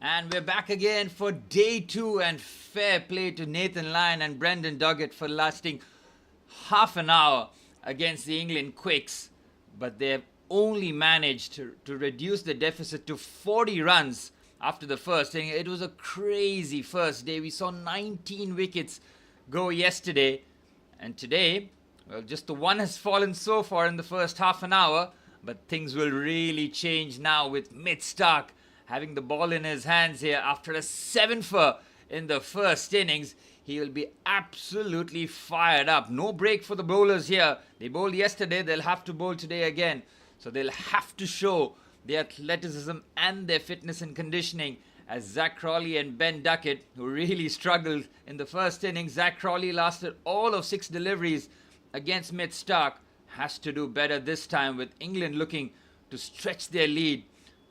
And we're back again for day 2, and fair play to Nathan Lyon and Brendan Doggett for lasting half an hour against the England Quicks. But they've only managed to reduce the deficit to 40 runs after the first inning. It was a crazy first day. We saw 19 wickets go yesterday. And today, well, just the one has fallen so far in the first half an hour. But things will really change now with Mitch Starc having the ball in his hands here after a 7-for in the first innings. He will be absolutely fired up. No break for the bowlers here. They bowled yesterday, they'll have to bowl today again. So they'll have to show their athleticism and their fitness and conditioning, as Zach Crawley and Ben Duckett, who really struggled in the first innings. Zach Crawley lasted all of 6 deliveries against Mitch Starc. Has to do better this time, with England looking to stretch their lead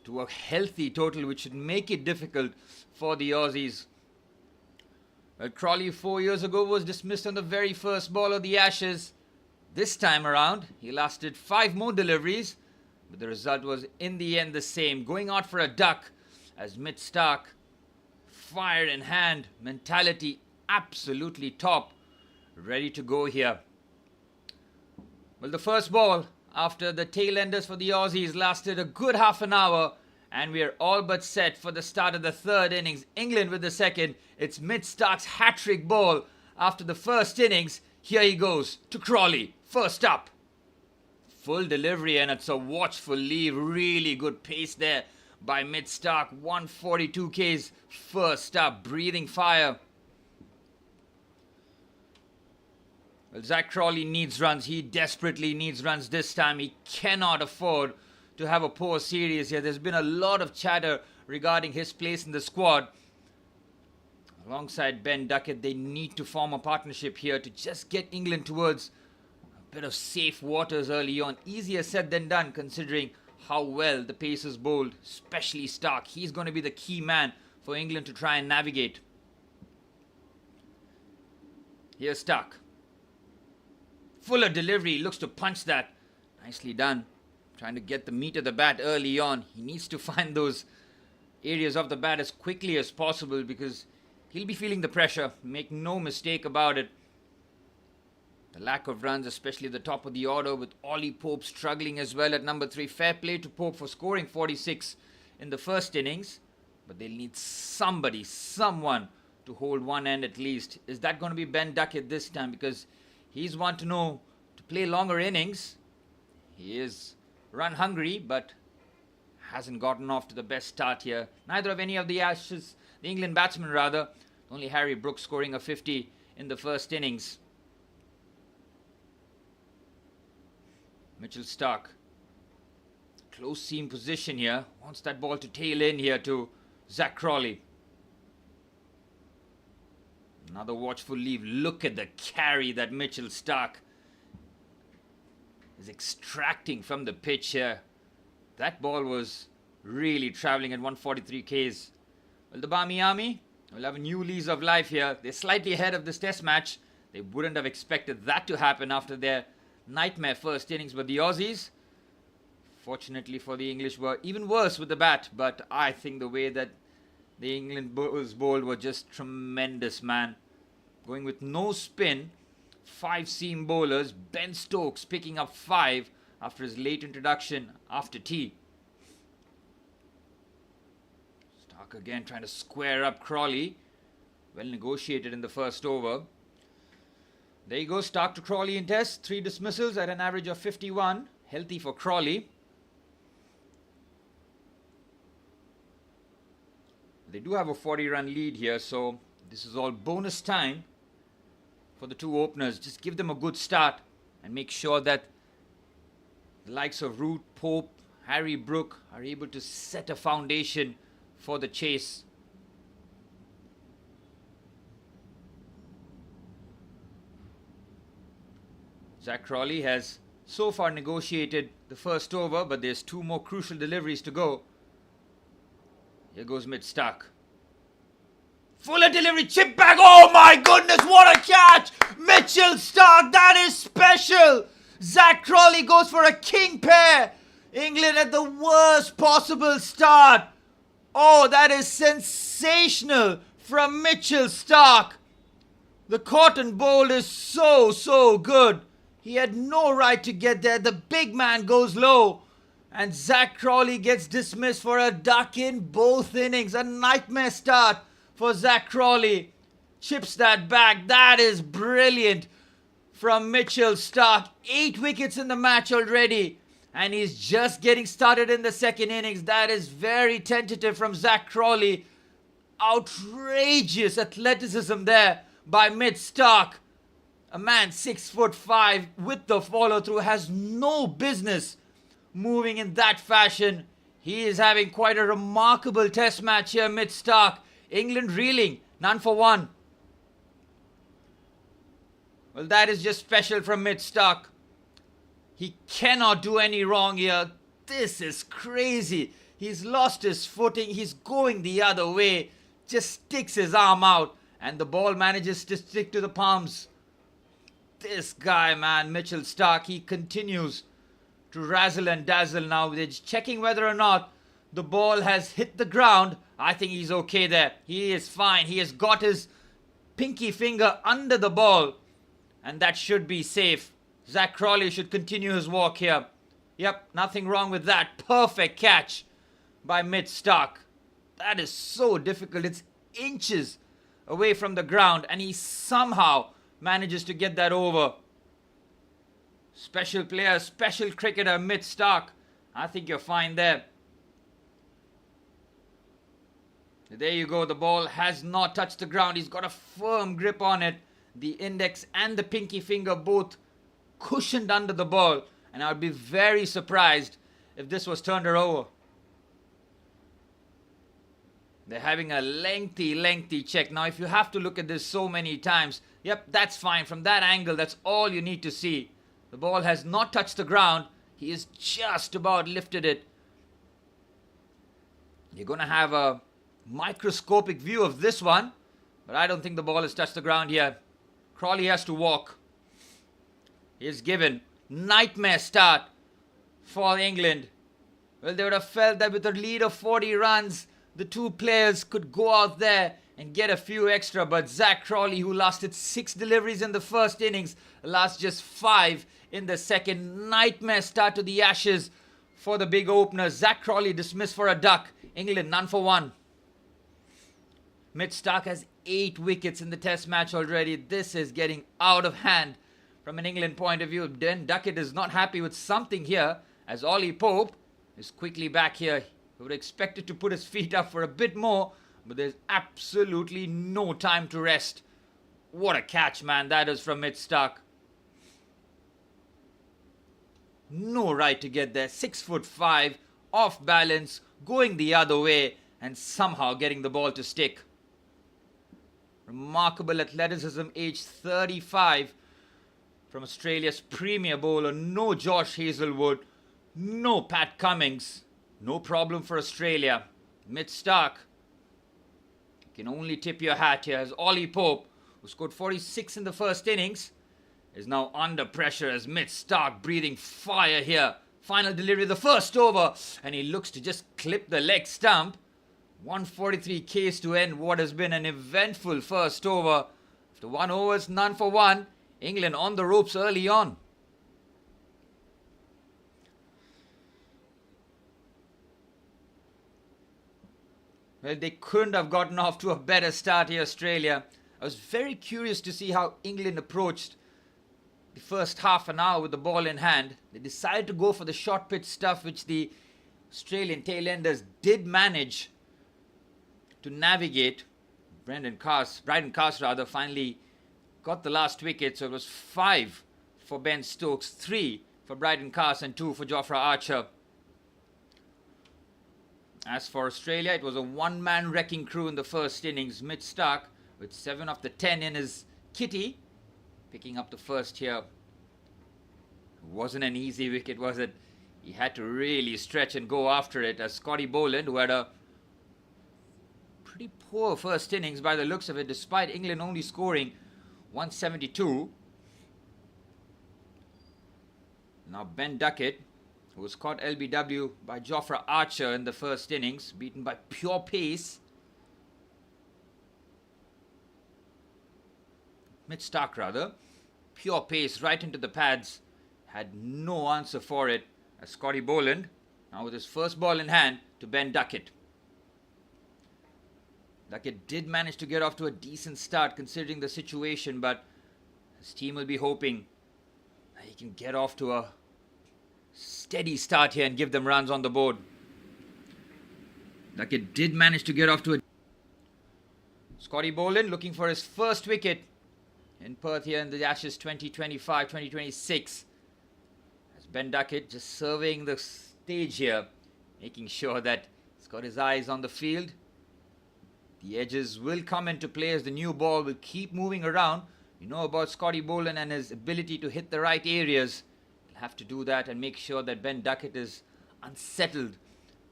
to a healthy total, which should make it difficult for the Aussies. Well, Crawley 4 years ago was dismissed on the very first ball of the Ashes. This time around, he lasted 5 more deliveries, but the result was in the end the same. Going out for a duck, as Mitch Starc, fire in hand, mentality absolutely top, ready to go here. Well, the first ball after the tail enders for the Aussies lasted a good half an hour, and we are all but set for the start of the third innings. England with the second. It's Mitch Starc's hat-trick ball after the first innings. Here he goes to Crawley, first up. Full delivery, and it's a watchful leave. Really good pace there by Mitch Starc. 142 Ks, first up, breathing fire. Well, Zach Crawley needs runs. He desperately needs runs this time. He cannot afford to have a poor series here. There's been a lot of chatter regarding his place in the squad. Alongside Ben Duckett, they need to form a partnership here to just get England towards a bit of safe waters early on. Easier said than done, considering how well the Pacers bowled, especially Starc. He's going to be the key man for England to try and navigate. Here's Starc. Fuller delivery, looks to punch that. Nicely done. Trying to get the meat of the bat early on. He needs to find those areas of the bat as quickly as possible, because he'll be feeling the pressure. Make no mistake about it. The lack of runs, especially at the top of the order, with Ollie Pope struggling as well at number 3. Fair play to Pope for scoring 46 in the first innings. But they'll need somebody, someone to hold one end at least. Is that going to be Ben Duckett this time? Because he's one to know to play longer innings. He is run hungry, but hasn't gotten off to the best start here. Neither of any of the Ashes, the England batsmen rather. Only Harry Brooks scoring a 50 in the first innings. Mitchell Starc. Close seam position here. Wants that ball to tail in here to Zach Crawley. Another watchful leave. Look at the carry that Mitchell Starc is extracting from the pitch here. That ball was really travelling at 143 Ks. Well, the Barmy Army will have a new lease of life here. They're slightly ahead of this test match. They wouldn't have expected that to happen after their nightmare first innings. But the Aussies, fortunately for the English, were even worse with the bat. But I think the way that the England was bowled were just tremendous, man. Going with no spin, 5 seam bowlers. Ben Stokes picking up 5 after his late introduction after tea. Starc again trying to square up Crawley. Well negotiated in the first over. There you go, Starc to Crawley in test. 3 dismissals at an average of 51. Healthy for Crawley. They do have a 40-run lead here, so this is all bonus time for the 2 openers. Just give them a good start and make sure that the likes of Root, Pope, Harry Brook are able to set a foundation for the chase. Zach Crawley has so far negotiated the first over, but there's 2 more crucial deliveries to go. Here goes Mitch Starc. Fuller delivery, chip back. Oh my goodness, what a catch! Mitchell Starc, that is special! Zach Crawley goes for a king pair. England at the worst possible start. Oh, that is sensational from Mitchell Starc. The cotton bowl is so good. He had no right to get there. The big man goes low. And Zach Crawley gets dismissed for a duck in both innings. A nightmare start for Zach Crawley. Chips that back. That is brilliant from Mitchell Starc. 8 wickets in the match already. And he's just getting started in the second innings. That is very tentative from Zach Crawley. Outrageous athleticism there by Mitch Starc. A man 6'5" with the follow through has no business moving in that fashion. He is having quite a remarkable test match here, Mitch Starc. England reeling, none for one. Well, that is just special from Mitch Starc. He cannot do any wrong here. This is crazy. He's lost his footing. He's going the other way. Just sticks his arm out. And the ball manages to stick to the palms. This guy, man, Mitchell Starc, he continues to razzle and dazzle now. They're checking whether or not the ball has hit the ground. I think he's okay there. He is fine. He has got his pinky finger under the ball. And that should be safe. Zach Crawley should continue his walk here. Yep, nothing wrong with that. Perfect catch by Mitch Starc. That is so difficult. It's inches away from the ground. And he somehow manages to get that over. Special player, special cricketer, Mitch Starc. I think you're fine there. There you go. The ball has not touched the ground. He's got a firm grip on it. The index and the pinky finger both cushioned under the ball. And I would be very surprised if this was turned over. They're having a lengthy check. Now, if you have to look at this so many times, yep, that's fine. From that angle, that's all you need to see. The ball has not touched the ground. He has just about lifted it. You're going to have a microscopic view of this one. But I don't think the ball has touched the ground here. Crawley has to walk. He is given nightmare start for England. Well, they would have felt that with a lead of 40 runs, the two players could go out there and get a few extra. But Zach Crawley, who lasted 6 deliveries in the first innings, lasts just 5 in the second. Nightmare start to the Ashes for the big opener. Zach Crawley dismissed for a duck. England none for one. Mitch Starc has 8 wickets in the test match already. This is getting out of hand from an England point of view. Ben Duckett is not happy with something here, as Ollie Pope is quickly back here. He would have expected to put his feet up for a bit more, but there's absolutely no time to rest. What a catch, man, that is from Mitch Starc. No right to get there. 6'5", off balance, going the other way, and somehow getting the ball to stick. Remarkable athleticism, age 35, from Australia's premier bowler. No Josh Hazlewood, no Pat Cummins. No problem for Australia. Mitch Starc, you can only tip your hat here, as Ollie Pope, who scored 46 in the first innings, is now under pressure as Mitch Starc breathing fire here. Final delivery of the first over, and he looks to just clip the leg stump. 143 Ks to end what has been an eventful first over. After 1 over, it's none for one. England on the ropes early on. Well, they couldn't have gotten off to a better start here, Australia. I was very curious to see how England approached the first half an hour with the ball in hand. They decided to go for the short pitch stuff, which the Australian tailenders did manage to navigate. Bryden Carse finally got the last wicket, so it was 5 for Ben Stokes, 3 for Bryden Carse and 2 for Jofra Archer. As for Australia, it was a one-man wrecking crew in the first innings. Mitch Starc with 7 of the 10 in his kitty, picking up the first here. It wasn't an easy wicket, was it? He had to really stretch and go after it, as Scotty Boland, who had a pretty poor first innings by the looks of it, despite England only scoring 172. Now Ben Duckett who was caught LBW by Jofra Archer in the first innings, beaten by pure pace. Mitch Stark rather. Pure pace right into the pads. Had no answer for it as Scotty Boland, now with his first ball in hand, to Ben Duckett. Duckett did manage to get off to a decent start considering the situation, but his team will be hoping that he can get off to a steady start here and give them runs on the board. Duckett did manage to get off to a... Scotty Boland looking for his first wicket in Perth here in the Ashes 2025-2026. As Ben Duckett just surveying the stage here, making sure that he's got his eyes on the field. The edges will come into play as the new ball will keep moving around. You know about Scotty Boland and his ability to hit the right areas. He'll have to do that and make sure that Ben Duckett is unsettled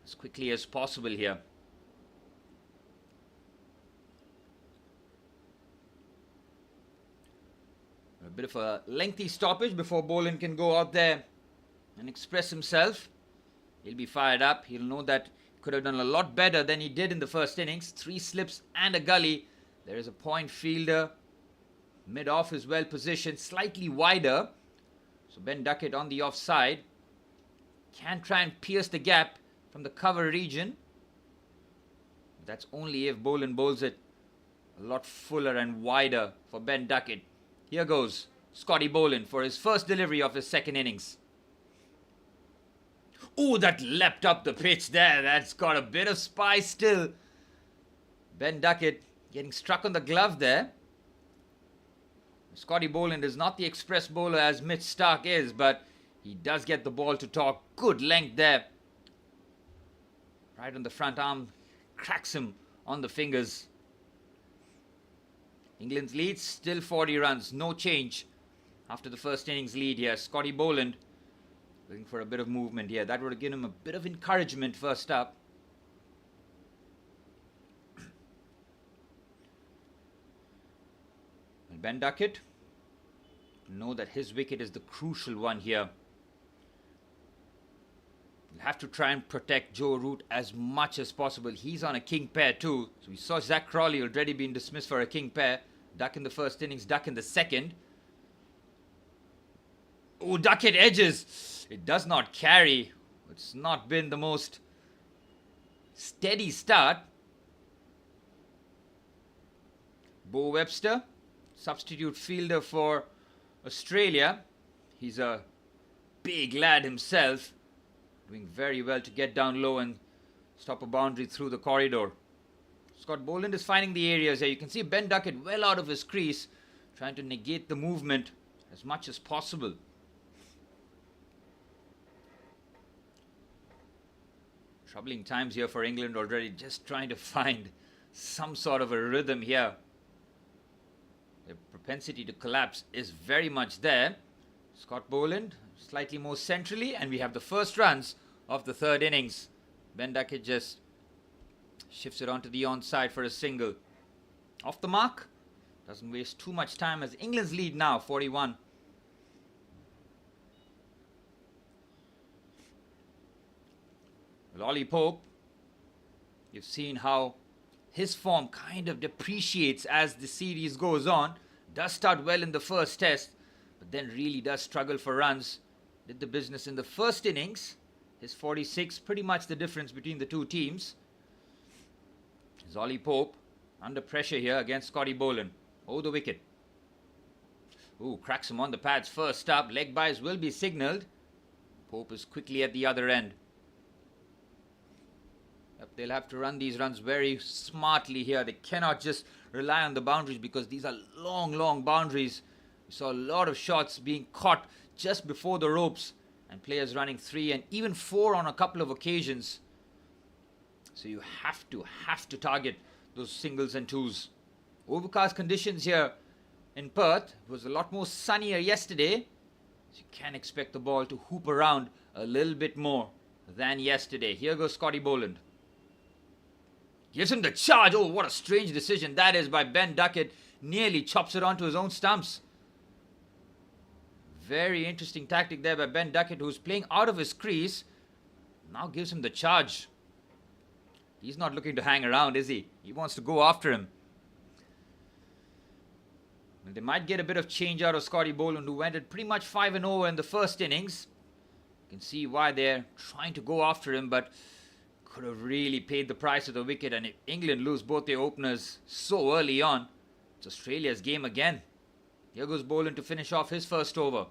as quickly as possible here. A bit of a lengthy stoppage before Boland can go out there and express himself. He'll be fired up. He'll know that he could have done a lot better than he did in the first innings. 3 slips and a gully. There is a point fielder. Mid-off is well positioned, slightly wider. So Ben Duckett on the offside can try and pierce the gap from the cover region. That's only if Boland bowls it a lot fuller and wider for Ben Duckett. Here goes Scotty Boland for his first delivery of his second innings. Oh, that leapt up the pitch there. That's got a bit of spice still. Ben Duckett getting struck on the glove there. Scotty Boland is not the express bowler as Mitch Stark is, but he does get the ball to talk. Good length there. Right on the front arm. Cracks him on the fingers. England's lead still 40 runs. No change after the first innings lead here. Scotty Boland looking for a bit of movement here. That would have given him a bit of encouragement first up. And Ben Duckett know that his wicket is the crucial one here. He'll have to try and protect Joe Root as much as possible. He's on a king pair too. So we saw Zach Crawley already being dismissed for a king pair. Duck in the first innings, Duck in the second. Oh, Duckett edges. It does not carry. It's not been the most steady start. Bo Webster, substitute fielder for Australia. He's a big lad himself. Doing very well to get down low and stop a boundary through the corridor. Scott Boland is finding the areas here. You can see Ben Duckett well out of his crease, trying to negate the movement as much as possible. Troubling times here for England already, just trying to find some sort of a rhythm here. The propensity to collapse is very much there. Scott Boland slightly more centrally, and we have the first runs of the third innings. Ben Duckett just shifts it onto the onside for a single. Off the mark. Doesn't waste too much time as England's lead now, 41. Well, Ollie Pope, you've seen how his form kind of depreciates as the series goes on. Does start well in the first test, but then really does struggle for runs. Did the business in the first innings. His 46, pretty much the difference between the two teams. Is Ollie Pope under pressure here against Scotty Boland. Oh, the wicket. Ooh, cracks him on the pads first up. Leg byes will be signalled. Pope is quickly at the other end. Yep, they'll have to run these runs very smartly here. They cannot just rely on the boundaries because these are long, long boundaries. We saw a lot of shots being caught just before the ropes and players running 3 and even 4 on a couple of occasions. So you have to target those singles and twos. Overcast conditions here in Perth. It was a lot more sunnier yesterday. So you can expect the ball to hoop around a little bit more than yesterday. Here goes Scotty Boland. Gives him the charge. Oh, what a strange decision that is by Ben Duckett. Nearly chops it onto his own stumps. Very interesting tactic there by Ben Duckett, who's playing out of his crease. Now gives him the charge. He's not looking to hang around, is he? He wants to go after him. Well, they might get a bit of change out of Scotty Boland, who went at pretty much 5-0 in the first innings. You can see why they're trying to go after him, but could have really paid the price of the wicket. And if England lose both their openers so early on, it's Australia's game again. Here goes Boland to finish off his first over.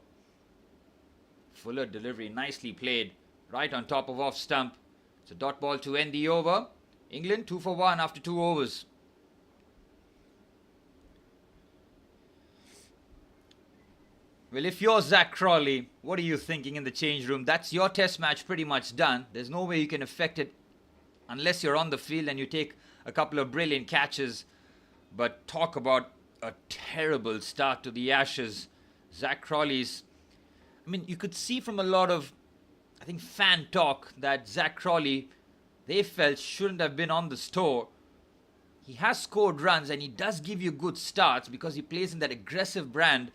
Fuller delivery, nicely played, right on top of off stump. It's a dot ball to end the over. England 2 for 1 after 2 overs. Well, if you're Zach Crawley, what are you thinking in the change room? That's your test match pretty much done. There's no way you can affect it unless you're on the field and you take a couple of brilliant catches. But talk about a terrible start to the Ashes. Zach Crawley's... I mean, you could see from a lot of, I think, fan talk that Zach Crawley, they felt shouldn't have been on the store. He has scored runs and he does give you good starts because he plays in that aggressive brand.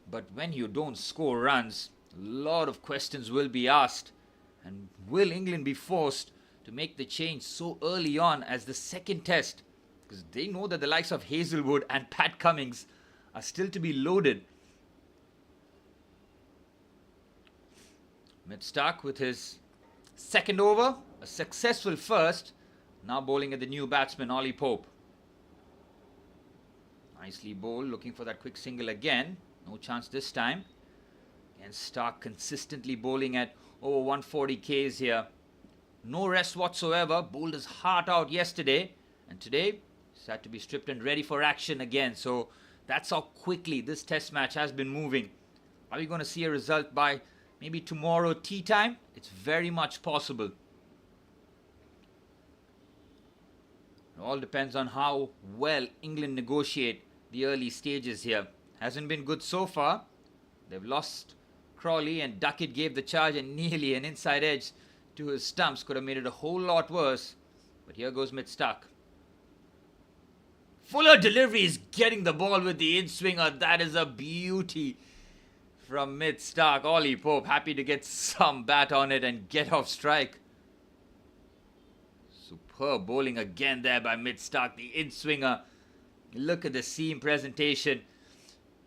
But when you don't score runs, a lot of questions will be asked. And will England be forced to make the change so early on as the second test? Because they know that the likes of Hazelwood and Pat Cummins are still to be loaded. Mid-Stark with his second over, a successful first. Now bowling at the new batsman, Ollie Pope. Nicely bowled, looking for that quick single again. No chance this time. And Stark consistently bowling at over 140 Ks here. No rest whatsoever. Bowled his heart out yesterday. And today, he's had to be stripped and ready for action again. So that's how quickly this test match has been moving. Are we going to see a result by maybe tomorrow tea time? It's very much possible. It all depends on how well England negotiate the early stages here. Hasn't been good so far. They've lost Crawley and Duckett gave the charge and nearly an inside edge to his stumps. Could have made it a whole lot worse. But here goes Mid-Stark. Fuller delivery is getting the ball with the in-swinger. That is a beauty from Mid-Stark. Ollie Pope happy to get some bat on it and get off strike. Superb bowling again there by Mid-Stark. The in-swinger. Look at the seam presentation.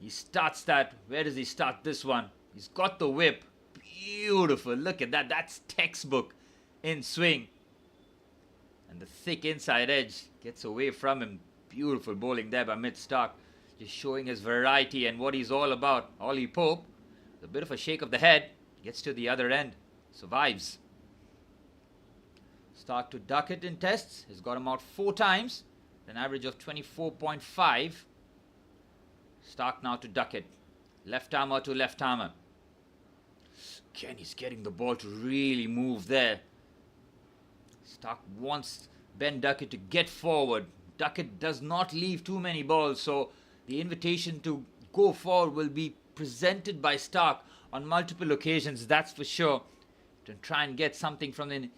He starts that. Where does he start this one? He's got the whip. Beautiful. Look at that. That's textbook in swing. And the thick inside edge gets away from him. Beautiful bowling there by Mid-Stark. Just showing his variety and what he's all about. Ollie Pope, a bit of a shake of the head. Gets to the other end. Survives. Stark to Duckett in tests. He's got him out 4 times. An average of 24.5. Stark now to Duckett. Left armer to left armer. Again, he's getting the ball to really move there. Stark wants Ben Duckett to get forward. Duckett does not leave too many balls, so the invitation to go forward will be presented by Stark on multiple occasions, that's for sure. To try and get something from the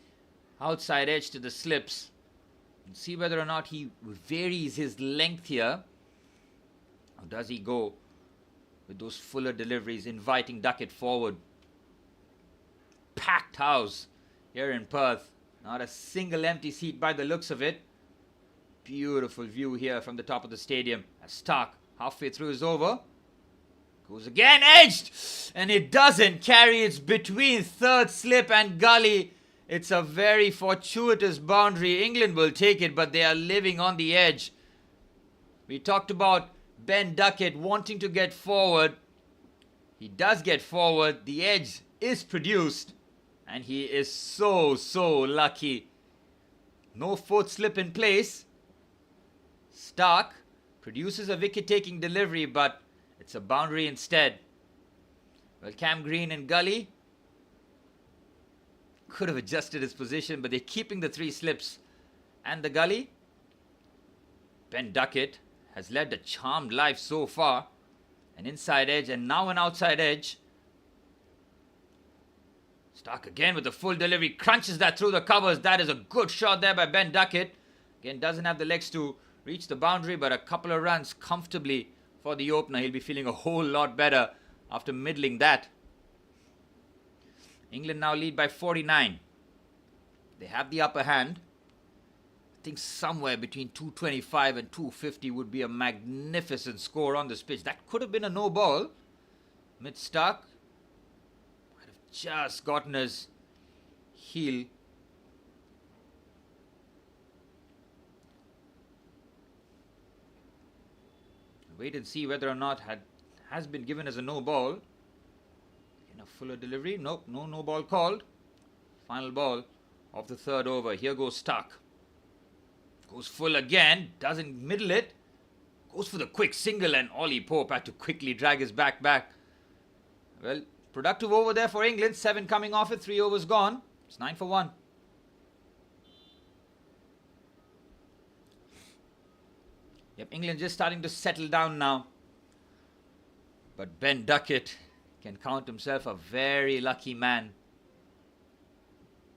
outside edge to the slips. And see whether or not he varies his length here. Or does he go with those fuller deliveries, inviting Duckett forward? Packed house here in Perth. Not a single empty seat by the looks of it. Beautiful view here from the top of the stadium. As Stark, halfway through his over, goes again, edged! And it doesn't carry. It's between third slip and gully. It's a very fortuitous boundary. England will take it, but they are living on the edge. We talked about Ben Duckett wanting to get forward. He does get forward. The edge is produced. And he is so lucky. No fourth slip in place. Stark produces a wicket-taking delivery, but it's a boundary instead. Well, Cam Green and Gully could have adjusted his position, but they're keeping the 3 slips and the gully. Ben Duckett has led a charmed life so far. An inside edge and now an outside edge. Stark again with the full delivery, crunches that through the covers. That is a good shot there by Ben Duckett. Again, doesn't have the legs to reach the boundary, but a couple of runs comfortably for the opener. He'll be feeling a whole lot better after middling that. England now lead by 49. They have the upper hand. I think somewhere between 225 and 250 would be a magnificent score on this pitch. That could have been a no ball. Mid-Stark might have just gotten his heel. Wait and see whether or not has been given as a no ball. In a fuller delivery. Nope, no ball called. Final ball of the third over. Here goes Stark. Goes full again. Doesn't middle it. Goes for the quick single, and Ollie Pope had to quickly drag his back. Well, productive over there for England. 7 coming off it. 3 overs gone. It's 9 for 1. Yep, England just starting to settle down now. But Ben Duckett can count himself a very lucky man.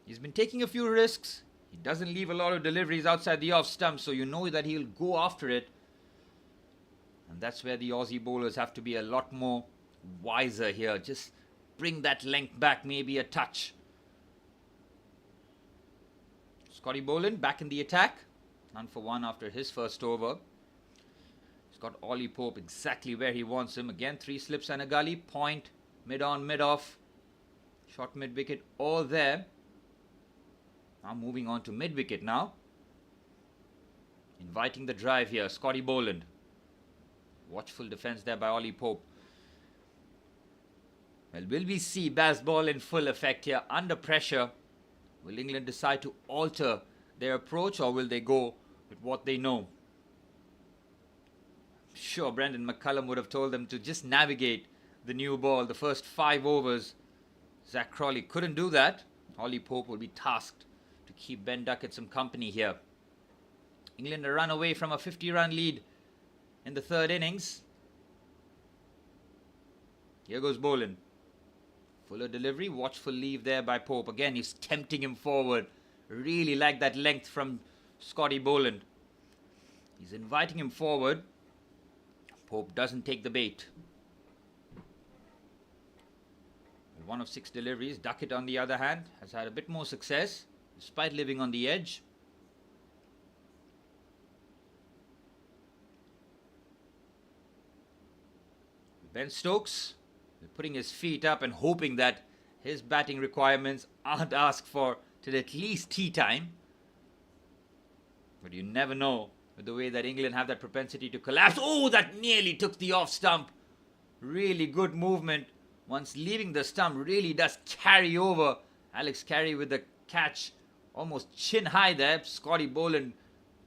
He's been taking a few risks. He doesn't leave a lot of deliveries outside the off stump, so you know that he'll go after it. And that's where the Aussie bowlers have to be a lot more wiser here. Just bring that length back, maybe a touch. Scotty Boland back in the attack. None for 1 after his first over. He's got Ollie Pope exactly where he wants him. Again, 3 slips and a gully. Point, mid-on, mid-off. Short mid-wicket, all there. Now moving on to mid-wicket now. Inviting the drive here, Scotty Boland. Watchful defence there by Ollie Pope. Well, will we see Bazball in full effect here under pressure? Will England decide to alter their approach, or will they go with what they know? I'm sure Brendan McCullum would have told them to just navigate the new ball. The first 5 overs, Zach Crawley couldn't do that. Ollie Pope will be tasked to keep Ben Duckett some company here. England a run away from a 50-run lead in the third innings. Here goes Boland. Fuller delivery, watchful leave there by Pope. Again, he's tempting him forward. Really like that length from Scotty Boland. He's inviting him forward. Pope doesn't take the bait. 1 of 6 deliveries. Duckett, on the other hand, has had a bit more success, despite living on the edge. Ben Stokes putting his feet up and hoping that his batting requirements aren't asked for till at least tea time. But you never know with the way that England have that propensity to collapse. Oh, that nearly took the off stump. Really good movement. Once leaving the stump, really does carry over. Alex Carey with the catch almost chin high there. Scotty Boland,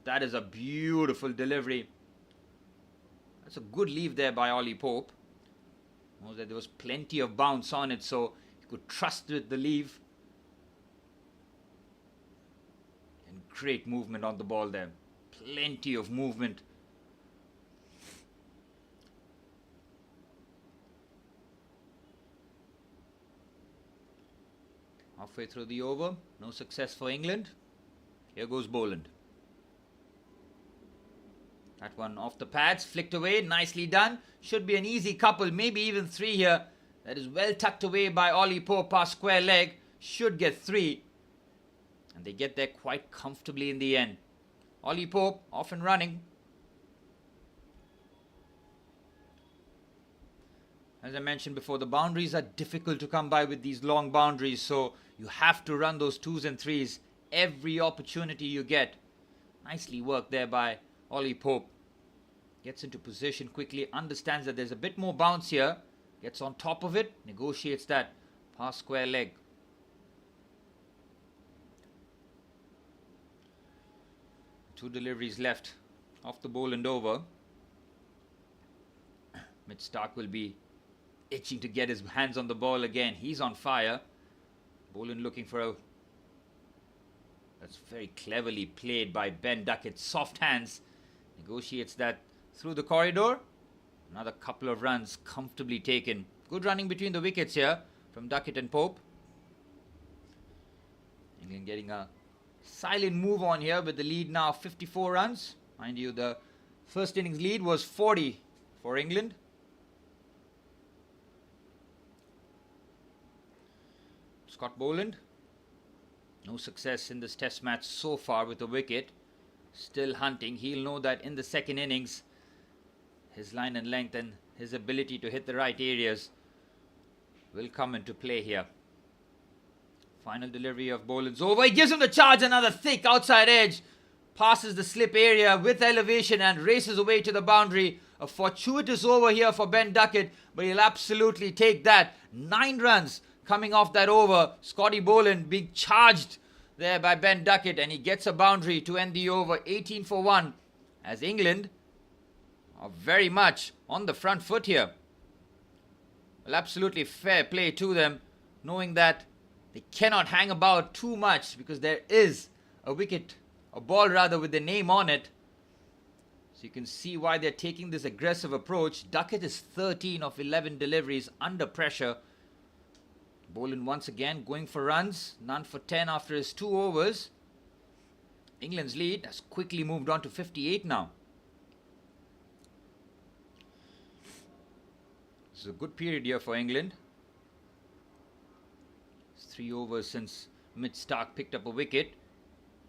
that is a beautiful delivery. That's a good leave there by Ollie Pope. Knows that there was plenty of bounce on it, so you could trust with the leave. And great movement on the ball there. Plenty of movement. Halfway through the over, no success for England. Here goes Boland. That one off the pads, flicked away, nicely done. Should be an easy couple, maybe even 3 here. That is well tucked away by Ollie Pope past square leg. Should get 3. And they get there quite comfortably in the end. Ollie Pope off and running. As I mentioned before, the boundaries are difficult to come by with these long boundaries, so you have to run those 2s and 3s every opportunity you get. Nicely worked there by Ollie Pope. Gets into position quickly, understands that there's a bit more bounce here, gets on top of it, negotiates that past square leg. Two deliveries left off the Boland over. Mitch Stark will be itching to get his hands on the ball again. He's on fire. Boland looking for a... That's very cleverly played by Ben Duckett. Soft hands. Negotiates that through the corridor. Another couple of runs comfortably taken. Good running between the wickets here from Duckett and Pope. England getting a silent move on here with the lead now 54 runs. Mind you, the first innings lead was 40 for England. Scott Boland, no success in this test match so far with a wicket. Still hunting. He'll know that in the second innings, his line and length and his ability to hit the right areas will come into play here. Final delivery of Boland's over. He gives him the charge, another thick outside edge. Passes the slip area with elevation and races away to the boundary. A fortuitous over here for Ben Duckett, but he'll absolutely take that. 9 runs coming off that over. Scotty Boland being charged there by Ben Duckett, and he gets a boundary to end the over. 18 for 1, as England are very much on the front foot here. Well, absolutely fair play to them, knowing that they cannot hang about too much because there is a wicket, a ball rather, with the name on it. So you can see why they're taking this aggressive approach. Duckett is 13 of 11 deliveries under pressure. Boland once again going for runs. None for 10 after his 2 overs. England's lead has quickly moved on to 58 now. This is a good period here for England. It's 3 overs since Mitch Starc picked up a wicket.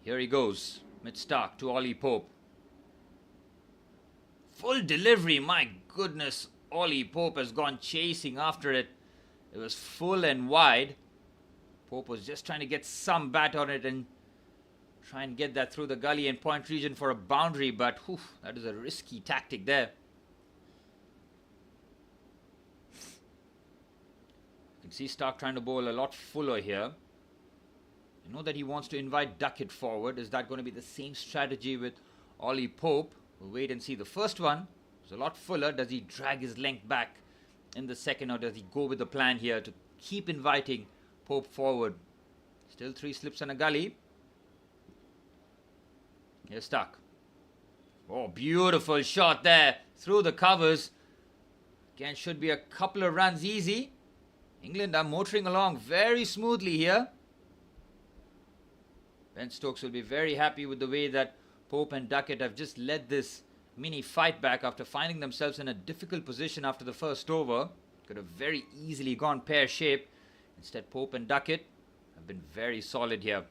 Here he goes. Mitch Starc to Ollie Pope. Full delivery, my goodness. Ollie Pope has gone chasing after it. It was full and wide. Pope was just trying to get some bat on it and try and get that through the gully and point region for a boundary, but that is a risky tactic there. You can see Starc trying to bowl a lot fuller here. You know that he wants to invite Duckett forward. Is that going to be the same strategy with Ollie Pope? We'll wait and see. The first one was a lot fuller. Does he drag his length back in the second, or does he go with the plan here to keep inviting Pope forward? Still 3 slips and a gully. Here's Starc. Oh, beautiful shot there through the covers. Again, should be a couple of runs easy. England are motoring along very smoothly here. Ben Stokes will be very happy with the way that Pope and Duckett have just led this mini fight back after finding themselves in a difficult position after the first over. Could have very easily gone pear-shaped. Instead, Pope and Duckett have been very solid here.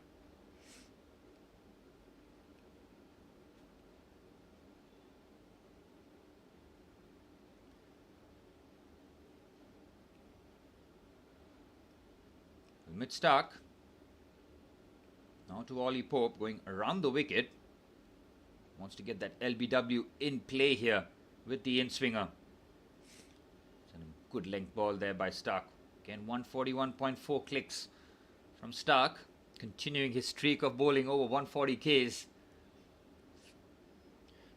Mitch Starc now to Ollie Pope, going around the wicket. Wants to get that LBW in play here with the in-swinger. And a good length ball there by Starc. Again, 141.4 clicks from Starc, continuing his streak of bowling over 140 Ks.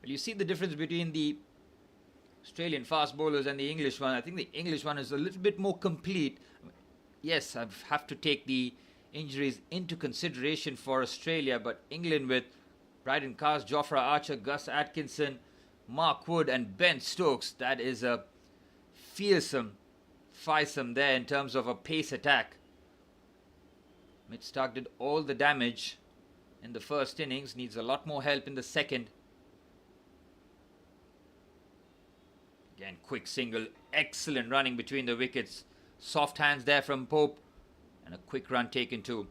Well, you see the difference between the Australian fast bowlers and the English one. I think the English one is a little bit more complete. Yes, I have to take the injuries into consideration for Australia, but England with Bryden Cars, Jofra Archer, Gus Atkinson, Mark Wood and Ben Stokes, that is a fearsome there in terms of a pace attack. Mitch Starc did all the damage in the first innings, needs a lot more help in the second. Again, quick single, excellent running between the wickets. Soft hands there from Pope and a quick run taken too.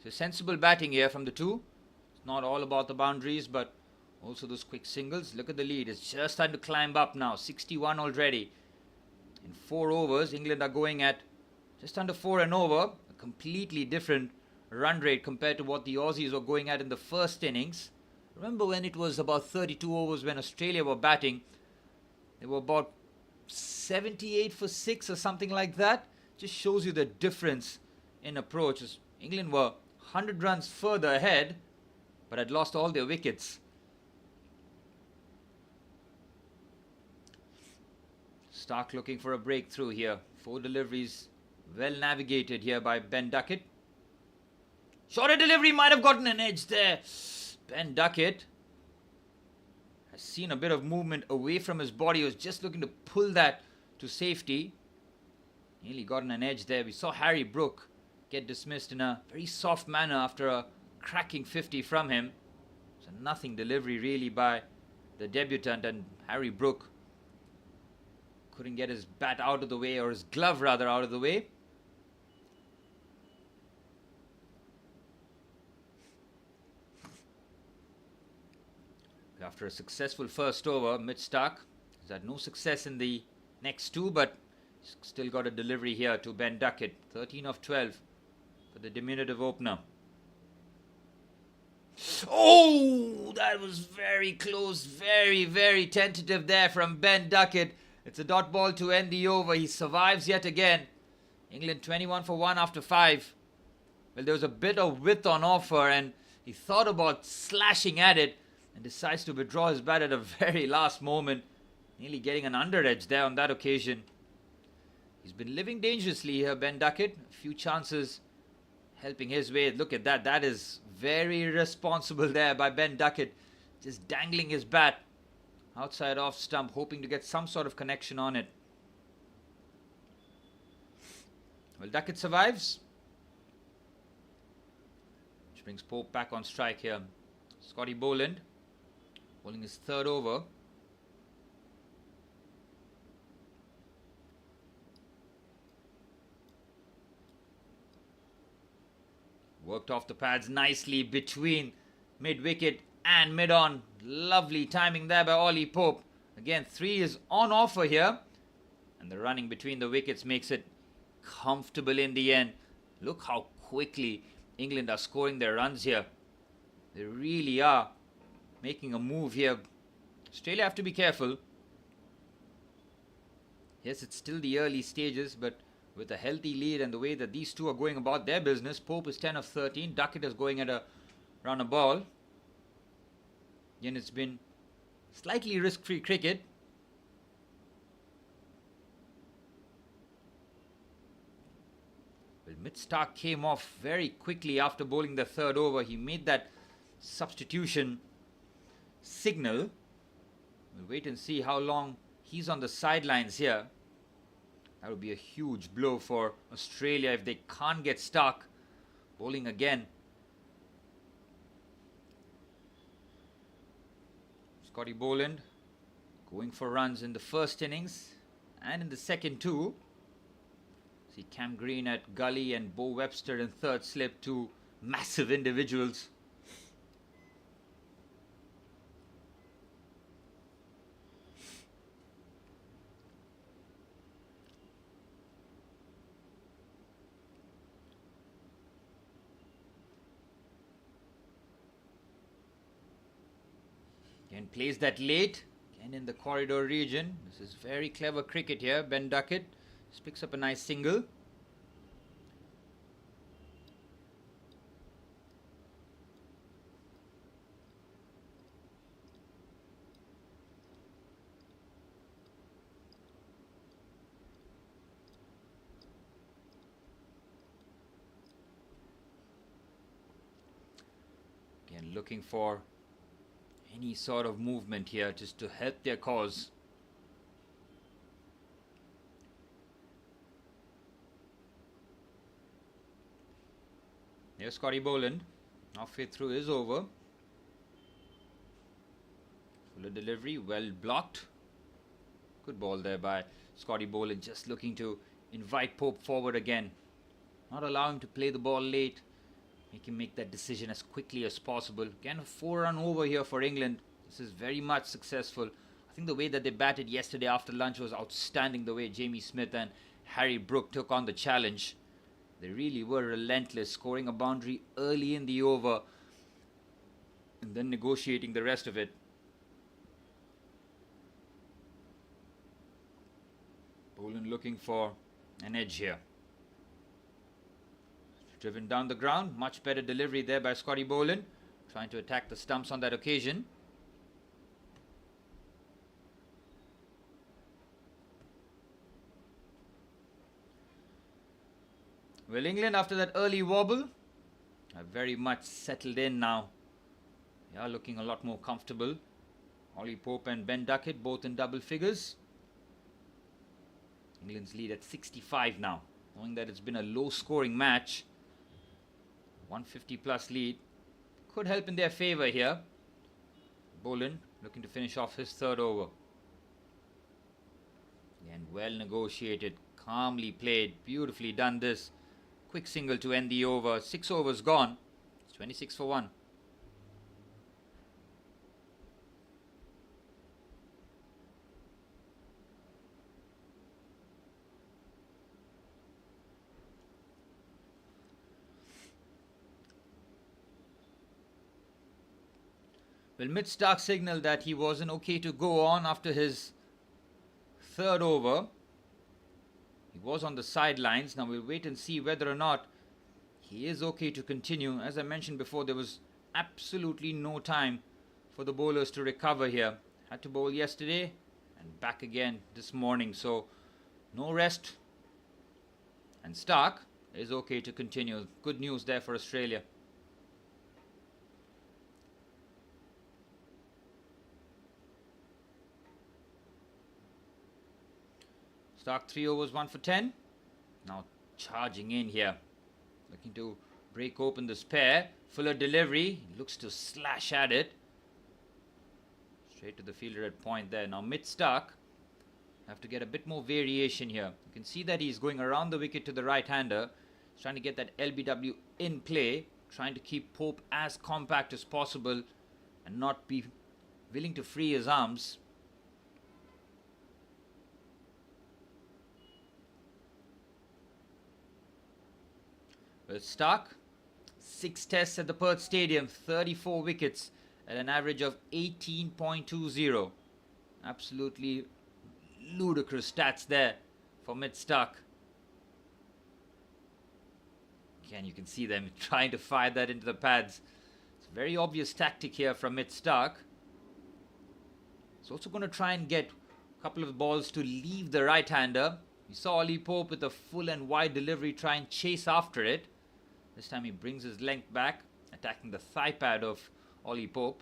So sensible batting here from the two. It's not all about the boundaries, but also those quick singles. Look at the lead. It's just starting to climb up now. 61 already. In 4 overs, England are going at just under 4 and over. A completely different run rate compared to what the Aussies were going at in the first innings. Remember when it was about 32 overs when Australia were batting? They were about 78 for 6 or something like that. Just shows you the difference in approach. England were 100 runs further ahead, but had lost all their wickets. Starc looking for a breakthrough here. 4 deliveries well navigated here by Ben Duckett. Shorter delivery might have gotten an edge there. Ben Duckett has seen a bit of movement away from his body. He was just looking to pull that to safety. Nearly gotten an edge there. We saw Harry Brook get dismissed in a very soft manner after a cracking 50 from him. It's a nothing delivery really by the debutant, and Harry Brook couldn't get his bat out of the way, or his glove rather out of the way. After a successful first over, Mitch Starc has had no success in the next two, but still got a delivery here to Ben Duckett. 13 of 12 for the diminutive opener. Oh, that was very close. Very, very tentative there from Ben Duckett. It's a dot ball to end the over. He survives yet again. England 21 for 1 after 5. Well, there was a bit of width on offer and he thought about slashing at it and decides to withdraw his bat at a very last moment. Nearly getting an under edge there on that occasion. He's been living dangerously here, Ben Duckett. A few chances helping his way. Look at that. That is very responsible there by Ben Duckett. Just dangling his bat outside off stump, hoping to get some sort of connection on it. Well, Duckett survives. Which brings Pope back on strike here. Scotty Boland bowling his third over. Worked off the pads nicely between mid-wicket and mid-on. Lovely timing there by Ollie Pope. Again, 3 is on offer here. And the running between the wickets makes it comfortable in the end. Look how quickly England are scoring their runs here. They really are making a move here. Australia have to be careful. Yes, it's still the early stages, but with a healthy lead and the way that these two are going about their business, Pope is 10 of 13. Duckett is going at a run a ball. Again, it's been slightly risk-free cricket. Well, Mitch Starc came off very quickly after bowling the third over. He made that substitution signal. We'll wait and see how long he's on the sidelines here. That would be a huge blow for Australia if they can't get Starc bowling again. Scotty Boland going for runs in the first innings and in the second too. See Cam Green at gully and Bo Webster in third slip, two massive individuals. And plays that late, again in the corridor region. This is very clever cricket here. Ben Duckett just picks up a nice single. Again, looking for any sort of movement here just to help their cause. There's Scotty Boland, halfway through his over. Fuller delivery, well blocked. Good ball there by Scotty Boland, just looking to invite Pope forward again. Not allow him to play the ball late. Make him make that decision as quickly as possible. Again, a 4-run over here for England. This is very much successful. I think the way that they batted yesterday after lunch was outstanding. The way Jamie Smith and Harry Brook took on the challenge. They really were relentless, scoring a boundary early in the over and then negotiating the rest of it. Boland looking for an edge here. Driven down the ground. Much better delivery there by Scotty Boland. Trying to attack the stumps on that occasion. Well, England after that early wobble are very much settled in now. They are looking a lot more comfortable. Ollie Pope and Ben Duckett both in double figures. England's lead at 65 now. Knowing that it's been a low scoring match. 150 plus lead could help in their favour here. Boland looking to finish off his third over. And well negotiated, calmly played, beautifully done this. Quick single to end the over. 6 overs gone. It's 26 for 1. Well, Mid-Stark signaled that he wasn't okay to go on after his third over. He was on the sidelines. Now we'll wait and see whether or not he is okay to continue. As I mentioned before, there was absolutely no time for the bowlers to recover here. Had to bowl yesterday and back again this morning. So no rest. And Stark is okay to continue. Good news there for Australia. Stark 3 overs, 1 for 10. Now charging in here. Looking to break open this pair. Fuller delivery. Looks to slash at it. Straight to the fielder at point there. Now Mid-Stark have to get a bit more variation here. You can see that he's going around the wicket to the right-hander. He's trying to get that LBW in play. Trying to keep Pope as compact as possible and not be willing to free his arms. Well, Stark, 6 tests at the Perth Stadium, 34 wickets at an average of 18.20. Absolutely ludicrous stats there for Mid-Stark. Again, you can see them trying to fire that into the pads. It's a very obvious tactic here from Mid-Stark. He's also going to try and get a couple of balls to leave the right-hander. We saw Ollie Pope with a full and wide delivery try and chase after it. This time he brings his length back, attacking the thigh pad of Ollie Pope.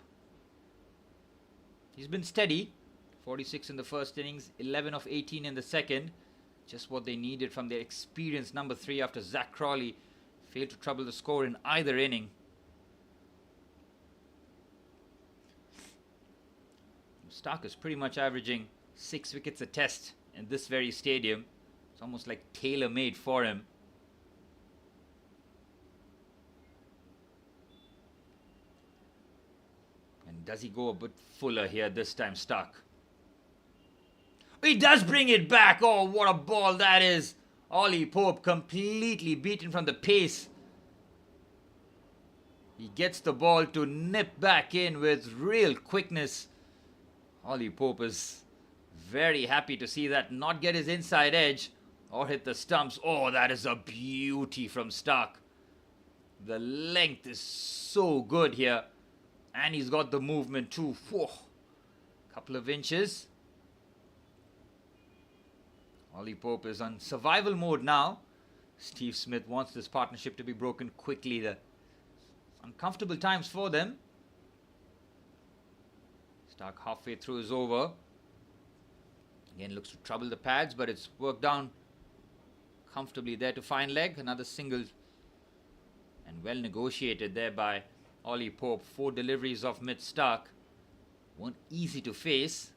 He's been steady. 46 in the first innings, 11 of 18 in the second. Just what they needed from their experienced number 3 after Zach Crawley failed to trouble the score in either inning. Stark is pretty much averaging 6 wickets a test in this very stadium. It's almost like tailor-made for him. And does he go a bit fuller here this time, Stark? He does bring it back. Oh, what a ball that is. Ollie Pope completely beaten from the pace. He gets the ball to nip back in with real quickness. Ollie Pope is very happy to see that not get his inside edge or hit the stumps. Oh, that is a beauty from Stark. The length is so good here. And he's got the movement too. Whoa. Couple of inches. Ollie Pope is on survival mode now. Steve Smith wants this partnership to be broken quickly. The uncomfortable times for them. Stark halfway through his over. Again looks to trouble the pads, but it's worked down comfortably there to fine leg. Another single and well negotiated there by Ollie Pope. 4 deliveries of Mid-Stark weren't easy to face.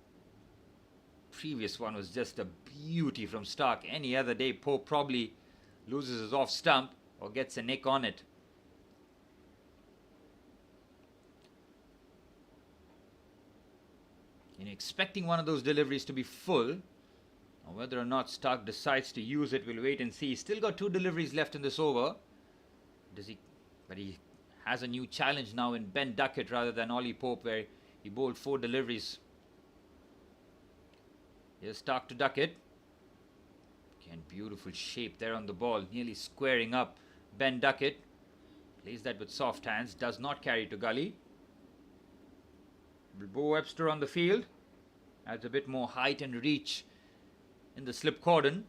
Previous one was just a beauty from Stark. Any other day Pope probably loses his off stump or gets a nick on it. And expecting one of those deliveries to be full. Now whether or not Stark decides to use it, we'll wait and see. He's still got 2 deliveries left in this over. But he has a new challenge now in Ben Duckett rather than Ollie Pope, where he bowled 4 deliveries. Here's Stark to Duckett. Again, beautiful shape there on the ball, nearly squaring up Ben Duckett. Plays that with soft hands, does not carry to gully. Bo Webster on the field. Adds a bit more height and reach in the slip cordon.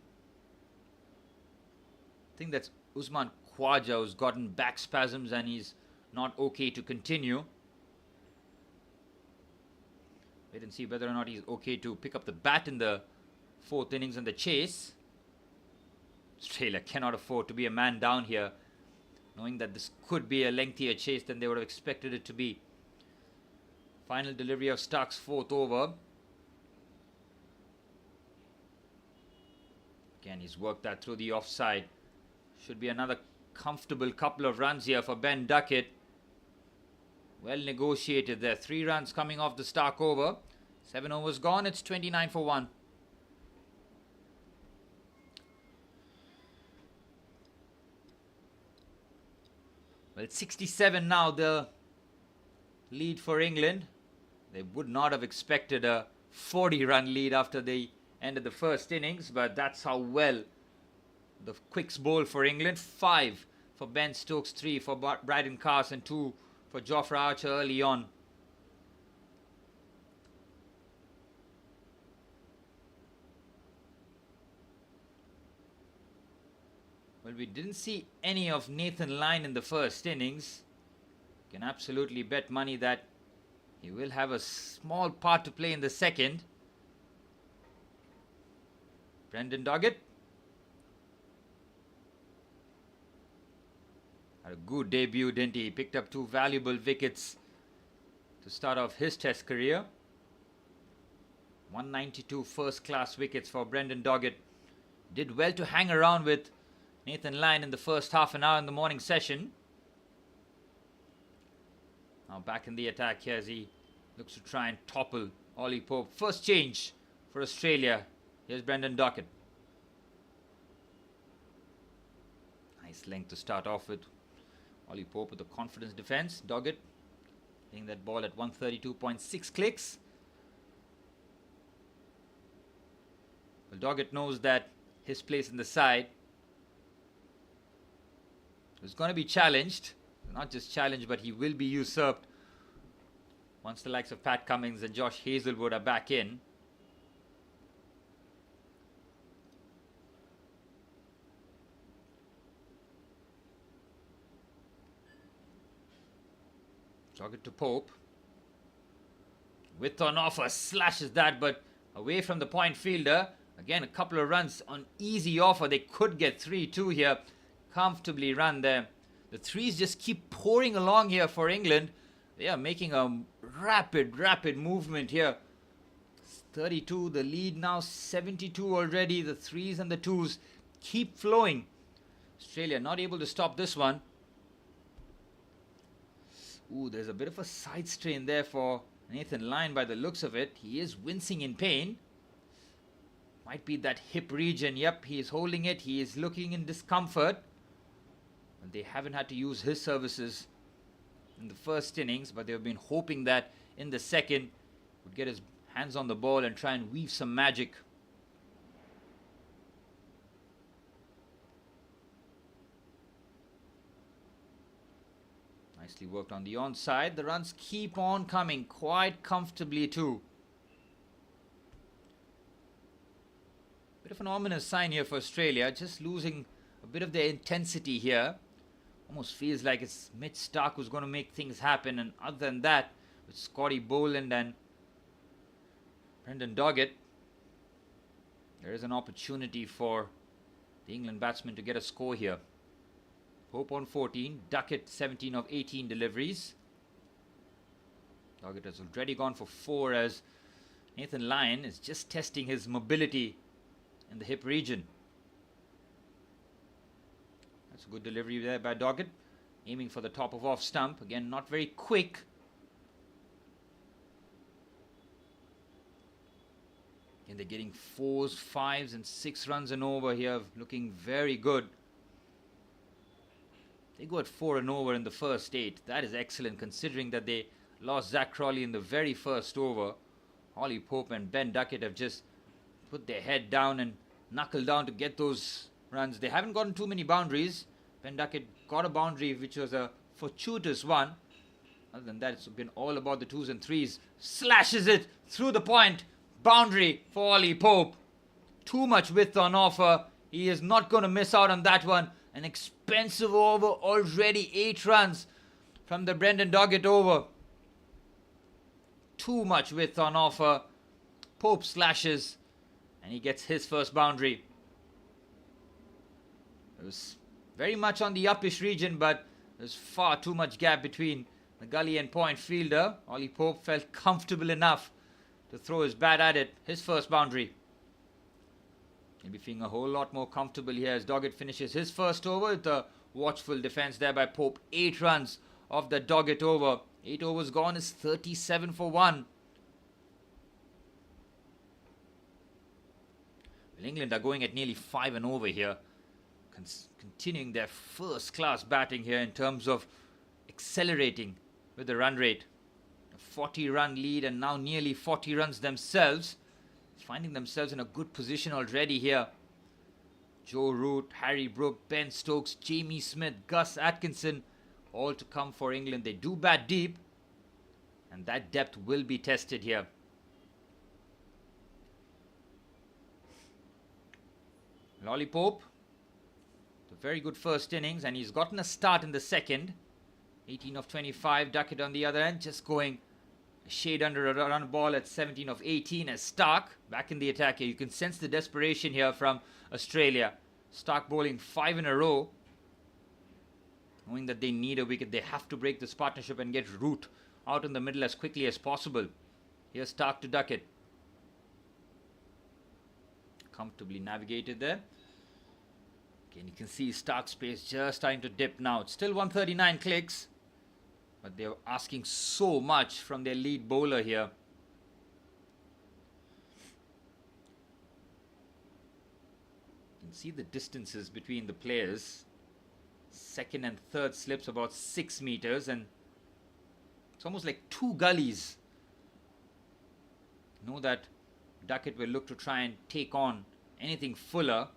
I think that's Usman Khwaja who's gotten back spasms and he's not okay to continue. Wait and see whether or not he's okay to pick up the bat in the 4th innings and the chase. Australia cannot afford to be a man down here, knowing that this could be a lengthier chase than they would have expected it to be. Final delivery of Stark's 4th over. Again, he's worked that through the offside. Should be another comfortable couple of runs here for Ben Duckett. Well negotiated there. 3 runs coming off the Stark over. 7 overs gone. It's 29 for 1. Well, it's 67 now, the lead for England. They would not have expected a 40-run lead after the end of the first innings, but that's how well the quicks bowl for England. 5 for Ben Stokes, 3 for Brydon Carson, 2 for Jofra Archer early on. Well, we didn't see any of Nathan Lyon in the first innings. You can absolutely bet money that he will have a small part to play in the second. Brendan Doggett had a good debut, didn't he? He picked up 2 valuable wickets to start off his Test career. 192 first-class wickets for Brendan Doggett. Did well to hang around with Nathan Lyon in the first half an hour in the morning session. Now back in the attack here as he looks to try and topple Ollie Pope. First change for Australia. Here's Brendan Doggett. Nice length to start off with. Ollie Pope with a confidence defense. Doggett hitting that ball at 132.6 clicks. Well, Doggett knows that his place in the side is going to be challenged. Not just challenged, but he will be usurped once the likes of Pat Cummins and Josh Hazlewood are back in. Doggett to Pope. Width on offer, slashes that, but away from the point fielder. Again, a couple of runs on easy offer. They could get 3-2 here. Comfortably run there. The threes just keep pouring along here for England. They are making a rapid movement here. 32, the lead now 72 already. The threes and the twos keep flowing. Australia not able to stop this one. Ooh, there's a bit of a side strain there for Nathan Lyon by the looks of it. He is wincing in pain. Might be that hip region. Yep, he is holding it. He is looking in discomfort. They haven't had to use his services in the first innings, but they've been hoping that in the second would get his hands on the ball and try and weave some magic. Nicely worked on the onside. The runs keep on coming quite comfortably too. Bit of an ominous sign here for Australia, just losing a bit of their intensity here. Almost feels like it's Mitch Starc who's going to make things happen, and other than that, with Scotty Boland and Brendan Doggett, there is an opportunity for the England batsmen to get a score here. Pope on 14, Duckett 17 of 18 deliveries. Doggett has already gone for 4 as Nathan Lyon is just testing his mobility in the hip region. That's a good delivery there by Doggett. Aiming for the top of off stump. Again, not very quick. And they're getting 4s, 5s and 6 runs and over here. Looking very good. They go at 4 and over in the first 8. That is excellent considering that they lost Zach Crawley in the very first over. Ollie Pope and Ben Duckett have just put their head down and knuckled down to get those runs. They haven't gotten too many boundaries. Ben Duckett got a boundary which was a fortuitous one. Other than that, it's been all about the 2s and 3s. Slashes it through the point. Boundary for Ollie Pope. Too much width on offer. He is not going to miss out on that one. An expensive over already. 8 runs from the Brendan Doggett over. Too much width on offer. Pope slashes and he gets his first boundary. It was very much on the uppish region, but there's far too much gap between the gully and point fielder. Ollie Pope felt comfortable enough to throw his bat at it. His first boundary. He'll be feeling a whole lot more comfortable here as Doggett finishes his first over with a watchful defense there by Pope. 8 runs off the Doggett over. 8 overs gone is 37 for 1. Well, England are going at nearly 5 and over here. Continuing their first class batting here in terms of accelerating with the run rate. A 40-run lead and now nearly 40 runs themselves. Finding themselves in a good position already here. Joe Root, Harry Brook, Ben Stokes, Jamie Smith, Gus Atkinson, all to come for England. They do bat deep, and that depth will be tested here. Lollipop, a very good first innings, and he's gotten a start in the second. 18 of 25, Duckett on the other end, just going a shade under a run ball at 17 of 18 as Stark back in the attack here. You can sense the desperation here from Australia. Stark bowling 5 in a row. Knowing that they need a wicket, they have to break this partnership and get Root out in the middle as quickly as possible. Here's Stark to Duckett. Comfortably navigated there. Again, you can see Stark's pace just starting to dip now. It's still 139 clicks, but they're asking so much from their lead bowler here. You can see the distances between the players. Second and third slips about 6 meters, and it's almost like 2 gullies. Know that Duckett will look to try and take on anything fuller.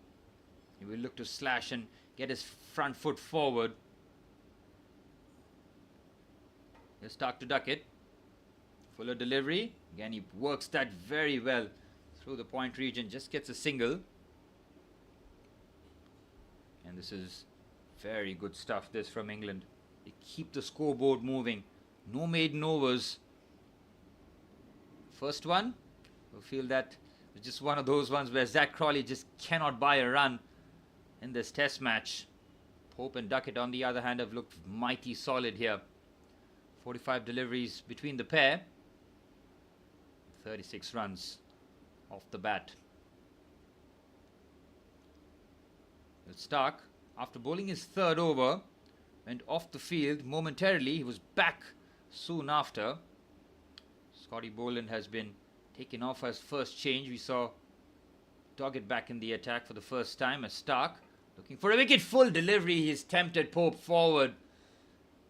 He will look to slash and get his front foot forward. Here's Stark to Duckett. Fuller delivery. Again, he works that very well through the point region. Just gets a single. And this is very good stuff, this from England. They keep the scoreboard moving. No maiden overs. First one, we feel that it's just one of those ones where Zach Crawley just cannot buy a run in this test match. Pope and Duckett, on the other hand, have looked mighty solid here. 45 deliveries between the pair. 36 runs off the bat. Stark, after bowling his third over, went off the field momentarily. He was back soon after. Scotty Boland has been taken off as first change. We saw Doggett back in the attack for the first time as Stark looking for a wicket. Full delivery. He's tempted Pope forward.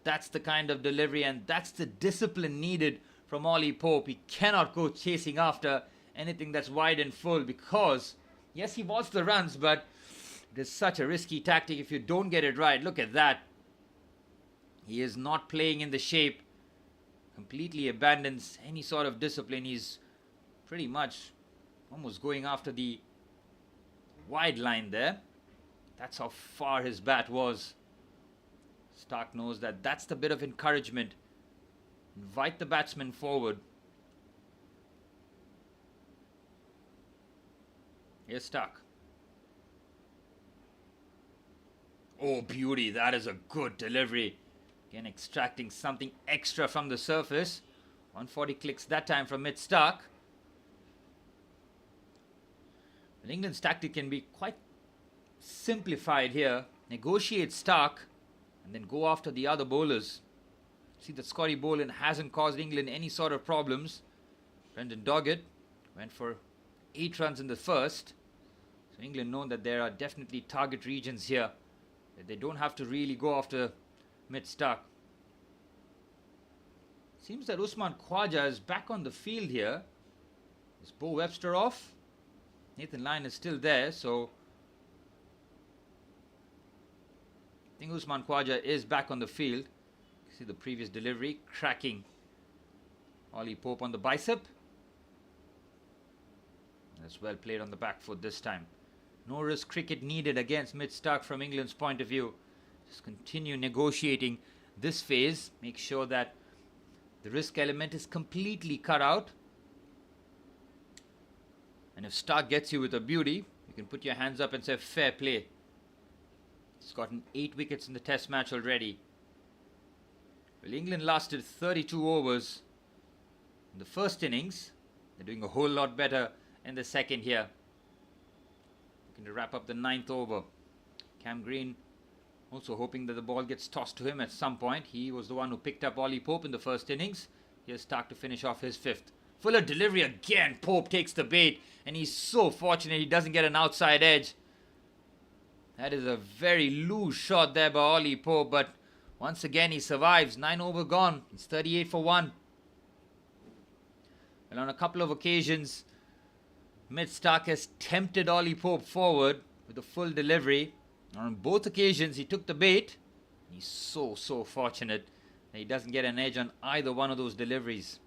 That's the kind of delivery, and that's the discipline needed from Ollie Pope. He cannot go chasing after anything that's wide and full, because yes, he wants the runs, but it is such a risky tactic if you don't get it right. Look at that. He is not playing in the shape. Completely abandons any sort of discipline. He's pretty much almost going after the wide line there. That's how far his bat was. Stark knows that that's the bit of encouragement. Invite the batsman forward. Here's Stark. Oh, beauty. That is a good delivery. Again, extracting something extra from the surface. 140 clicks that time from mid Stark. But England's tactic can be quite simplified here. Negotiate Stark and then go after the other bowlers. See that Scotty Boland hasn't caused England any sort of problems. Brendan Doggett went for 8 runs in the first. So England know that there are definitely target regions here. That they don't have to really go after mid Stark. Seems that Usman Khwaja is back on the field here. Is Bo Webster off? Nathan Lyon is still there, so I think Usman Khwaja is back on the field. See the previous delivery, cracking Ollie Pope on the bicep. That's well played on the back foot this time. No risk cricket needed against mid Stark from England's point of view. Just continue negotiating this phase. Make sure that the risk element is completely cut out. And if Stark gets you with a beauty, you can put your hands up and say fair play. He's gotten 8 wickets in the test match already. Well, England lasted 32 overs in the first innings. They're doing a whole lot better in the second here. Looking to wrap up the 9th over. Cam Green also hoping that the ball gets tossed to him at some point. He was the one who picked up Ollie Pope in the first innings. Here's Stark to finish off his 5th. Fuller delivery again. Pope takes the bait, and he's so fortunate he doesn't get an outside edge. That is a very loose shot there by Ollie Pope, but once again he survives. 9 over gone. It's 38 for 1. Well, on a couple of occasions, Mitch Stark has tempted Ollie Pope forward with a full delivery. On both occasions, he took the bait. He's so fortunate that he doesn't get an edge on either one of those deliveries.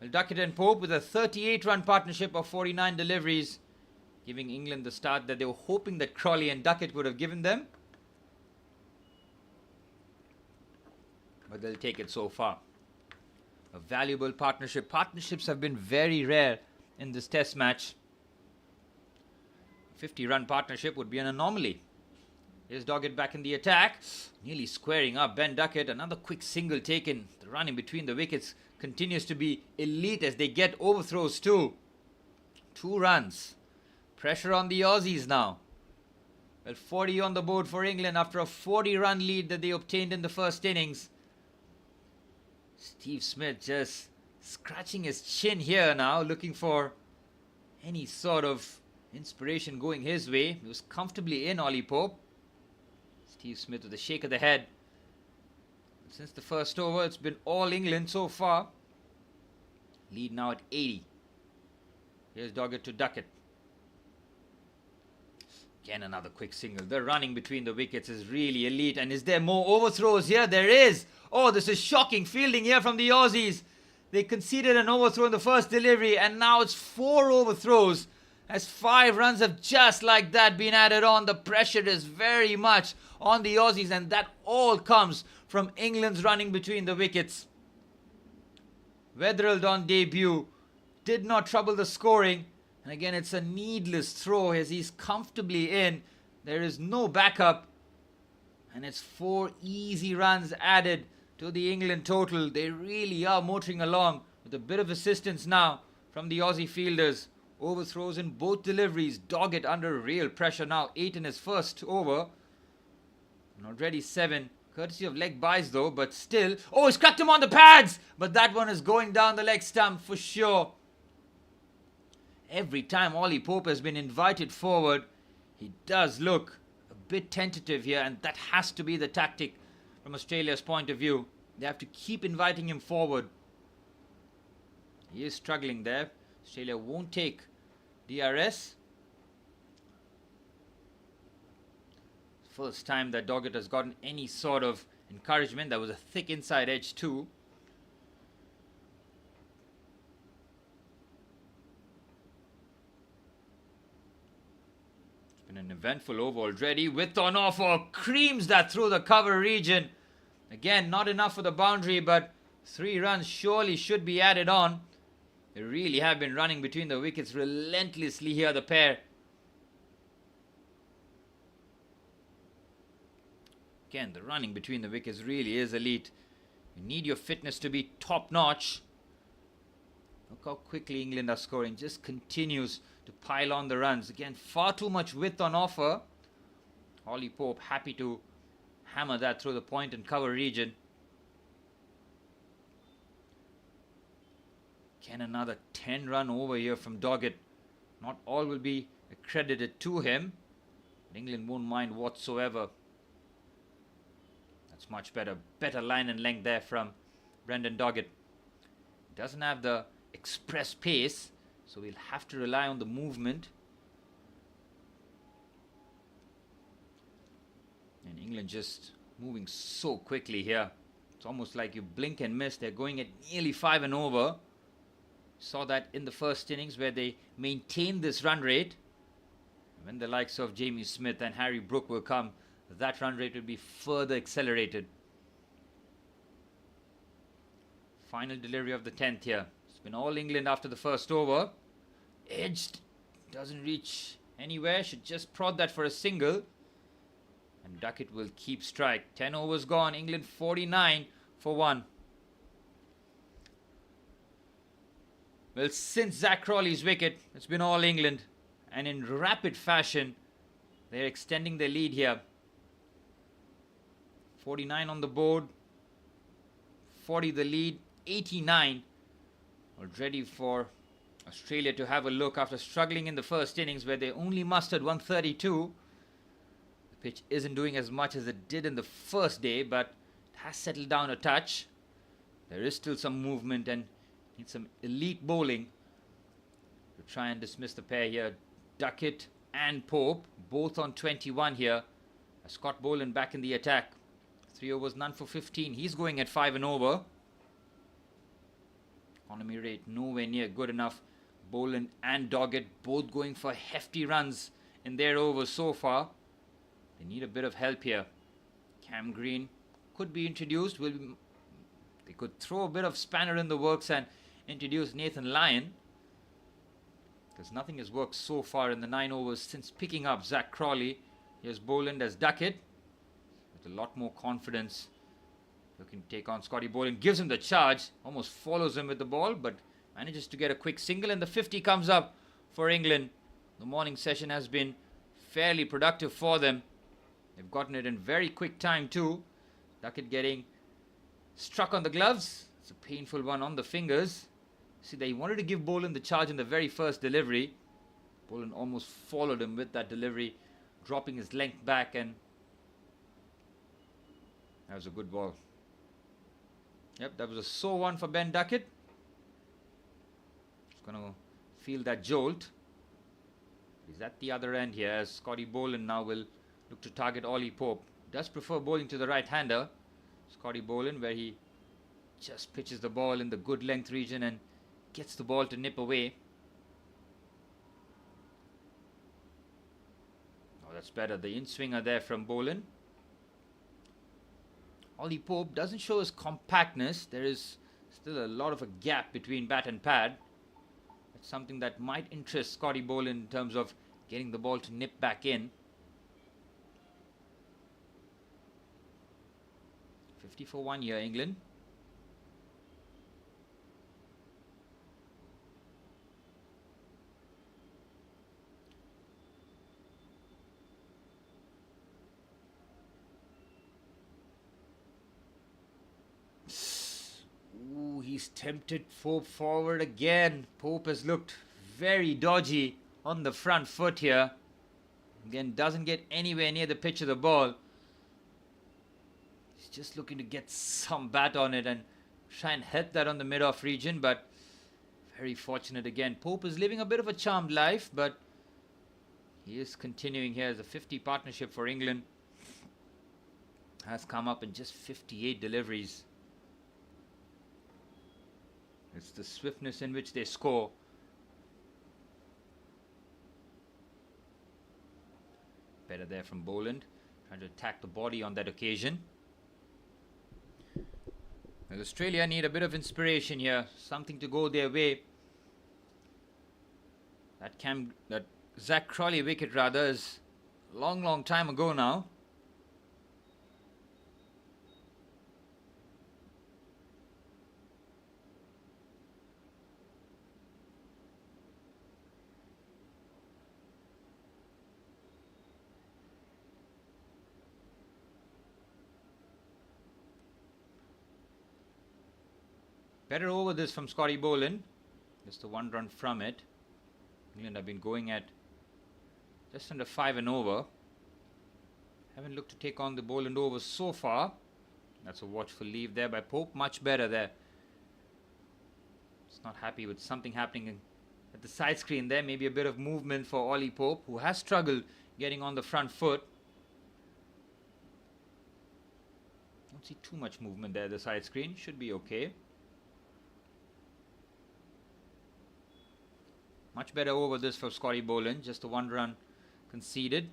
Well, Duckett and Pope with a 38-run partnership of 49 deliveries, giving England the start that they were hoping that Crawley and Duckett would have given them. But they'll take it so far. A valuable partnership. Partnerships have been very rare in this test match. 50-run partnership would be an anomaly. Here's Doggett back in the attack. Nearly squaring up Ben Duckett. Another quick single taken. The run in between the wickets continues to be elite as they get overthrows too. 2 runs. Pressure on the Aussies now. Well, 40 on the board for England after a 40-run lead that they obtained in the first innings. Steve Smith just scratching his chin here now, looking for any sort of inspiration going his way. He was comfortably in, Ollie Pope. Steve Smith with a shake of the head. Since the first over, it's been all England so far. Lead now at 80. Here's Doggett to Duckett. Again, another quick single. The running between the wickets is really elite. And is there more overthrows here? There is. Oh, this is shocking fielding here from the Aussies. They conceded an overthrow in the first delivery, and now it's 4 overthrows as 5 runs have just like that been added on. The pressure is very much on the Aussies, and that all comes from England's running between the wickets. Weatherald on debut did not trouble the scoring, and again it's a needless throw as he's comfortably in. There is no backup, and it's 4 easy runs added to the England total. They really are motoring along with a bit of assistance now from the Aussie fielders. Overthrows in both deliveries. Doggett under real pressure now. 8 in his first over. And already 7. Courtesy of leg byes though, but still. Oh, he's cracked him on the pads! But that one is going down the leg stump for sure. Every time Ollie Pope has been invited forward, he does look a bit tentative here, and that has to be the tactic from Australia's point of view. They have to keep inviting him forward. He is struggling there. Australia won't take DRS. First time that Doggett has gotten any sort of encouragement. That was a thick inside edge too. It's been an eventful over already. Width on offer. Creams that through the cover region. Again, not enough for the boundary, but 3 runs surely should be added on. They really have been running between the wickets relentlessly here, the pair. Again, the running between the wickets really is elite. You need your fitness to be top-notch. Look how quickly England are scoring. Just continues to pile on the runs. Again, far too much width on offer. Ollie Pope happy to hammer that through the point and cover region. Again, another 10-run over here from Doggett. Not all will be accredited to him, but England won't mind whatsoever. That's much better. Better line and length there from Brendan Doggett. Doesn't have the express pace, so we'll have to rely on the movement. And England just moving so quickly here. It's almost like you blink and miss. They're going at nearly 5 and over. Saw that in the first innings where they maintained this run rate. When the likes of Jamie Smith and Harry Brook will come, that run rate will be further accelerated. Final delivery of the 10th here. It's been all England after the first over. Edged. Doesn't reach anywhere. Should just prod that for a single. And Duckett will keep strike. 10 overs gone. England 49 for 1. Well, since Zach Crawley's wicket, it's been all England. And in rapid fashion, they're extending their lead here. 49 on the board. 40 the lead. 89. All ready for Australia to have a look after struggling in the first innings where they only mustered 132. The pitch isn't doing as much as it did in the first day, but it has settled down a touch. There is still some movement and need some elite bowling to try and dismiss the pair here. Duckett and Pope both on 21 here. Scott Boland back in the attack. 3 overs, none for 15. He's going at 5 and over. Economy rate nowhere near good enough. Boland and Doggett both going for hefty runs in their overs so far. They need a bit of help here. Cam Green could be introduced. They could throw a bit of spanner in the works and introduce Nathan Lyon, because nothing has worked so far in the 9 overs since picking up Zach Crawley. Here's Boland as Duckett with a lot more confidence, looking to take on Scotty Boland. Gives him the charge, almost follows him with the ball, but manages to get a quick single, and the 50 comes up for England. The morning session has been fairly productive for them. They've gotten it in very quick time too. Duckett getting struck on the gloves. It's a painful one on the fingers. See, they wanted to give Boland the charge in the very first delivery. Boland almost followed him with that delivery, dropping his length back, and that was a good ball. Yep, that was a sore one for Ben Duckett. He's going to feel that jolt. He's at the other end here, as Scotty Boland now will look to target Ollie Pope. Does prefer bowling to the right-hander. Scotty Boland, where he just pitches the ball in the good length region and gets the ball to nip away. Oh, that's better. The in-swinger there from Boland. Ollie Pope doesn't show his compactness. There is still a lot of a gap between bat and pad. That's something that might interest Scotty Boland in terms of getting the ball to nip back in. 50 for 1 here, England. Ooh, he's tempted Pope forward again. Pope has looked very dodgy on the front foot here. Again, doesn't get anywhere near the pitch of the ball. He's just looking to get some bat on it and try and hit that on the mid-off region, but very fortunate again. Pope is living a bit of a charmed life, but he is continuing here as a 50 partnership for England. Has come up in just 58 deliveries. It's the swiftness in which they score. Better there from Boland, trying to attack the body on that occasion. Well, Australia need a bit of inspiration here, something to go their way. That Zach Crawley wicket rather is a long time ago now. Better over this from Scotty Boland. Just the 1 run from it. England have been going at just under 5 and over. Haven't looked to take on the Boland over so far. That's a watchful leave there by Pope. Much better there. Just not happy with something happening at the side screen there. Maybe a bit of movement for Ollie Pope, who has struggled getting on the front foot. Don't see too much movement there, the side screen. Should be okay. Much better over this for Scotty Boland. Just the 1 run conceded.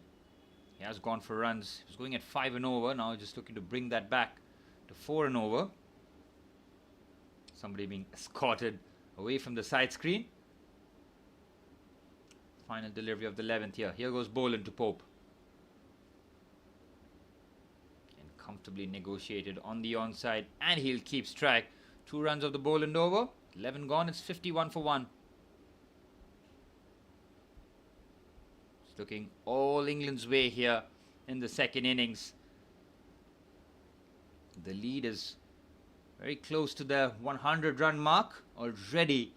He has gone for runs. He was going at 5 and over. Now just looking to bring that back to 4 and over. Somebody being escorted away from the side screen. Final delivery of the 11th here. Here goes Boland to Pope. And comfortably negotiated on the onside. And he'll keep strike. 2 runs of the Boland over. 11 gone. It's 51 for 1. Looking all England's way here in the second innings. The lead is very close to the 100 run mark already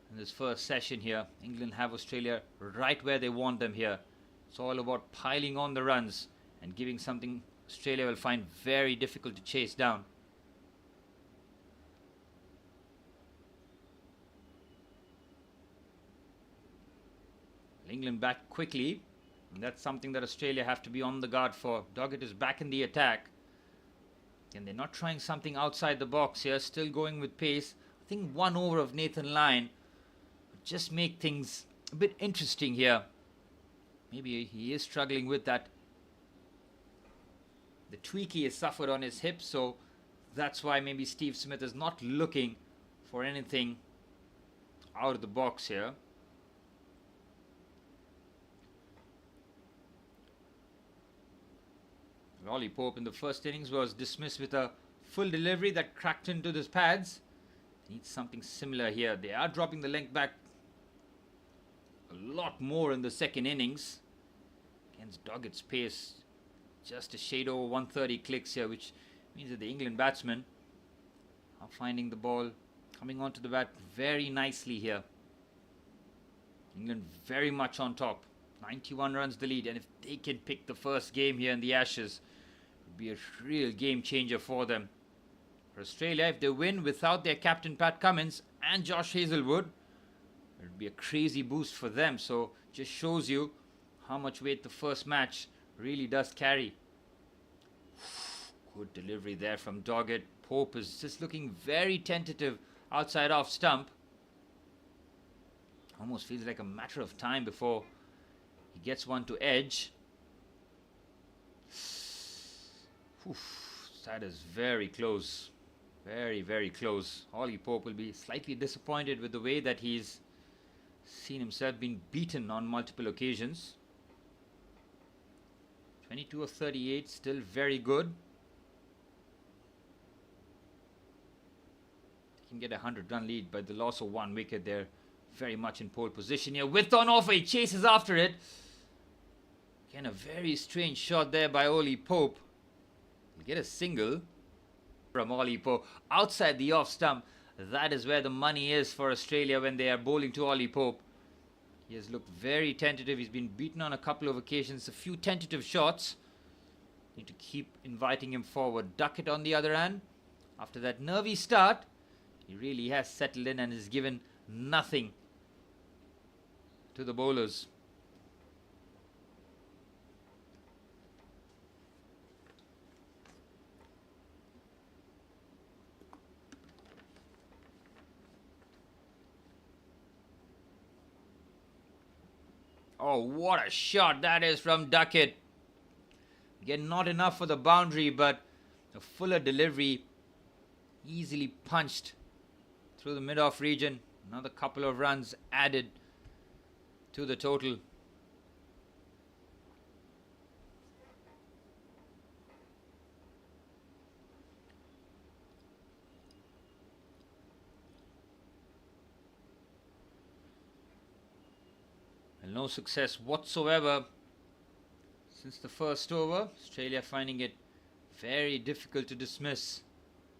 in this first session here. England have Australia right where they want them here. It's all about piling on the runs and giving something Australia will find very difficult to chase down. England back quickly. And that's something that Australia have to be on the guard for. Doggett is back in the attack. And they're not trying something outside the box here. Still going with pace. I think 1 over of Nathan Lyon would just make things a bit interesting here. Maybe he is struggling with that. The tweak he has suffered on his hip. So that's why maybe Steve Smith is not looking for anything out of the box here. Ollie Pope in the first innings was dismissed with a full delivery that cracked into his pads. Needs something similar here. They are dropping the length back a lot more in the second innings. Against Doggett's pace, just a shade over 130 clicks here, which means that the England batsmen are finding the ball coming onto the bat very nicely here. England very much on top. 91 runs the lead, and if they can pick the first game here in the Ashes, it would be a real game changer for them. For Australia, if they win without their captain Pat Cummins and Josh Hazlewood, it would be a crazy boost for them. So just shows you how much weight the first match really does carry. Good delivery there from Doggett. Pope is just looking very tentative outside off stump. Almost feels like a matter of time before he gets one to edge. That is very close. Very, very close. Ollie Pope will be slightly disappointed with the way that he's seen himself being beaten on multiple occasions. 22 of 38, still very good. They can get a 100-run lead, but the loss of 1 wicket, they're very much in pole position here. With on offer, he chases after it. Again, a very strange shot there by Ollie Pope. He'll get a single from Ollie Pope outside the off stump. That is where the money is for Australia when they are bowling to Ollie Pope. He has looked very tentative. He's been beaten on a couple of occasions. A few tentative shots. Need to keep inviting him forward. Duckett on the other hand, after that nervy start, he really has settled in and has given nothing to the bowlers. Oh, what a shot that is from Duckett. Again, not enough for the boundary, but a fuller delivery. Easily punched through the mid-off region. Another couple of runs added to the total. And no success whatsoever since the first over. Australia finding it very difficult to dismiss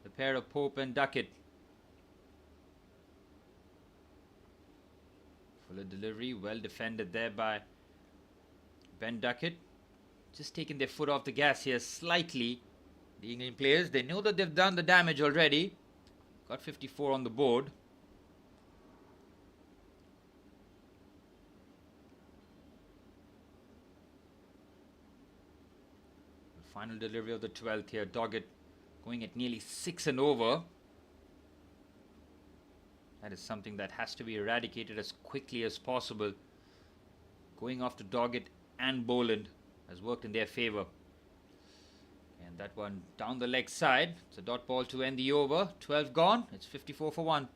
the pair of Pope and Duckett. Fuller delivery, well defended there by Ben Duckett. Just taking their foot off the gas here slightly. The England players, they know that they've done the damage already. Got 54 on the board. The final delivery of the 12th here. Doggett going at nearly 6 and over. That is something that has to be eradicated as quickly as possible. Going after Doggett and Boland has worked in their favour. And that one down the leg side. It's a dot ball to end the over. 12 gone. It's 54 for 1.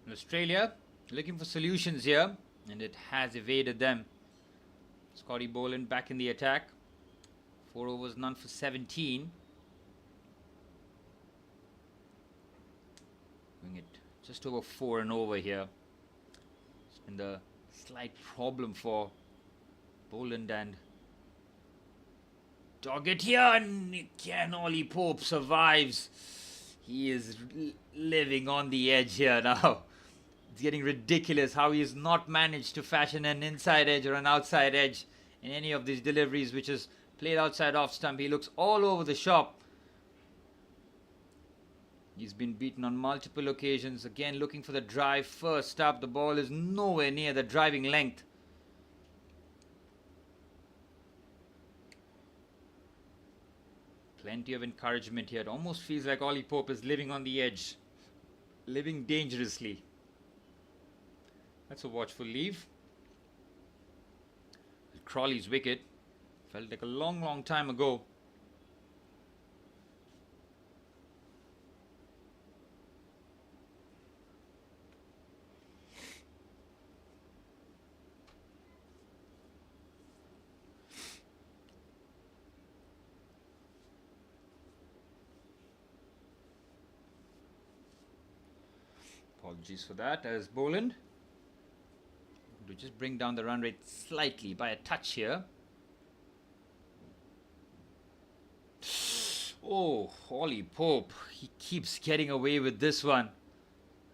Australia looking for solutions here, and it has evaded them Scotty Boland back in the attack. 4 overs, none for 17. Doing it just over 4 and over here. It's been the slight problem for Boland and Doggett here, and again Ollie Pope survives. He is living on the edge here now. It's getting ridiculous how he has not managed to fashion an inside edge or an outside edge in any of these deliveries, which is played outside off stump. He looks all over the shop. He's been beaten on multiple occasions. Again, looking for the drive first up. The ball is nowhere near the driving length. Plenty of encouragement here. It almost feels like Ollie Pope is living on the edge. Living dangerously. That's a watchful leave. Crawley's wicket. Felt like a long time ago. Apologies for that, as Boland to just bring down the run rate slightly by a touch here. Oh, Ollie Pope, he keeps getting away with this one.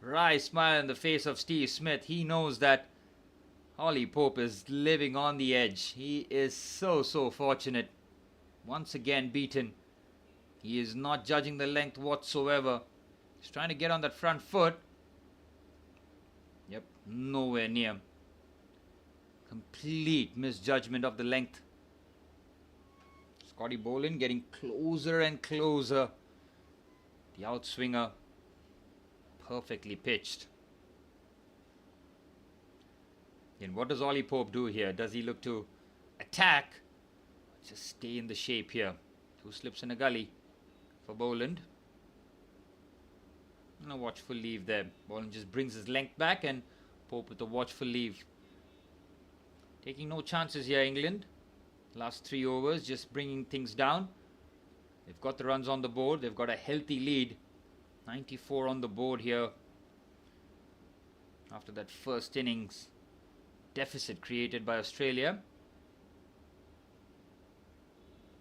Wry smile in the face of Steve Smith. He knows that Ollie Pope is living on the edge. He is so fortunate. Once again beaten. He is not judging the length whatsoever. He's trying to get on that front foot. Yep, nowhere near. Complete misjudgment of the length. Scotty Boland getting closer and closer. The outswinger perfectly pitched. And what does Ollie Pope do here? Does he look to attack? Just stay in the shape here. 2 slips in a gully for Boland. And a watchful leave there. Boland just brings his length back, and Pope with a watchful leave. Taking no chances here, England. Last 3 overs, just bringing things down. They've got the runs on the board. They've got a healthy lead. 94 on the board here. After that first innings deficit created by Australia.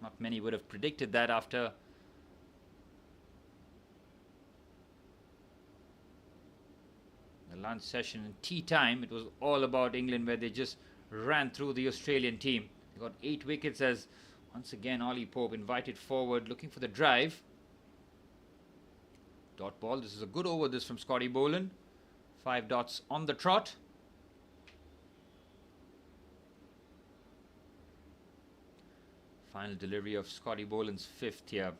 Not many would have predicted that after the lunch session and tea time. It was all about England, where they just ran through the Australian team. They got 8 wickets as once again Ollie Pope invited forward, looking for the drive. Dot ball. This is a good over this from Scotty Boland. 5 dots on the trot. Final delivery of Scotty Boland's 5th here.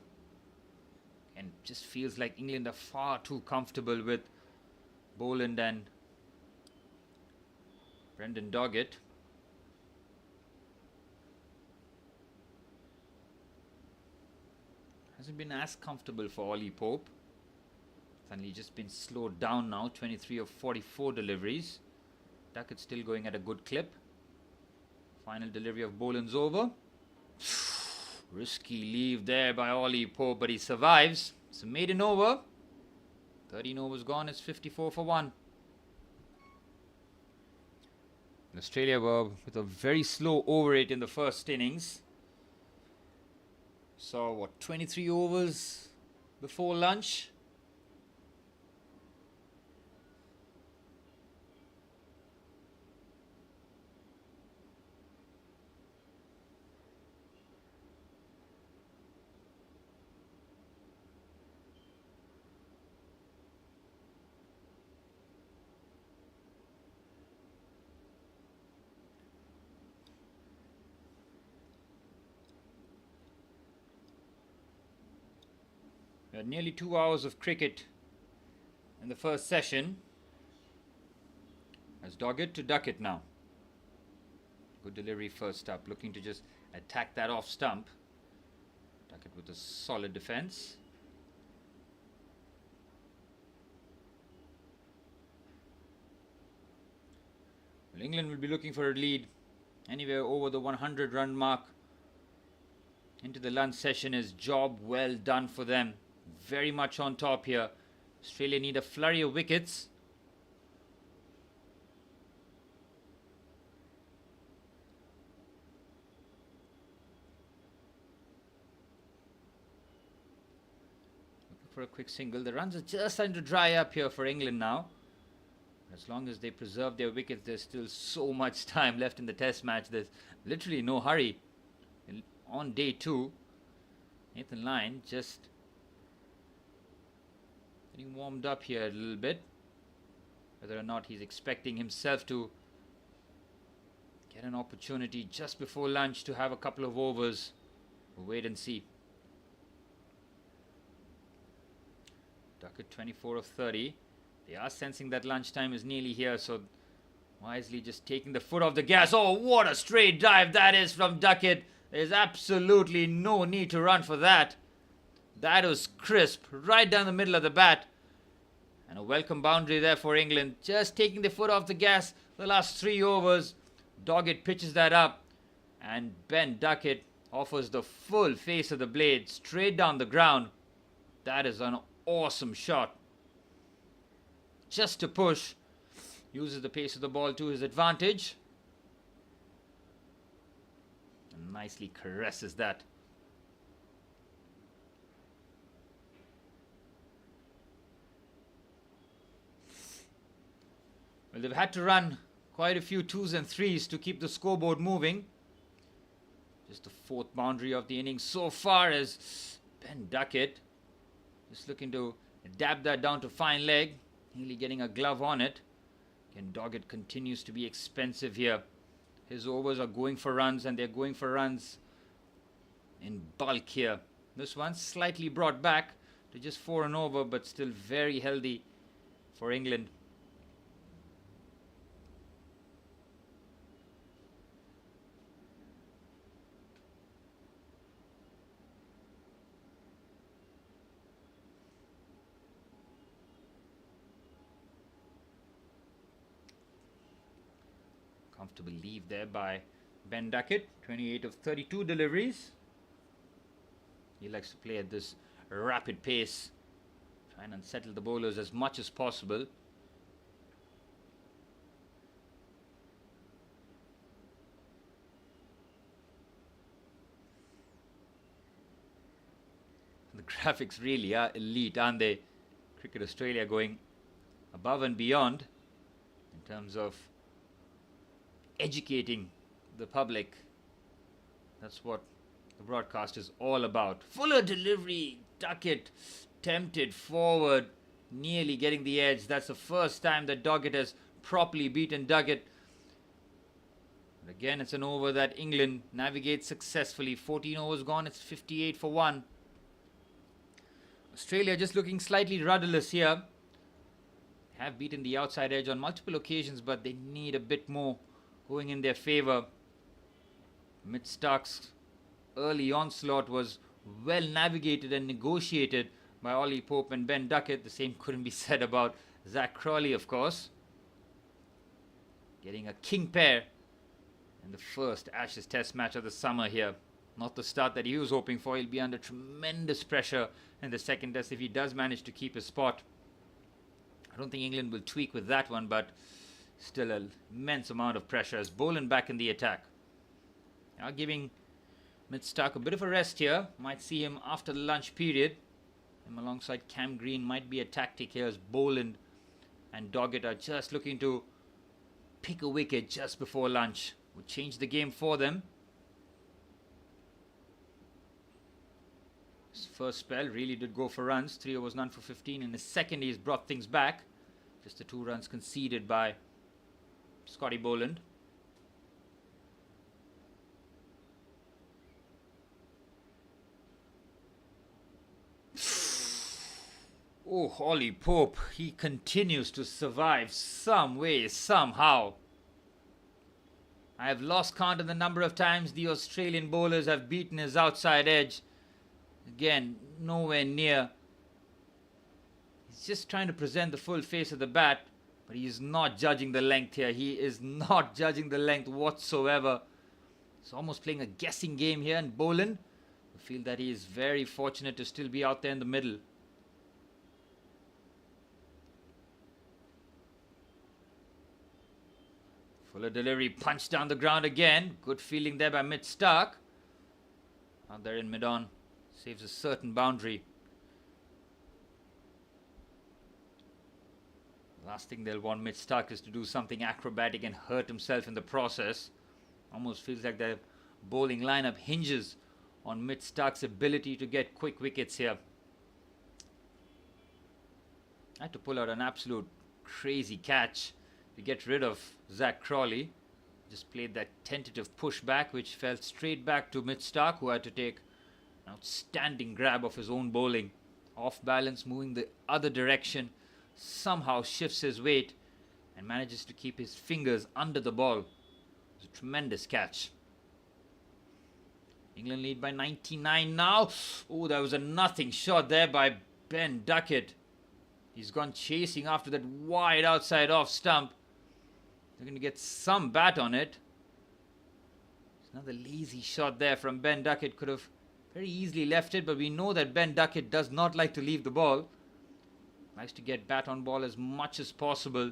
And just feels like England are far too comfortable with Boland and Brendan Doggett. Hasn't been as comfortable for Ollie Pope. Suddenly just been slowed down now. 23 of 44 deliveries. Duckett still going at a good clip. Final delivery of Boland's over. Risky leave there by Ollie Pope, but he survives. It's a maiden over. 13 overs gone. It's 54 for 1. Australia were with a very slow over rate in the first innings. So what, 23 overs before lunch? We had nearly 2 hours of cricket in the first session. As Doggett to Duckett now. Good delivery first up, looking to just attack that off stump. Duckett with a solid defense. Well, England will be looking for a lead anywhere over the 100 run mark into the lunch session is job well done for them. Very much on top here. Australia need a flurry of wickets. Looking for a quick single. The runs are just starting to dry up here for England now. As long as they preserve their wickets, there's still so much time left in the test match. There's literally no hurry. On day 2, Nathan Lyon just getting warmed up here a little bit. Whether or not he's expecting himself to get an opportunity just before lunch to have a couple of overs, we'll wait and see. Duckett 24 of 30. They are sensing that lunchtime is nearly here, so wisely just taking the foot off the gas. Oh, what a straight dive that is from Duckett. There's absolutely no need to run for that. That was crisp, right down the middle of the bat. And a welcome boundary there for England. Just taking the foot off the gas the last 3 overs. Doggett pitches that up. And Ben Duckett offers the full face of the blade straight down the ground. That is an awesome shot. Just to push. Uses the pace of the ball to his advantage. And nicely caresses that. Well, they've had to run quite a few 2s and 3s to keep the scoreboard moving. Just the 4th boundary of the innings so far as Ben Duckett just looking to dab that down to fine leg. Nearly getting a glove on it. Again, Doggett continues to be expensive here. His overs are going for runs, and they're going for runs in bulk here. This one slightly brought back to just 4 and over, but still very healthy for England. Comfortable leave there by Ben Duckett. 28 of 32 deliveries. He likes to play at this rapid pace. Try and unsettle the bowlers as much as possible. The graphics really are elite, aren't they? Cricket Australia going above and beyond in terms of educating the public. That's what the broadcast is all about. Fuller delivery. Duckett tempted forward, nearly getting the edge. That's the first time that Doggett has properly beaten Duckett. But again, it's an over that England navigates successfully. 14 overs gone. It's 58 for 1. Australia just looking slightly rudderless here. Have beaten the outside edge on multiple occasions, but they need a bit more going in their favour. Mid-Stark's early onslaught was well navigated and negotiated by Ollie Pope and Ben Duckett. The same couldn't be said about Zach Crawley, of course. Getting a king pair in the first Ashes Test match of the summer here. Not the start that he was hoping for. He'll be under tremendous pressure in the second test if he does manage to keep his spot. I don't think England will tweak with that one, but still an immense amount of pressure as Boland back in the attack. Now giving Mid-Stark a bit of a rest here. Might see him after the lunch period. Him alongside Cam Green might be a tactic here as Boland and Doggett are just looking to pick a wicket just before lunch. Would change the game for them. His first spell really did go for runs. 3 overs, none for 15. In the second, he's brought things back. Just the 2 runs conceded by Scotty Boland. Oh, Ollie Pope, he continues to survive some way, somehow. I have lost count of the number of times the Australian bowlers have beaten his outside edge. Again, nowhere near. He's just trying to present the full face of the bat, but he is not judging the length here. He is not judging the length whatsoever. He's almost playing a guessing game here, and Boland, I feel that he is very fortunate to still be out there in the middle. Fuller delivery, punch down the ground again. Good fielding there by Mitch Starc. Out there in mid-on, saves a certain boundary. Last thing they'll want Mitch Starc is to do something acrobatic and hurt himself in the process. Almost feels like their bowling lineup hinges on Mitch Starc's ability to get quick wickets here. I had to pull out an absolute crazy catch to get rid of Zach Crawley. Just played that tentative push back, which fell straight back to Mitch Starc, who had to take an outstanding grab of his own bowling. Off balance, moving the other direction, somehow shifts his weight and manages to keep his fingers under the ball. It's a tremendous catch. England lead by 99 now. Oh, that was a nothing shot there by Ben Duckett. He's gone chasing after that wide outside off stump. They're going to get some bat on it. Another lazy shot there from Ben Duckett. Could have very easily left it, but we know that Ben Duckett does not like to leave the ball. Likes to get bat on ball as much as possible.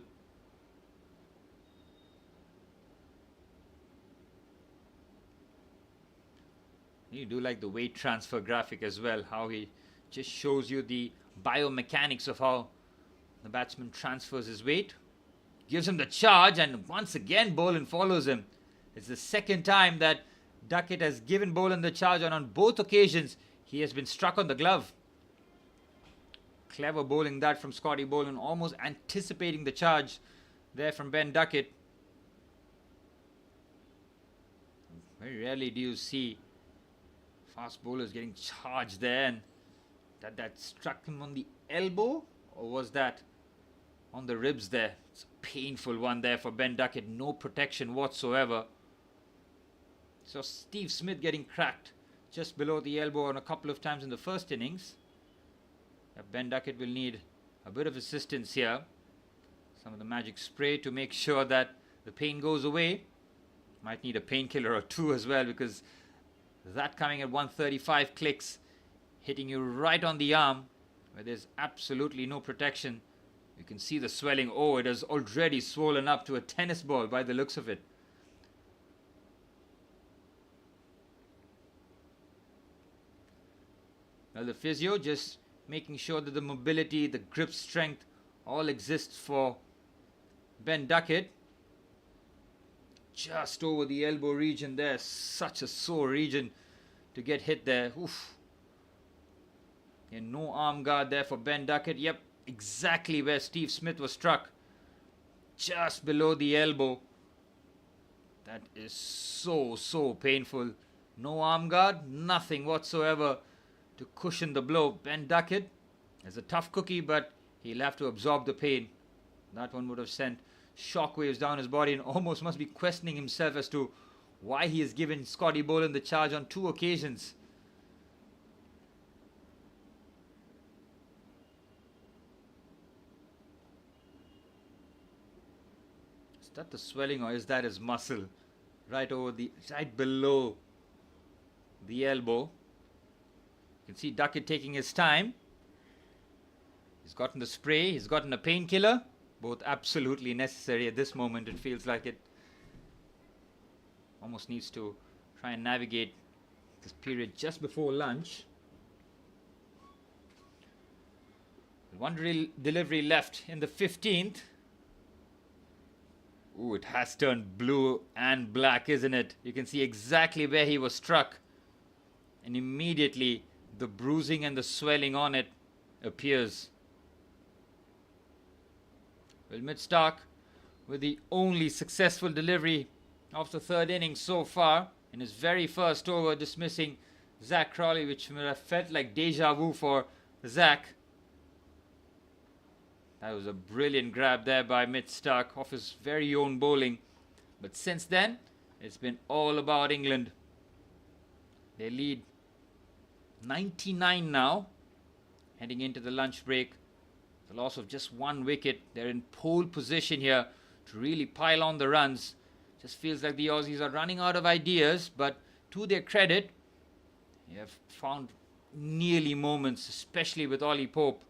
You do like the weight transfer graphic as well, how he just shows you the biomechanics of how the batsman transfers his weight. Gives him the charge, and once again Boland follows him. It's the second time that Duckett has given Boland the charge, and on both occasions he has been struck on the glove. Clever bowling that from Scotty Boland, almost anticipating the charge there from Ben Duckett. Very rarely do you see fast bowlers getting charged there, and that struck him on the elbow, or was that on the ribs there? It's a painful one there for Ben Duckett. No protection whatsoever. So Steve Smith getting cracked just below the elbow on a couple of times in the first innings. Ben Duckett will need a bit of assistance here. Some of the magic spray to make sure that the pain goes away. Might need a painkiller or two as well, because that coming at 135 clicks, hitting you right on the arm where there's absolutely no protection. You can see the swelling. Oh, it has already swollen up to a tennis ball by the looks of it. Well, the physio just making sure that the mobility, the grip strength all exists for Ben Duckett. Just over the elbow region there. Such a sore region to get hit there. Oof. And no arm guard there for Ben Duckett. Yep, exactly where Steve Smith was struck. Just below the elbow. That is so painful. No arm guard, nothing whatsoever to cushion the blow. Ben Duckett is a tough cookie, but he'll have to absorb the pain. That one would have sent shockwaves down his body, and almost must be questioning himself as to why he has given Scotty Boland the charge on 2 occasions. Is that the swelling, or is that his muscle? Right below the elbow. You can see Duckett taking his time. He's gotten the spray, he's gotten a painkiller. Both absolutely necessary at this moment. It feels like it almost needs to try and navigate this period just before lunch. One delivery left in the 15th. Ooh, it has turned blue and black, isn't it? You can see exactly where he was struck. And immediately the bruising and the swelling on it appears. Well, Mitch Starc with the only successful delivery of the 3rd innings so far in his very first over, dismissing Zach Crawley, which would have felt like deja vu for Zach. That was a brilliant grab there by Mitch Starc off his very own bowling. But since then, it's been all about England. They lead 99 now, heading into the lunch break. The loss of just 1 wicket. They're in pole position here to really pile on the runs. Just feels like the Aussies are running out of ideas, but to their credit, they have found nearly moments, especially with Ollie Pope.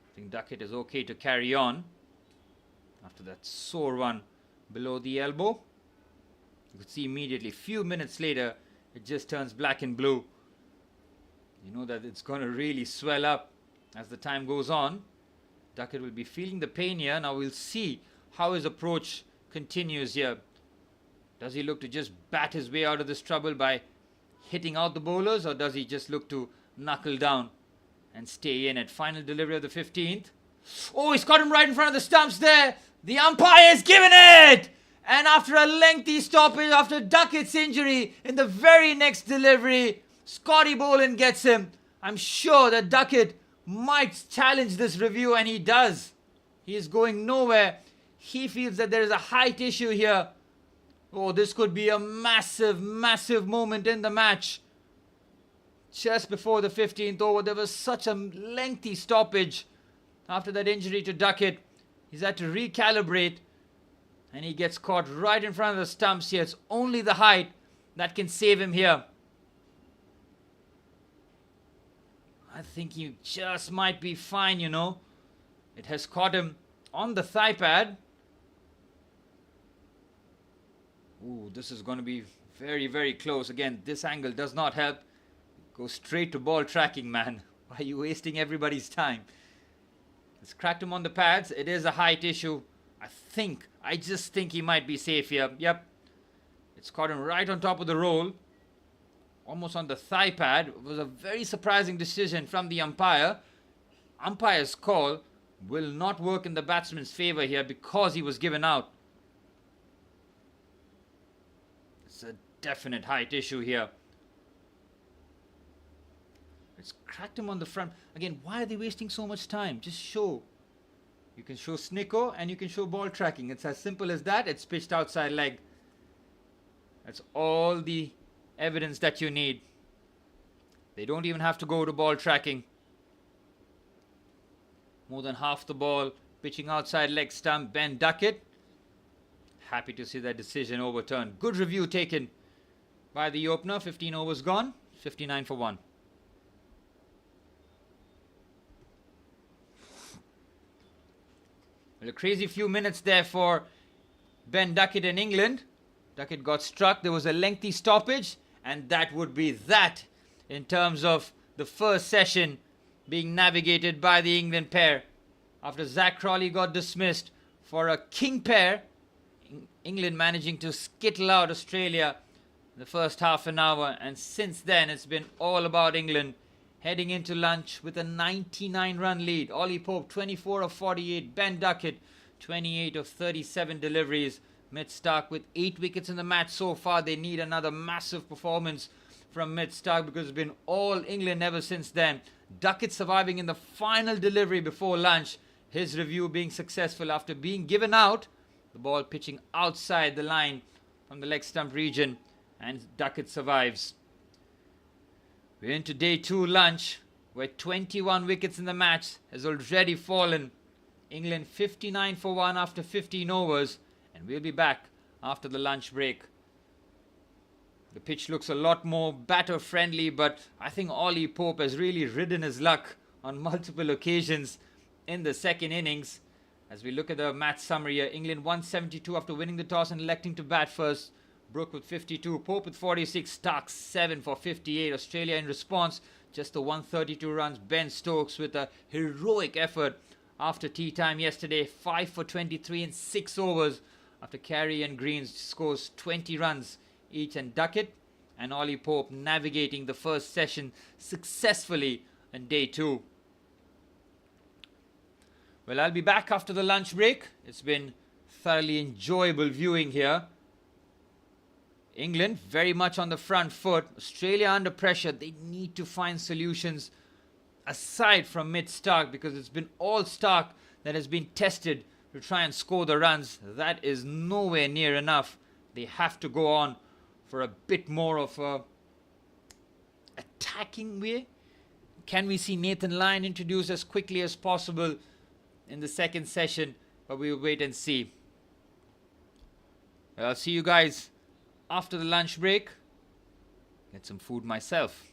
I think Duckett is okay to carry on after that sore one below the elbow. You could see immediately, a few minutes later, it just turns black and blue. You know that it's going to really swell up as the time goes on. Duckett will be feeling the pain here. Now we'll see how his approach continues here. Does he look to just bat his way out of this trouble by hitting out the bowlers, or does he just look to knuckle down and stay in at final delivery of the 15th? Oh, he's caught him right in front of the stumps there. The umpire is giving it! And after a lengthy stoppage, after Duckett's injury, in the very next delivery, Scotty Boland gets him. I'm sure that Duckett might challenge this review, and he does. He is going nowhere. He feels that there is a height issue here. Oh, this could be a massive, massive moment in the match. Just before the 15th over, there was such a lengthy stoppage. After that injury to Duckett, he's had to recalibrate. And he gets caught right in front of the stumps here. It's only the height that can save him here. I think he just might be fine, you know. It has caught him on the thigh pad. Ooh, this is going to be very, very close. Again, this angle does not help. Go straight to ball tracking, man. Why are you wasting everybody's time? It's cracked him on the pads. It is a height issue. I just think he might be safe here. Yep. It's caught him right on top of the roll. Almost on the thigh pad. It was a very surprising decision from the umpire. Umpire's call will not work in the batsman's favour here because he was given out. It's a definite height issue here. It's cracked him on the front. Again, why are they wasting so much time? Just show. You can show snicko and you can show ball tracking. It's as simple as that. It's pitched outside leg. That's all the evidence that you need. They don't even have to go to ball tracking. More than half the ball pitching outside leg stump. Ben Duckett. Happy to see that decision overturned. Good review taken by the opener. 15 overs gone. 59 for 1. Well, a crazy few minutes there for Ben Duckett in England. Duckett got struck. There was a lengthy stoppage. And that would be that in terms of the first session being navigated by the England pair. After Zach Crawley got dismissed for a king pair, England managing to skittle out Australia in the first half an hour. And since then, it's been all about England heading into lunch with a 99-run lead. Ollie Pope, 24 of 48. Ben Duckett, 28 of 37 deliveries. Mitch Starc with 8 wickets in the match so far. They need another massive performance from Mitch Starc because it's been all England ever since then. Duckett surviving in the final delivery before lunch. His review being successful after being given out. The ball pitching outside the line from the leg stump region. And Duckett survives. We're into day 2 lunch, where 21 wickets in the match has already fallen. England 59 for 1 after 15 overs. And we'll be back after the lunch break. The pitch looks a lot more batter friendly, but I think Ollie Pope has really ridden his luck on multiple occasions in the second innings. As we look at the match summary here, England 172 after winning the toss and electing to bat first. Brooke with 52, Pope with 46, Starc 7 for 58. Australia in response, just the 132 runs. Ben Stokes with a heroic effort after tea time yesterday, 5 for 23 in 6 overs. After Carey and Green scores 20 runs each, and Duckett and Ollie Pope navigating the first session successfully in day 2. Well, I'll be back after the lunch break. It's been thoroughly enjoyable viewing here. England very much on the front foot. Australia under pressure. They need to find solutions aside from Mitch Starc because it's been all Starc that has been tested to try and score the runs. That is nowhere near enough. They have to go on for a bit more of a attacking way. Can we see Nathan Lyon introduced as quickly as possible in the second session? But we'll wait and see. I'll see you guys after the lunch break. Get some food myself.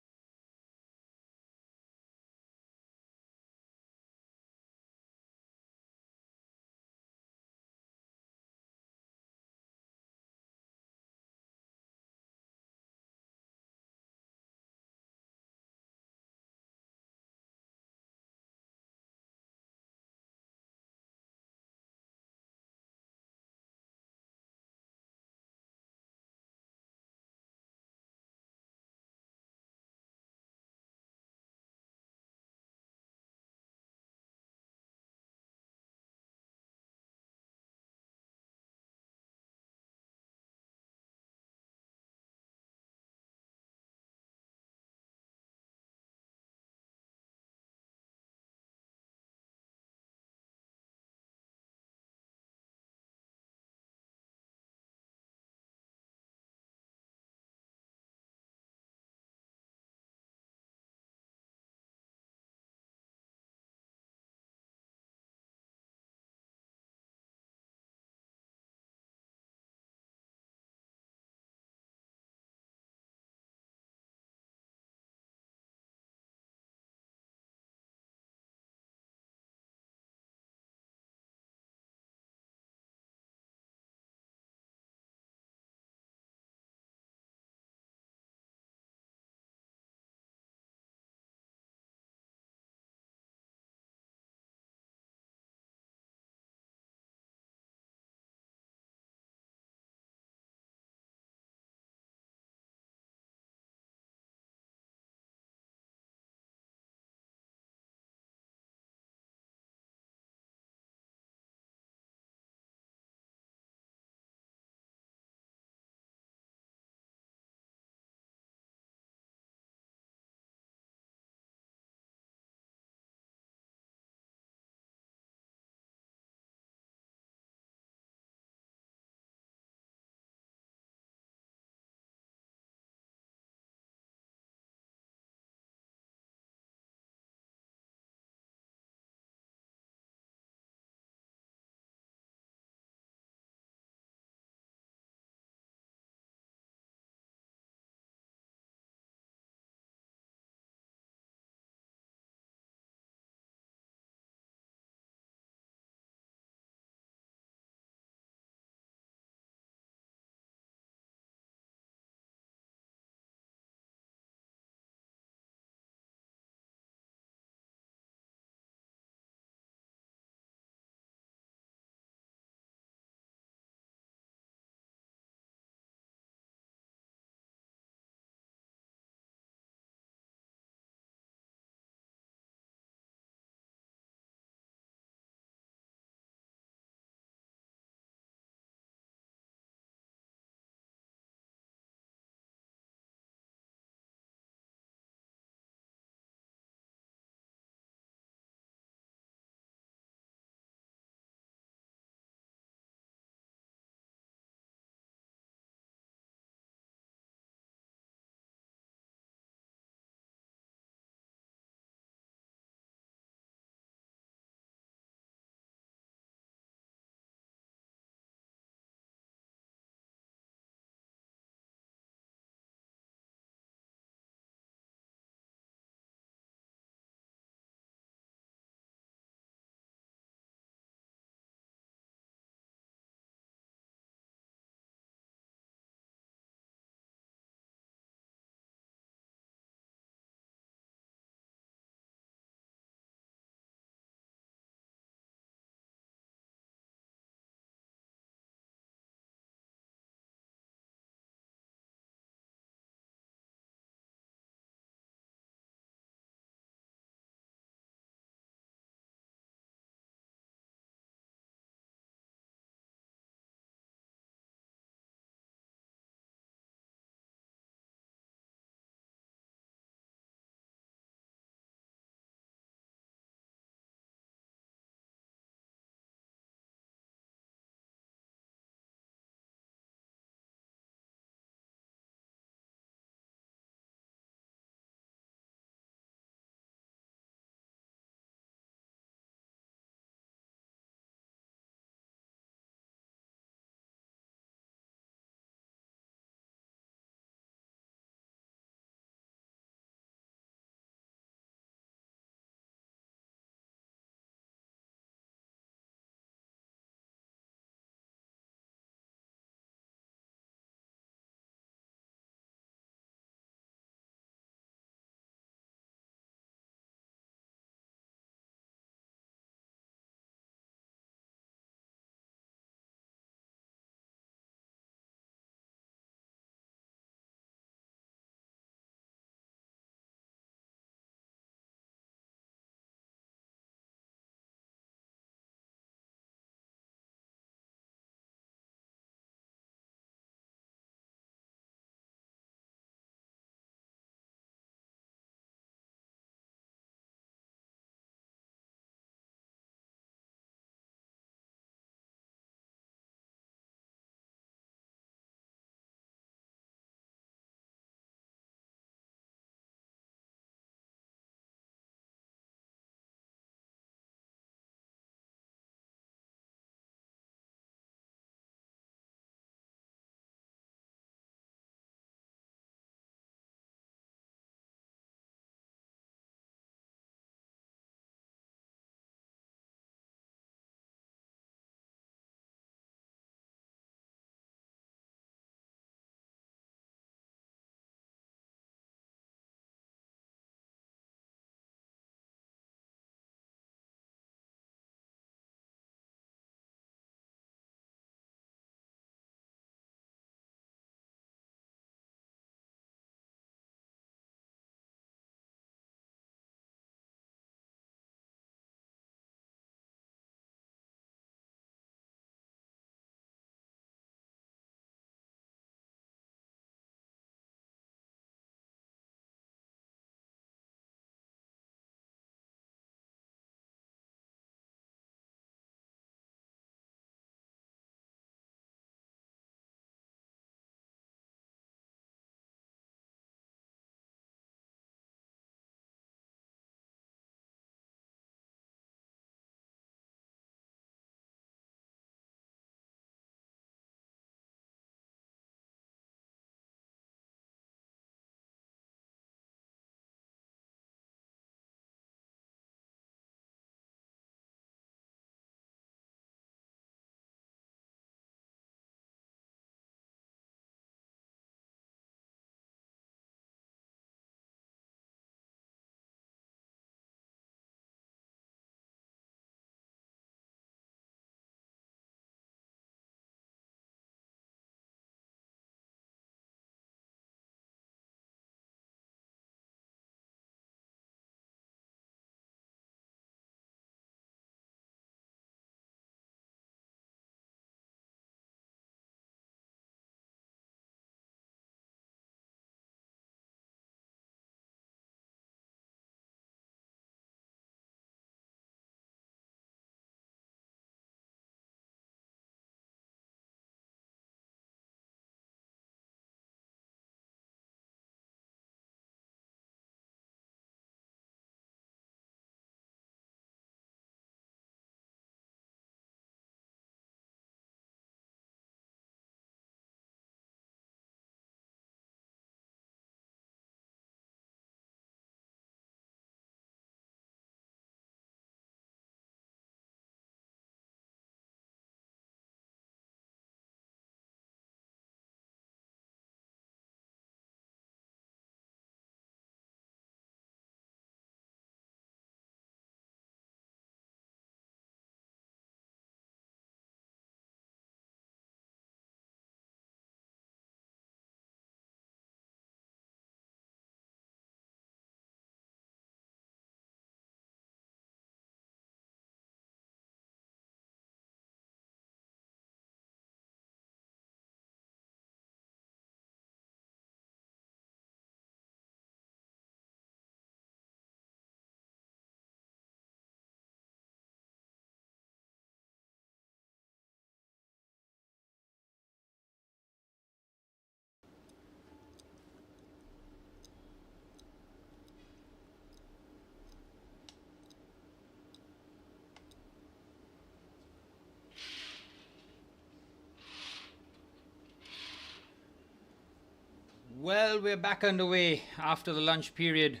Well, we're back underway after the lunch period.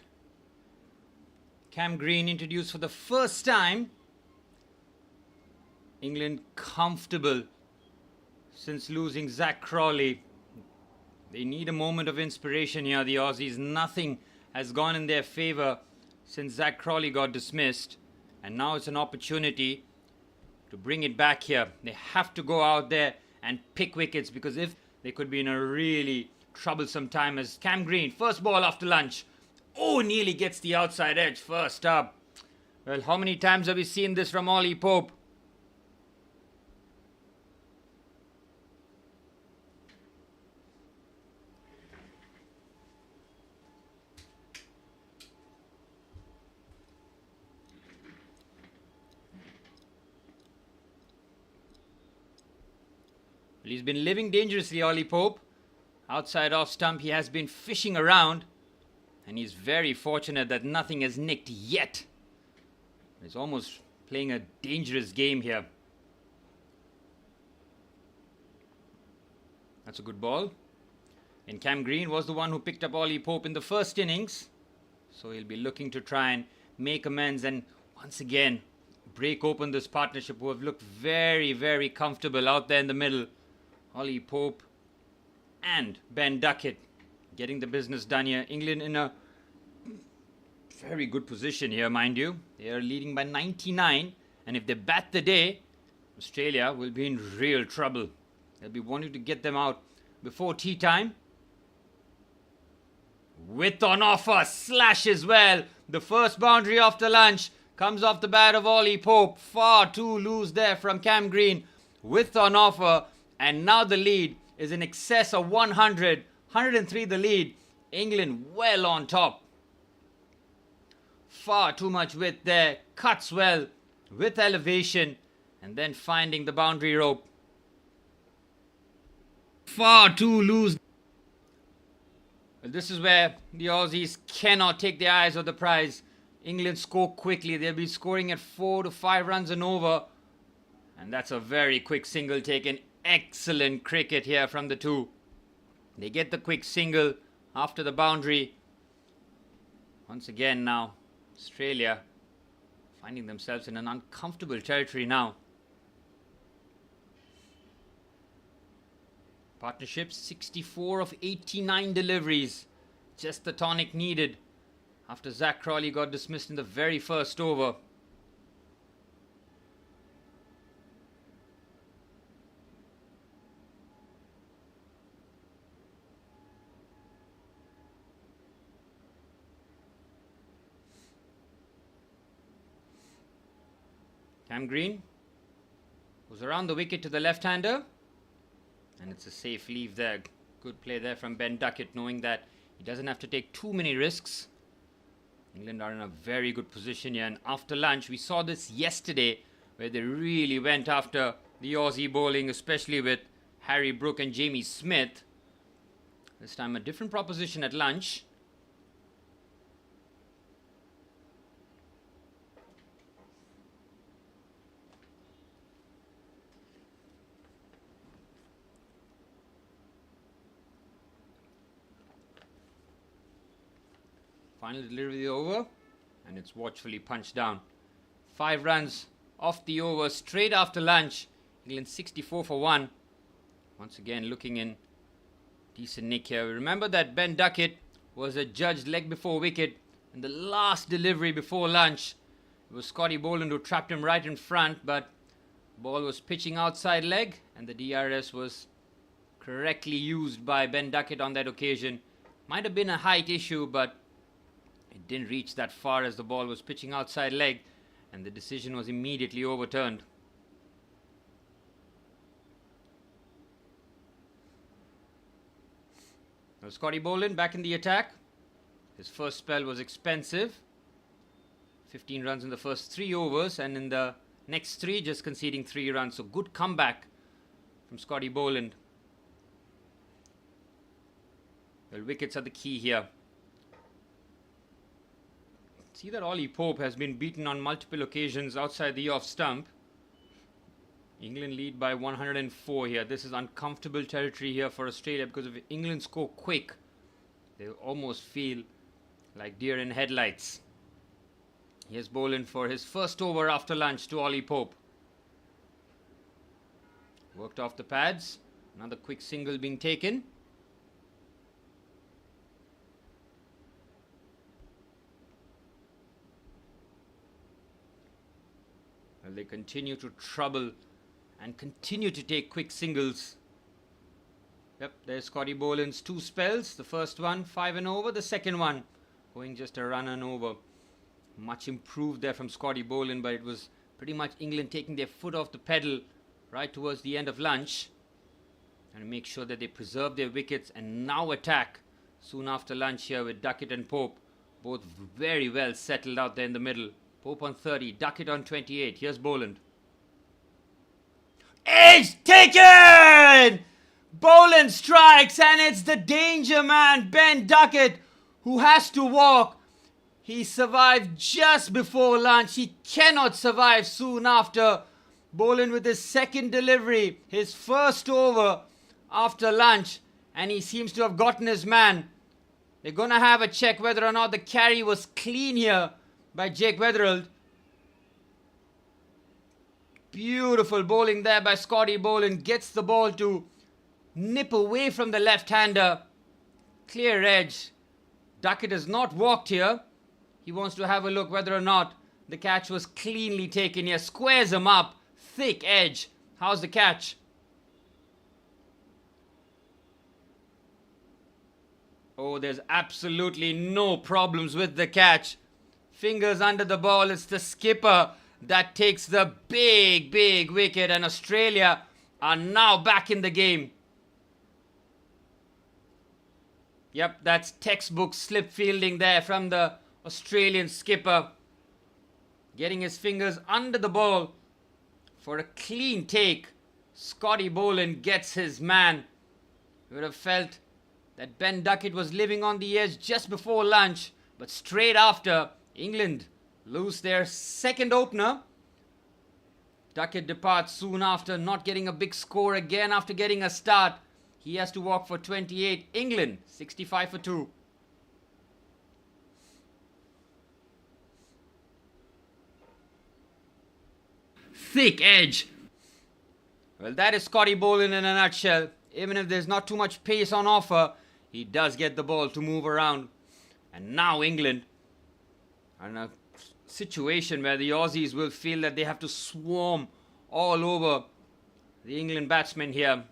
Cam Green introduced for the first time. England comfortable since losing Zach Crawley. They need a moment of inspiration here, the Aussies. Nothing has gone in their favour since Zach Crawley got dismissed. And now it's an opportunity to bring it back here. They have to go out there and pick wickets, because if they could be in a really troublesome time. As Cam Green, first ball after lunch. Oh, nearly gets the outside edge first up. Well, how many times have we seen this from Ollie Pope? Well, he's been living dangerously, Ollie Pope. Outside off stump, he has been fishing around. And he's very fortunate that nothing has nicked yet. He's almost playing a dangerous game here. That's a good ball. And Cam Green was the one who picked up Ollie Pope in the first innings. So he'll be looking to try and make amends and once again break open this partnership, who have looked very, very comfortable out there in the middle. Ollie Pope and Ben Duckett getting the business done here. England in a very good position here, mind you. They are leading by 99. And if they bat the day, Australia will be in real trouble. They'll be wanting to get them out before tea time. Width on offer, slash as well. The first boundary after lunch comes off the bat of Ollie Pope. Far too loose there from Cam Green. Width on offer. And now the lead is in excess of 100. 103 the lead. England well on top. Far too much width there. Cuts well with elevation. And then finding the boundary rope. Far too loose. Well, this is where the Aussies cannot take their eyes off the prize. England score quickly. They'll be scoring at 4 to 5 runs and over. And that's a very quick single taken. Excellent cricket here from the two. They get the quick single after the boundary. Once again now, Australia finding themselves in an uncomfortable territory now. Partnership 64 of 89 deliveries. Just the tonic needed after Zach Crawley got dismissed in the very first over. Cam Green goes around the wicket to the left-hander. And it's a safe leave there. Good play there from Ben Duckett, knowing that he doesn't have to take too many risks. England are in a very good position here. And after lunch, we saw this yesterday, where they really went after the Aussie bowling, especially with Harry Brook and Jamie Smith. This time a different proposition at lunch. Final delivery over, and it's watchfully punched down. 5 runs off the over straight after lunch. England 64 for 1. Once again looking in decent nick here. Remember that Ben Duckett was adjudged leg before wicket in the last delivery before lunch. It was Scotty Boland who trapped him right in front, but the ball was pitching outside leg, and the DRS was correctly used by Ben Duckett on that occasion. Might have been a height issue, but it didn't reach that far as the ball was pitching outside leg, and the decision was immediately overturned. Now Scotty Boland back in the attack. His first spell was expensive. 15 runs in the first 3 overs, and in the next 3 just conceding 3 runs. So good comeback from Scotty Boland. Well, wickets are the key here. See that Ollie Pope has been beaten on multiple occasions outside the off stump. England lead by 104 here. This is uncomfortable territory here for Australia, because if England score quick, They almost feel like deer in headlights. Here's Boland for his first over after lunch to Ollie Pope. Worked off the pads. Another quick single being taken. Well, they continue to trouble and continue to take quick singles. Yep, there's Scotty Boland's 2 spells. The first one, 5 and over. The second one, going just a run and over. Much improved there from Scotty Boland, but it was pretty much England taking their foot off the pedal right towards the end of lunch. And make sure that they preserve their wickets and now attack soon after lunch here with Duckett and Pope. Both very well settled out there in the middle. Pope on 30, Duckett on 28. Here's Boland. Edge taken! Boland strikes, and it's the danger man, Ben Duckett, who has to walk. He survived just before lunch. He cannot survive soon after. Boland with his second delivery, his first over after lunch, and he seems to have gotten his man. They're going to have a check whether or not the carry was clean here by Jake Weatherald. Beautiful bowling there by Scotty Boland. Gets the ball to nip away from the left-hander. Clear edge. Duckett has not walked here. He wants to have a look whether or not the catch was cleanly taken here. Squares him up. Thick edge. How's the catch? Oh, there's absolutely no problems with the catch. Fingers under the ball. It's the skipper that takes the big wicket, and Australia are now back in the game. Yep, that's textbook slip fielding there from the Australian skipper. Getting his fingers under the ball for a clean take. Scotty Boland gets his man. You would have felt that Ben Duckett was living on the edge just before lunch, but straight after, England lose their second opener. Duckett departs soon after, not getting a big score again after getting a start. He has to walk for 28. England, 65 for 2. Thick edge. Well, that is Scotty Boland in a nutshell. Even if there's not too much pace on offer, he does get the ball to move around. And now England are in a situation where the Aussies will feel that they have to swarm all over the England batsmen here.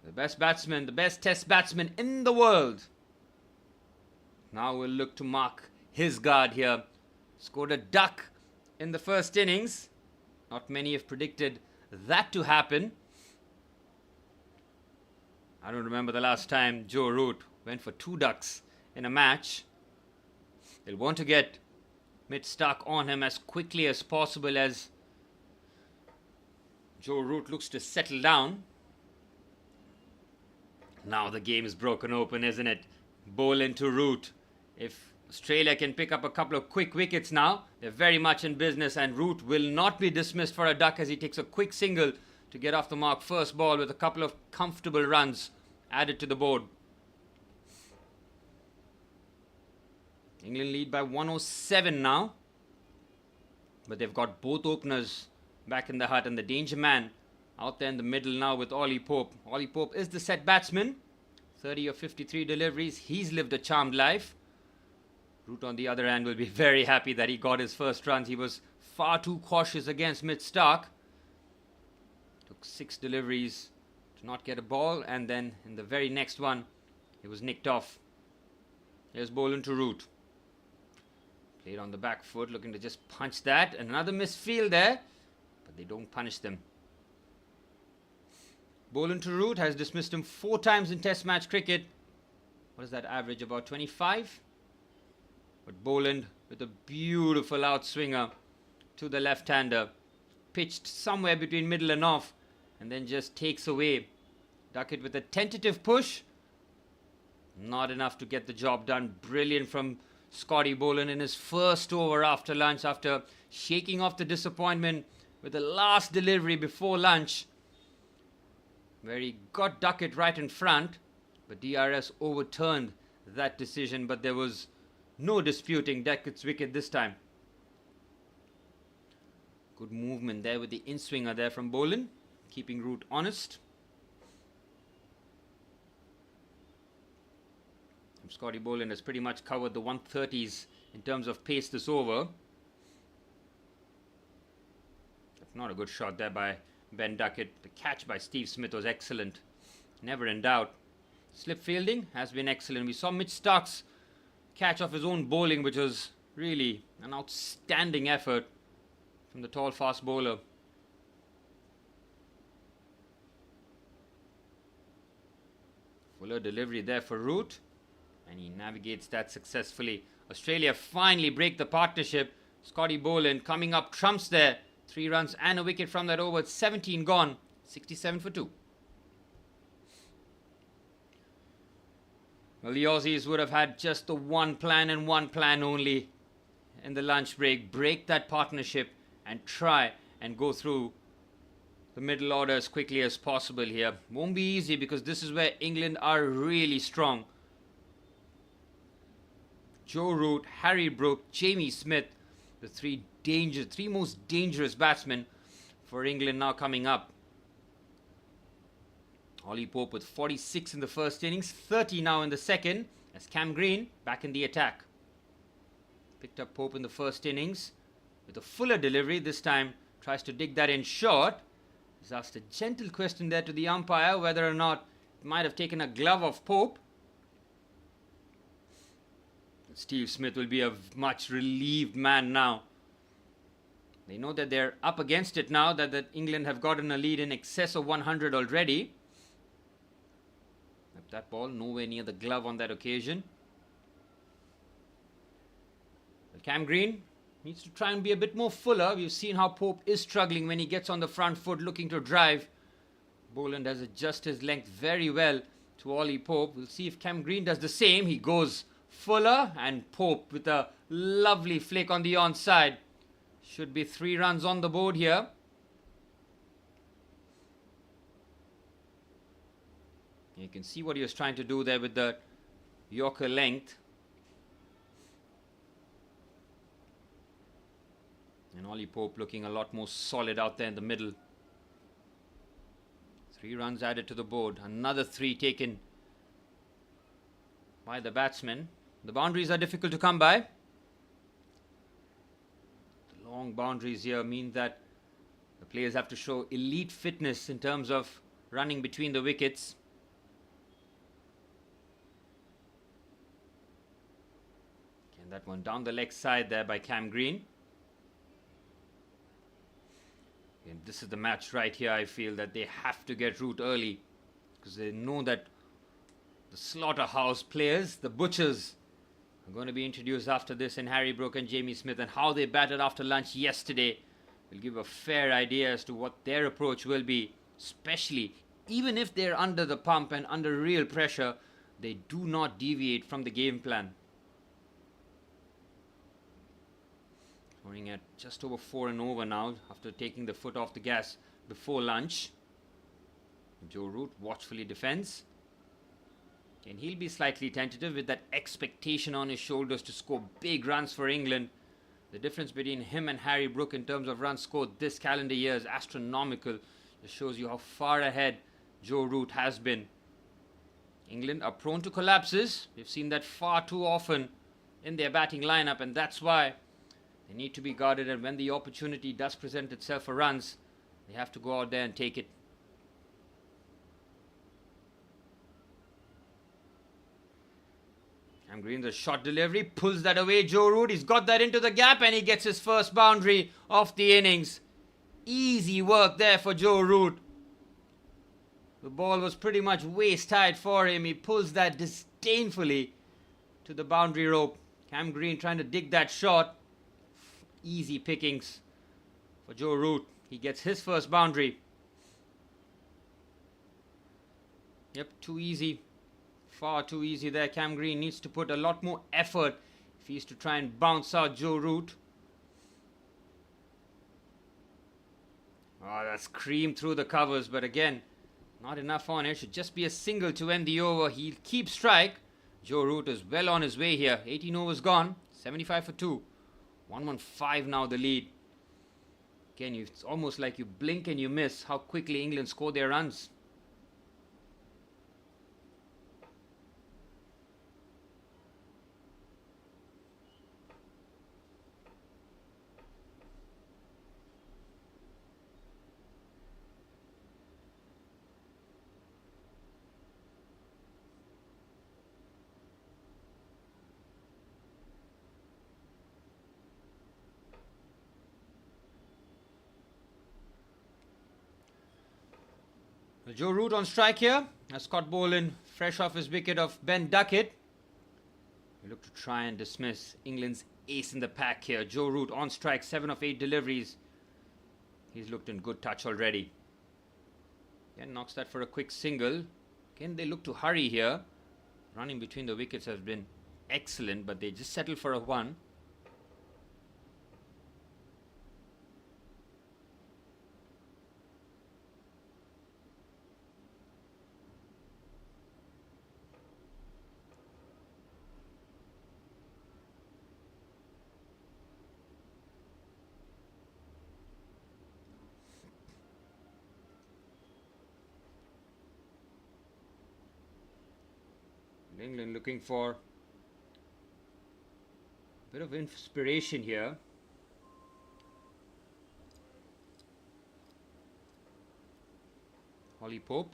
The best batsman, the best test batsman in the world. Now we'll look to mark his guard here. Scored a duck in the first innings. Not many have predicted that to happen. I don't remember the last time Joe Root went for 2 ducks in a match. They'll want to get Mitch Starc on him as quickly as possible as Joe Root looks to settle down. Now the game is broken open, isn't it? Boland to Root. If Australia can pick up a couple of quick wickets now, they're very much in business, and Root will not be dismissed for a duck as he takes a quick single to get off the mark first ball with a couple of comfortable runs added to the board. England lead by 107 now, but they've got both openers back in the hut, and the danger man out there in the middle now with Ollie Pope. Ollie Pope is the set batsman. 30 of 53 deliveries. He's lived a charmed life. Root on the other hand will be very happy that he got his first runs. He was far too cautious against Mitch Starc. Took 6 deliveries to not get a ball, and then in the very next one, he was nicked off. Here's Boland to Root. Played on the back foot, looking to just punch that. And another misfield there, but they don't punish them. Boland to Root has dismissed him 4 times in Test match cricket. What is that average? About 25? But Boland with a beautiful outswinger to the left-hander. Pitched somewhere between middle and off, and then just takes away. Duckett with a tentative push. Not enough to get the job done. Brilliant from Scotty Boland in his first over after lunch, after shaking off the disappointment with the last delivery before lunch, where he got Duckett right in front, but DRS overturned that decision, but there was no disputing Duckett's wicket this time. Good movement there with the in-swinger there from Boland, keeping Root honest. Scotty Boland has pretty much covered the 130s in terms of pace this over. That's not a good shot there by Ben Duckett. The catch by Steve Smith was excellent. Never in doubt. Slip fielding has been excellent. We saw Mitch Stark's catch off his own bowling, which was really an outstanding effort from the tall fast bowler. Fuller delivery there for Root, and he navigates that successfully. Australia finally break the partnership. Scotty Boland coming up trumps there. 3 runs and a wicket from that over. 17 gone. 67 for 2. Well, the Aussies would have had just the one plan and one plan only in the lunch break. Break that partnership and try and go through the middle order as quickly as possible here. Won't be easy because this is where England are really strong. Joe Root, Harry Brook, Jamie Smith, the three most dangerous batsmen for England now coming up. Ollie Pope with 46 in the first innings, 30 now in the second, as Cam Green back in the attack. Picked up Pope in the first innings with a Fuller delivery. This time tries to dig that in short. He's asked a gentle question there to the umpire whether or not it might have taken a glove of Pope. Steve Smith will be a much relieved man now. They know that they're up against it now, that England have gotten a lead in excess of 100 already. That ball nowhere near the glove on that occasion. But Cam Green needs to try and be a bit more fuller. We've seen how Pope is struggling when he gets on the front foot looking to drive. Boland has adjusted his length very well to Ollie Pope. We'll see if Cam Green does the same. He goes Fuller and Pope with a lovely flick on the onside. Should be 3 runs on the board here. You can see what he was trying to do there with the Yorker length. And Ollie Pope looking a lot more solid out there in the middle. 3 runs added to the board. Another 3 taken by the batsmen. The boundaries are difficult to come by. The long boundaries here mean that the players have to show elite fitness in terms of running between the wickets. And that one down the leg side there by Cam Green. And this is the match right here. I feel that they have to get Root early because they know that the slaughterhouse players, the butchers, are going to be introduced after this in Harry Brook and Jamie Smith, and how they batted after lunch yesterday will give a fair idea as to what their approach will be, especially even if they're under the pump and under real pressure, they do not deviate from the game plan. Scoring at just over 4 and over now after taking the foot off the gas before lunch. Joe Root watchfully defends. And he'll be slightly tentative with that expectation on his shoulders to score big runs for England. The difference between him and Harry Brook in terms of runs scored this calendar year is astronomical. It shows you how far ahead Joe Root has been. England are prone to collapses. We've seen that far too often in their batting lineup, and that's why they need to be guarded, and when the opportunity does present itself for runs, they have to go out there and take it. Cam Green's a short delivery, pulls that away. Joe Root, he's got that into the gap, and he gets his first boundary of the innings. Easy work there for Joe Root. The ball was pretty much waist-high for him. He pulls that disdainfully to the boundary rope. Cam Green trying to dig that shot. Easy pickings for Joe Root. He gets his first boundary. Yep, too easy. Far too easy there. Cam Green needs to put a lot more effort if he's to try and bounce out Joe Root. Oh, that's creamed through the covers, but again, not enough on it. Should just be a single to end the over. He'll keep strike, Joe Root is well on his way here. 18 overs gone. 75 for 2. 115 now the lead. Again, it's almost like you blink and you miss how quickly England score their runs. Joe Root on strike here. Scott Boland fresh off his wicket of Ben Duckett. We look to try and dismiss England's ace in the pack here. Joe Root on strike, 7 of 8 deliveries. He's looked in good touch already. Again, knocks that for a quick single. Again, they look to hurry here. Running between the wickets has been excellent, but they just settle for a 1. England looking for a bit of inspiration here. Ollie Pope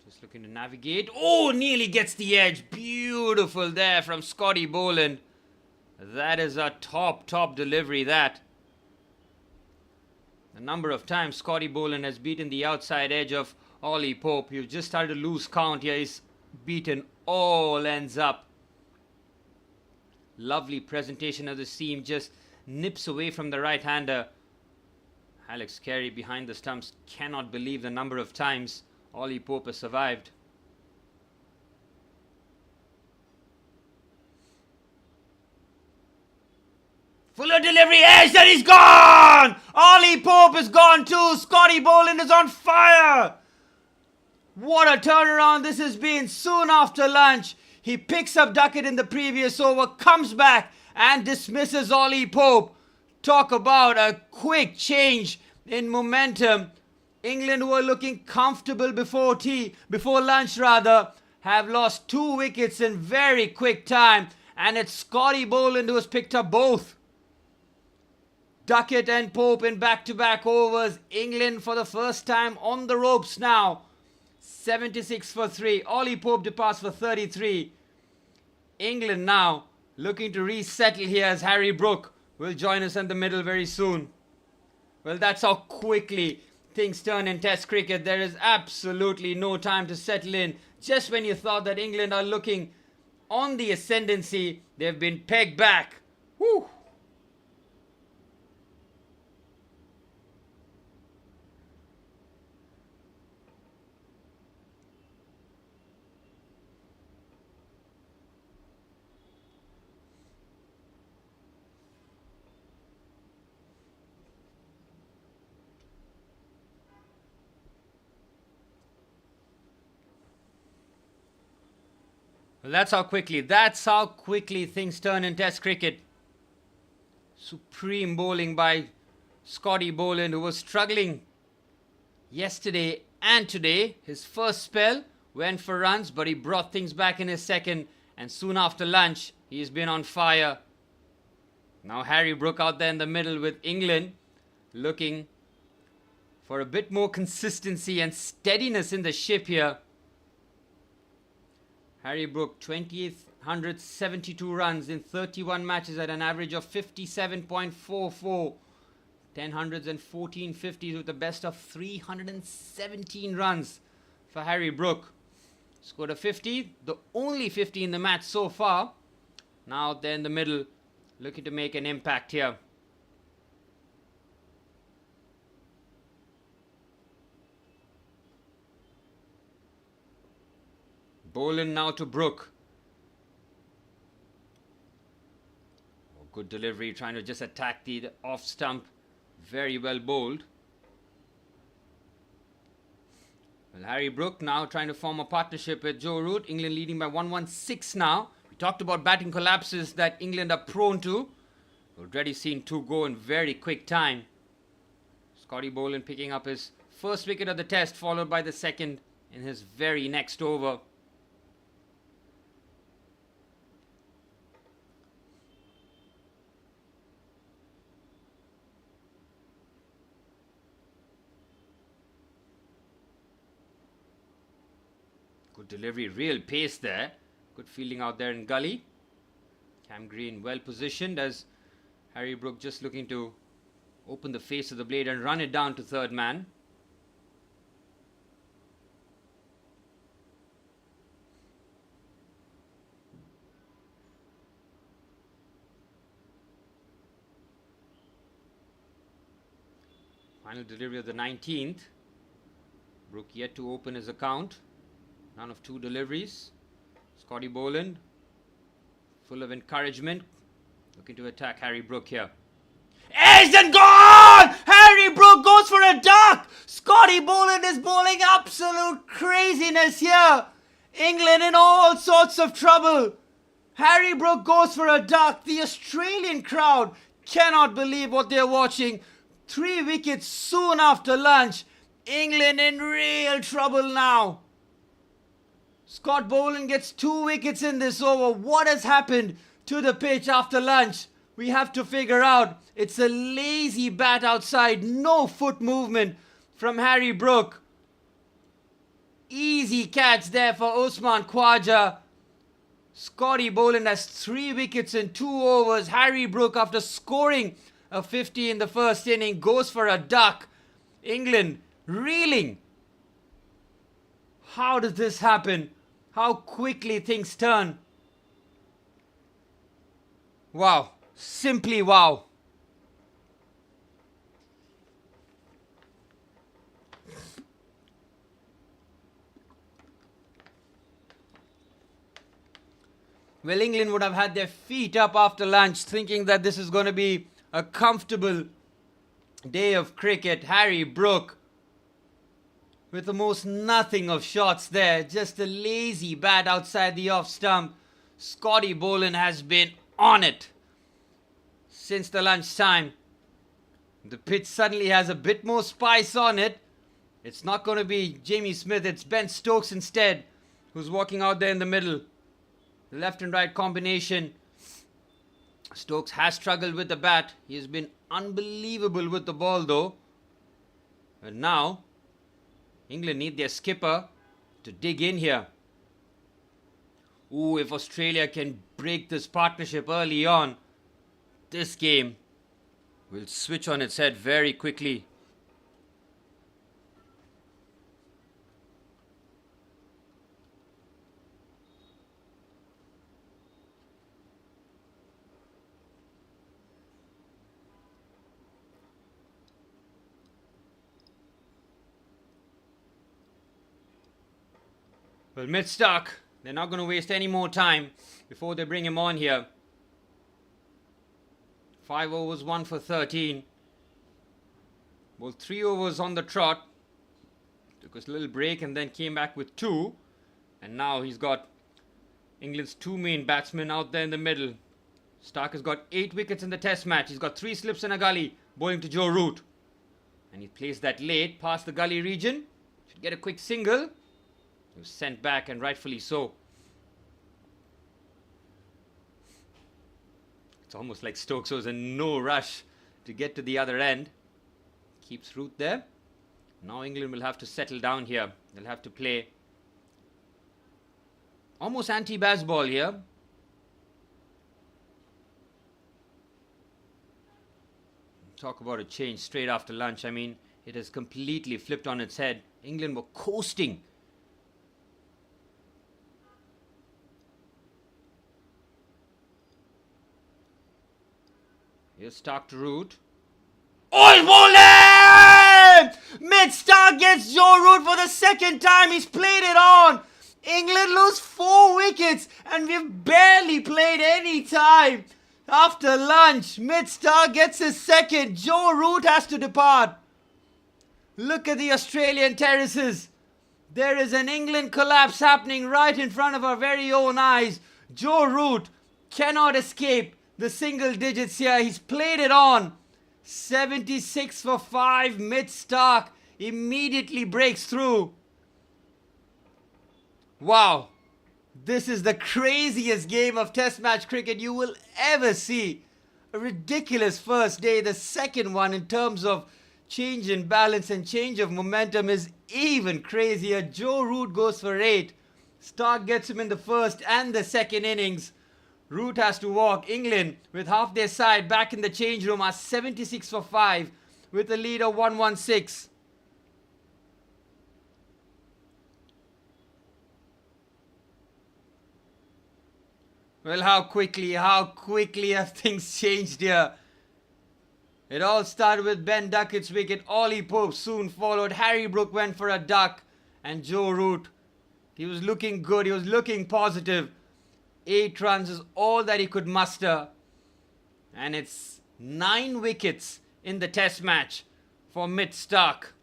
just looking to navigate. Oh, nearly gets the edge. Beautiful there from Scotty Boland. That is a top delivery, that. A number of times Scotty Boland has beaten the outside edge of Ollie Pope. You've just started to lose count here. He's beaten all ends up. Lovely presentation of the seam, just nips away from the right-hander. Alex Carey behind the stumps cannot believe the number of times Ollie Pope has survived. Fuller delivery, edge, and he's gone! Ollie Pope is gone too. Scotty Boland is on fire. What a turnaround this has been. Soon after lunch, he picks up Duckett in the previous over, comes back and dismisses Ollie Pope. Talk about a quick change in momentum. England, who were looking comfortable before lunch, have lost 2 wickets in very quick time. And it's Scotty Boland who has picked up both. Duckett and Pope in back-to-back overs. England for the first time on the ropes now. 76 for 3. Ollie Pope departs for 33. England now looking to resettle here as Harry Brook will join us in the middle very soon. Well, that's how quickly things turn in Test cricket. There is absolutely no time to settle in. Just when you thought that England are looking on the ascendancy, they've been pegged back. Whew. Well, that's how quickly things turn in Test cricket. Supreme bowling by Scotty Boland, who was struggling yesterday and today. His first spell went for runs, but he brought things back in his second, and soon after lunch, he's been on fire. Now Harry Brook out there in the middle with England, looking for a bit more consistency and steadiness in the ship here. Harry Brook, 2,872 runs in 31 matches at an average of 57.44. 10 hundreds and 14 50s with the best of 317 runs for Harry Brook. Scored a 50, the only 50 in the match so far. Now they're in the middle, looking to make an impact here. Boland now to Brook. Oh, good delivery, trying to just attack the off stump. Very well bowled. Well, Harry Brook now trying to form a partnership with Joe Root. England leading by 1-1-6 now. We talked about batting collapses that England are prone to. We've already seen 2 go in very quick time. Scotty Boland picking up his first wicket of the test, followed by the second in his very next over. Good delivery, real pace there. Good fielding out there in gully. Cam Green well positioned as Harry Brook just looking to open the face of the blade and run it down to third man. Final delivery of the 19th. Brook yet to open his account. None of 2 deliveries. Scotty Boland, full of encouragement, looking to attack Harry Brook here. Ace and gone! Harry Brook goes for a duck! Scotty Boland is bowling absolute craziness here. England in all sorts of trouble. Harry Brook goes for a duck. The Australian crowd cannot believe what they're watching. 3 wickets soon after lunch. England in real trouble now. Scott Boland gets 2 wickets in this over. What has happened to the pitch after lunch? We have to figure out. It's a lazy bat outside. No foot movement from Harry Brook. Easy catch there for Usman Khwaja. Scotty Boland has 3 wickets in 2 overs. Harry Brook, after scoring a 50 in the first inning, goes for a duck. England reeling. How does this happen? How quickly things turn. Wow. Simply wow. Well, England would have had their feet up after lunch, thinking that this is going to be a comfortable day of cricket. Harry Brook with the most nothing of shots there. Just a lazy bat outside the off stump. Scotty Boland has been on it since the lunchtime. The pitch suddenly has a bit more spice on it. It's not going to be Jamie Smith. It's Ben Stokes instead, who's walking out there in the middle. The left and right combination. Stokes has struggled with the bat. He has been unbelievable with the ball though. And now England need their skipper to dig in here. Ooh, if Australia can break this partnership early on, this game will switch on its head very quickly. Well, mid-Stark, they're not going to waste any more time before they bring him on here. 5 overs, 1 for 13. Well, 3 overs on the trot. Took a little break and then came back with 2. And now he's got England's 2 main batsmen out there in the middle. Stark has got 8 wickets in the test match. He's got 3 slips and a gully, bowling to Joe Root. And he plays that late past the gully region. Should get a quick single. He was sent back, and rightfully so. It's almost like Stokes was in no rush to get to the other end. Keeps Root there. Now England will have to settle down here. They'll have to play almost anti-Baz ball here. Talk about a change straight after lunch. I mean, it has completely flipped on its head. England were coasting. Here's Stark to Root. Oh, he's bowling! Mid-Stark gets Joe Root for the second time. He's played it on. England lose 4 wickets and we've barely played any time. After lunch, Mid-Stark gets his second. Joe Root has to depart. Look at the Australian terraces. There is an England collapse happening right in front of our very own eyes. Joe Root cannot escape the single digits here. He's played it on. 76 for 5. Mid-Stark immediately breaks through. Wow. This is the craziest game of Test match cricket you will ever see. A ridiculous first day. The second one, in terms of change in balance and change of momentum, is even crazier. Joe Root goes for 8. Stark gets him in the first and the second innings. Root has to walk. England, with half their side back in the change room, are 76 for 5 with a lead of 116. Well, how quickly have things changed here. It all started with Ben Duckett's wicket. Ollie Pope soon followed. Harry Brook went for a duck. And Joe Root, he was looking good. He was looking positive. 8 runs is all that he could muster. And it's 9 wickets in the Test match for Mid-Stark.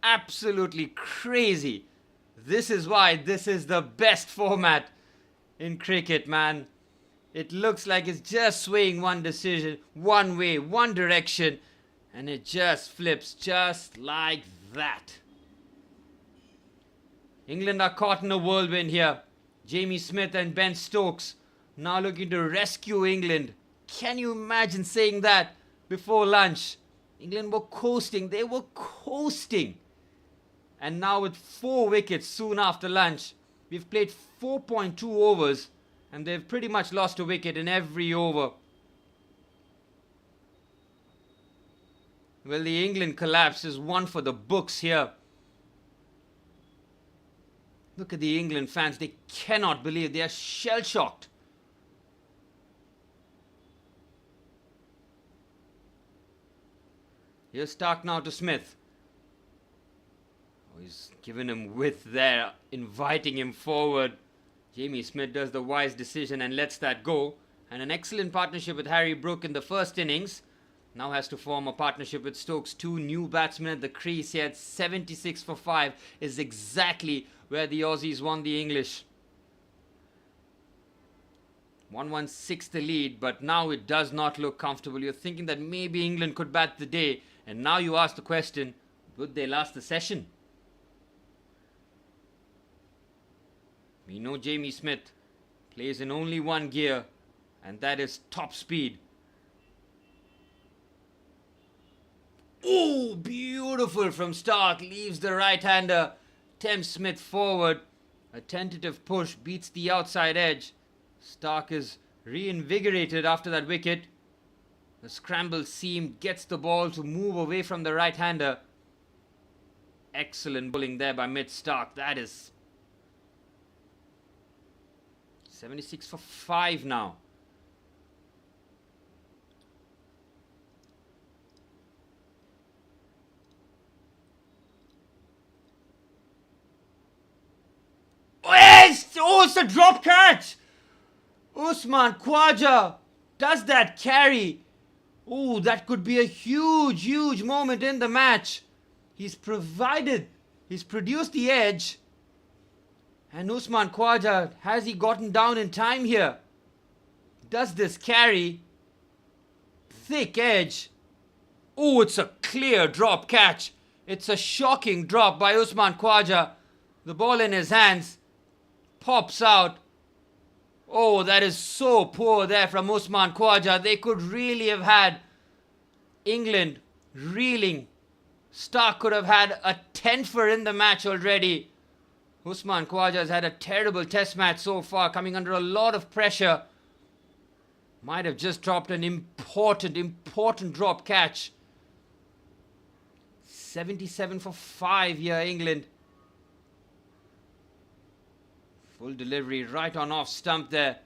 Absolutely crazy. This is why this is the best format in cricket, man. It looks like it's just swaying one decision, one way, one direction, and it just flips just like that. England are caught in a whirlwind here. Jamie Smith and Ben Stokes now looking to rescue England. Can you imagine saying that before lunch? England were coasting. They were coasting. And now with 4 wickets soon after lunch, we've played 4.2 overs and they've pretty much lost a wicket in every over. Well, the England collapse is one for the books here. Look at the England fans. They cannot believe. They are shell-shocked. Here's Stark now to Smith. Oh, he's given him width there, inviting him forward. Jamie Smith does the wise decision and lets that go. And an excellent partnership with Harry Brook in the first innings. Now has to form a partnership with Stokes. 2 new batsmen at the crease here. 76 for 5 is exactly where the Aussies won the English. 116 the lead, but now it does not look comfortable. You're thinking that maybe England could bat the day. And now you ask the question, would they last the session? We know Jamie Smith plays in only one gear, and that is top speed. Oh, beautiful from Stark. Leaves the right-hander. Tempts Smith forward. A tentative push beats the outside edge. Stark is reinvigorated after that wicket. The scramble seam gets the ball to move away from the right-hander. Excellent bowling there by Mid-Stark. That is 76 for 5 now. Oh, it's a drop catch. Usman Khwaja does that carry. Oh, that could be a huge moment in the match. He's produced the edge. And Usman Khwaja, has he gotten down in time here? Does this carry? Thick edge. Oh, it's a clear drop catch. It's a shocking drop by Usman Khwaja. The ball in his hands. Pops out. Oh, that is so poor there from Usman Khwaja. They could really have had England reeling. Stark could have had a 10-for in the match already. Usman Khwaja has had a terrible Test match so far, coming under a lot of pressure. Might have just dropped an important drop catch. 77 for 5 here, England. Full delivery right on off stump there.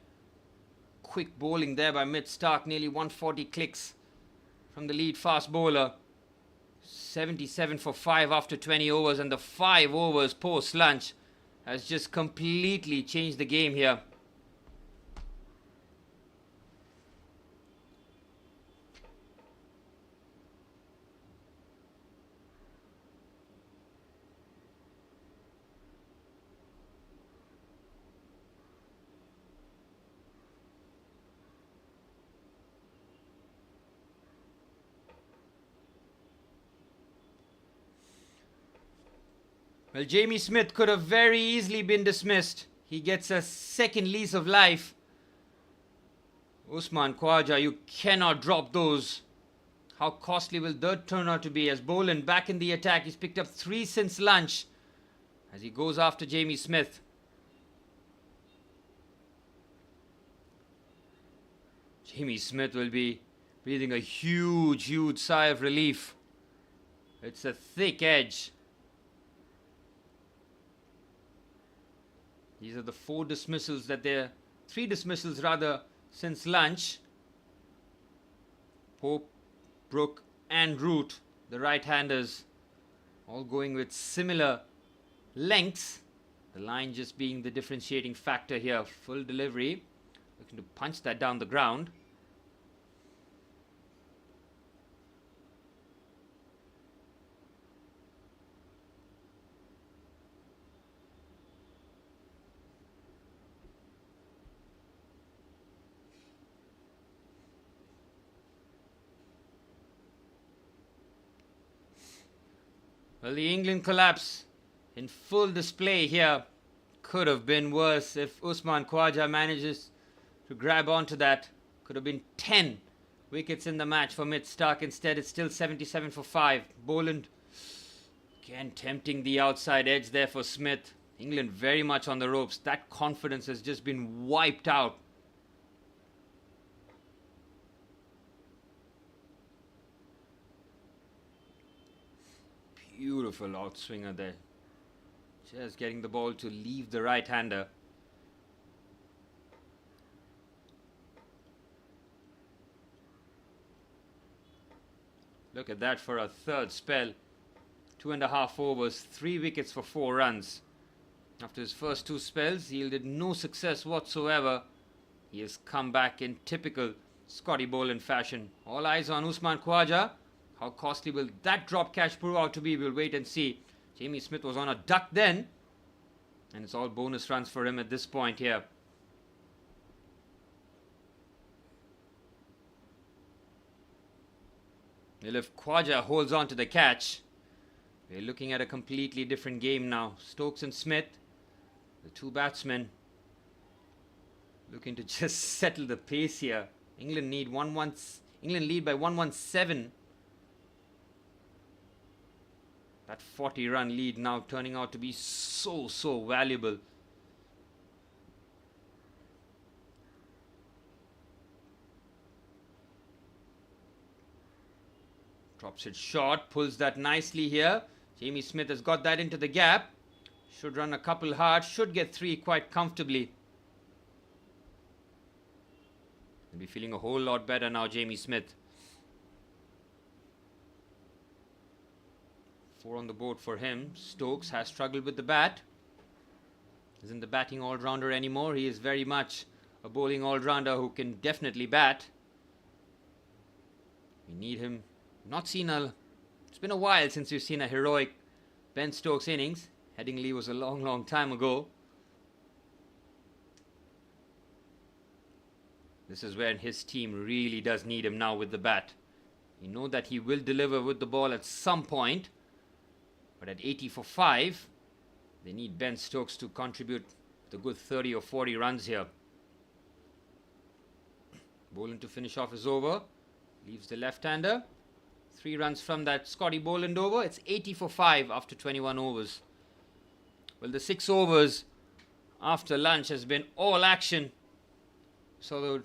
Quick bowling there by Mid-Stark. Nearly 140 clicks from the lead fast bowler. 77 for 5 after 20 overs. And the 5 overs post-lunch has just completely changed the game here. Well, Jamie Smith could have very easily been dismissed. He gets a second lease of life. Usman Khawaja, you cannot drop those. How costly will that turn out to be? As Boland back in the attack, he's picked up 3 since lunch as he goes after Jamie Smith. Jamie Smith will be breathing a huge sigh of relief. It's a thick edge. These are the 3 dismissals rather, since lunch. Pope, Brook and Root, the right-handers, all going with similar lengths. The line just being the differentiating factor here. Full delivery. Looking to punch that down the ground. Well, the England collapse in full display here could have been worse if Usman Khawaja manages to grab onto that. Could have been 10 wickets in the match for Mitch Starc. Instead, it's still 77 for 5. Boland again tempting the outside edge there for Smith. England very much on the ropes. That confidence has just been wiped out. Beautiful outswinger there. Just getting the ball to leave the right-hander. Look at that for a third spell. 2.5 overs, 3 wickets for 4 runs. After his first 2 spells, he yielded no success whatsoever. He has come back in typical Scotty Boland fashion. All eyes on Usman Khawaja. How costly will that drop catch prove out to be? We'll wait and see. Jamie Smith was on a duck then. And it's all bonus runs for him at this point here. Well, if Khawaja holds on to the catch, we're looking at a completely different game now. Stokes and Smith, the 2 batsmen, looking to just settle the pace here. England lead by 117. That 40-run lead now turning out to be so valuable. Drops it short, pulls that nicely here. Jamie Smith has got that into the gap. Should run a couple hard, should get 3 quite comfortably. He'll be feeling a whole lot better now, Jamie Smith. 4 on the board for him. Stokes has struggled with the bat. Isn't the batting all-rounder anymore. He is very much a bowling all-rounder who can definitely bat. We need him. It's been a while since we've seen a heroic Ben Stokes innings. Headingley was a long time ago. This is where his team really does need him now with the bat. You know that he will deliver with the ball at some point. But at 80 for 5, they need Ben Stokes to contribute with a good 30 or 40 runs here. Boland to finish off his over. Leaves the left-hander. 3 runs from that Scotty Boland over. It's 80 for 5 after 21 overs. Well, the 6 overs after lunch has been all action. So the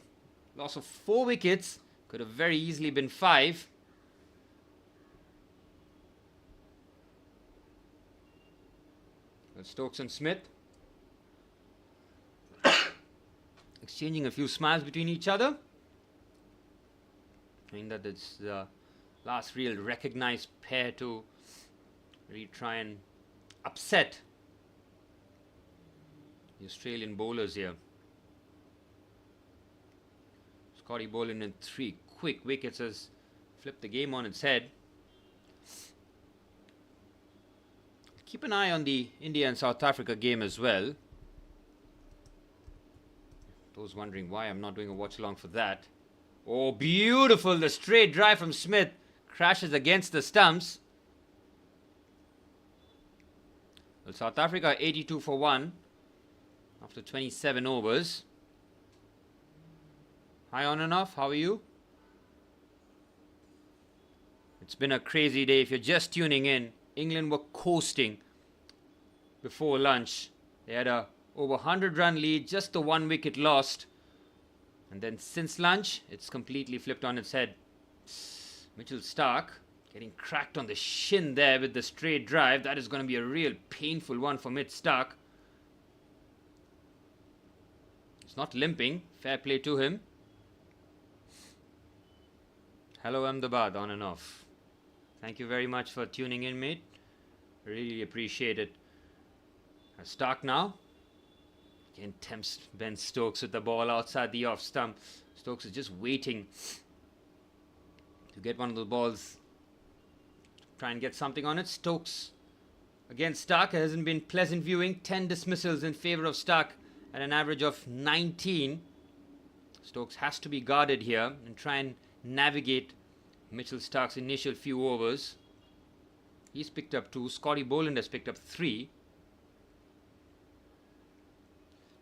loss of 4 wickets could have very easily been 5. Stokes and Smith exchanging a few smiles between each other. I mean that it's the last real recognized pair to really try and upset the Australian bowlers here. Scotty Boland in 3 quick wickets has flipped the game on its head. Keep an eye on the India and South Africa game as well. Those wondering why I'm not doing a watch along for that. Oh, beautiful. The straight drive from Smith crashes against the stumps. Well, South Africa 82 for 1 after 27 overs. Hi on and off, how are you? It's been a crazy day. If you're just tuning in, England were coasting before lunch. They had a over 100-run lead, just the 1 wicket lost. And then since lunch, it's completely flipped on its head. Mitchell Starc getting cracked on the shin there with the straight drive. That is going to be a real painful one for Mitch Starc. It's not limping. Fair play to him. Hello Ahmedabad, on and off. Thank you very much for tuning in, mate. Really appreciate it. Starc now. Again, tempts Ben Stokes with the ball outside the off stump. Stokes is just waiting to get one of the balls. Try and get something on it. Stokes against Starc. It hasn't been pleasant viewing. 10 dismissals in favour of Starc at an average of 19. Stokes has to be guarded here and try and navigate Mitchell Starc's initial few overs. He's picked up 2. Scotty Boland has picked up 3.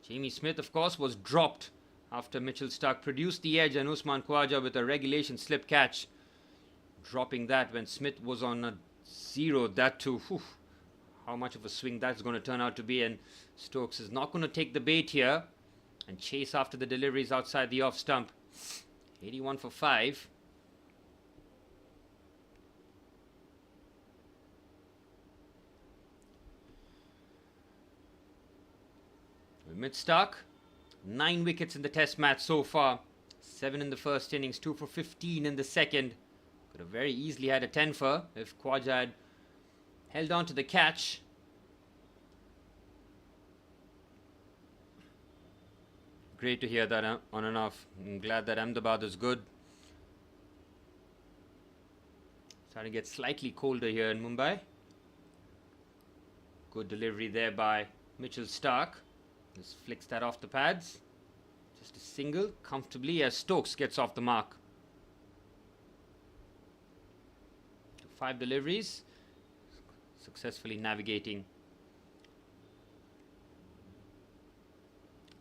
Jamie Smith, of course, was dropped after Mitchell Starc produced the edge and Usman Khawaja with a regulation slip catch. Dropping that when Smith was on a 0. That too, how much of a swing that's going to turn out to be. And Stokes is not going to take the bait here and chase after the deliveries outside the off stump. 81 for 5. Mitch Starc, 9 wickets in the test match so far. 7 in the first innings, 2 for 15 in the second. Could have very easily had a 10-fer if Khawaja had held on to the catch. Great to hear that on and off. I'm glad that Ahmedabad is good. Starting to get slightly colder here in Mumbai. Good delivery there by Mitchell Starc. Just flicks that off the pads. Just a single comfortably as Stokes gets off the mark. 5 deliveries. Successfully navigating.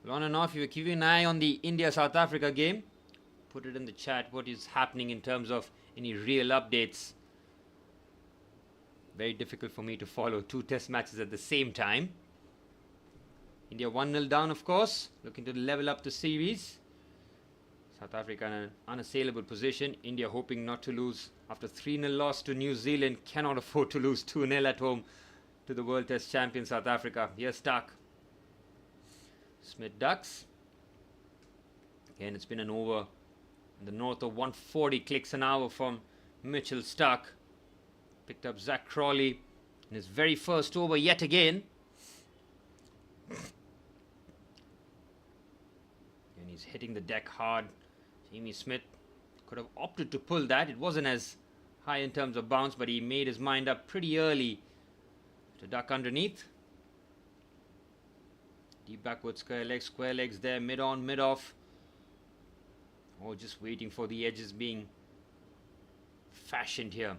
Well, on and off, you were keeping an eye on the India-South Africa game. Put it in the chat what is happening in terms of any real updates. Very difficult for me to follow 2 test matches at the same time. India 1-0 down, of course, looking to level up the series. South Africa in an unassailable position. India hoping not to lose after 3-0 loss to New Zealand. Cannot afford to lose 2-0 at home to the World Test champion South Africa. Here's Starc. Smith ducks. Again, it's been an over in the north of 140 clicks an hour from Mitchell Starc. Picked up Zach Crawley in his very first over yet again. And he's hitting the deck hard. Jamie Smith could have opted to pull that. It wasn't as high in terms of bounce, but he made his mind up pretty early to duck underneath. Deep backward square legs there, mid on, mid off. Oh, just waiting for the edges being fashioned here.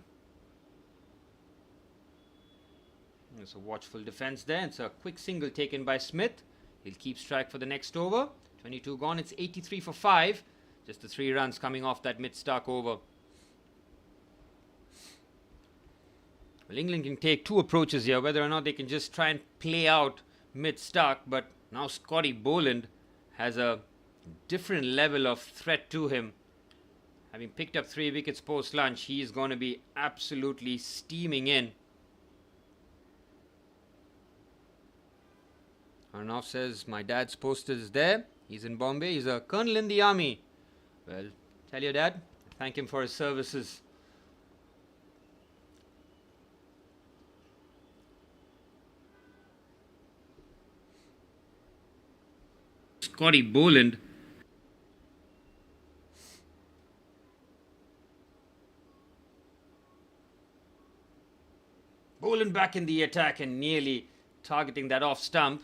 There's a watchful defense there. It's a quick single taken by Smith. He'll keep strike for the next over. 22 gone. It's 83 for 5. Just the 3 runs coming off that Mitch Starc over. Well, England can take 2 approaches here. Whether or not they can just try and play out Mitch Starc. But now Scotty Boland has a different level of threat to him. Having picked up 3 wickets post-lunch, he is going to be absolutely steaming in. Arnav says, my dad's poster is there. He's in Bombay. He's a colonel in the army. Well, tell your dad. Thank him for his services. Scotty Boland. Boland back in the attack and nearly targeting that off stump.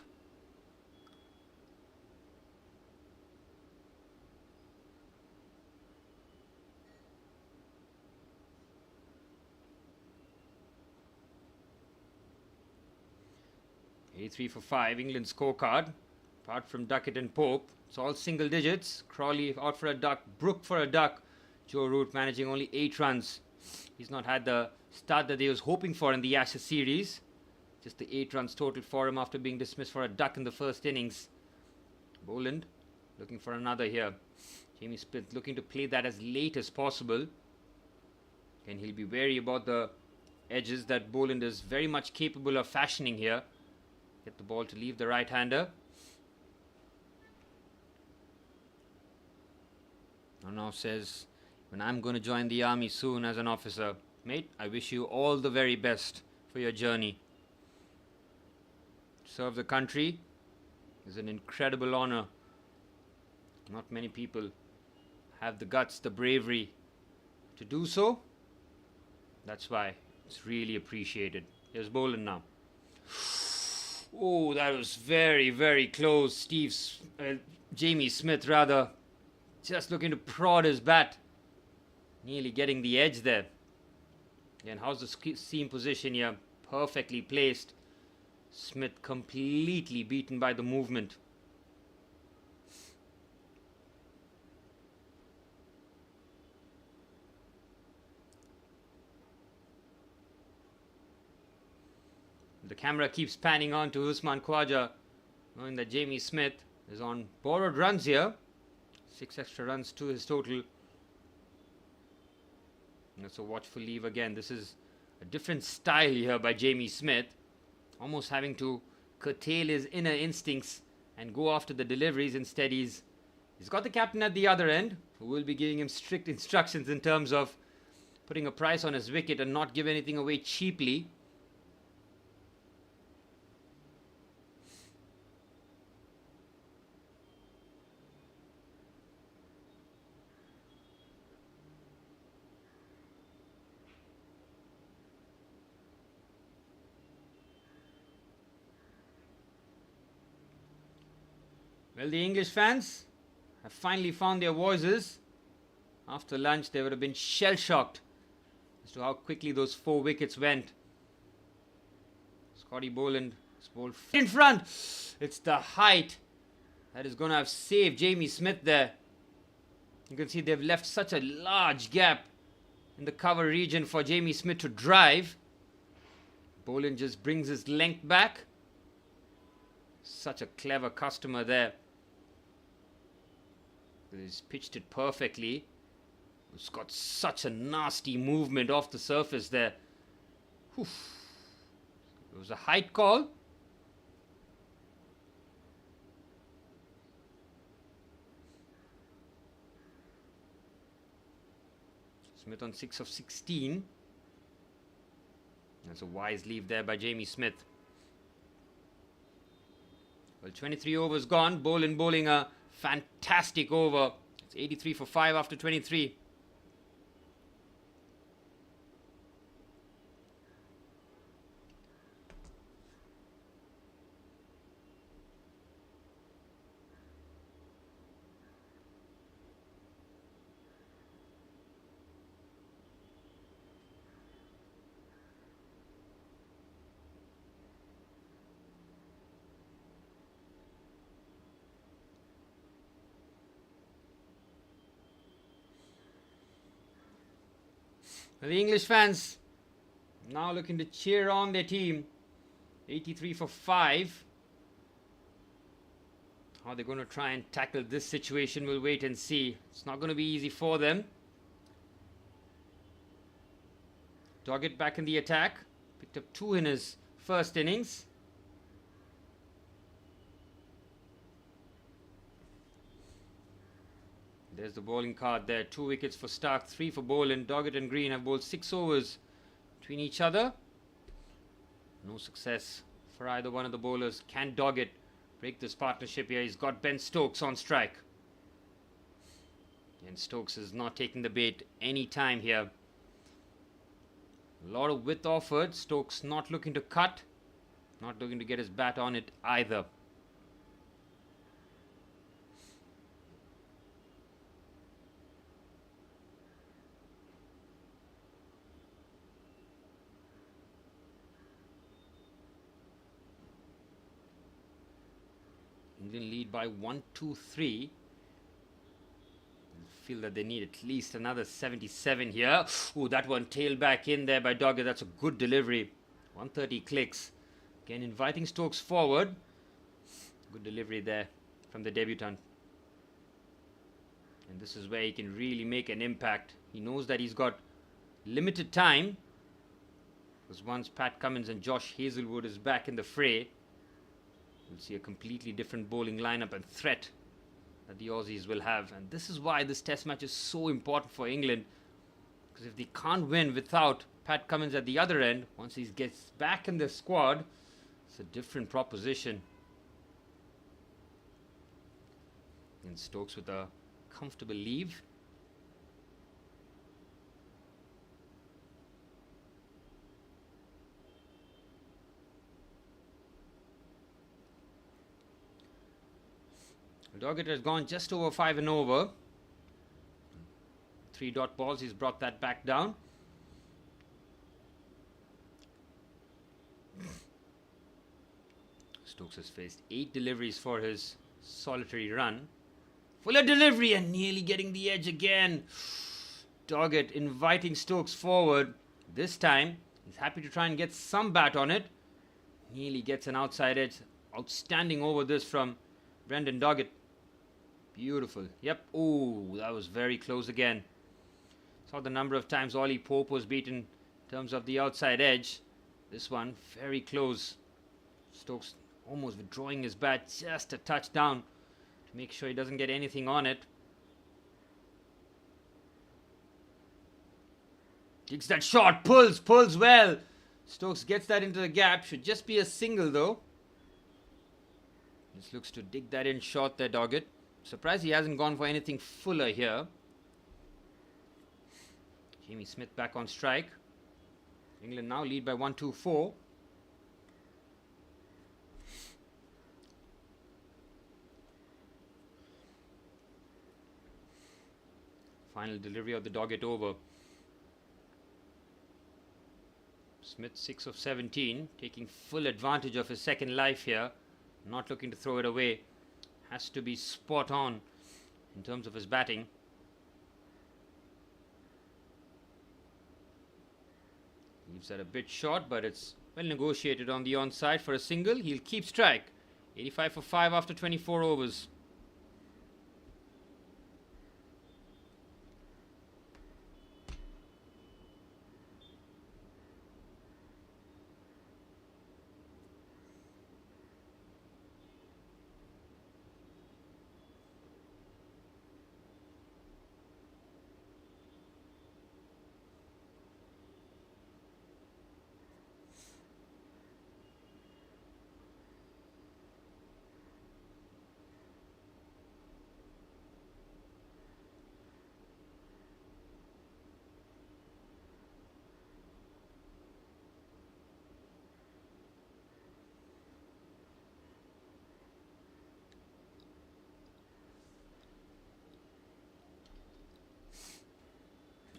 83 for 5, England scorecard. Apart from Duckett and Pope, it's all single digits. Crawley out for a duck, Brook for a duck. Joe Root managing only 8 runs. He's not had the start that he was hoping for in the Ashes series. Just the 8 runs total for him after being dismissed for a duck in the first innings. Boland looking for another here. Jamie Smith looking to play that as late as possible. And he'll be wary about the edges that Boland is very much capable of fashioning here. Get the ball to leave the right-hander. Now says, when I'm going to join the army soon as an officer, mate, I wish you all the very best for your journey. Serve the country is an incredible honor. Not many people have the guts, the bravery to do so. That's why it's really appreciated. Here's Boland now. Oh, that was very, very close. Jamie Smith rather, just looking to prod his bat. Nearly getting the edge there. And how's the seam position here? Perfectly placed. Smith completely beaten by the movement. The camera keeps panning on to Usman Khawaja, knowing that Jamie Smith is on borrowed runs here. 6 extra runs to his total. That's a watchful leave again. This is a different style here by Jamie Smith. Almost having to curtail his inner instincts and go after the deliveries. Instead, he's got the captain at the other end, who will be giving him strict instructions in terms of putting a price on his wicket and not give anything away cheaply. Well, the English fans have finally found their voices. After lunch, they would have been shell-shocked as to how quickly those 4 wickets went. Scotty Boland is bowled in front. It's the height that is going to have saved Jamie Smith there. You can see they've left such a large gap in the cover region for Jamie Smith to drive. Boland just brings his length back. Such a clever customer there. He's pitched it perfectly. It's got such a nasty movement off the surface there. Oof. It was a height call. Smith on 6 of 16. That's a wise leave there by Jamie Smith. Well, 23 overs gone. Boland bowling a fantastic over. It's 83 for 5 after 23. The English fans now looking to cheer on their team. 83 for 5. How they're going to try and tackle this situation, we'll wait and see. It's not going to be easy for them. Doggett back in the attack. Picked up 2 in his first innings. There's the bowling card there. 2 wickets for Stark, 3 for Boland. Doggett and Green have bowled 6 overs between each other. No success for either one of the bowlers. Can Doggett break this partnership here? He's got Ben Stokes on strike. And Stokes is not taking the bait any time here. A lot of width offered. Stokes not looking to cut. Not looking to get his bat on it either. England lead by 1-2-3. Feel that they need at least another 77 here. Ooh, that one tailed back in there by Doggett. That's a good delivery. 130 clicks. Again, inviting Stokes forward. Good delivery there from the debutant. And this is where he can really make an impact. He knows that he's got limited time. Because once Pat Cummins and Josh Hazlewood is back in the fray, we'll see a completely different bowling lineup and threat that the Aussies will have. And this is why this test match is so important for England. Because if they can't win without Pat Cummins at the other end, once he gets back in the squad, it's a different proposition. And Stokes with a comfortable leave. Doggett has gone just over 5 and over. 3 dot balls, he's brought that back down. Stokes has faced 8 deliveries for his solitary run. Fuller delivery and nearly getting the edge again. Doggett inviting Stokes forward. This time, he's happy to try and get some bat on it. Nearly gets an outside edge. Outstanding over this from Brendan Doggett. Beautiful. Yep. Oh, that was very close again. Saw the number of times Ollie Pope was beaten in terms of the outside edge. This one, very close. Stokes almost withdrawing his bat just a touch down to make sure he doesn't get anything on it. Takes that shot, pulls well. Stokes gets that into the gap. Should just be a single though. Just looks to dig that in short there, Doggett. Surprised he hasn't gone for anything fuller here. Jamie Smith back on strike. England now lead by 1-2-4. Final delivery of the Doggett over. Smith 6 of 17, taking full advantage of his second life here. Not looking to throw it away. Has to be spot on in terms of his batting. Leaves that a bit short, but it's well negotiated on the onside for a single. He'll keep strike. 85 for 5 after 24 overs.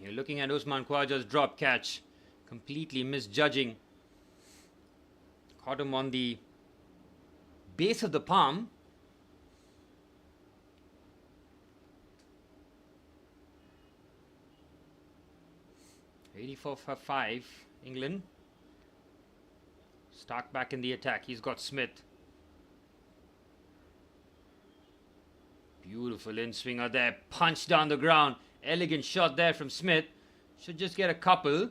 You're looking at Usman Khawaja's drop catch. Completely misjudging. Caught him on the base of the palm. .84 for 5, England. Stark back in the attack. He's got Smith. Beautiful in-swinger there. Punch down the ground. Elegant shot there from Smith. Should just get a couple.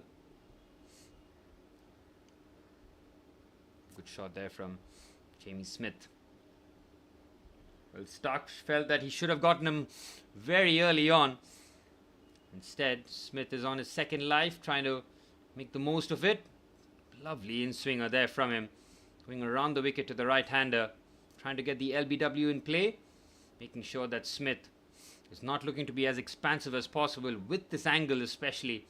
Good shot there from Jamie Smith. Well, Stark felt that he should have gotten him very early on. Instead, Smith is on his second life, trying to make the most of it. Lovely in-swinger there from him. Going around the wicket to the right-hander. Trying to get the LBW in play. Making sure that Smith is not looking to be as expansive as possible with this angle especially.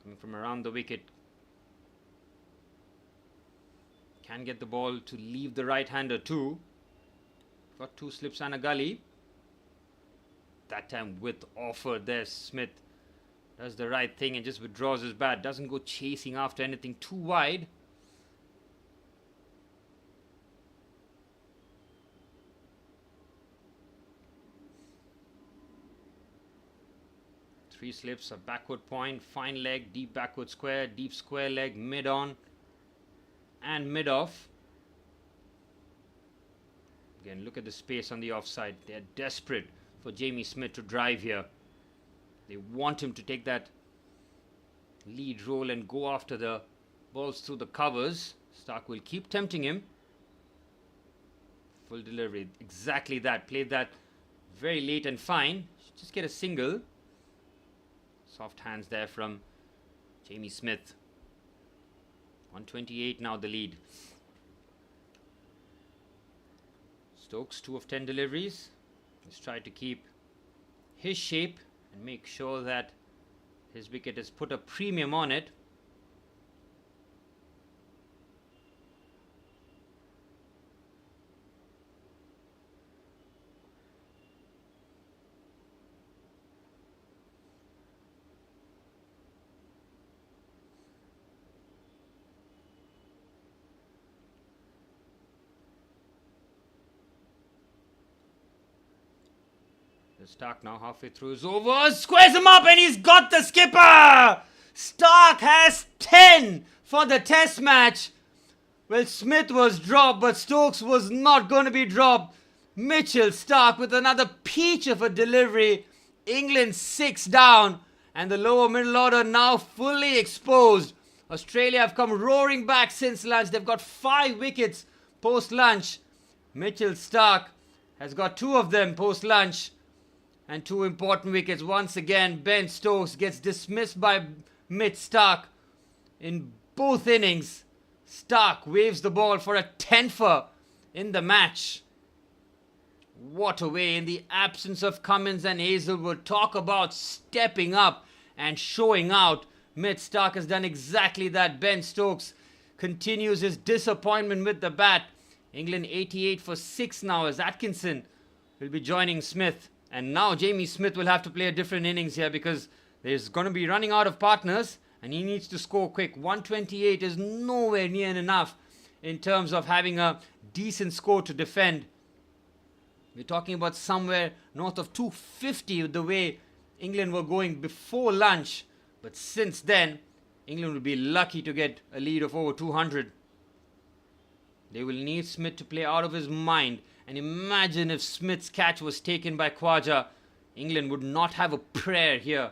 Coming from around the wicket. Can get the ball to leave the right-hander too. Got 2 slips and a gully. That time with offer there, Smith does the right thing and just withdraws his bat. Doesn't go chasing after anything too wide. Free slips, a backward point, fine leg, deep backward square, deep square leg, mid on and mid off. Again, look at the space on the offside. They're desperate for Jamie Smith to drive here. They want him to take that lead role and go after the balls through the covers. Stark will keep tempting him. Full delivery, exactly that. Played that very late and fine. Should just get a single. Soft hands there from Jamie Smith. 128 now the lead. Stokes 2 of 10 deliveries. He's tried to keep his shape and make sure that his wicket has put a premium on it. Stark now halfway through his over, squares him up and he's got the skipper! Stark has 10 for the test match. Well, Smith was dropped, but Stokes was not going to be dropped. Mitchell Stark with another peach of a delivery. England 6 down and the lower middle order now fully exposed. Australia have come roaring back since lunch. They've got 5 wickets post-lunch. Mitchell Stark has got 2 of them post-lunch. And 2 important wickets. Once again, Ben Stokes gets dismissed by Mitch Stark in both innings. Stark waves the ball for a 10-fer in the match. What a way, in the absence of Cummins and Hazelwood. Talk about stepping up and showing out. Mitch Stark has done exactly that. Ben Stokes continues his disappointment with the bat. England 88 for 6 now as Atkinson will be joining Smith. And now Jamie Smith will have to play a different innings here because there's going to be running out of partners and he needs to score quick. 128 is nowhere near enough in terms of having a decent score to defend. We're talking about somewhere north of 250 the way England were going before lunch. But since then, England will be lucky to get a lead of over 200. They will need Smith to play out of his mind. And imagine if Smith's catch was taken by Khwaja. England would not have a prayer here.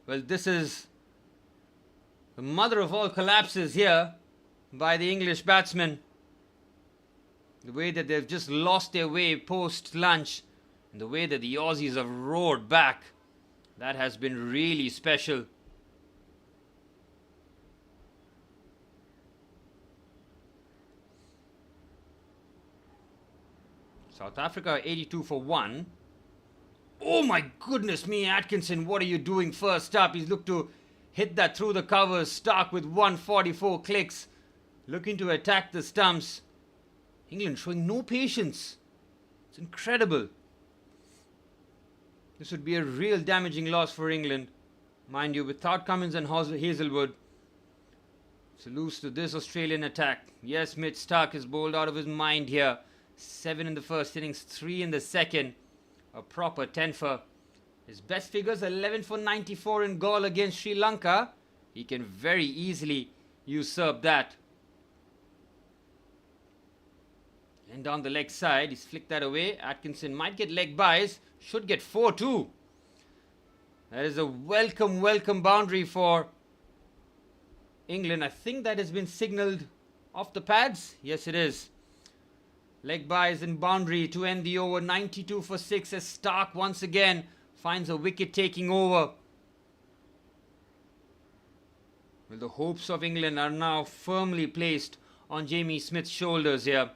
Well, this is the mother of all collapses here by the English batsmen. The way that they've just lost their way post-lunch and the way that the Aussies have roared back, that has been really special. South Africa 82 for 1. Oh my goodness me, Atkinson, what are you doing first up? He's looked to hit that through the covers. Stark with 144 clicks. Looking to attack the stumps. England showing no patience. It's incredible. This would be a real damaging loss for England. Mind you, without Cummins and Hazelwood. So lose to this Australian attack. Yes, Mitch Stark is bowled out of his mind here. 7 in the first innings, 3 in the second. A proper 10-fer. His best figures 11 for 94 in Galle against Sri Lanka. He can very easily usurp that. And down the leg side, he's flicked that away. Atkinson might get leg byes. Should get 4 too. That is a welcome boundary for England. I think that has been signalled off the pads. Yes, it is. Leg byes and boundary to end the over. 92 for 6 as Stark once again finds a wicket taking over. Well, the hopes of England are now firmly placed on Jamie Smith's shoulders here.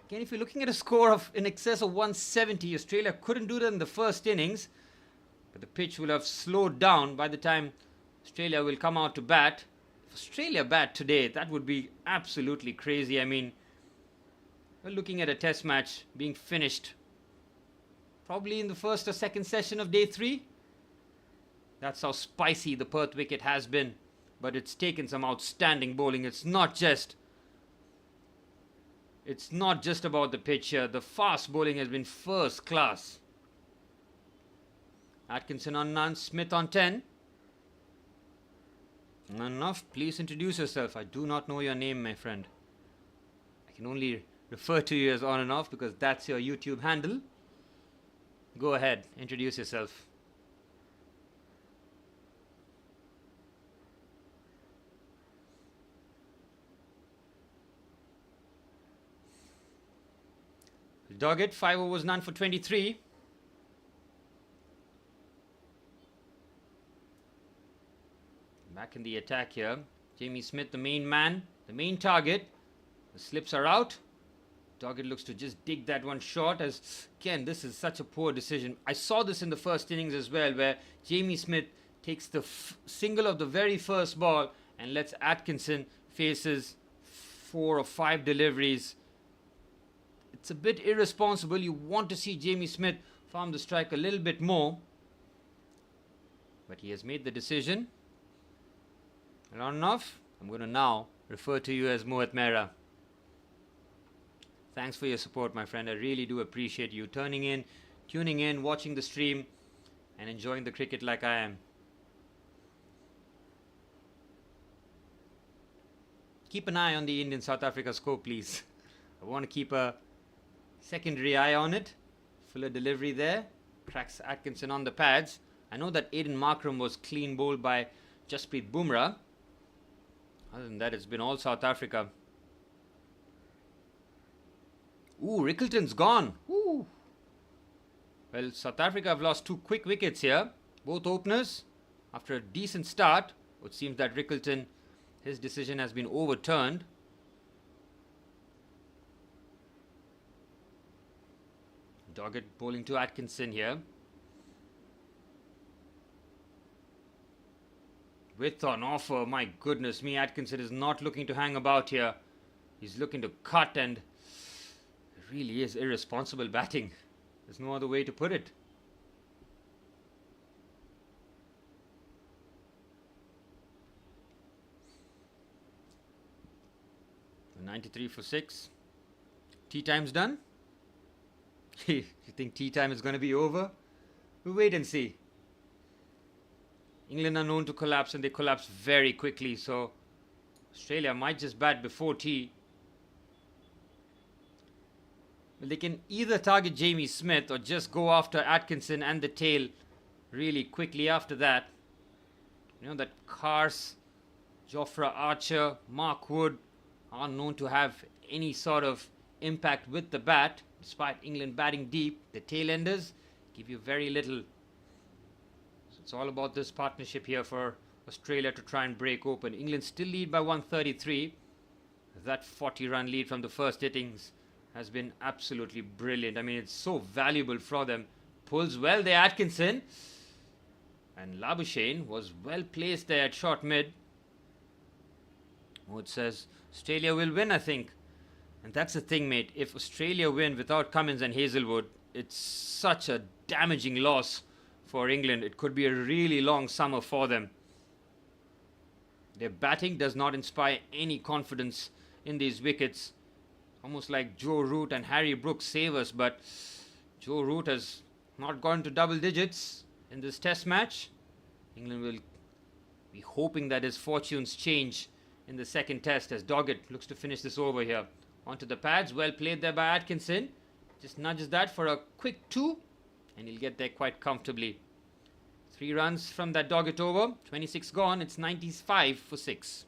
Again, if you're looking at a score of in excess of 170, Australia couldn't do that in the first innings. But the pitch will have slowed down by the time Australia will come out to bat. If Australia bat today, that would be absolutely crazy. I mean, we're looking at a test match being finished probably in the first or second session of day 3. That's how spicy the Perth wicket has been. But it's taken some outstanding bowling. It's not just It's not just about the pitch here. The fast bowling has been first class. Atkinson on 9, Smith on 10. Enough, please introduce yourself. I do not know your name, my friend. I can only refer to you as on and off because that's your YouTube handle. Go ahead, introduce yourself. Doggett, 5 overs, none for 23. Back in the attack here. Jamie Smith, the main man, the main target. The slips are out. Doggett looks to just dig that one short. As again, this is such a poor decision. I saw this in the first innings as well, where Jamie Smith takes the single of the very first ball and lets Atkinson faces 4 or 5 deliveries. It's a bit irresponsible. You want to see Jamie Smith farm the strike a little bit more. But he has made the decision. Not enough. I'm going to now refer to you as Mohit Mehra. Thanks for your support, my friend. I really do appreciate you tuning in, watching the stream, and enjoying the cricket like I am. Keep an eye on the Indian-South Africa score, please. I want to keep a secondary eye on it. Fuller delivery there. Cracks Atkinson on the pads. I know that Aiden Markram was clean bowled by Jasprit Bumrah. Other than that, it's been all South Africa. Ooh, Rickleton's gone. Ooh. Well, South Africa have lost 2 quick wickets here. Both openers, after a decent start. It seems that Rickleton, his decision has been overturned. Doggett bowling to Atkinson here. With an offer, my goodness me, Atkinson is not looking to hang about here. He's looking to cut, and it really is irresponsible batting. There's no other way to put it. So 93 for 6. Tea time's done. You think tea time is going to be over? We'll wait and see. England are known to collapse, and they collapse very quickly, so Australia might just bat before tea. Well, they can either target Jamie Smith or just go after Atkinson and the tail really quickly after that. You know that Kars, Jofra Archer, Mark Wood are known to have any sort of impact with the bat. Despite England batting deep, the tail-enders give you very little. It's all about this partnership here for Australia to try and break open. England still lead by 133. That 40-run lead from the first innings has been absolutely brilliant. I mean, it's so valuable for them. Pulls well there, Atkinson. And Labuschagne was well placed there at short mid. Wood says Australia will win, I think. And that's the thing, mate. If Australia win without Cummins and Hazelwood, it's such a damaging loss for England. It could be a really long summer for them. Their batting does not inspire any confidence in these wickets. Almost like Joe Root and Harry Brooks save us, but Joe Root has not gone to double digits in this test match. England will be hoping that his fortunes change in the second test as Doggett looks to finish this over here. Onto the pads, well played there by Atkinson. Just nudges that for a quick 2. And he'll get there quite comfortably. 3 runs from that Doggett over. 26 gone. It's 95 for 6.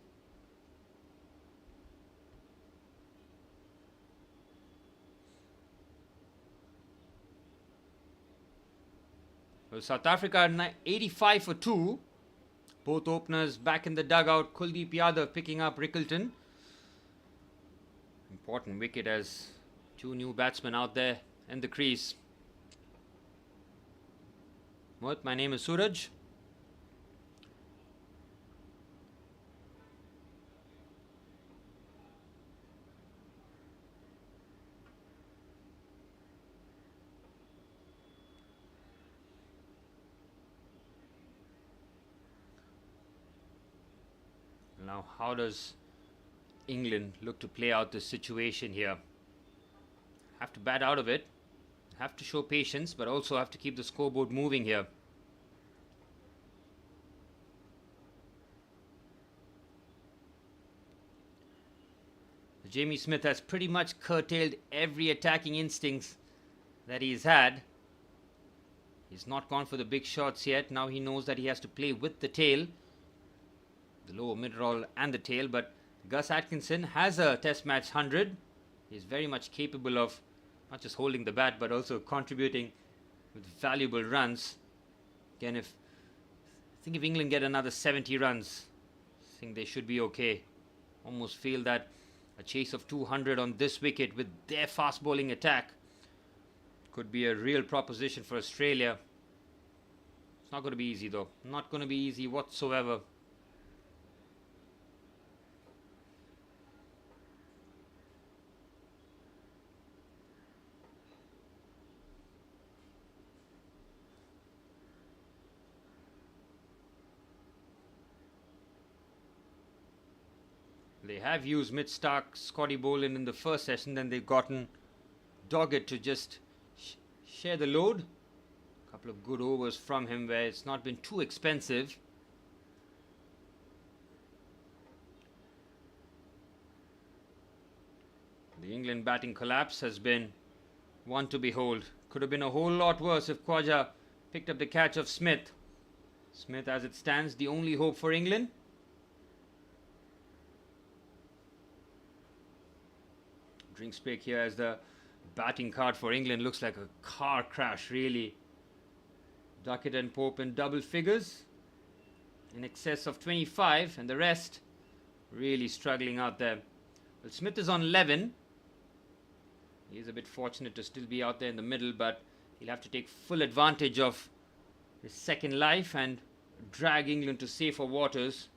Well, South Africa are 85 for 2. Both openers back in the dugout. Kuldeep Yadav picking up Rickleton. Important wicket as 2 new batsmen out there in the crease. What? My name is Suraj. Now, how does England look to play out this situation here? have to bat out of it, have to show patience, but also have to keep the scoreboard moving here. Jamie Smith has pretty much curtailed every attacking instincts that he's had. He's not gone for the big shots yet. Now he knows that he has to play with the tail, the lower mid-roll and the tail. But Gus Atkinson has a Test match 100. He's very much capable of not just holding the bat but also contributing with valuable runs. Again, I think if England get another 70 runs, I think they should be okay. Almost feel that a chase of 200 on this wicket with their fast bowling attack could be a real proposition for Australia. It's not going to be easy though. Not going to be easy whatsoever. They have used mid-Stark Scotty Boland in the first session, then they've gotten Doggett to just share the load. A couple of good overs from him where it's not been too expensive. The England batting collapse has been one to behold. Could have been a whole lot worse if Khwaja picked up the catch of Smith. Smith, as it stands, the only hope for England. Drinks break here as the batting card for England looks like a car crash, really. Duckett and Pope in double figures, in excess of 25, and the rest really struggling out there. Well, Smith is on 11. He is a bit fortunate to still be out there in the middle, but he'll have to take full advantage of his second life and drag England to safer waters.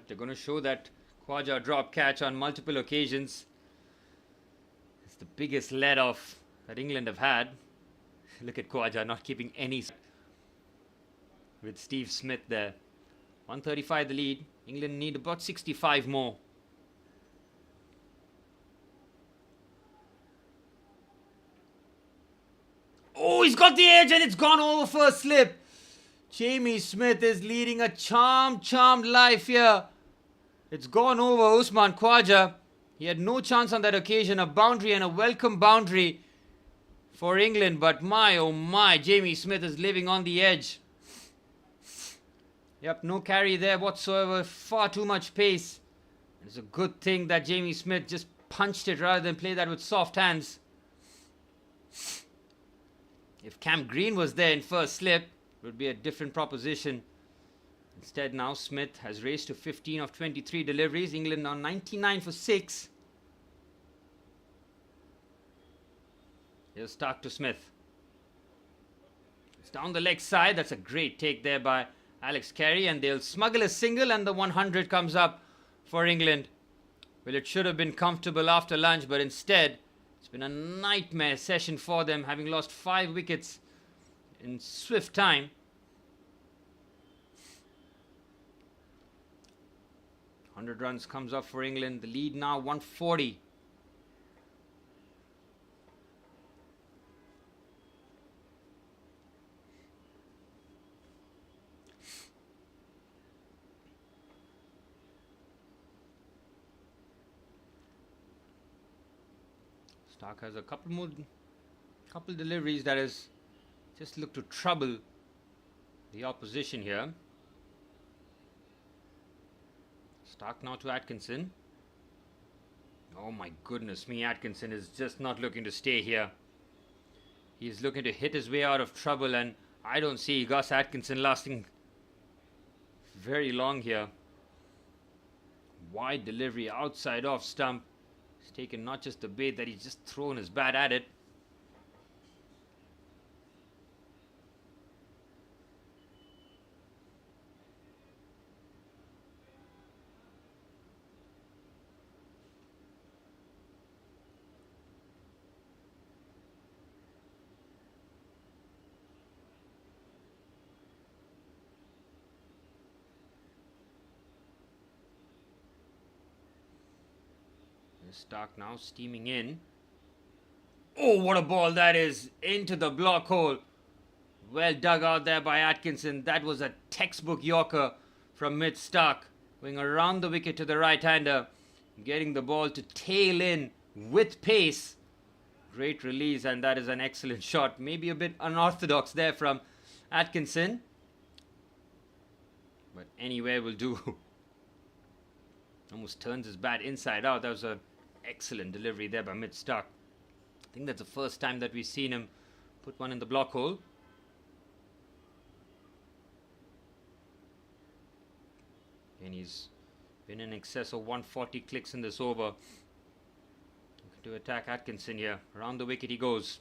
They're going to show that Khwaja drop catch on multiple occasions. It's the biggest let-off that England have had. Look at Khwaja not keeping any with Steve Smith there. 135 the lead. England need about 65 more. Oh, he's got the edge and it's gone over for a slip. Jamie Smith is leading a charmed life here. It's gone over Usman Khwaja. He had no chance on that occasion. A boundary and a welcome boundary for England. But my, oh my, Jamie Smith is living on the edge. Yep, no carry there whatsoever. Far too much pace. It's a good thing that Jamie Smith just punched it rather than play that with soft hands. If Cam Green was there in first slip, it would be a different proposition. Instead, now Smith has raced to 15 of 23 deliveries. England on 99 for 6. Here's Stark to Smith. It's down the leg side. That's a great take there by Alex Carey. And they'll smuggle a single and the 100 comes up for England. Well, it should have been comfortable after lunch, but instead, it's been a nightmare session for them, having lost 5 wickets in swift time. 100 runs comes up for England. The lead now 140. Stark has a couple deliveries that has just looked to trouble the opposition here. Stark now to Atkinson. Oh my goodness me, Atkinson is just not looking to stay here. He's looking to hit his way out of trouble, and I don't see Gus Atkinson lasting very long here. Wide delivery outside off stump. He's taken not just the bait, that he's just thrown his bat at it. Stark now steaming in. Oh, what a ball that is! Into the block hole. Well dug out there by Atkinson. That was a textbook Yorker from mid Stark. Going around the wicket to the right-hander. Getting the ball to tail in with pace. Great release, and that is an excellent shot. Maybe a bit unorthodox there from Atkinson. But anywhere will do. Almost turns his bat inside out. That was an excellent delivery there by mid Stark. I think that's the first time that we've seen him put one in the block hole. And he's been in excess of 140 clicks in this over. Looking to attack Atkinson here. Around the wicket he goes.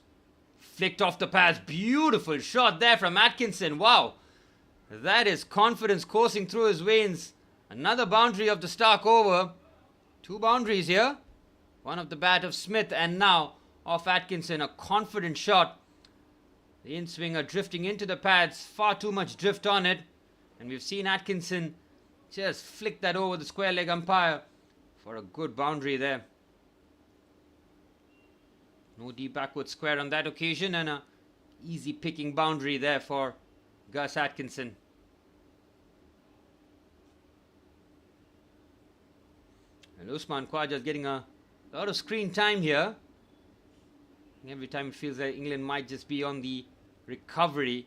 Flicked off the pads. Beautiful shot there from Atkinson. Wow. That is confidence coursing through his veins. Another boundary of the Stark over. 2 boundaries here. One of the bat of Smith, and now off Atkinson. A confident shot. The in-swinger drifting into the pads. Far too much drift on it. And we've seen Atkinson just flick that over the square leg umpire for a good boundary there. No deep backward square on that occasion, and a easy picking boundary there for Gus Atkinson. And Usman Khawaja is getting a lot of screen time here. Every time it feels like England might just be on the recovery.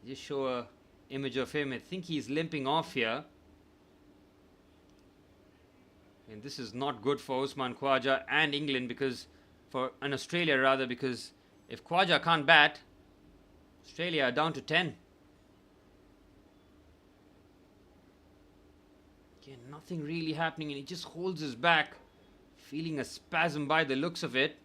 Just show a image of him. I think he's limping off here. And this is not good for Usman Khawaja and England, because and Australia rather, because if Khawaja can't bat, Australia are down to 10. Again, nothing really happening, and he just holds his back, feeling a spasm by the looks of it.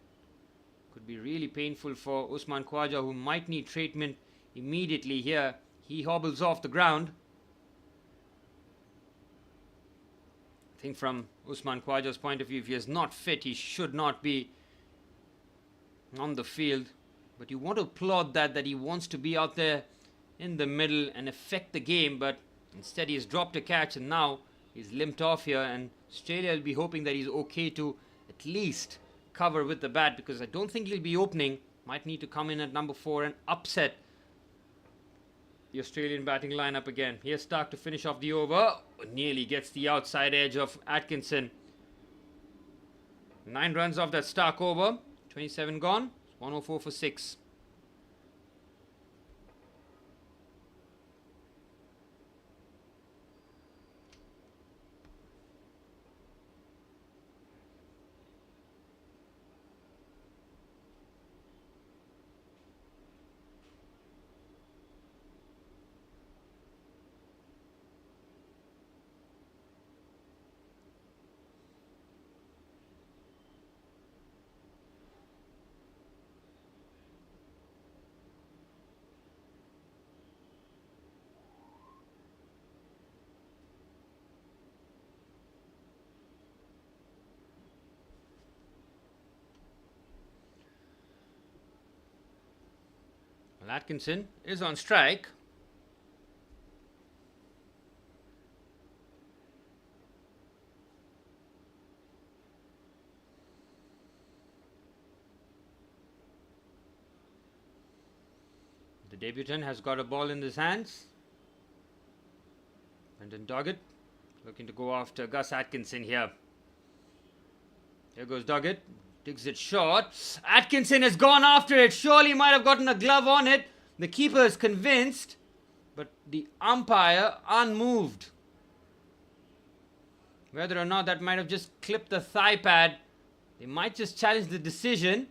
Could be really painful for Usman Khawaja, who might need treatment immediately here. He hobbles off the ground. I think from Usman Khawaja's point of view, if he is not fit, he should not be on the field. But you want to applaud that he wants to be out there in the middle and affect the game, but instead he's dropped a catch, and now he's limped off here, and Australia will be hoping that he's okay to at least cover with the bat, because I don't think he'll be opening. Might need to come in at number 4 and upset the Australian batting lineup again. Here's Stark to finish off the over. Nearly gets the outside edge of Atkinson. 9 runs off that Stark over. 27 gone. 104 for 6. Well, Atkinson is on strike. The debutant has got a ball in his hands. Brendan Doggett looking to go after Gus Atkinson here. Here goes Doggett. Digs it short. Atkinson has gone after it. Surely might have gotten a glove on it. The keeper is convinced, but the umpire unmoved. Whether or not that might have just clipped the thigh pad, they might just challenge the decision.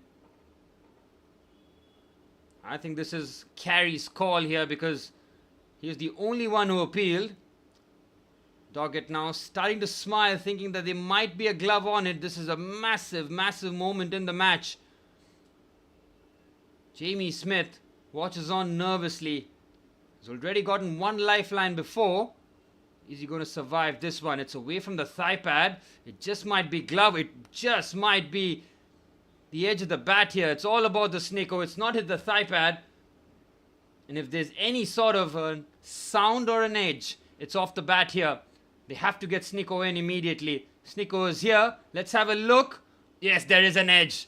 I think this is Carey's call here, because he is the only one who appealed. Doggett now starting to smile, thinking that there might be a glove on it. This is a massive, massive moment in the match. Jamie Smith watches on nervously. He's already gotten one lifeline before. Is he going to survive this one? It's away from the thigh pad. It just might be glove. It just might be the edge of the bat here. It's all about the Snicko. It's not hit the thigh pad. And if there's any sort of a sound or an edge, it's off the bat here. They have to get Snicko in immediately. Snicko is here. Let's have a look. Yes, there is an edge.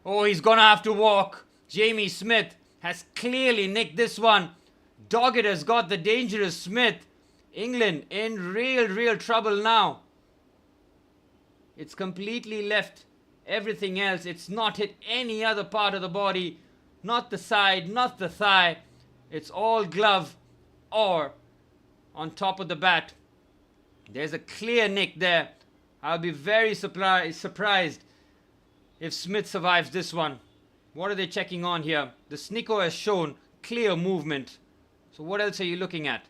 Oh, he's gonna have to walk. Jamie Smith has clearly nicked this one. Doggett has got the dangerous Smith. England in real trouble now. It's completely left everything else. It's not hit any other part of the body. Not the side, not the thigh. It's all glove or on top of the bat. There's a clear nick there. I'll be very surprised if Smith survives this one. What are they checking on here? The Snicko has shown clear movement. So what else are you looking at?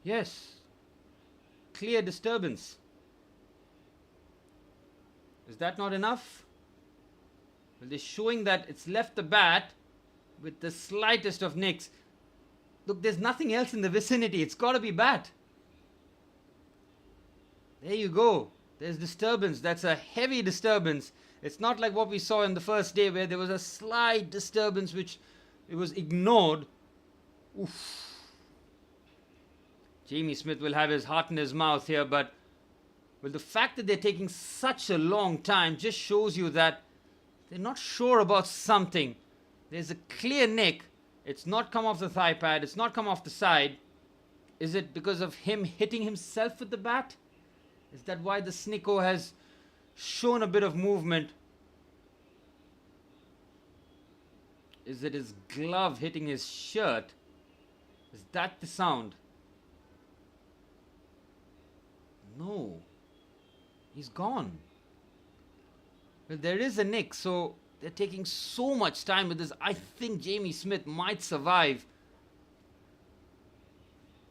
Yes. Clear disturbance. Is that not enough? Well, they're showing that it's left the bat with the slightest of nicks. Look, there's nothing else in the vicinity. It's got to be bat. There you go. There's disturbance. That's a heavy disturbance. It's not like what we saw in the first day where there was a slight disturbance which it was ignored. Oof. Jamie Smith will have his heart in his mouth here, but well, the fact that they're taking such a long time just shows you that they're not sure about something. There's a clear nick. It's not come off the thigh pad. It's not come off the side. Is it because of him hitting himself with the bat? Is that why the Snicko has shown a bit of movement? Is it his glove hitting his shirt? Is that the sound? No. He's gone. Well, there is a nick, so they're taking so much time with this. I think Jamie Smith might survive.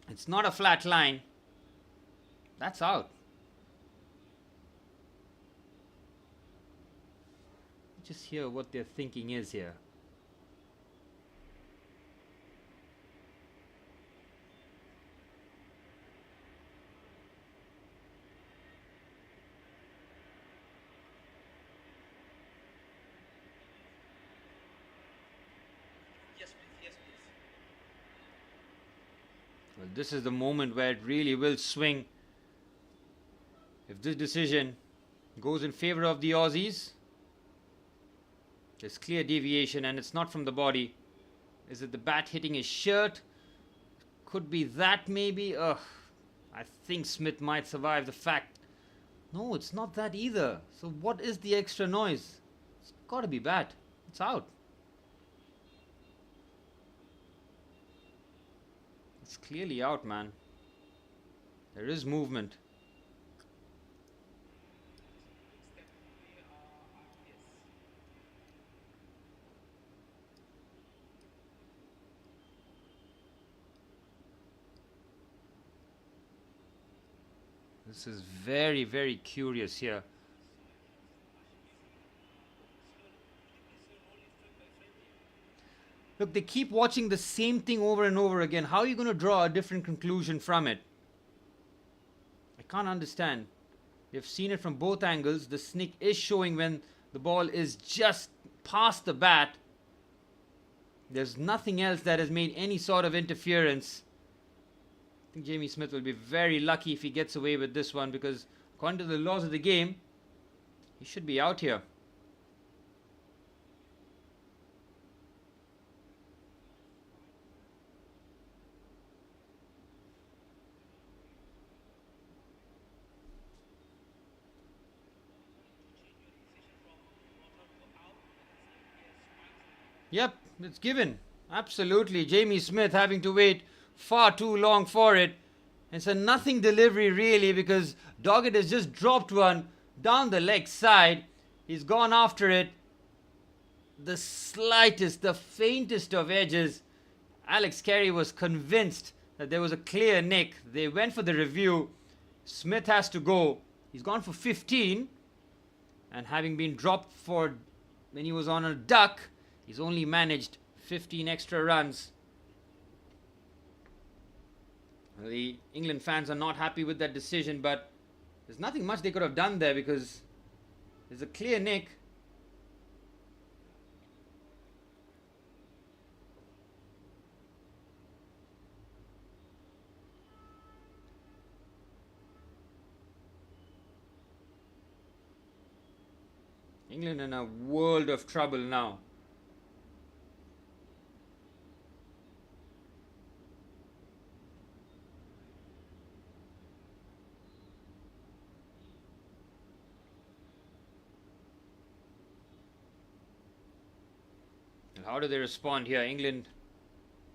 It's not a flat line. That's out. Just hear what their thinking is here. Well, this is the moment where it really will swing. If this decision goes in favor of the Aussies, there's clear deviation and it's not from the body. Is it the bat hitting his shirt? Could be that maybe. Ugh. I think Smith might survive the fact. No, it's not that either. So what is the extra noise? It's got to be bat. It's out. It's clearly out, man. There is movement. This is very curious here. Look, they keep watching the same thing over and over again. How are you going to draw a different conclusion from it? I can't understand. They've seen it from both angles. The snick is showing when the ball is just past the bat. There's nothing else that has made any sort of interference. I think Jamie Smith will be very lucky if he gets away with this one, because according to the laws of the game, he should be out here. Yep, it's given. Absolutely. Jamie Smith having to wait far too long for it. It's a nothing delivery really, because Doggett has just dropped one down the leg side. He's gone after it. The slightest, the faintest of edges. Alex Carey was convinced that there was a clear nick. They went for the review. Smith has to go. He's gone for 15. And having been dropped for when he was on a duck, he's only managed 15 extra runs. The England fans are not happy with that decision, but there's nothing much they could have done there because there's a clear nick. England in a world of trouble now. And how do they respond here? England,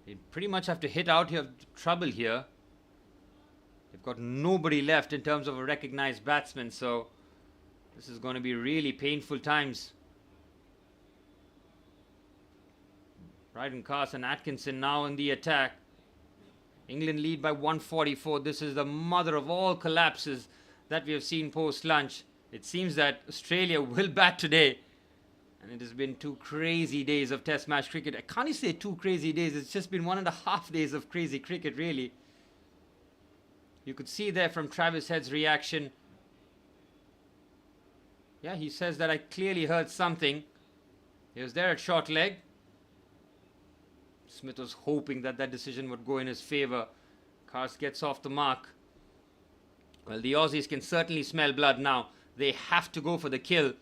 they pretty much have to hit out here trouble here. They've got nobody left in terms of a recognized batsman, so this is going to be really painful times. Bryden Carson, Atkinson now in the attack. England lead by 144. This is the mother of all collapses that we have seen post-lunch. It seems that Australia will bat today. And it has been 2 crazy days of Test match cricket. I can't even say 2 crazy days. It's just been 1.5 days of crazy cricket, really. You could see there from Travis Head's reaction. Yeah, he says that I clearly heard something. He was there at short leg. Smith was hoping that that decision would go in his favour. Cars gets off the mark. Well, the Aussies can certainly smell blood now. They have to go for the kill.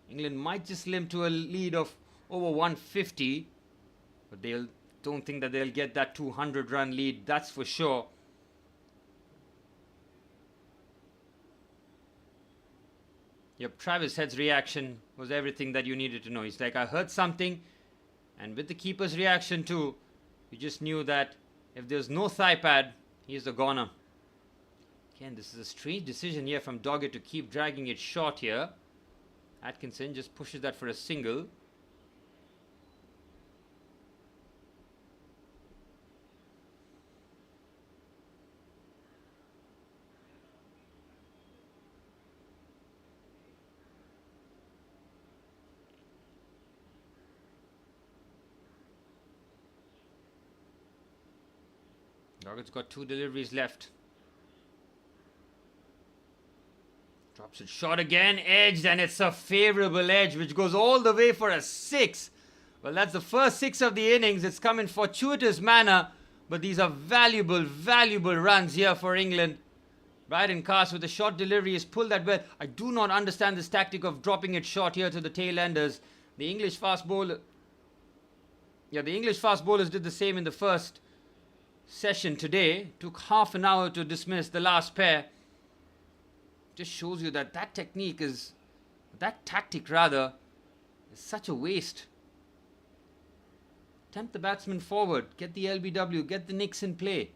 England might just limp to a lead of over 150. But they don't think that they'll get that 200-run lead, that's for sure. Yep, Travis Head's reaction was everything that you needed to know. He's like, I heard something. And with the keeper's reaction too, you just knew that if there's no thigh pad, he's the goner. Again, this is a strange decision here from Doggett to keep dragging it short here. Atkinson just pushes that for a single. Doggett's got 2 deliveries left. Drops it short again, edged, and it's a favourable edge which goes all the way for a 6. Well, that's the first 6 of the innings. It's come in fortuitous manner, but these are valuable, valuable runs here for England. Bryden Carson with a short delivery has pulled that well. I do not understand this tactic of dropping it short here to the tail enders. The English fast bowler... Yeah, the English fast bowlers did the same in the first session today. Took half an hour to dismiss the last pair. Just shows you that that technique is, that tactic rather, is such a waste. Tempt the batsman forward, get the LBW, get the nicks in play.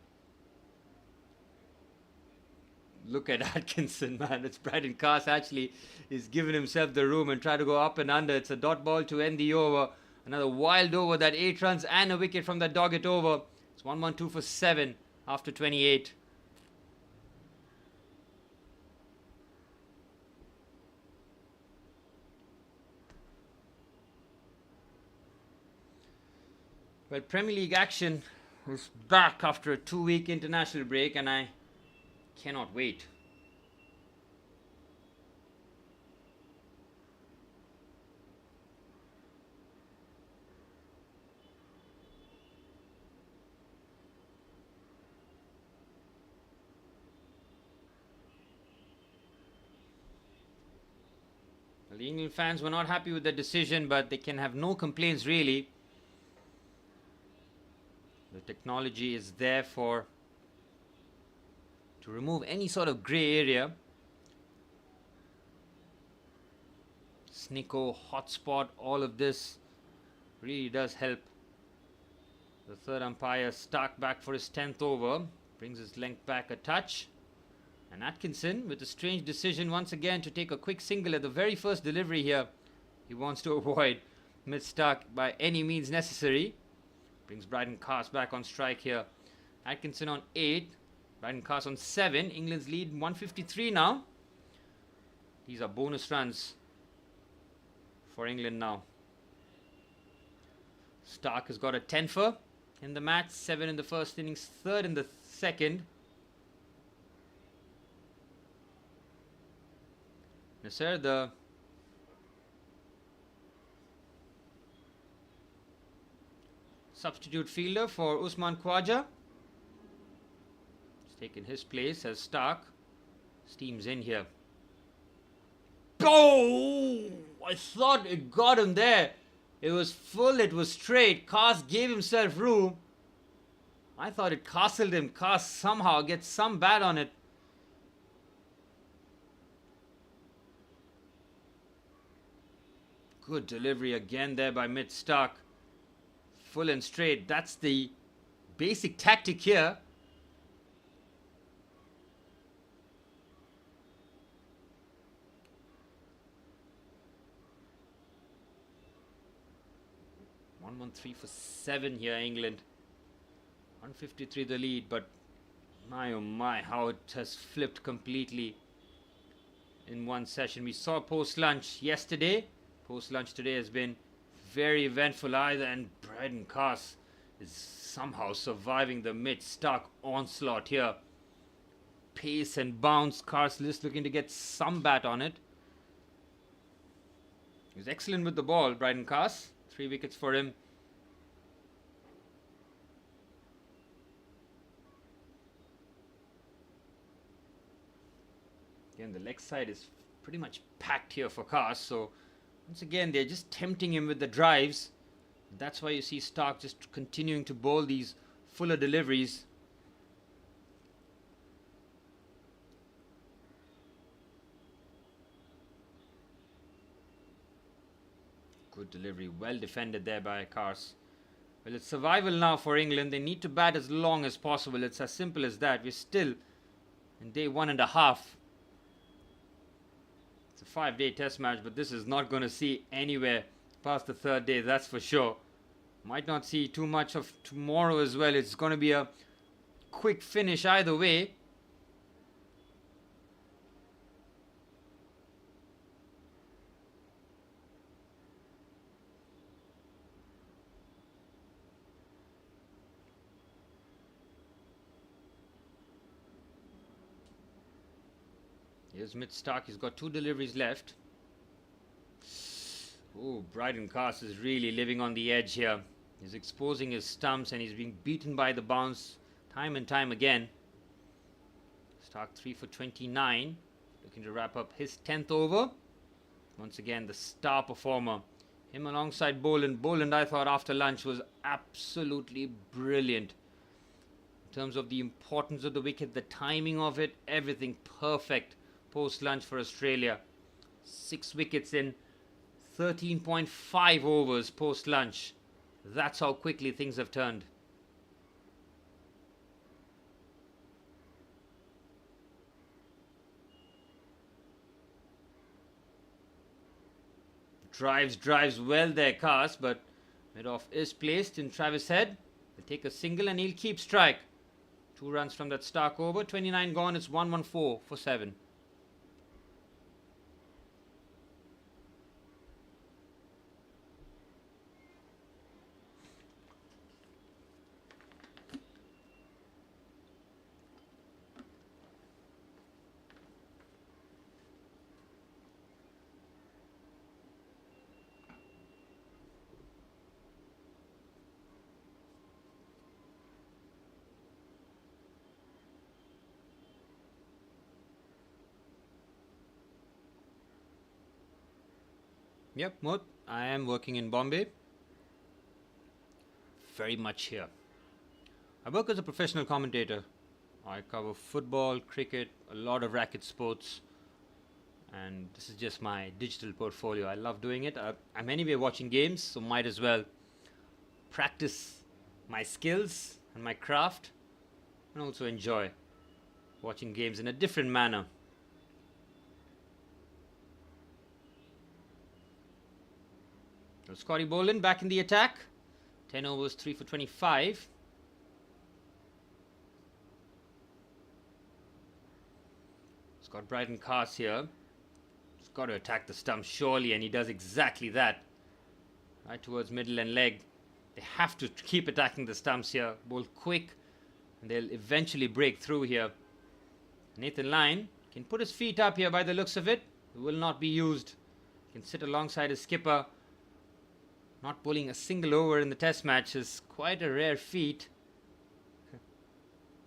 Look at Atkinson, man. It's Bryden Carson actually is giving himself the room and try to go up and under. It's a dot ball to end the over. Another wild over, that 8 runs and a wicket from that Doggett over. It's 1-1-2 for 7 after 28. Well, Premier League action is back after a 2-week international break, and I cannot wait. Well, the England fans were not happy with the decision, but they can have no complaints really. The technology is there to remove any sort of grey area. Snicko, hotspot, all of this really does help. The third umpire, Stark, back for his 10th over. Brings his length back a touch. And Atkinson with a strange decision once again to take a quick single at the very first delivery here. He wants to avoid mid-Stark by any means necessary. Brings Bryden Carson back on strike here. Atkinson on 8. Bryden Carson on 7. England's lead 153 now. These are bonus runs for England now. Stark has got a 10-fer in the match. 7 in the first innings. 3rd in the second. Nasser, the substitute fielder for Usman Khawaja. He's taken his place as Stark steams in here. go! I thought it got him there. It was full, it was straight. Cars gave himself room. I thought it castled him. Cars somehow gets some bat on it. Good delivery again there by mid-Stark. Full and straight. That's the basic tactic here. One 3 for 7 here, England. 153 the lead, but my oh my, how it has flipped completely in one session. We saw post-lunch yesterday. Post-lunch today has been very eventful either, and Bryden Cass is somehow surviving the mid-Stark onslaught here. Pace and bounce, Cass just looking to get some bat on it. He was excellent with the ball, Bryden Cass. 3 wickets for him. Again, the leg side is pretty much packed here for Cass, so once again they're just tempting him with the drives. That's why you see Stark just continuing to bowl these fuller deliveries. Good delivery, well defended there by Cass. Well, it's survival now for England. They need to bat as long as possible. It's as simple as that. We're still in day 1.5. It's a 5-day test match, but this is not going to see anywhere past the 3rd day, that's for sure. Might not see too much of tomorrow as well. It's going to be a quick finish either way. Here's mid-Stark. He's got 2 deliveries left. Oh, Bryden Cass is really living on the edge here. He's exposing his stumps and he's being beaten by the bounce time and time again. Stark 3 for 29. Looking to wrap up his 10th over. Once again, the star performer. Him alongside Boland. Boland, I thought after lunch was absolutely brilliant. In terms of the importance of the wicket, the timing of it, everything perfect. Post-lunch for Australia. 6 wickets in 13.5 overs post-lunch. That's how quickly things have turned. Drives well there, Cass, but mid-off is placed in Travis Head. He'll take a single and he'll keep strike. 2 runs from that Stark over. 29 gone. It's 114 for 7. Yep, Moot. I am working in Bombay. Very much here. I work as a professional commentator. I cover football, cricket, a lot of racket sports. And this is just my digital portfolio. I love doing it. I'm anyway watching games, so might as well practice my skills and my craft. And also enjoy watching games in a different manner. So Scotty Boland back in the attack. 10 overs, 3 for 25. He's got Bryden Cass here. He's got to attack the stump surely, and he does exactly that. Right towards middle and leg. They have to keep attacking the stumps here. Bowl quick, and they'll eventually break through here. Nathan Lyon can put his feet up here by the looks of it. It will not be used. Can sit alongside his skipper. Not bowling a single over in the test match is quite a rare feat.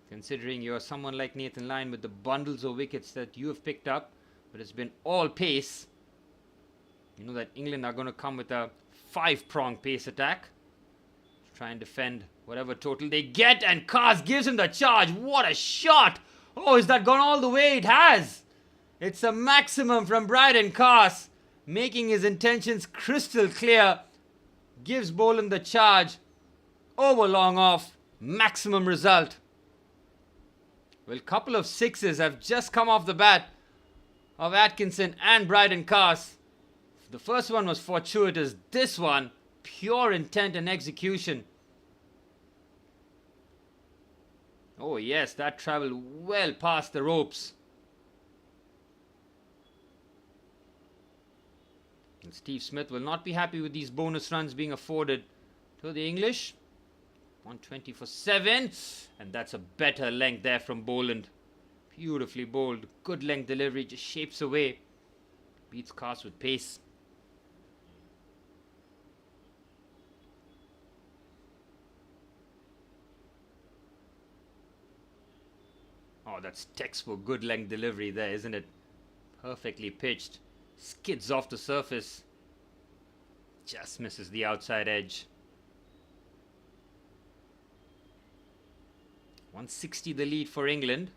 Considering you're someone like Nathan Lyon with the bundles of wickets that you have picked up. But it's been all pace. You know that England are going to come with a 5-prong pace attack. Try and defend whatever total they get, and Kars gives him the charge. What a shot! Oh, is that gone all the way? It has! It's a maximum from Bryden Kars, making his intentions crystal clear. Gives Boland the charge. Over long off. Maximum result. Well, a couple of sixes have just come off the bat of Atkinson and Bryden Kars. The first one was fortuitous. This one, pure intent and execution. Oh yes, that travelled well past the ropes. And Steve Smith will not be happy with these bonus runs being afforded to the English. 120 for 7. And that's a better length there from Boland. Beautifully bowled. Good length delivery. Just shapes away. Beats Kars with pace. Oh, that's textbook good length delivery there, isn't it? Perfectly pitched. Skids off the surface. Just misses the outside edge. 160 the lead for England.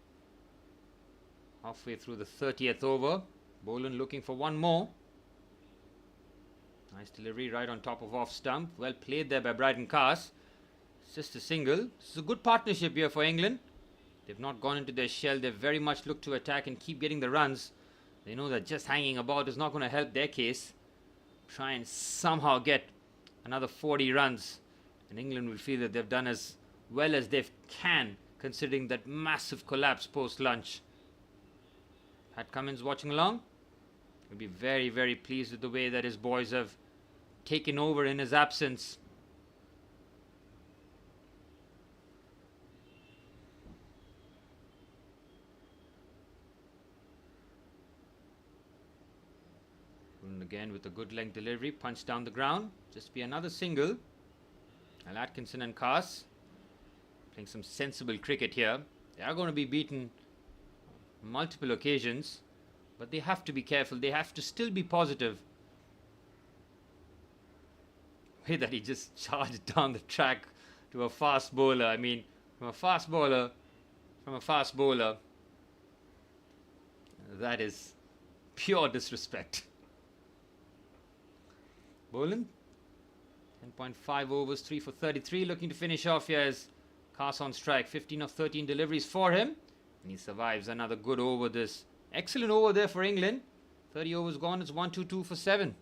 Halfway through the 30th over. Boland looking for one more. Nice delivery right on top of off stump. Well played there by Bryden Kars. It's just a single. This is a good partnership here for England. They've not gone into their shell. They've very much looked to attack and keep getting the runs. They know that just hanging about is not going to help their case. Try and somehow get another 40 runs. And England will feel that they've done as well as they can, considering that massive collapse post-lunch. Pat Cummins watching along. He'll be very, very pleased with the way that his boys have taken over in his absence. Again with a good length delivery, punch down the ground. Just be another single. And Atkinson and Kars playing some sensible cricket here. They are going to be beaten on multiple occasions, but they have to be careful. They have to still be positive. The way that he just charged down the track to a fast bowler. I mean, from a fast bowler, that is pure disrespect. Boland, 10.5 overs, 3 for 33, looking to finish off here as Kars on strike. 15 of 13 deliveries for him, and he survives another good over this. Excellent over there for England. 30 overs gone, it's 1-2-2 for 7.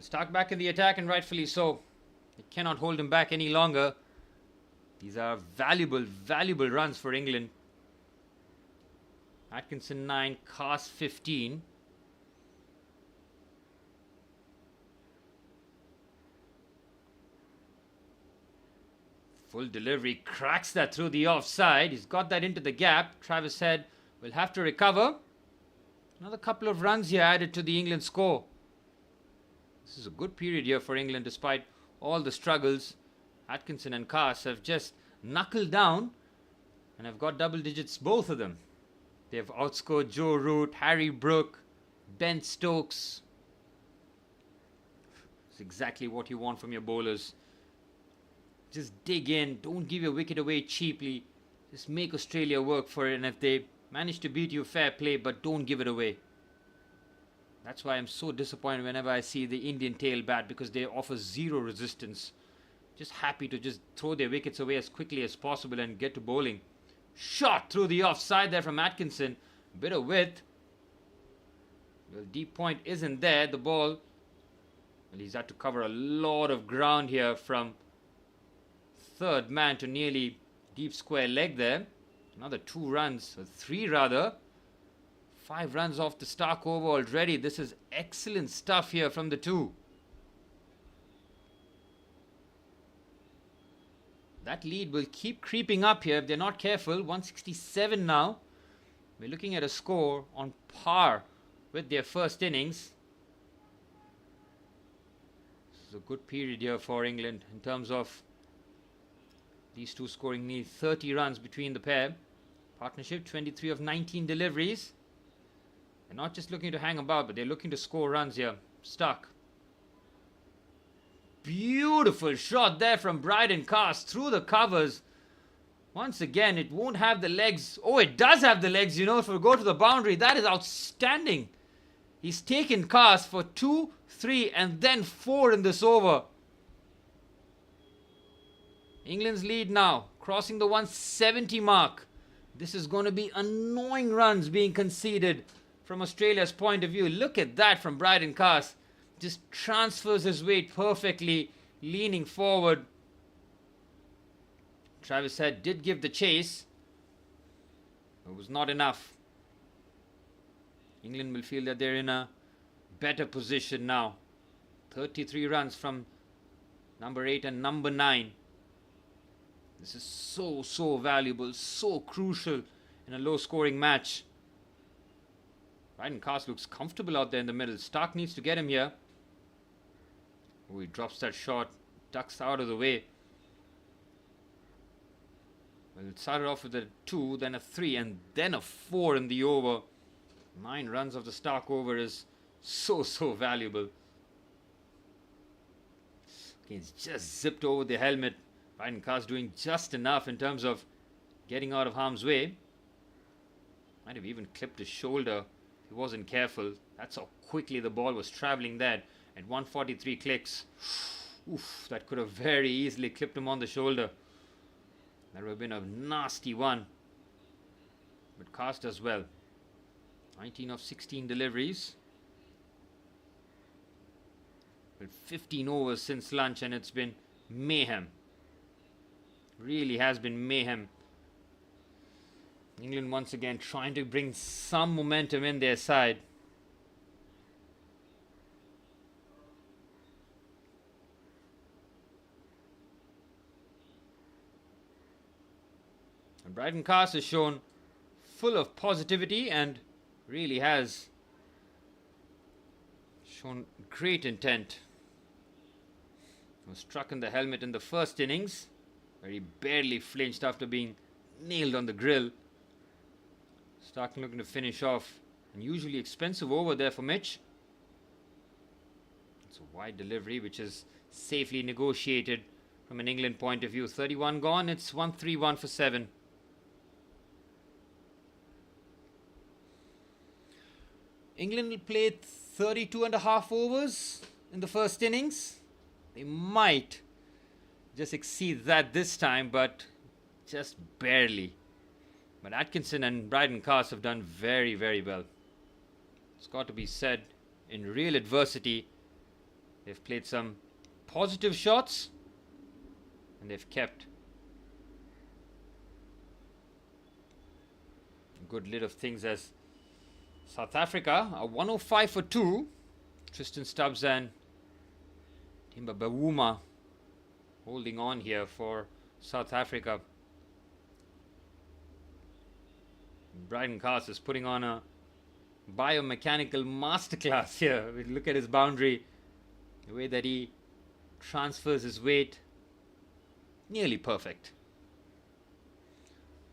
Stark back in the attack, and rightfully so. They cannot hold him back any longer. These are valuable, valuable runs for England. Atkinson 9, Kars 15. Full delivery, cracks that through the offside. He's got that into the gap. Travis Head will have to recover. Another couple of runs here added to the England score. This is a good period here for England despite all the struggles. Atkinson and Kars have just knuckled down and have got double digits, both of them. They have outscored Joe Root, Harry Brook, Ben Stokes. It's exactly what you want from your bowlers. Just dig in, don't give your wicket away cheaply. Just make Australia work for it, and if they manage to beat you, fair play, but don't give it away. That's why I'm so disappointed whenever I see the Indian tail bat, because they offer zero resistance. Just happy to just throw their wickets away as quickly as possible and get to bowling. Shot through the offside there from Atkinson. Bit of width. Well, deep point isn't there. The ball, well, he's had to cover a lot of ground here from third man to nearly deep square leg there. Another 2 runs, or 3 rather. 5 runs off the Stark over already. This is excellent stuff here from the 2. That lead will keep creeping up here if they're not careful. 167 now. We're looking at a score on par with their first innings. This is a good period here for England in terms of these two scoring nearly 30 runs between the pair. Partnership 23 of 19 deliveries. They're not just looking to hang about, but they're looking to score runs here. Stuck. Beautiful shot there from Bryden Cast through the covers. Once again, it won't have the legs. Oh, it does have the legs, you know, if we go to the boundary. That is outstanding. He's taken Cast for 2, 3 and then 4 in this over. England's lead now, crossing the 170 mark. This is going to be annoying runs being conceded from Australia's point of view. Look at that from Bryden Cast. Just transfers his weight perfectly, leaning forward. Travis Head did give the chase. It was not enough. England will feel that they're in a better position now. 33 runs from number 8 and number 9. This is so valuable, so crucial in a low-scoring match. Bryden Cast looks comfortable out there in the middle. Stark needs to get him here. Oh, he drops that shot, ducks out of the way. Well, it started off with a 2, then a 3, and then a 4 in the over. 9 runs of the Stark over is so valuable. Okay, it's just zipped over the helmet. Bryden Cast doing just enough in terms of getting out of harm's way. Might have even clipped his shoulder if he wasn't careful. That's how quickly the ball was traveling there. At 143 clicks. Oof, that could have very easily clipped him on the shoulder. That would have been a nasty one. But Cast does well. 19 of 16 deliveries. Well, 15 overs since lunch and it's been mayhem. Really has been mayhem. England once again trying to bring some momentum in their side. And Bryden Cast is shown full of positivity and really has shown great intent. He was struck in the helmet in the first innings, where he barely flinched after being nailed on the grill. Stark looking to finish off. Unusually expensive over there for Mitch. It's a wide delivery which is safely negotiated from an England point of view. 31 gone, it's 1-3-1 for 7. England will play 32 and a half overs in the first innings. They might just exceed that this time, but just barely. But Atkinson and Bryden Cast have done very well. It's got to be said, in real adversity, they've played some positive shots and they've kept a good lid of things as South Africa are 105 for 2. Tristan Stubbs and Timba Bawuma holding on here for South Africa. Bryden Cast is putting on a biomechanical masterclass here. We look at his boundary, the way that he transfers his weight, nearly perfect.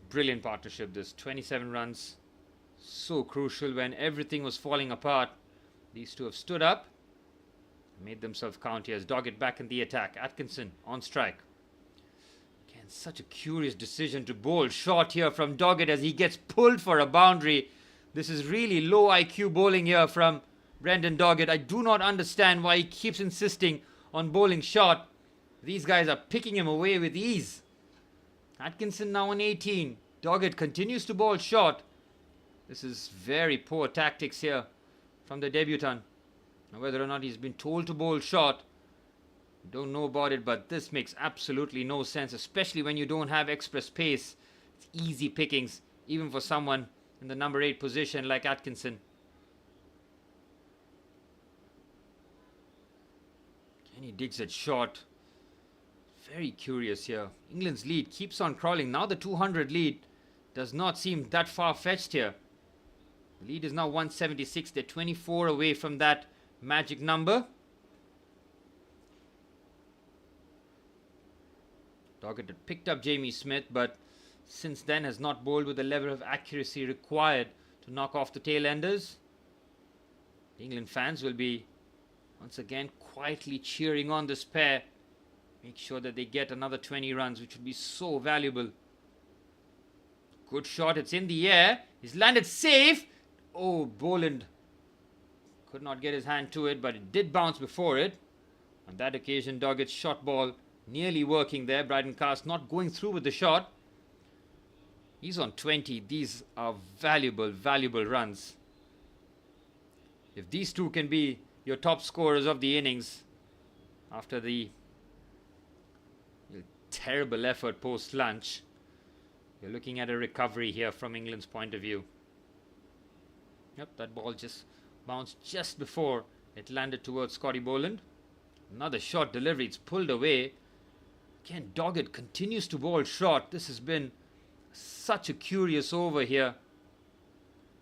Brilliant partnership, this 27 runs. So crucial when everything was falling apart. These two have stood up, made themselves count here as Doggett back in the attack. Atkinson on strike. Again, such a curious decision to bowl short here from Doggett as he gets pulled for a boundary. This is really low IQ bowling here from Brendan Doggett. I do not understand why he keeps insisting on bowling short. These guys are picking him away with ease. Atkinson now on 18. Doggett continues to bowl short. This is very poor tactics here from the debutant. Now, whether or not he's been told to bowl short, Don't know about it, but this makes absolutely no sense, especially when you don't have express pace. It's easy pickings, even for someone in the number 8 position like Atkinson. And he digs it short. Very curious here. England's lead keeps on crawling. Now the 200 lead does not seem that far-fetched here. The lead is now 176. They're 24 away from that magic number. Doggett had picked up Jamie Smith, but since then has not bowled with the level of accuracy required to knock off the tail-enders. The England fans will be once again quietly cheering on this pair. Make sure that they get another 20 runs, which would be so valuable. Good shot, it's in the air. He's landed safe. Oh, Boland could not get his hand to it, but it did bounce before it. On that occasion, Doggett's shot ball nearly working there. Bryden Cast not going through with the shot. He's on 20. These are valuable, valuable runs. If these two can be your top scorers of the innings after the terrible effort post-lunch, you're looking at a recovery here from England's point of view. Yep, that ball just bounced just before it landed towards Scotty Boland. Another short delivery. It's pulled away. Again, Doggett continues to bowl short. This has been such a curious over here.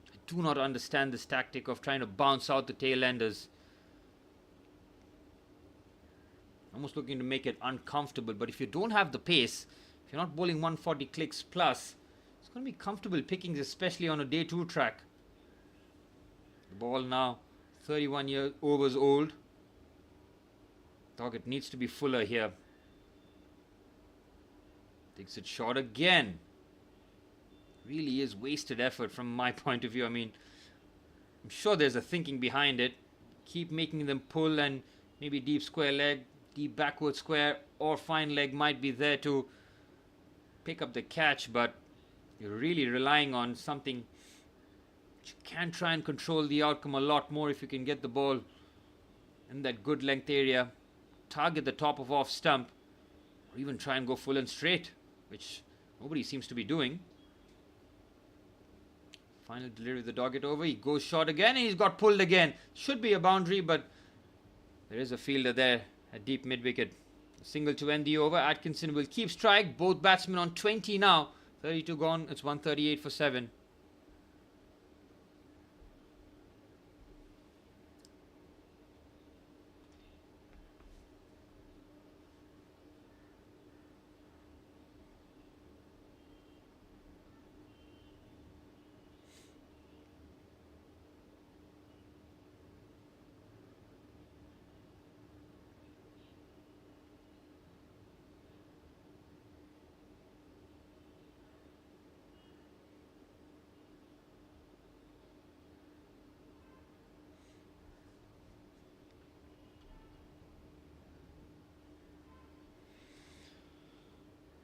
I do not understand this tactic of trying to bounce out the tail-enders. Almost looking to make it uncomfortable. But if you don't have the pace, if you're not bowling 140 clicks plus, it's going to be comfortable pickings, especially on a day 2 track. The ball now 31 overs old. Doggett needs to be fuller here. Takes it short again. Really is wasted effort from my point of view. I mean, I'm sure there's a thinking behind it. Keep making them pull, and maybe deep square leg, deep backward square or fine leg might be there to pick up the catch, but you're really relying on something. You can try and control the outcome a lot more if you can get the ball in that good length area, target the top of off stump, or even try and go full and straight, which nobody seems to be doing. Final delivery of the Doggett over. He goes short again and he's got pulled again. Should be a boundary, but there is a fielder there at deep mid-wicket. Single to end the over. Atkinson will keep strike. Both batsmen on 20 now. 32 gone. It's 138 for 7.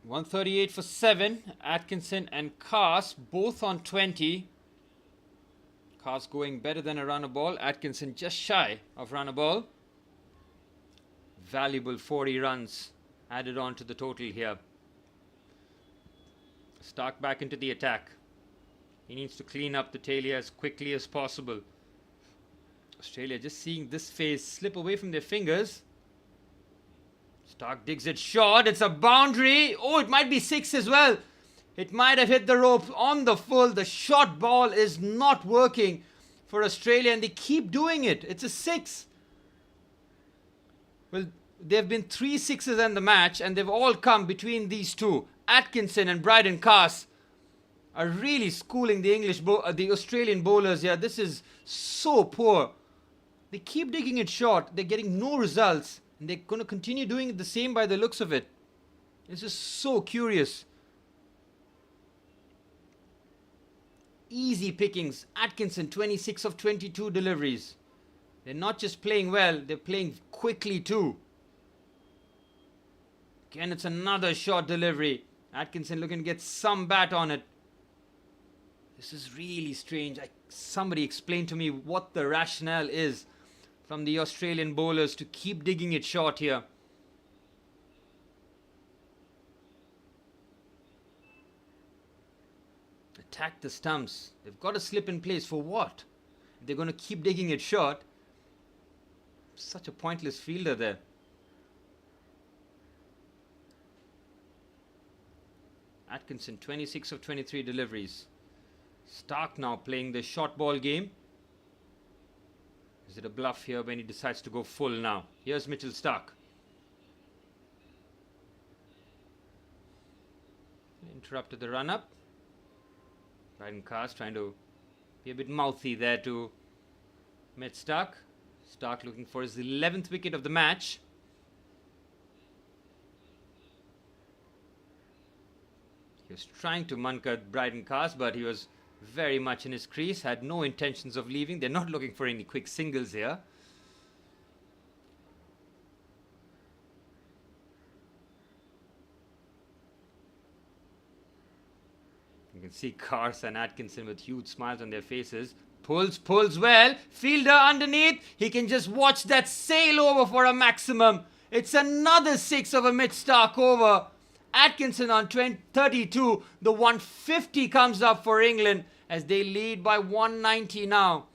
.138 for 7. Atkinson and Cast both on 20. Cast going better than a run a ball. Atkinson just shy of run a ball. Valuable 40 runs added on to the total here. Stark back into the attack. He needs to clean up the tail here as quickly as possible. Australia just seeing this phase slip away from their fingers. Stark digs it short. It's a boundary. Oh, it might be 6 as well. It might have hit the rope on the full. The short ball is not working for Australia, and they keep doing it. It's a 6. Well, there have been 3 sixes in the match, and they've all come between these two. Atkinson and Bryden Cast are really schooling the Australian bowlers here. This is so poor. They keep digging it short. They're getting no results. And they're going to continue doing it the same by the looks of it. It's just so curious. Easy pickings. Atkinson, 26 of 22 deliveries. They're not just playing well, they're playing quickly too. Again, it's another short delivery. Atkinson looking to get some bat on it. This is really strange. Somebody explain to me what the rationale is from the Australian bowlers to keep digging it short here. attack the stumps. They've got a slip in place for what? They're going to keep digging it short. Such a pointless fielder there. Atkinson, 26 of 23 deliveries. Stark now playing the short ball game. Is it a bluff here when he decides to go full now? Here's Mitchell Stark. Interrupted the run-up. Bryden Cast trying to be a bit mouthy there to Mitch Stark. Stark looking for his 11th wicket of the match. He was trying to munker Bryden Cast, but he was very much in his crease, had no intentions of leaving. They're not looking for any quick singles here. You can see Kars and Atkinson with huge smiles on their faces. Pulls well. Fielder underneath. He can just watch that sail over for a maximum. It's another 6 of a Mitch Stark over. Atkinson on 32. The 150 comes up for England as they lead by 190 now.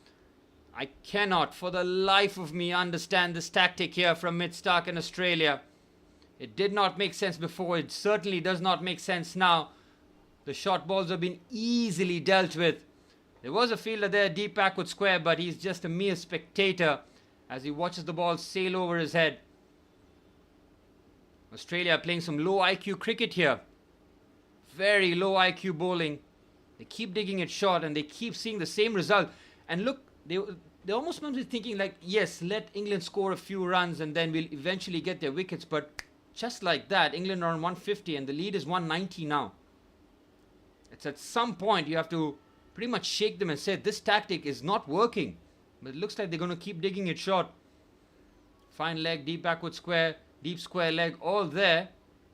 I cannot for the life of me understand this tactic here from Mitch Stark in Australia. It did not make sense before. It certainly does not make sense now. The short balls have been easily dealt with. There was a fielder there deep backward square, but he's just a mere spectator as he watches the ball sail over his head. Australia playing some low IQ cricket here. Very low IQ bowling. They keep digging it short and they keep seeing the same result. And look, they almost must be thinking like, yes, let England score a few runs and then we'll eventually get their wickets. But just like that, England are on 150 and the lead is 190 now. It's at some point you have to pretty much shake them and say, this tactic is not working. But it looks like they're going to keep digging it short. Fine leg, deep backward square, deep square leg, all there.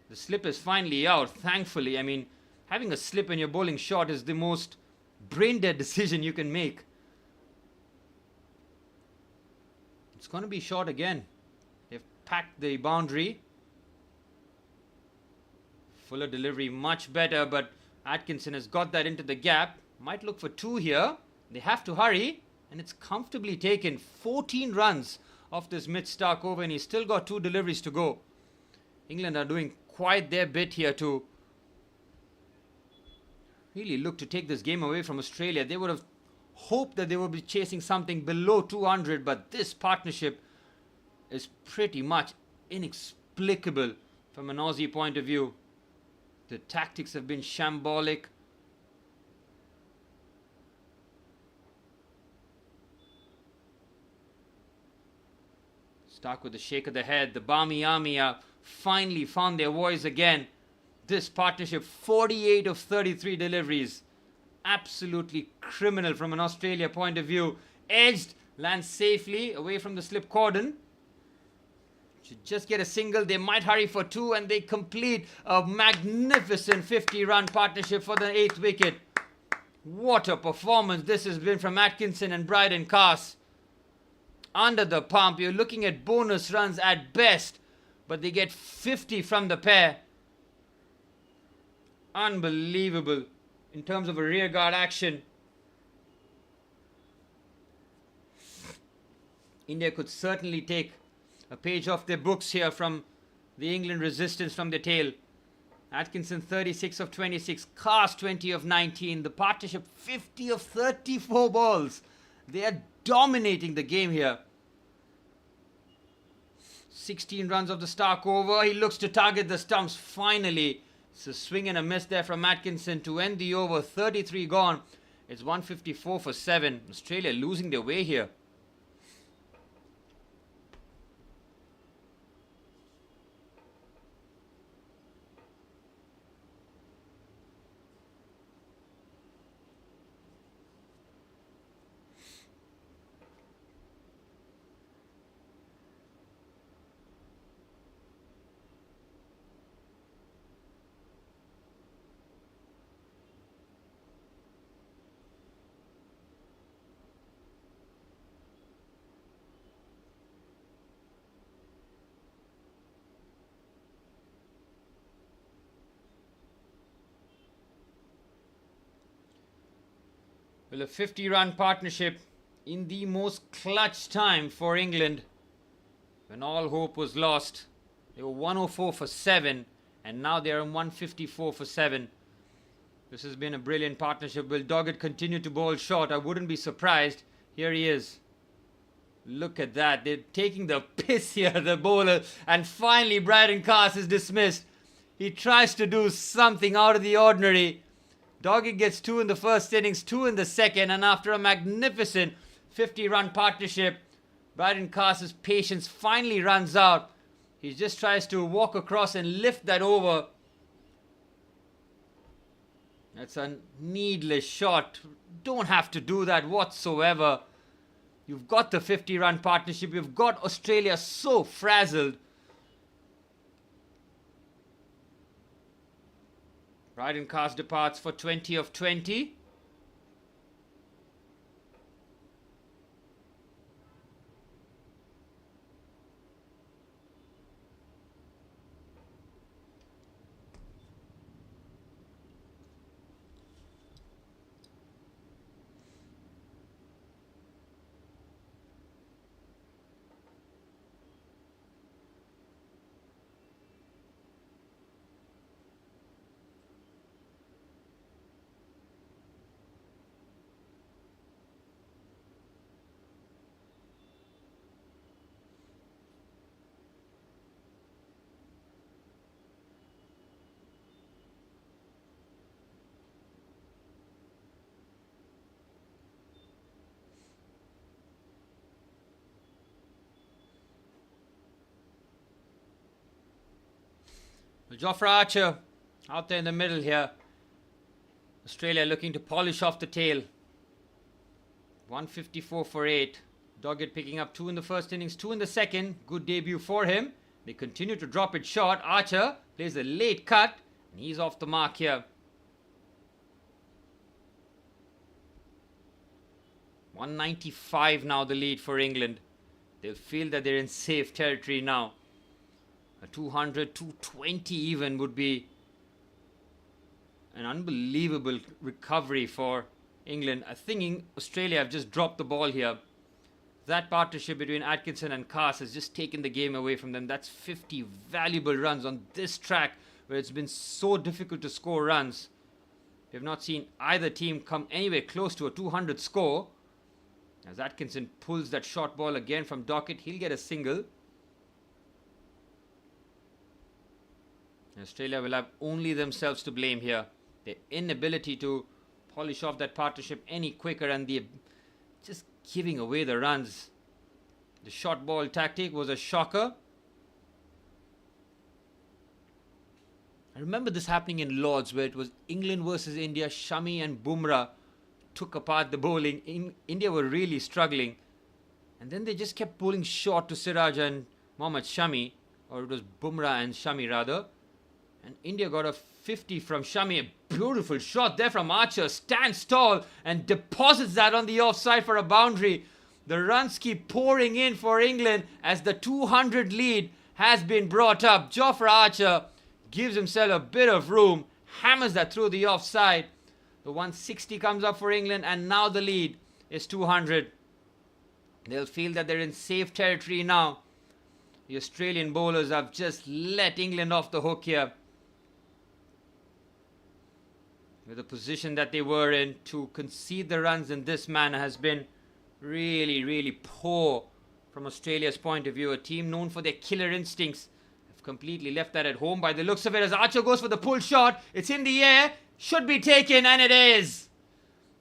The slip is finally out, thankfully. I mean, having a slip when you're bowling short is the most brain-dead decision you can make. It's going to be short again. They've packed the boundary. Fuller delivery, much better, but Atkinson has got that into the gap. Might look for 2 here. They have to hurry. And it's comfortably taken. 14 runs off this Mitch Stark over. And he's still got 2 deliveries to go. England are doing quite their bit here to really look to take this game away from Australia. They would have hoped that they would be chasing something below 200. But this partnership is pretty much inexplicable from an Aussie point of view. The tactics have been shambolic. Stark with the shake of the head. The Barmy Army finally found their voice again. This partnership, 48 of 33 deliveries. Absolutely criminal from an Australia point of view. Edged, lands safely away from the slip cordon. Should just get a single. They might hurry for 2 and they complete a magnificent 50-run partnership for the 8th wicket. What a performance this has been from Atkinson and Bryden Cast. Under the pump, you're looking at bonus runs at best, but they get 50 from the pair. Unbelievable in terms of a rearguard action. India could certainly take a page off their books here from the England resistance from the tail. Atkinson 36 of 26, Cast 20 of 19. The partnership 50 of 34 balls. They are dominating the game here. 16 runs of the Stark over. He looks to target the stumps finally. It's a swing and a miss there from Atkinson to end the over. 33 gone. It's 154 for 7. Australia losing their way here. Well, a 50-run partnership in the most clutch time for England when all hope was lost. They were 104 for 7 and now they are 154 for 7. This has been a brilliant partnership. Will Doggett continue to bowl short? I wouldn't be surprised. Here he is. Look at that. They're taking the piss here, the bowler. And finally, Brydon Cast is dismissed. He tries to do something out of the ordinary. Doggett gets 2 in the first innings, 2 in the second. And after a magnificent 50-run partnership, Brydon Cast's patience finally runs out. He just tries to walk across and lift that over. That's a needless shot. Don't have to do that whatsoever. You've got the 50-run partnership. You've got Australia so frazzled. Brydon Cast departs for 20 of 20. Well, Jofra Archer out there in the middle here. Australia looking to polish off the tail. 154 for 8. Doggett picking up 2 in the first innings, 2 in the second. Good debut for him. They continue to drop it short. Archer plays a late cut and he's off the mark here. 195 now the lead for England. They'll feel that they're in safe territory now. A 200, 220 even would be an unbelievable recovery for England. I think Australia have just dropped the ball here. That partnership between Atkinson and Cast has just taken the game away from them. That's 50 valuable runs on this track where it's been so difficult to score runs. We've not seen either team come anywhere close to a 200 score. As Atkinson pulls that short ball again from Doggett, he'll get a single. Australia will have only themselves to blame here. Their inability to polish off that partnership any quicker and the just giving away the runs. The short ball tactic was a shocker. I remember this happening in Lords where it was England versus India. Shami and Bumrah took apart the bowling. India were really struggling. And then they just kept bowling short to Siraj and Mohammad Shami. Or it was Bumrah and Shami rather. And India got a 50 from Shami. A beautiful shot there from Archer. Stands tall and deposits that on the offside for a boundary. The runs keep pouring in for England as the 200 lead has been brought up. Jofra Archer gives himself a bit of room. Hammers that through the offside. The 160 comes up for England and now the lead is 200. They'll feel that they're in safe territory now. The Australian bowlers have just let England off the hook here. With the position that they were in, to concede the runs in this manner has been really, really poor from Australia's point of view. A team known for their killer instincts have completely left that at home by the looks of it as Archer goes for the pull shot. It's in the air, should be taken, and it is.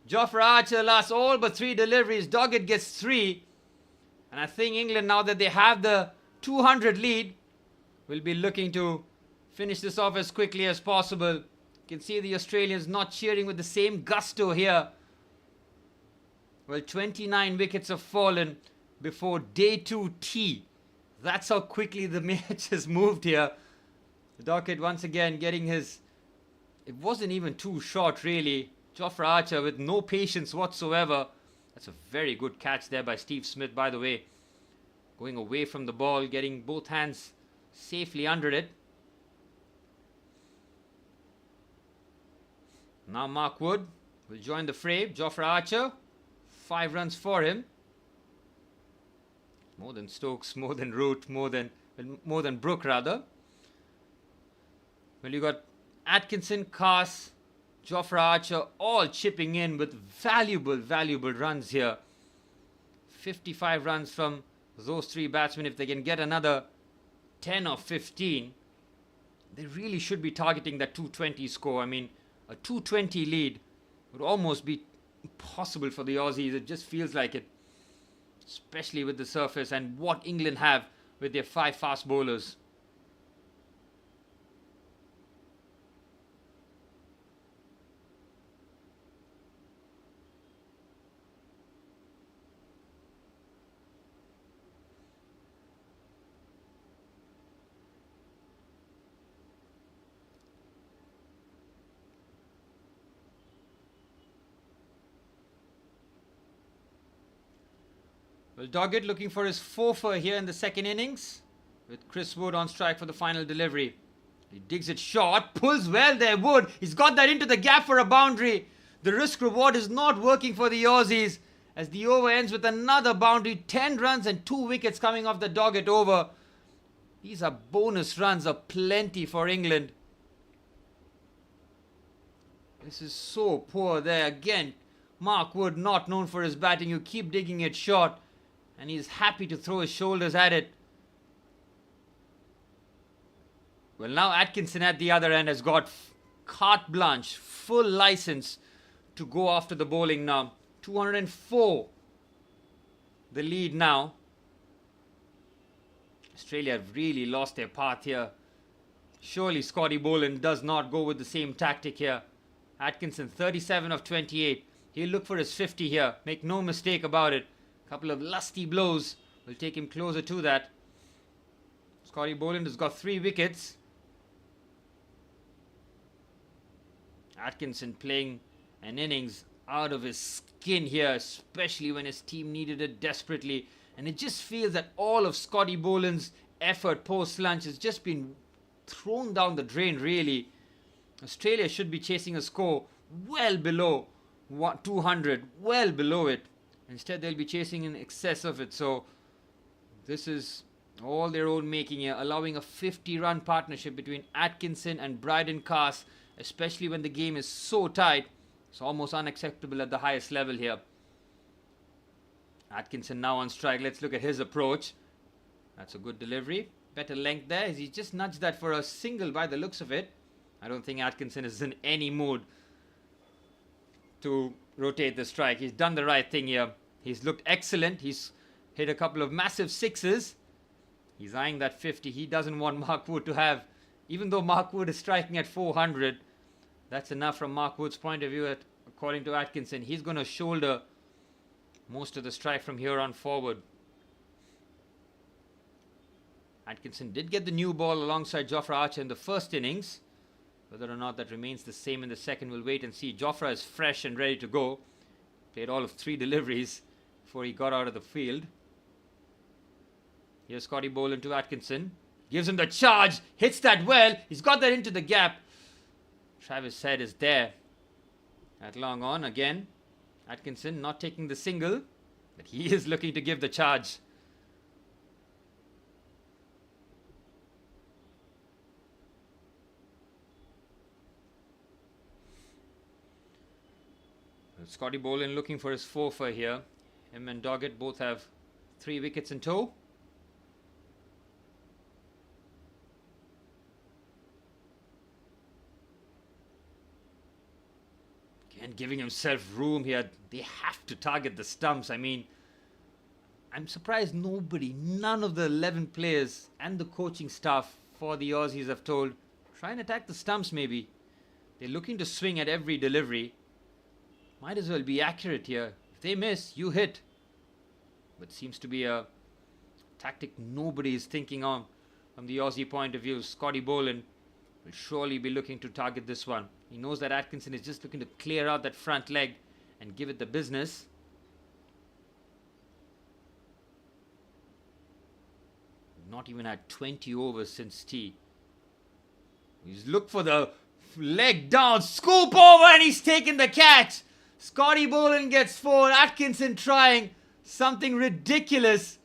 Jofra Archer lasts all but 3 deliveries. Doggett gets 3. And I think England, now that they have the 200 lead, will be looking to finish this off as quickly as possible. You can see the Australians not cheering with the same gusto here. Well, 29 wickets have fallen before day 2 tea. That's how quickly the match has moved here. Doggett once again getting his... It wasn't even too short really. Jofra Archer with no patience whatsoever. That's a very good catch there by Steve Smith, by the way. Going away from the ball, getting both hands safely under it. Now Mark Wood will join the fray. Jofra Archer, 5 runs for him. More than Stokes, more than Root, more than Brook rather. Well, you got Atkinson, Carse, Jofra Archer all chipping in with valuable runs here. 55 runs from those 3 batsmen. If they can get another 10 or 15, they really should be targeting that 220 score. I mean, a 220 lead would almost be impossible for the Aussies. It just feels like it, especially with the surface and what England have with their 5 fast bowlers. Well, Doggett looking for his 4-fer here in the second innings, with Chris Wood on strike for the final delivery. He digs it short, pulls well there, Wood. He's got that into the gap for a boundary. The risk reward is not working for the Aussies, as the over ends with another boundary. 10 runs and 2 wickets coming off the Doggett over. These are bonus runs aplenty for England. This is so poor there. Again, Mark Wood, not known for his batting. You keep digging it short, and he's happy to throw his shoulders at it. Well, now Atkinson at the other end has got carte blanche, full license to go after the bowling now. 204 the lead now. Australia have really lost their path here. Surely Scotty Boland does not go with the same tactic here. Atkinson 37 of 28. He'll look for his 50 here. Make no mistake about it. A couple of lusty blows will take him closer to that. Scotty Boland has got 3 wickets. Atkinson playing an innings out of his skin here, especially when his team needed it desperately. And it just feels that all of Scotty Boland's effort post-lunch has just been thrown down the drain, really. Australia should be chasing a score well below 200, well below it. Instead, they'll be chasing in excess of it. So this is all their own making here, allowing a 50-run partnership between Atkinson and Brydon Carse, especially when the game is so tight. It's almost unacceptable at the highest level here. Atkinson now on strike. Let's look at his approach. That's a good delivery. Better length there. He just nudged that for a single by the looks of it. I don't think Atkinson is in any mood to rotate the strike. He's done the right thing here. He's looked excellent. He's hit a couple of massive sixes. He's eyeing that 50. He doesn't want Mark Wood to have, even though Mark Wood is striking at 400. That's enough from Mark Wood's point of view, according to Atkinson. He's going to shoulder most of the strike from here on forward. Atkinson did get the new ball alongside Jofra Archer in the first innings. Whether or not that remains the same in the second, we'll wait and see. Jofra is fresh and ready to go. Played all of 3 deliveries before he got out of the field. Here's Scotty Boland to Atkinson. Gives him the charge. Hits that well. He's got that into the gap. Travis Head is there. At long on again. Atkinson not taking the single, but he is looking to give the charge. Scotty Boland looking for his 4-fer here. Him and Doggett both have 3 wickets in tow. Again, giving himself room here. They have to target the stumps. I mean, I'm surprised none of the 11 players and the coaching staff for the Aussies have told, try and attack the stumps maybe. They're looking to swing at every delivery. Might as well be accurate here. If they miss, you hit. But seems to be a tactic nobody is thinking on from the Aussie point of view. Scotty Boland will surely be looking to target this one. He knows that Atkinson is just looking to clear out that front leg and give it the business. Not even had 20 overs since tea. He's looked for the leg down, scoop over, and he's taken the catch. Scotty Boland gets 4. Atkinson trying something ridiculous.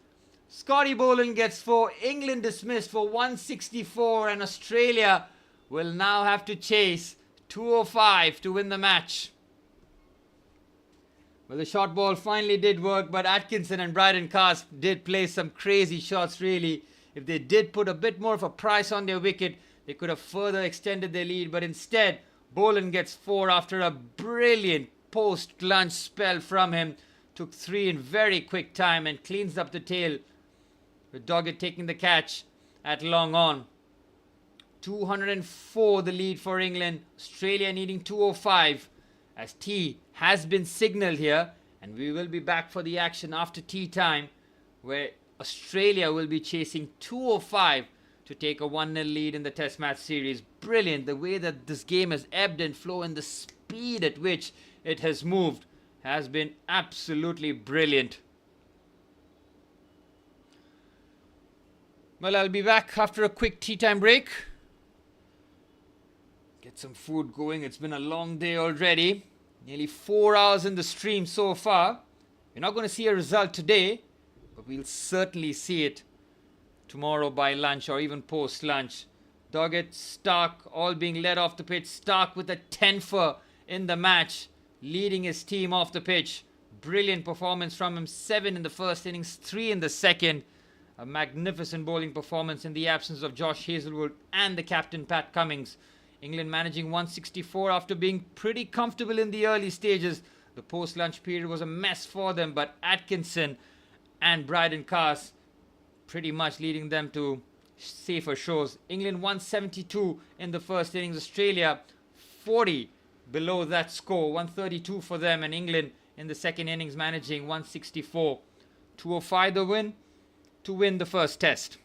Scotty Boland gets 4. England dismissed for 164, and Australia will now have to chase 205 to win the match. Well, the short ball finally did work, but Atkinson and Bryden Carse did play some crazy shots, really. If they did put a bit more of a price on their wicket, they could have further extended their lead. But instead, Boland gets 4 after a brilliant post-lunch spell from him. Took 3 in very quick time and cleans up the tail, with Doggett taking the catch at long on. 204 the lead for England. Australia needing 205 as tea has been signalled here, and we will be back for the action after tea time, where Australia will be chasing 205 to take a 1-0 lead in the Test match series. Brilliant the way that this game has ebbed and flowed, and the speed at which it has moved has been absolutely brilliant. Well, I'll be back after a quick tea time break. Get some food going. It's been a long day already. Nearly 4 hours in the stream so far. We're not going to see a result today, but we'll certainly see it tomorrow by lunch or even post-lunch. Doggett, Stark all being led off the pitch. Stark with a 10-for in the match, leading his team off the pitch. Brilliant performance from him. 7 in the first innings, 3 in the second. A magnificent bowling performance in the absence of Josh Hazlewood and the captain Pat Cummins. England managing 164 after being pretty comfortable in the early stages. The post-lunch period was a mess for them, but Atkinson and Bryden Carse pretty much leading them to safer shores. England 172 in the first innings. Australia 40 below that score. 132 for them, and England in the second innings managing 164. 205 the win to win the first test.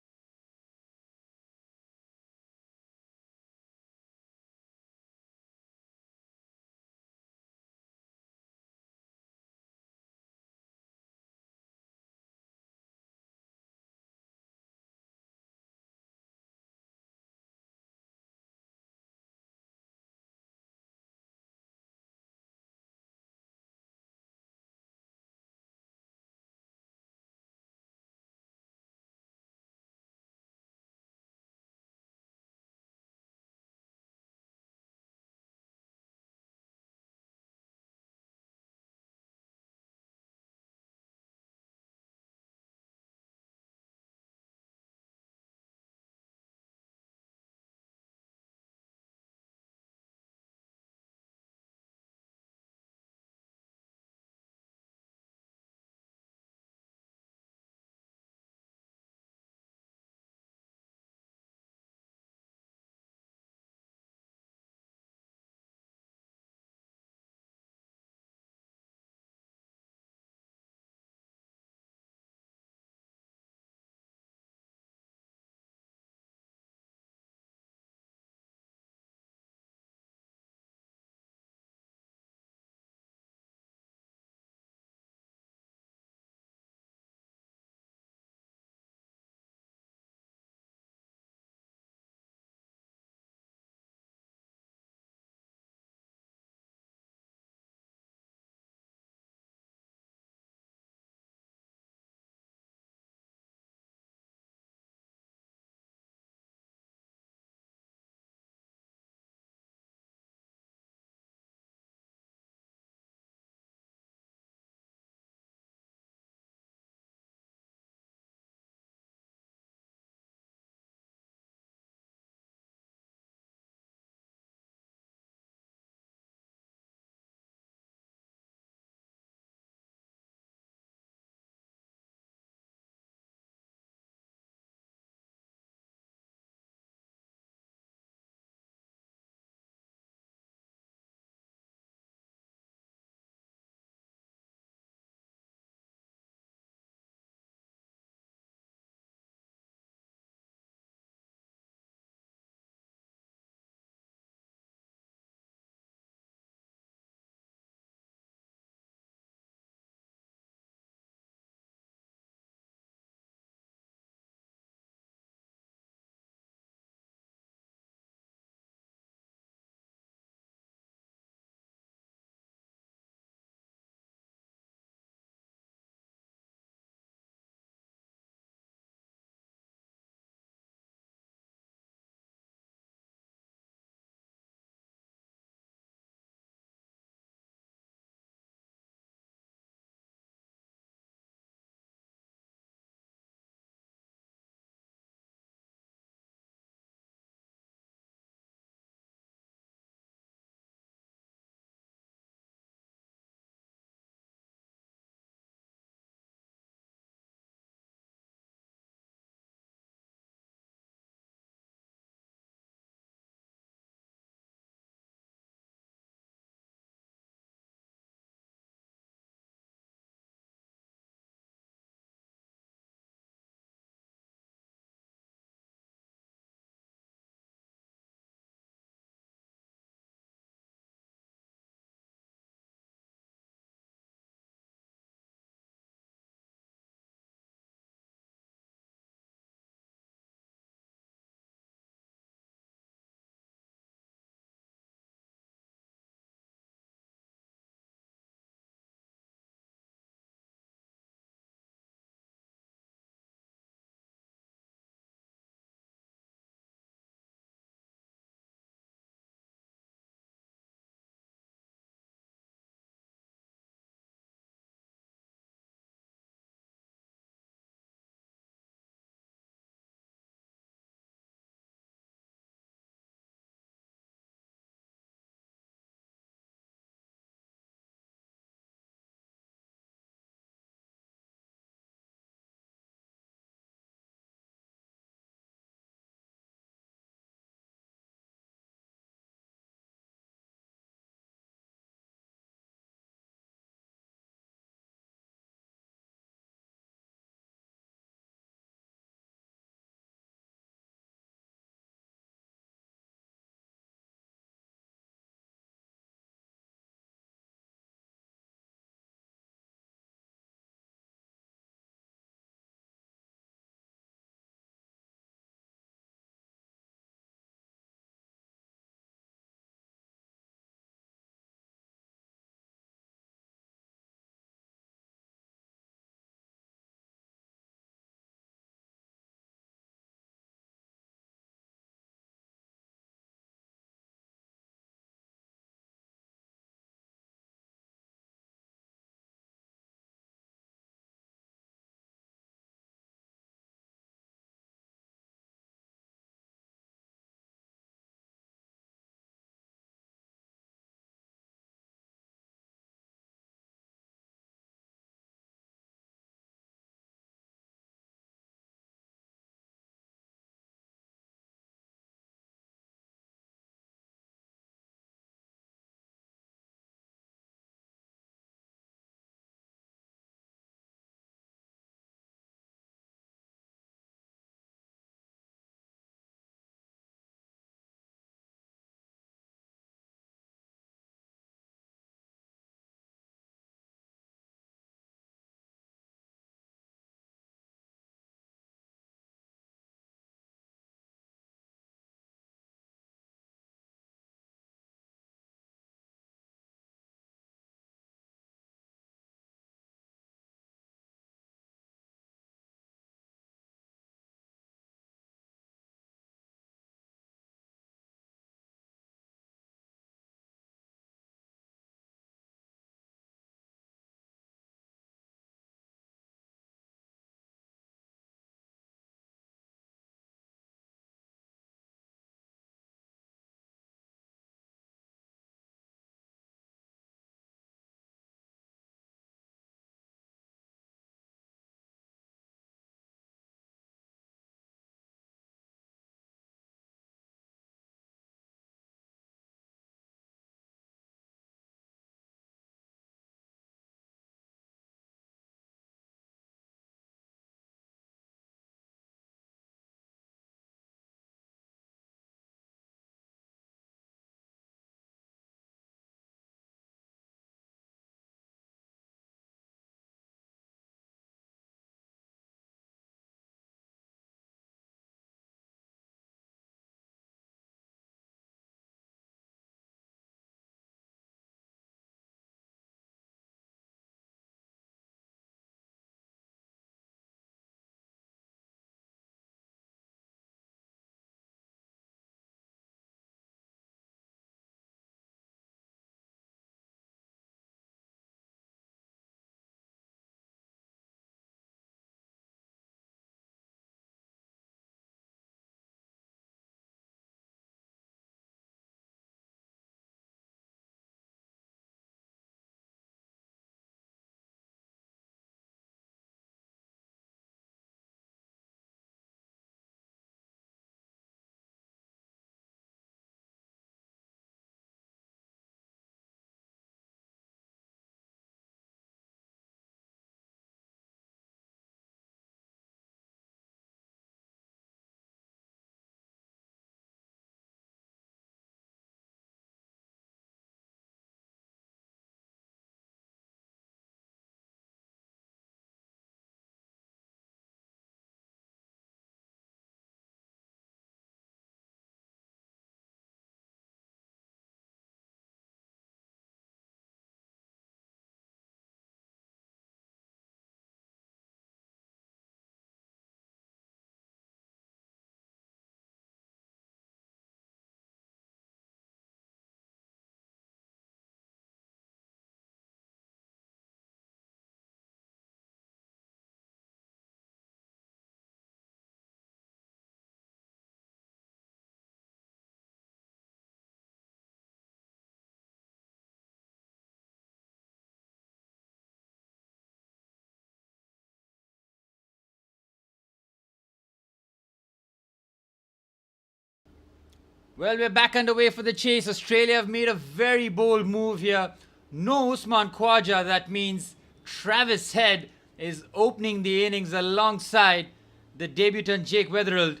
Well, we're back underway for the chase. Australia have made a very bold move here. No Usman Khawaja. That means Travis Head is opening the innings alongside the debutant Jake Weatherald,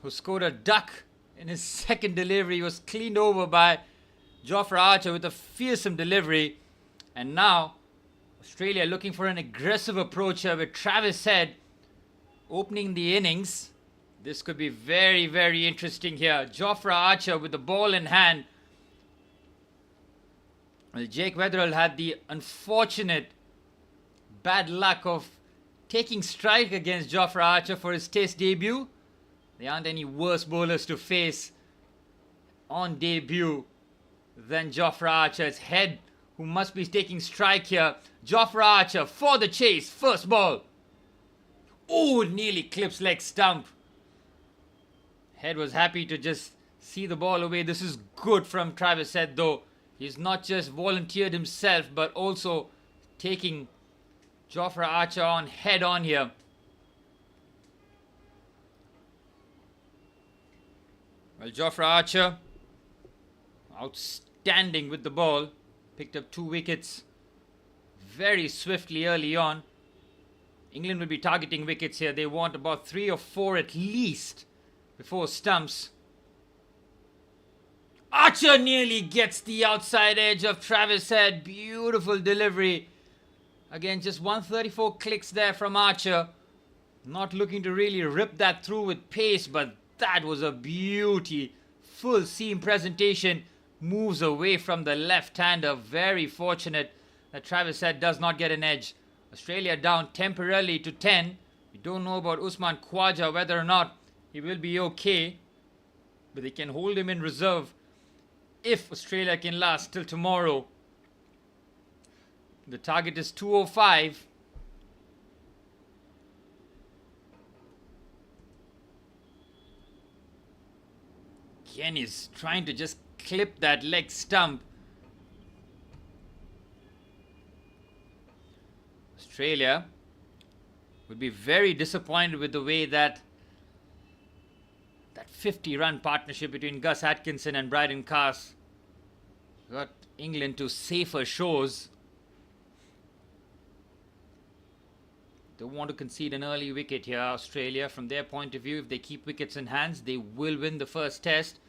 who scored a duck in his second delivery. He was cleaned over by Jofra Archer with a fearsome delivery. And now Australia looking for an aggressive approach here with Travis Head opening the innings. This could be very, very interesting here. Jofra Archer with the ball in hand. Well, Jake Weatherall had the unfortunate bad luck of taking strike against Jofra Archer for his test debut. There aren't any worse bowlers to face on debut than Jofra Archer. It's Head who must be taking strike here. Jofra Archer for the chase. First ball. Oh, nearly clips leg stump. Head was happy to just see the ball away. This is good from Travis Head though. He's not just volunteered himself but also taking Jofra Archer on head on here. Well, Jofra Archer outstanding with the ball. Picked up 2 wickets very swiftly early on. England will be targeting wickets here. They want about 3 or 4 at least before stumps. Archer nearly gets the outside edge of Travis Head. Beautiful delivery. Again, just 134 clicks there from Archer. Not looking to really rip that through with pace, but that was a beauty. Full seam presentation. Moves away from the left-hander. Very fortunate that Travis Head does not get an edge. Australia down temporarily to 10. We don't know about Usman Khawaja, whether or not he will be okay. But they can hold him in reserve if Australia can last till tomorrow. The target is 205. Again, he's trying to just clip that leg stump. Australia would be very disappointed with the way that 50-run partnership between Gus Atkinson and Bryden Carse got England to safer shores. Don't want to concede an early wicket here, Australia. From their point of view, if they keep wickets in hands, they will win the first test.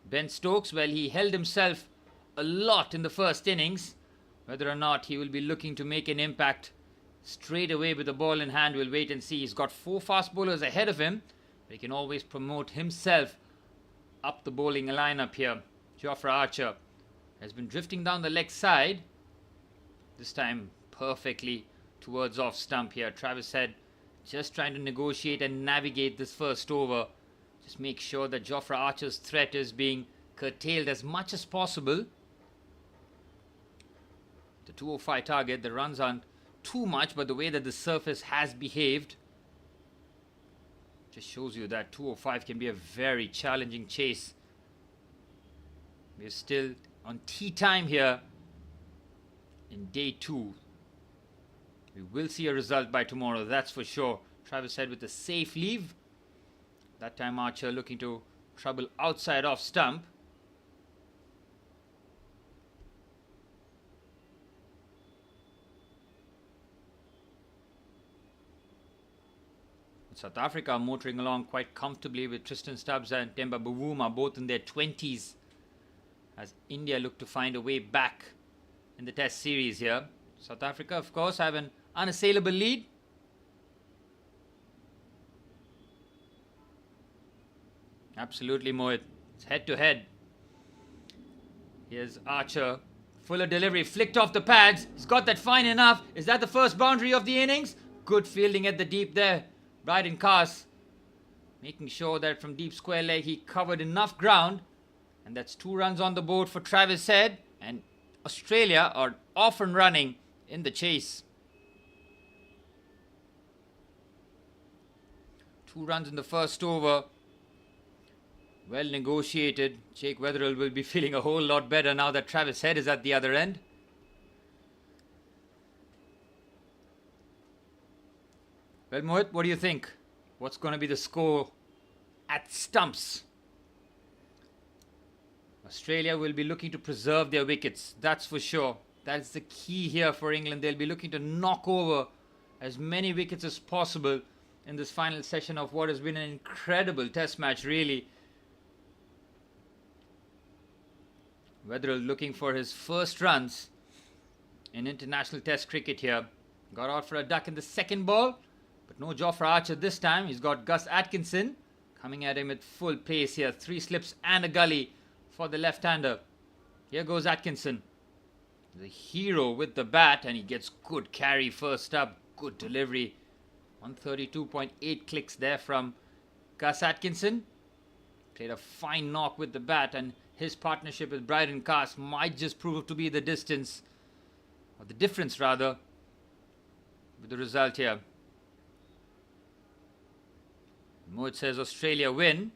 Ben Stokes, well, he held himself a lot in the first innings. Whether or not he will be looking to make an impact straight away with the ball in hand, we'll wait and see. He's got 4 fast bowlers ahead of him, but he can always promote himself up the bowling lineup here. Jofra Archer has been drifting down the leg side. This time perfectly towards off stump here. Travis Head just trying to negotiate and navigate this first over. Just make sure that Jofra Archer's threat is being curtailed as much as possible. The 205 target, the runs aren't too much, but the way that the surface has behaved just shows you that 205 can be a very challenging chase. We're still on tea time here in day 2. We will see a result by tomorrow, that's for sure. Travis Head with a safe leave. That time Archer looking to trouble outside off stump. South Africa are motoring along quite comfortably with Tristan Stubbs and Temba Bavuma both in their 20s as India look to find a way back in the test series here. South Africa, of course, have an unassailable lead. Absolutely, Mohit. It's head to head. Here's Archer. Fuller delivery, flicked off the pads. He's got that fine enough. Is that the first boundary of the innings? Good fielding at the deep there. Bryden Carse making sure that from deep square leg he covered enough ground. And that's 2 runs on the board for Travis Head. And Australia are off and running in the chase. 2 runs in the first over. Well negotiated. Jake Weatherall will be feeling a whole lot better now that Travis Head is at the other end. Well, Mohit, what do you think? What's going to be the score at stumps? Australia will be looking to preserve their wickets, that's for sure. That's the key here for England. They'll be looking to knock over as many wickets as possible in this final session of what has been an incredible test match, really. Weatherall looking for his first runs in international test cricket here. Got out for a duck in the second ball, but no Jofra Archer this time. He's got Gus Atkinson coming at him at full pace here. 3 slips and a gully for the left-hander. Here goes Atkinson. The hero with the bat, and he gets good carry first up. Good delivery. 132.8 clicks there from Gus Atkinson. Played a fine knock with the bat, and his partnership with Brydon Cast might just prove to be the distance, or the difference rather, with the result here. Mohit says Australia win.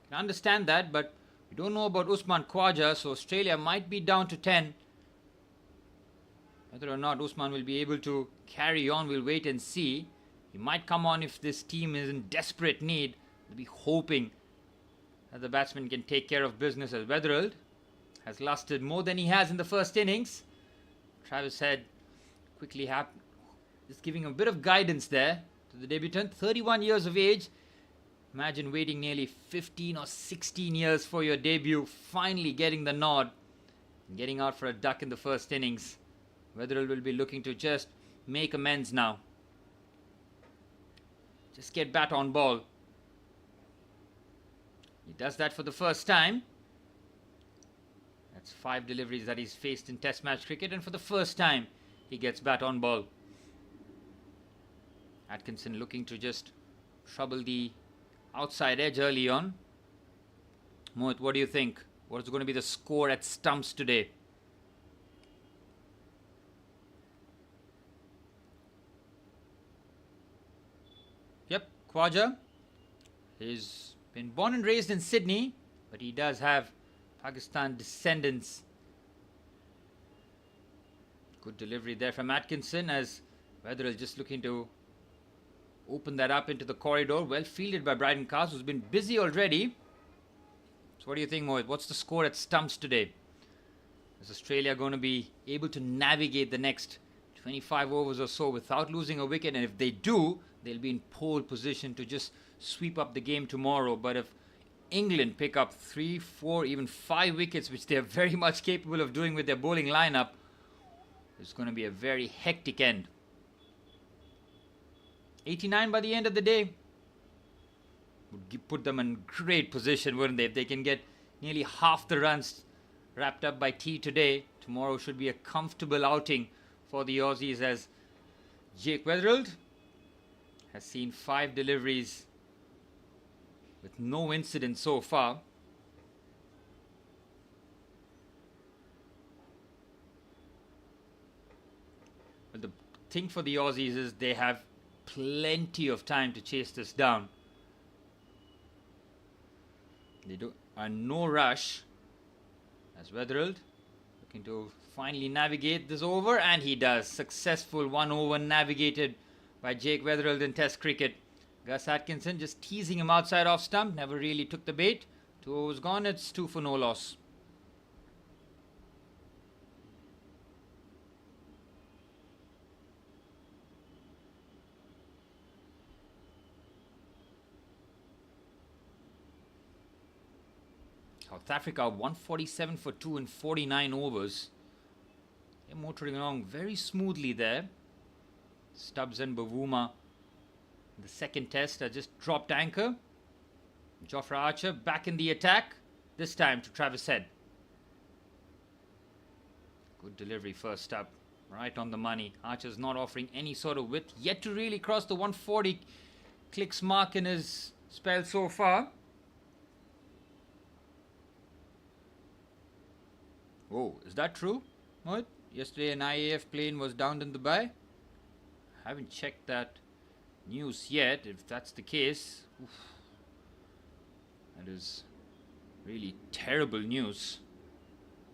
Can understand that, but we don't know about Usman Khawaja, so Australia might be down to 10. Whether or not Usman will be able to carry on, we'll wait and see. He might come on if this team is in desperate need. We'll be hoping that the batsman can take care of business, as Weatherall has lusted more than he has in the first innings. Travis Head quickly just giving a bit of guidance there to the debutant. 31 years of age. Imagine waiting nearly 15 or 16 years for your debut, finally getting the nod, and getting out for a duck in the first innings. Weatherall will be looking to just make amends now. Just get bat on ball. He does that for the first time. That's 5 deliveries that he's faced in test match cricket, and for the first time he gets bat on ball. Atkinson looking to just trouble the outside edge early on. Mohit, what do you think? What is going to be the score at stumps today? Yep, Khawaja. He's been born and raised in Sydney, but he does have Pakistan descendants. Good delivery there from Atkinson, as Weatherall just looking to open that up into the corridor. Well fielded by Brydon Cast, who's been busy already. So what do you think, Mohit? What's the score at stumps today? Is Australia going to be able to navigate the next 25 overs or so without losing a wicket? And if they do, they'll be in pole position to just sweep up the game tomorrow. But if England pick up 3, 4, even 5 wickets, which they're very much capable of doing with their bowling lineup, it's going to be a very hectic end. 89 by the end of the day would put them in great position, wouldn't they? If they can get nearly half the runs wrapped up by tea today, tomorrow should be a comfortable outing for the Aussies, as Jake Weatherall has seen 5 deliveries with no incident so far. But the thing for the Aussies is they have plenty of time to chase this down. They are no rush, as Weatherall looking to finally navigate this over, and he does. Successful 1 over navigated by Jake Weatherall in Test cricket. Gus Atkinson just teasing him outside off stump, never really took the bait. 2 overs gone, it's 2 for no loss. South Africa 147 for 2 in 49 overs. They're motoring along very smoothly there. Stubbs and Bavuma, the second test, just dropped anchor. Jofra Archer back in the attack, this time to Travis Head. Good delivery first up, right on the money. Archer's not offering any sort of width, yet to really cross the 140 clicks mark in his spell so far. Oh, is that true, Mohit? Yesterday an IAF plane was downed in Dubai. Haven't checked that news yet. If that's the case, oof, that is really terrible news.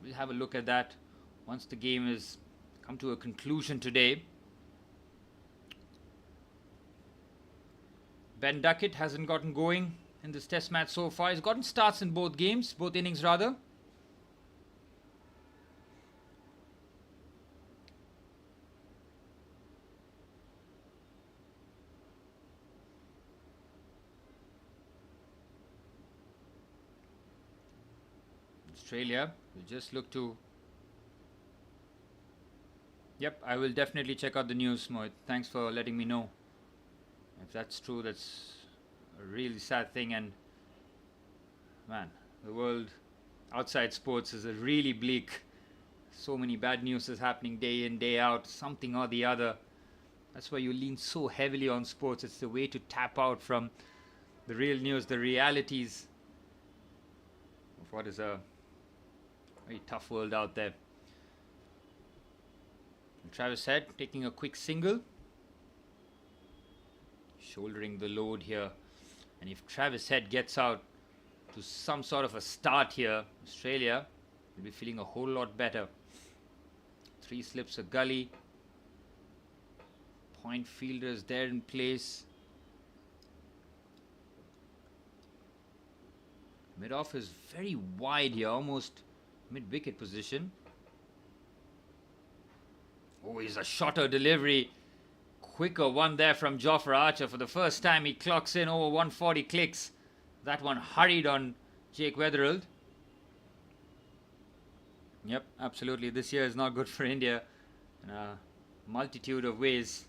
We'll have a look at that once the game has come to a conclusion today. Ben Duckett hasn't gotten going in this test match so far. He's gotten starts in both games, both innings rather. Australia will just look to... Yep, I will definitely check out the news, Mohit. Thanks for letting me know. If that's true, that's a really sad thing. And man, the world outside sports is a really bleak. So many bad news is happening day in, day out, something or the other. That's why you lean so heavily on sports. It's the way to tap out from the real news, the realities of what is a very tough world out there. And Travis Head taking a quick single, shouldering the load here. And if Travis Head gets out to some sort of a start here, Australia will be feeling a whole lot better. 3 slips a gully. Point fielders there in place. Mid-off is very wide here, almost mid-wicket position. Oh, he's a shorter delivery. Quicker one there from Jofra Archer. For the first time, he clocks in over 140 clicks. That one hurried on Jake Weatherald. Yep, absolutely. This year is not good for India in a multitude of ways.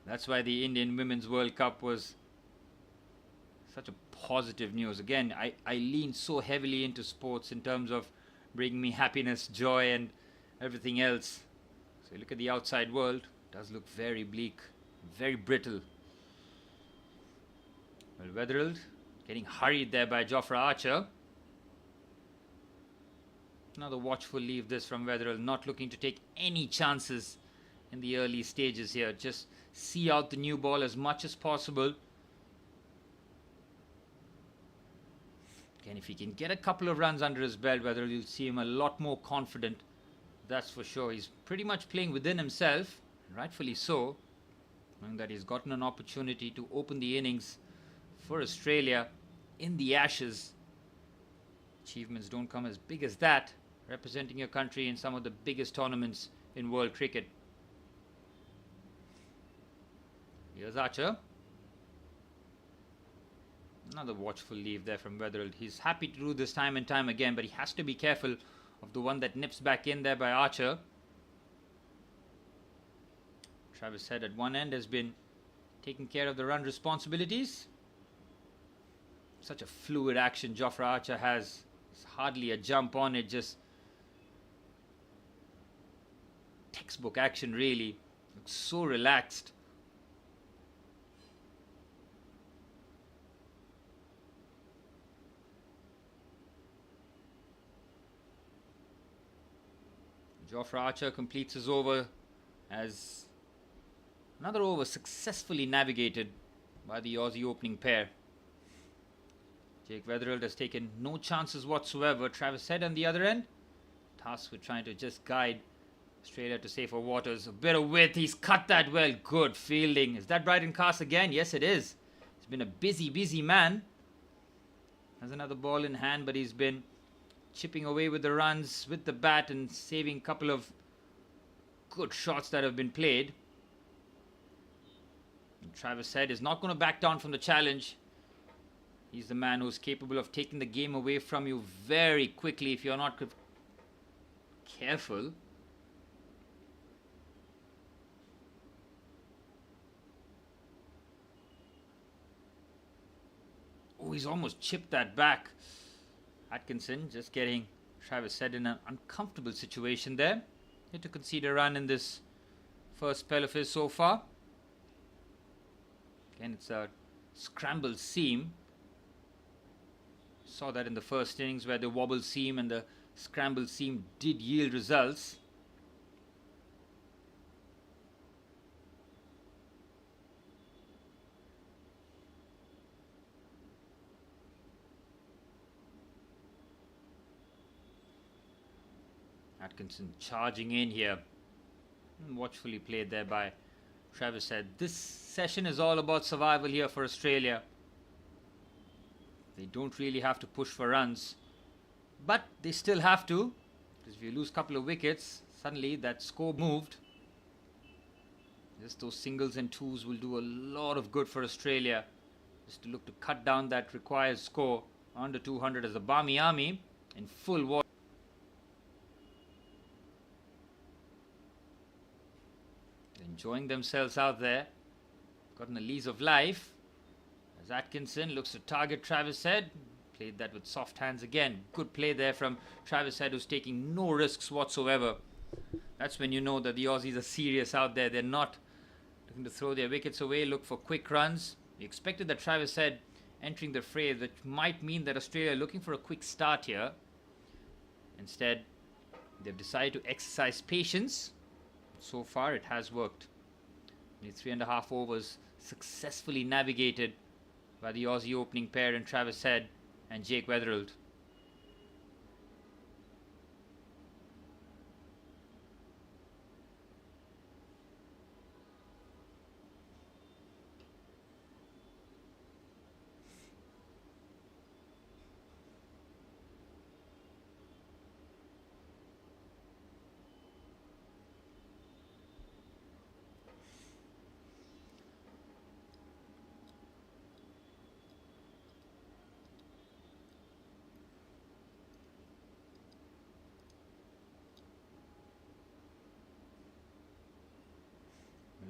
That's why the Indian Women's World Cup was such a positive news. Again, I lean so heavily into sports in terms of bringing me happiness, joy and everything else. So look at the outside world. It does look very bleak, very brittle. Well, Weatherald getting hurried there by Jofra Archer. Another watchful leave this from Weatherald, not looking to take any chances in the early stages here. Just see out the new ball as much as possible. Again, if he can get a couple of runs under his belt, Weatherald, you'll see him a lot more confident. That's for sure. He's pretty much playing within himself, rightfully so, knowing that he's gotten an opportunity to open the innings for Australia in the Ashes. Achievements don't come as big as that, representing your country in some of the biggest tournaments in world cricket. Here's Archer. Another watchful leave there from Weatherald. He's happy to do this time and time again, but he has to be careful of the one that nips back in there by Archer. Travis Head at one end has been taking care of the run responsibilities. Such a fluid action Jofra Archer has. There's hardly a jump on it, just textbook action really. Looks so relaxed. Jofra Archer completes his over as another over successfully navigated by the Aussie opening pair. Jake Weatherald has taken no chances whatsoever. Travis Head on the other end, tasked with trying to just guide Australia to safer waters. A bit of width, he's cut that well. Good fielding. Is that Brighton Cast again? Yes, it is. He's been a busy man. Has another ball in hand, but he's been chipping away with the runs with the bat and saving a couple of good shots that have been played. And Travis Head is not going to back down from the challenge. He's the man who's capable of taking the game away from you very quickly if you're not careful. Oh, he's almost chipped that back. Atkinson just getting Travis Head in an uncomfortable situation there. Had to concede a run in this first spell of his so far. Again, it's a scrambled seam. Saw that in the first innings where the wobble seam and the scrambled seam did yield results. Atkinson charging in here. Watchfully played there by Travis Head. This session is all about survival here for Australia. They don't really have to push for runs, but they still have to, because if you lose a couple of wickets, suddenly that score moved. Just those singles and twos will do a lot of good for Australia, just to look to cut down that required score under 200 as the Barmy Army in full war. Enjoying themselves out there, gotten a lease of life as Atkinson looks to target Travis Head. Played that with soft hands again. Good play there from Travis Head, who's taking no risks whatsoever. That's when you know that the Aussies are serious out there. They're not looking to throw their wickets away, look for quick runs. We expected that Travis Head entering the fray, that might mean that Australia are looking for a quick start here. Instead, they've decided to exercise patience. So far, it has worked. Only 3.5 overs successfully navigated by the Aussie opening pair in Travis Head and Jake Weatherald.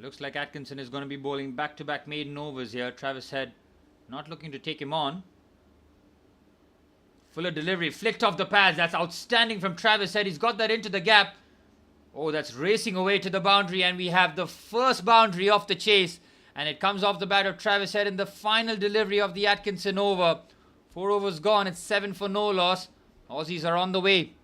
Looks like Atkinson is going to be bowling back-to-back maiden overs here. Travis Head not looking to take him on. Fuller delivery, flicked off the pads. That's outstanding from Travis Head. He's got that into the gap. Oh, that's racing away to the boundary, and we have the first boundary off the chase. And it comes off the bat of Travis Head in the final delivery of the Atkinson over. 4 overs gone. It's 7 for no loss. Aussies are on the way.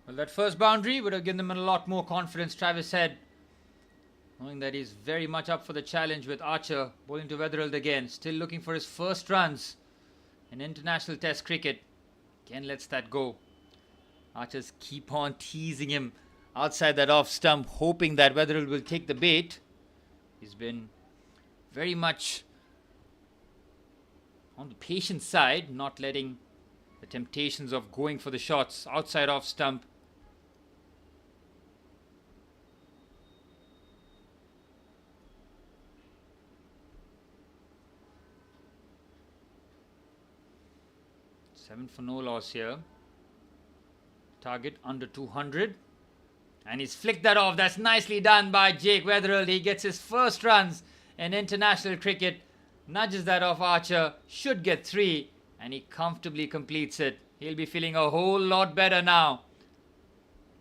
Well, that first boundary would have given them a lot more confidence. Travis Head, knowing that he's very much up for the challenge with Archer bowling to Weatherald again. Still looking for his first runs in international test cricket. Again lets that go. Archers keep on teasing him outside that off stump, hoping that Weatherald will take the bait. He's been very much on the patient side, not letting the temptations of going for the shots outside off stump. Seven for no loss here. Target under 200. And he's flicked that off. That's nicely done by Jake Weatherald. He gets his first runs in international cricket. Nudges that off Archer. Should get 3. And he comfortably completes it. He'll be feeling a whole lot better now.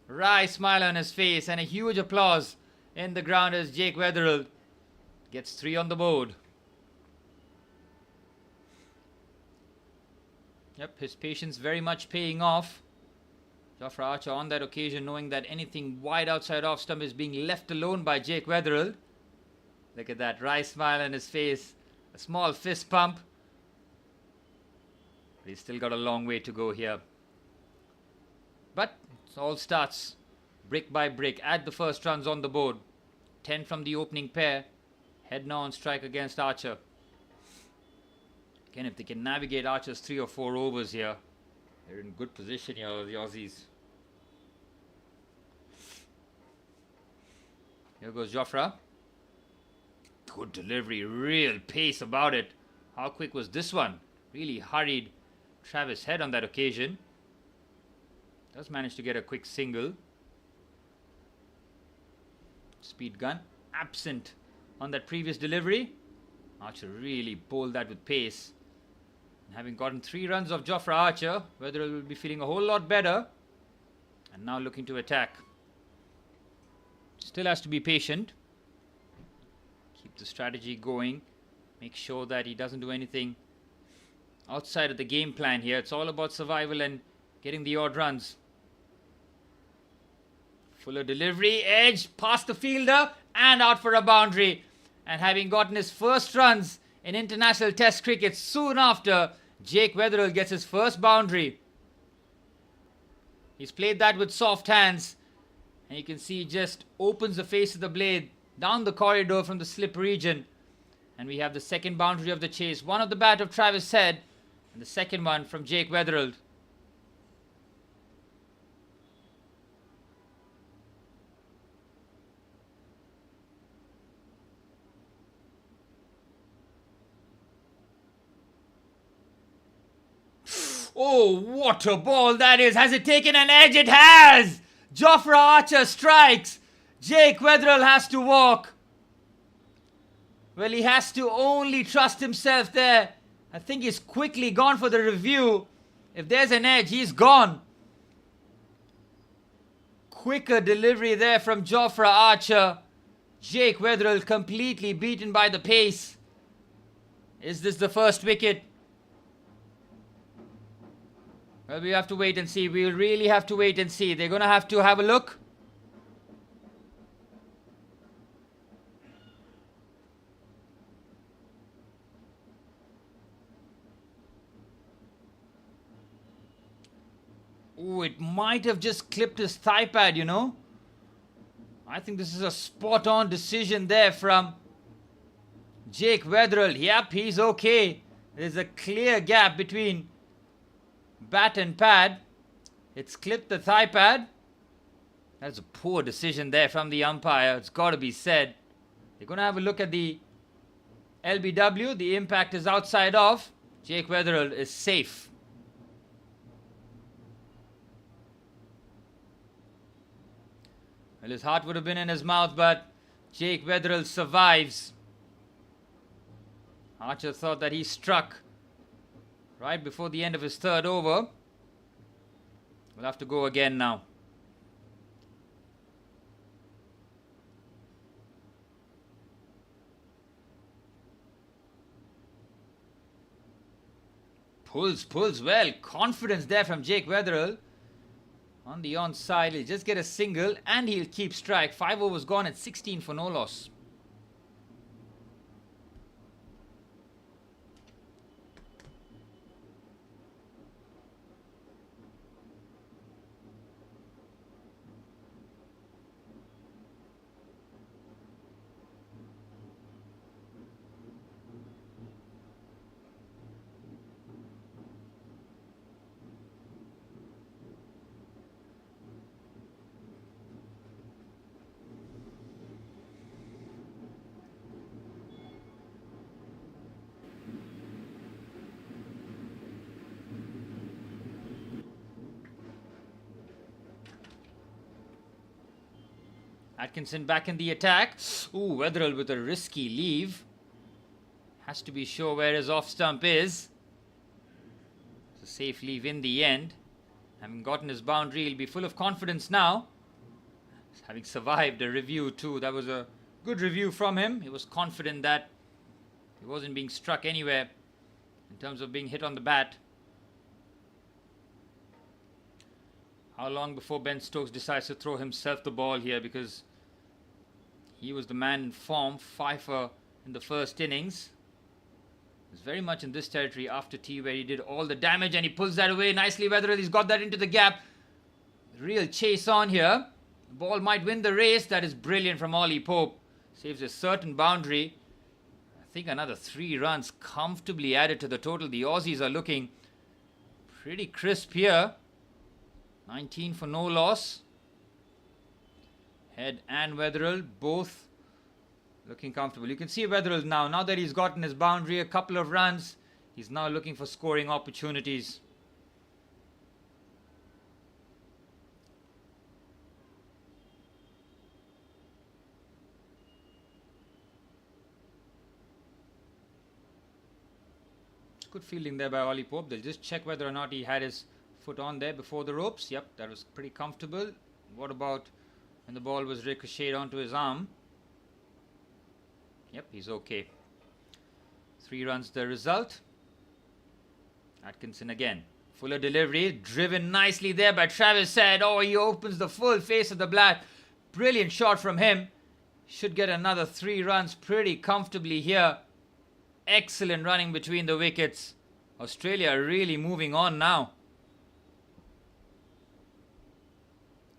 Wry smile on his face and a huge applause in the ground as Jake Weatherald gets 3 on the board. Yep, his patience very much paying off. Jofra Archer on that occasion, knowing that anything wide outside off stump is being left alone by Jake Weatherald. Look at that wry smile on his face. A small fist pump. But he's still got a long way to go here. But it all starts brick by brick. Add the first runs on the board. 10 from the opening pair. Head now on strike against Archer. Again, if they can navigate Archer's 3 or 4 overs here, they're in good position here, the Aussies. Here goes Jofra. Good delivery, real pace about it. How quick was this one? Really hurried Travis Head on that occasion. Does manage to get a quick single. Speed gun absent on that previous delivery. Archer really bowled that with pace. And having gotten 3 runs of Jofra Archer, Weatherald will be feeling a whole lot better. And now looking to attack. Still has to be patient. Keep the strategy going. Make sure that he doesn't do anything outside of the game plan here. It's all about survival and getting the odd runs. Fuller delivery, edge, past the fielder and out for a boundary. And having gotten his first runs in international test cricket soon after, Jake Weatherall gets his first boundary. He's played that with soft hands. And you can see he just opens the face of the blade down the corridor from the slip region. And we have the second boundary of the chase. One of the bat of Travis Head and the second one from Jake Weatherall. Oh, what a ball that is. Has it taken an edge? It has. Jofra Archer strikes. Jake Weatherall has to walk. Well, he has to only trust himself there. I think he's quickly gone for the review. If there's an edge, he's gone. Quicker delivery there from Jofra Archer. Jake Weatherall completely beaten by the pace. Is this the first wicket? Well, we have to wait and see. We'll really have to wait and see. They're going to have a look. Oh, it might have just clipped his thigh pad, you know. I think this is a spot-on decision there from Jake Weatherall. Yep, he's okay. There's a clear gap between bat and pad. It's clipped the thigh pad. That's a poor decision there from the umpire. It's got to be said. They're going to have a look at the LBW. The impact is outside off. Jake Weatherall is safe. Well, his heart would have been in his mouth, but Jake Weatherall survives. Archer thought that he struck right before the end of his third over. We'll have to go again now. Pulls well. Confidence there from Jake Weatherall. On the onside, he'll just get a single and he'll keep strike. 5 overs gone at 16 for no loss. Atkinson back in the attack. Ooh, Weatherall with a risky leave. Has to be sure where his off stump is. It's a safe leave in the end. Having gotten his boundary, he'll be full of confidence now. Having survived a review too. That was a good review from him. He was confident that he wasn't being struck anywhere in terms of being hit on the bat. How long before Ben Stokes decides to throw himself the ball here, because he was the man in form, fifer in the first innings. He was very much in this territory after tea where he did all the damage and he pulls that away nicely. Weatherall, he's got that into the gap. Real chase on here. The ball might win the race. That is brilliant from Ollie Pope. Saves a certain boundary. I think another 3 runs comfortably added to the total. The Aussies are looking pretty crisp here. 19 for no loss. Head and Weatherall both looking comfortable. You can see Weatherall now that he's gotten his boundary, a couple of runs, he's now looking for scoring opportunities. Good fielding there by Ollie Pope. They'll just check whether or not he had his foot on there before the ropes. Yep, that was pretty comfortable. What about when the ball was ricocheted onto his arm? Yep, he's okay. 3 runs the result. Atkinson again. Fuller delivery, driven nicely there by Travis Head. Oh, he opens the full face of the bat. Brilliant shot from him. Should get another 3 runs pretty comfortably here. Excellent running between the wickets. Australia are really moving on now.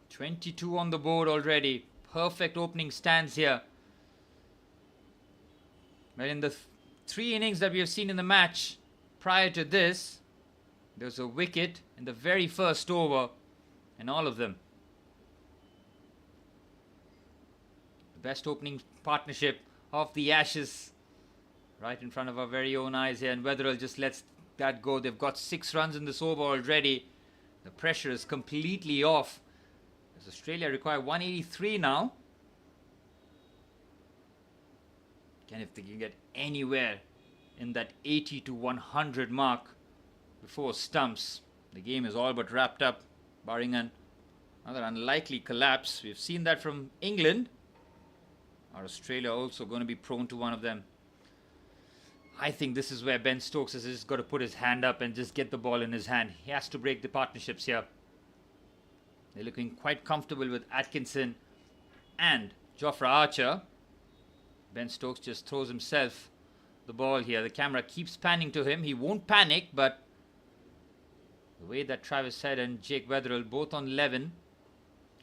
22 on the board already. Perfect opening stands here. Well, in the 3 innings that we have seen in the match prior to this, there was a wicket in the very first over in all of them. The best opening partnership of the Ashes right in front of our very own eyes here, and Weatherall just lets that go. They've got 6 runs in this over already. The pressure is completely off as Australia require 183 now. Again, if they can get anywhere in that 80 to 100 mark before stumps, the game is all but wrapped up, barring another unlikely collapse. We've seen that from England. Are Australia also going to be prone to one of them? I think this is where Ben Stokes has just got to put his hand up and just get the ball in his hand. He has to break the partnerships here. They're looking quite comfortable with Atkinson and Jofra Archer. Ben Stokes just throws himself the ball here. The camera keeps panning to him. He won't panic, but the way that Travis Head and Jake Weatherall, both on 11,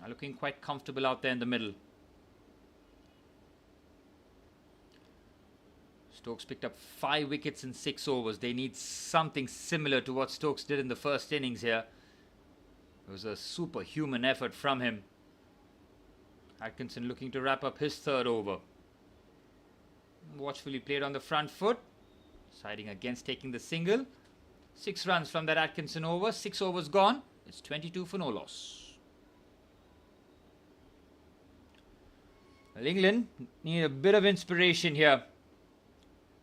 are looking quite comfortable out there in the middle. Stokes picked up 5 wickets in 6 overs. They need something similar to what Stokes did in the first innings here. It was a superhuman effort from him. Atkinson looking to wrap up his 3rd over. Watchfully played on the front foot, siding against taking the single. 6 runs from that Atkinson over. 6 overs gone. It's 22 for no loss. Well, England need a bit of inspiration here.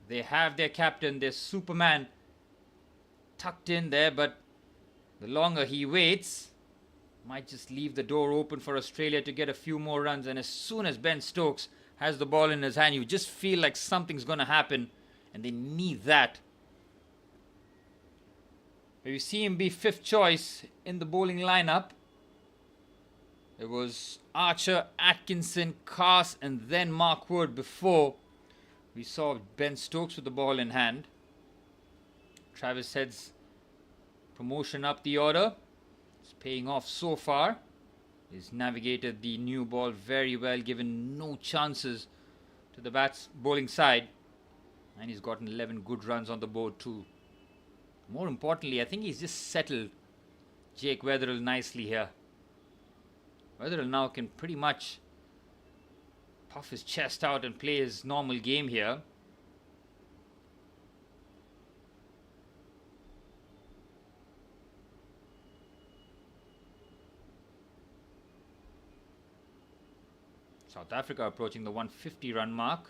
They have their captain, their Superman, tucked in there, but the longer he waits, might just leave the door open for Australia to get a few more runs. And as soon as Ben Stokes has the ball in his hand, you just feel like something's going to happen, and they need that. But you see him be 5th choice in the bowling lineup. It was Archer, Atkinson, Carse, and then Mark Wood before we saw Ben Stokes with the ball in hand. Travis Head's promotion up the order is paying off so far. He's navigated the new ball very well, given no chances to the bowling side. And he's gotten 11 good runs on the board too. More importantly, I think he's just settled Jake Weatherall nicely here. Weatherall now can pretty much puff his chest out and play his normal game here. South Africa approaching the 150 run mark.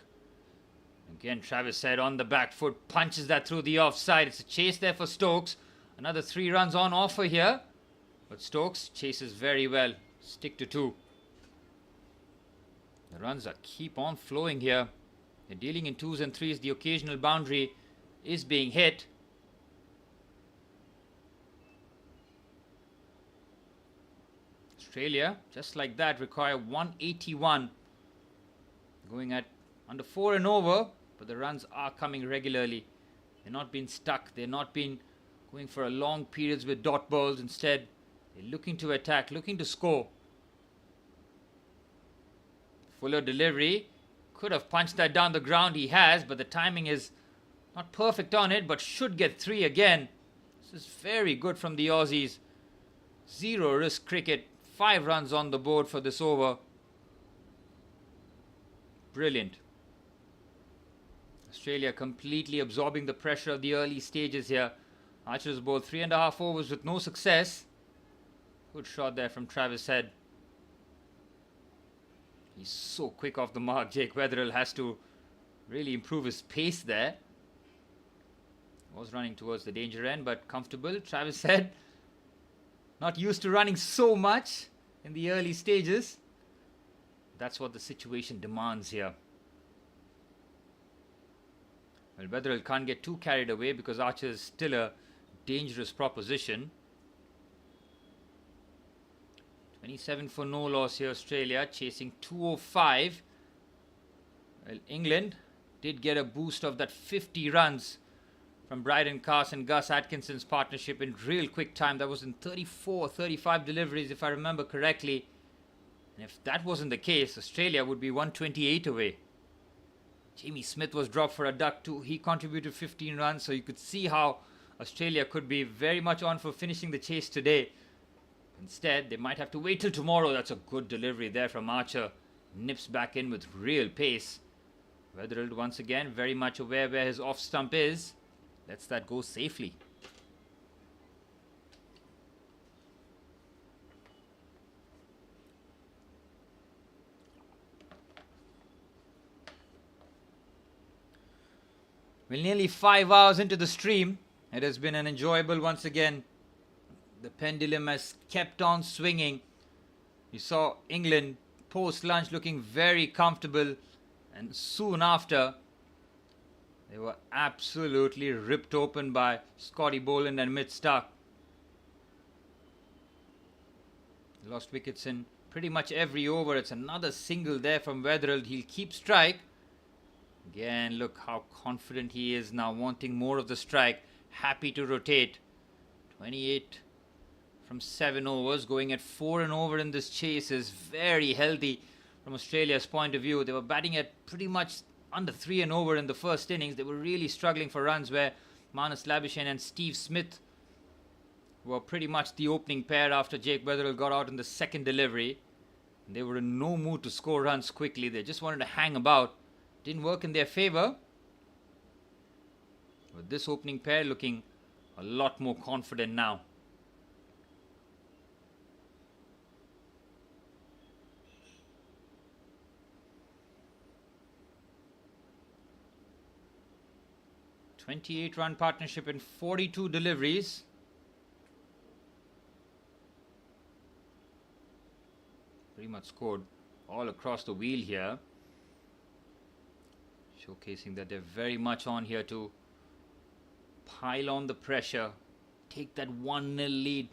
Again, Travis Head on the back foot, punches that through the offside. It's a chase there for Stokes. Another 3 runs on offer here. But Stokes chases very well. Stick to 2. The runs are keep on flowing here. They're dealing in 2s and 3s. The occasional boundary is being hit. Australia, just like that, require 181. Going at under 4 and over, but the runs are coming regularly. They're not being stuck. They're not been going for a long periods with dot balls. Instead, they're looking to attack, looking to score. Fuller delivery. Could have punched that down the ground. He has, but the timing is not perfect on it, but should get 3 again. This is very good from the Aussies. 0 risk cricket. 5 runs on the board for this over. Brilliant. Australia completely absorbing the pressure of the early stages here. Archer's bowled 3.5 overs with no success. Good shot there from Travis Head. He's so quick off the mark. Jake Weatherall has to really improve his pace there. Was running towards the danger end, but comfortable. Travis Head Not used to running so much in the early stages. That's what the situation demands here. Well, Weatherall can't get too carried away because Archer is still a dangerous proposition. 27 for no loss here, Australia, chasing 205. Well, England did get a boost of that 50 runs from Bryden Carse and Gus Atkinson's partnership in real quick time. That was in 34, 35 deliveries, if I remember correctly. And if that wasn't the case, Australia would be 128 away. Jamie Smith was dropped for a duck too. He contributed 15 runs, so you could see how Australia could be very much on for finishing the chase today. Instead, they might have to wait till tomorrow. That's a good delivery there from Archer. Nips back in with real pace. Weatherall once again very much aware where his off stump is. Lets that go safely. Well, nearly 5 hours into the stream. It has been an enjoyable once again. The pendulum has kept on swinging. You saw England post-lunch looking very comfortable, and soon after they were absolutely ripped open by Scotty Boland and Mitch Starc. Lost wickets in pretty much every over. It's another single there from Weatherall. He'll keep strike. Again, look how confident he is now, wanting more of the strike. Happy to rotate. 28 from 7 overs, going at 4 an over in this chase is very healthy from Australia's point of view. They were batting at pretty much under 3 an over in the first innings. They were really struggling for runs, where Marnus Labuschagne and Steve Smith were pretty much the opening pair after Jake Weatherall got out in the second delivery. They were in no mood to score runs quickly. They just wanted to hang about. Didn't work in their favour. But this opening pair looking a lot more confident now. ...28-run partnership in 42 deliveries. Pretty much scored all across the wheel here. Showcasing that they're very much on here to pile on the pressure. Take that 1-0 lead.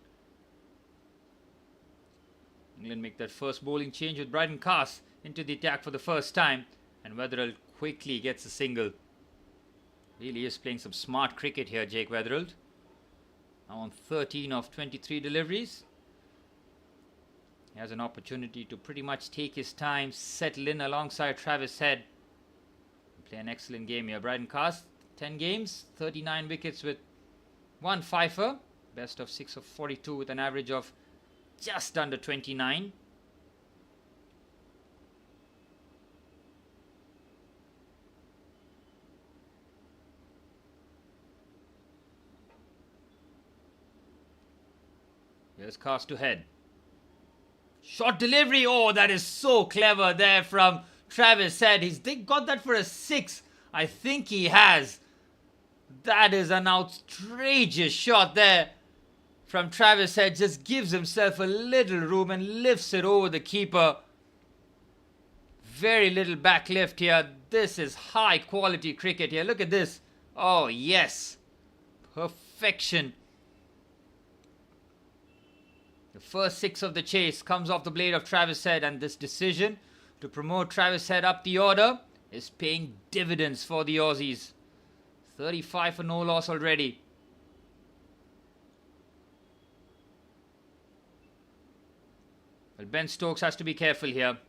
England make that first bowling change with Bryden Carse into the attack for the first time. And Weatherall quickly gets a single. Really is playing some smart cricket here, Jake Weatherall. Now on 13 of 23 deliveries. He has an opportunity to pretty much take his time, settle in alongside Travis Head. Play an excellent game here. Bryden Carse, 10 games, 39 wickets with 1 fifer. Best of 6 of 42 with an average of just under 29. Here's Carse to Head. Short delivery. Oh, that is so clever there from Travis Head. They got that for a 6. I think he has. That is an outrageous shot there from Travis Head. Just gives himself a little room and lifts it over the keeper. Very little back lift here. This is high quality cricket here. Look at this. Oh, yes. Perfection. The first 6 of the chase comes off the blade of Travis Head, and this decision to promote Travis Head up the order is paying dividends for the Aussies. 35 for no loss already. Well, Ben Stokes has to be careful here.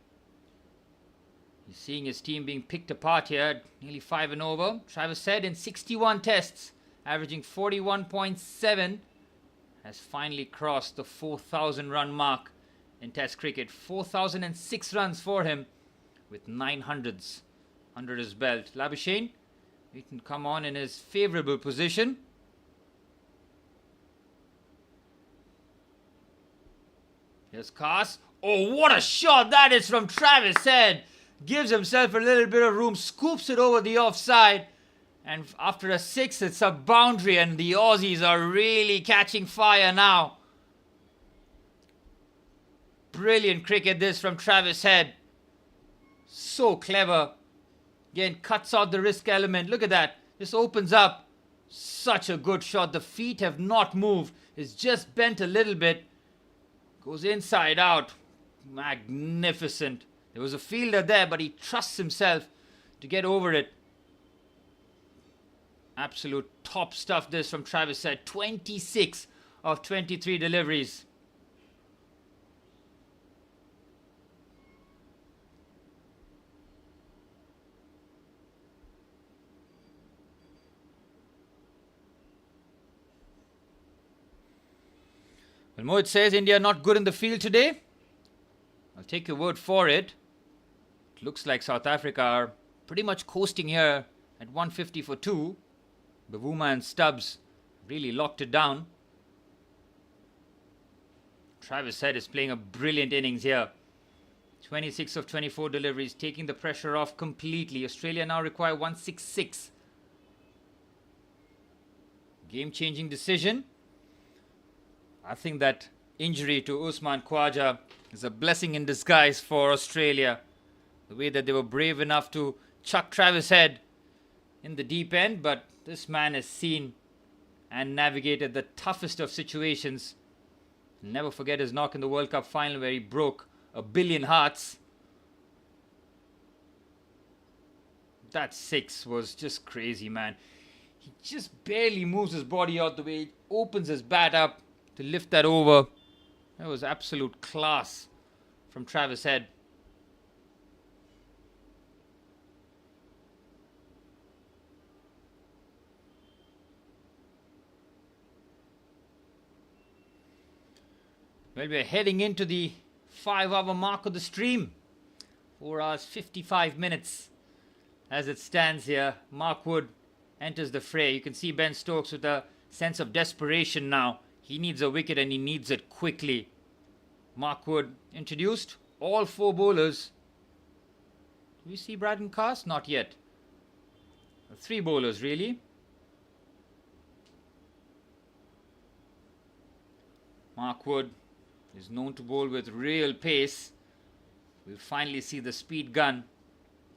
He's seeing his team being picked apart here. Nearly 5 and over. Travis Head in 61 tests, averaging 41.7, has finally crossed the 4,000 run mark in Test cricket. 4,006 runs for him with 900s under his belt. Labuschagne, he can come on in his favourable position. Here's Carse. Oh, what a shot that is from Travis Head. Gives himself a little bit of room, scoops it over the offside. And after a 6, it's a boundary, and the Aussies are really catching fire now. Brilliant cricket this from Travis Head. So clever. Again, cuts out the risk element. Look at that. This opens up. Such a good shot. The feet have not moved. It's just bent a little bit. Goes inside out. Magnificent. There was a fielder there, but he trusts himself to get over it. Absolute top stuff this from Travis Head. 26 of 23 deliveries. Well, Mohit says India not good in the field today. I'll take your word for it. It looks like South Africa are pretty much coasting here at 150 for 2. Bavuma and Stubbs really locked it down. Travis Head is playing a brilliant innings here. 26 of 24 deliveries, taking the pressure off completely. Australia now require 166. Game-changing decision. I think that injury to Usman Khawaja is a blessing in disguise for Australia. The way that they were brave enough to chuck Travis Head in the deep end, but this man has seen and navigated the toughest of situations. I'll never forget his knock in the World Cup final where he broke 1 billion hearts. That 6 was just crazy, man. He just barely moves his body out the way. He opens his bat up to lift that over. That was absolute class from Travis Head. Well, we're heading into the 5-hour mark of the stream. 4 hours, 55 minutes. As it stands here, Mark Wood enters the fray. You can see Ben Stokes with a sense of desperation now. He needs a wicket and he needs it quickly. Mark Wood introduced. All 4 bowlers. Do we see Braden Cast? Not yet. 3 bowlers, really. Mark Wood is known to bowl with real pace. We'll finally see the speed gun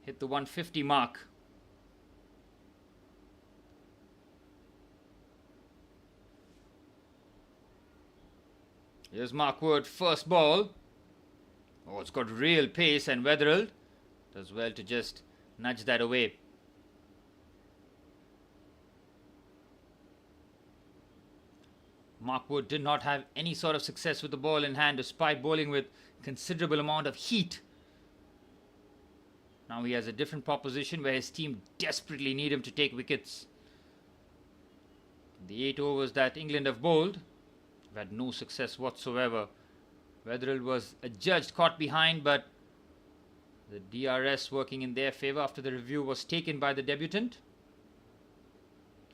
hit the 150 mark. Here's Mark Wood, first ball. Oh, it's got real pace, and Weatherald does well to just nudge that away. Mark Wood did not have any sort of success with the ball in hand despite bowling with considerable amount of heat. Now he has a different proposition where his team desperately need him to take wickets. The 8 overs that England have bowled have had no success whatsoever. Weatherald was adjudged caught behind, but the DRS working in their favour after the review was taken by the debutant.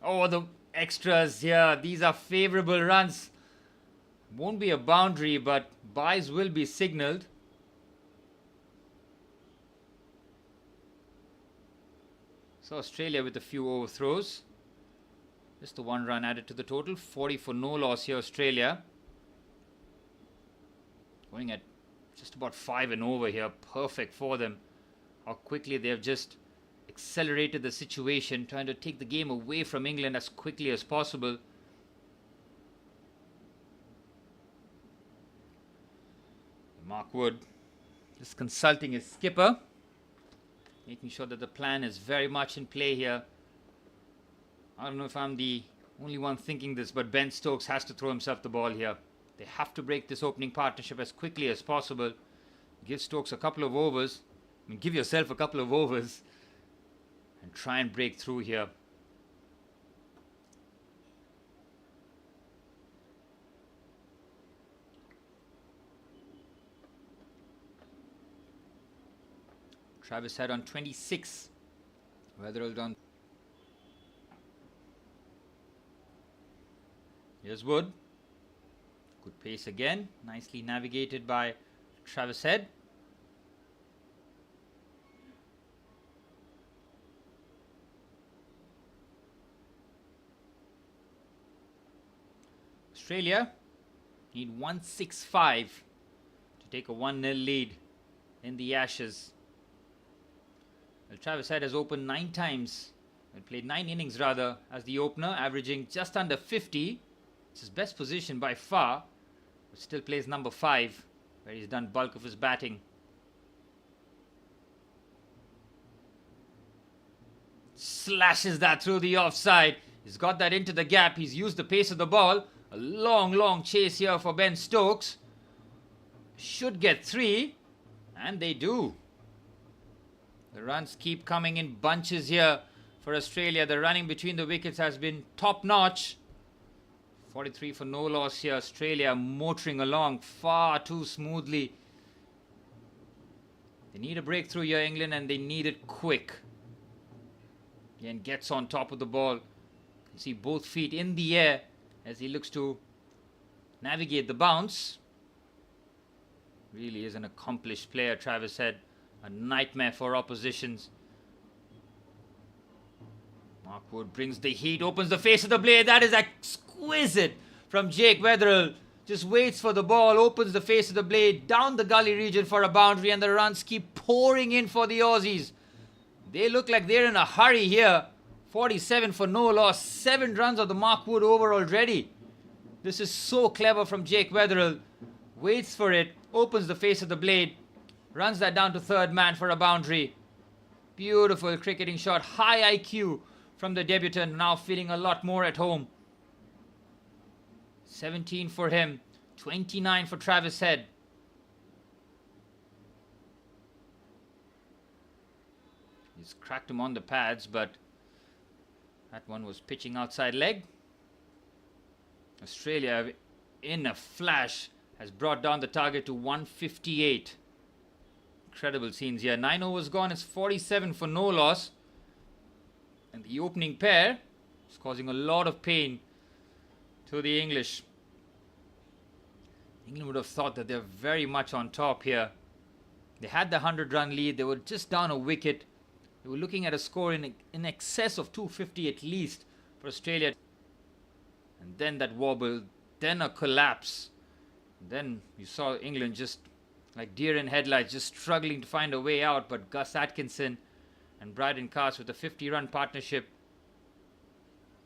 Oh, the extras here. These are favourable runs. Won't be a boundary, but byes will be signalled. So Australia with a few overthrows. Just the 1 run added to the total. 40 for no loss here, Australia. Going at just about 5 and over here. Perfect for them. How quickly they have just accelerated the situation, trying to take the game away from England as quickly as possible. Mark Wood just consulting his skipper, making sure that the plan is very much in play here. I don't know if I'm the only one thinking this, but Ben Stokes has to throw himself the ball here. They have to break this opening partnership as quickly as possible. Give Stokes a couple of overs. I mean, give yourself a couple of overs and try and break through here. Travis Head on 26. Weatherald on. Here's Wood. Good pace again. Nicely navigated by Travis Head. Australia need 165 to take a 1-0 lead in the Ashes. Well, Travis Head has opened 9 times. Well, played 9 innings rather as the opener, averaging just under 50. It's his best position by far, but still plays number 5, where he's done bulk of his batting. Slashes that through the offside. He's got that into the gap. He's used the pace of the ball. A long chase here for Ben Stokes. Should get 3, and they do. The runs keep coming in bunches here for Australia. The running between the wickets has been top notch. 43 for no loss here. Australia motoring along far too smoothly. They need a breakthrough here, England, and they need it quick. Again, gets on top of the ball. You can see both feet in the air as he looks to navigate the bounce. Really is an accomplished player, Travis Head. A nightmare for oppositions. Mark Wood brings the heat, opens the face of the blade. That is exquisite from Jake Weatherall. Just waits for the ball, opens the face of the blade down the gully region for a boundary, and the runs keep pouring in for the Aussies. They look like they're in a hurry here. 47 for no loss. 7 runs of the Mark Wood over already. This is so clever from Jake Weatherall. Waits for it, opens the face of the blade, runs that down to third man for a boundary. Beautiful cricketing shot. High IQ from the debutant, now feeling a lot more at home. 17 for him. 29 for Travis Head. He's cracked him on the pads, but that one was pitching outside leg. Australia, in a flash, has brought down the target to 158. Incredible scenes here. 9 overs gone. It's 47 for no loss. And the opening pair is causing a lot of pain to the English. England would have thought that they're very much on top here. They had the 100-run lead. They were just down a wicket. They were looking at a score in excess of 250 at least for Australia. And then that wobble, then a collapse. Then you saw England just like deer in headlights, just struggling to find a way out. But Gus Atkinson and Brydon Cast with a 50-run partnership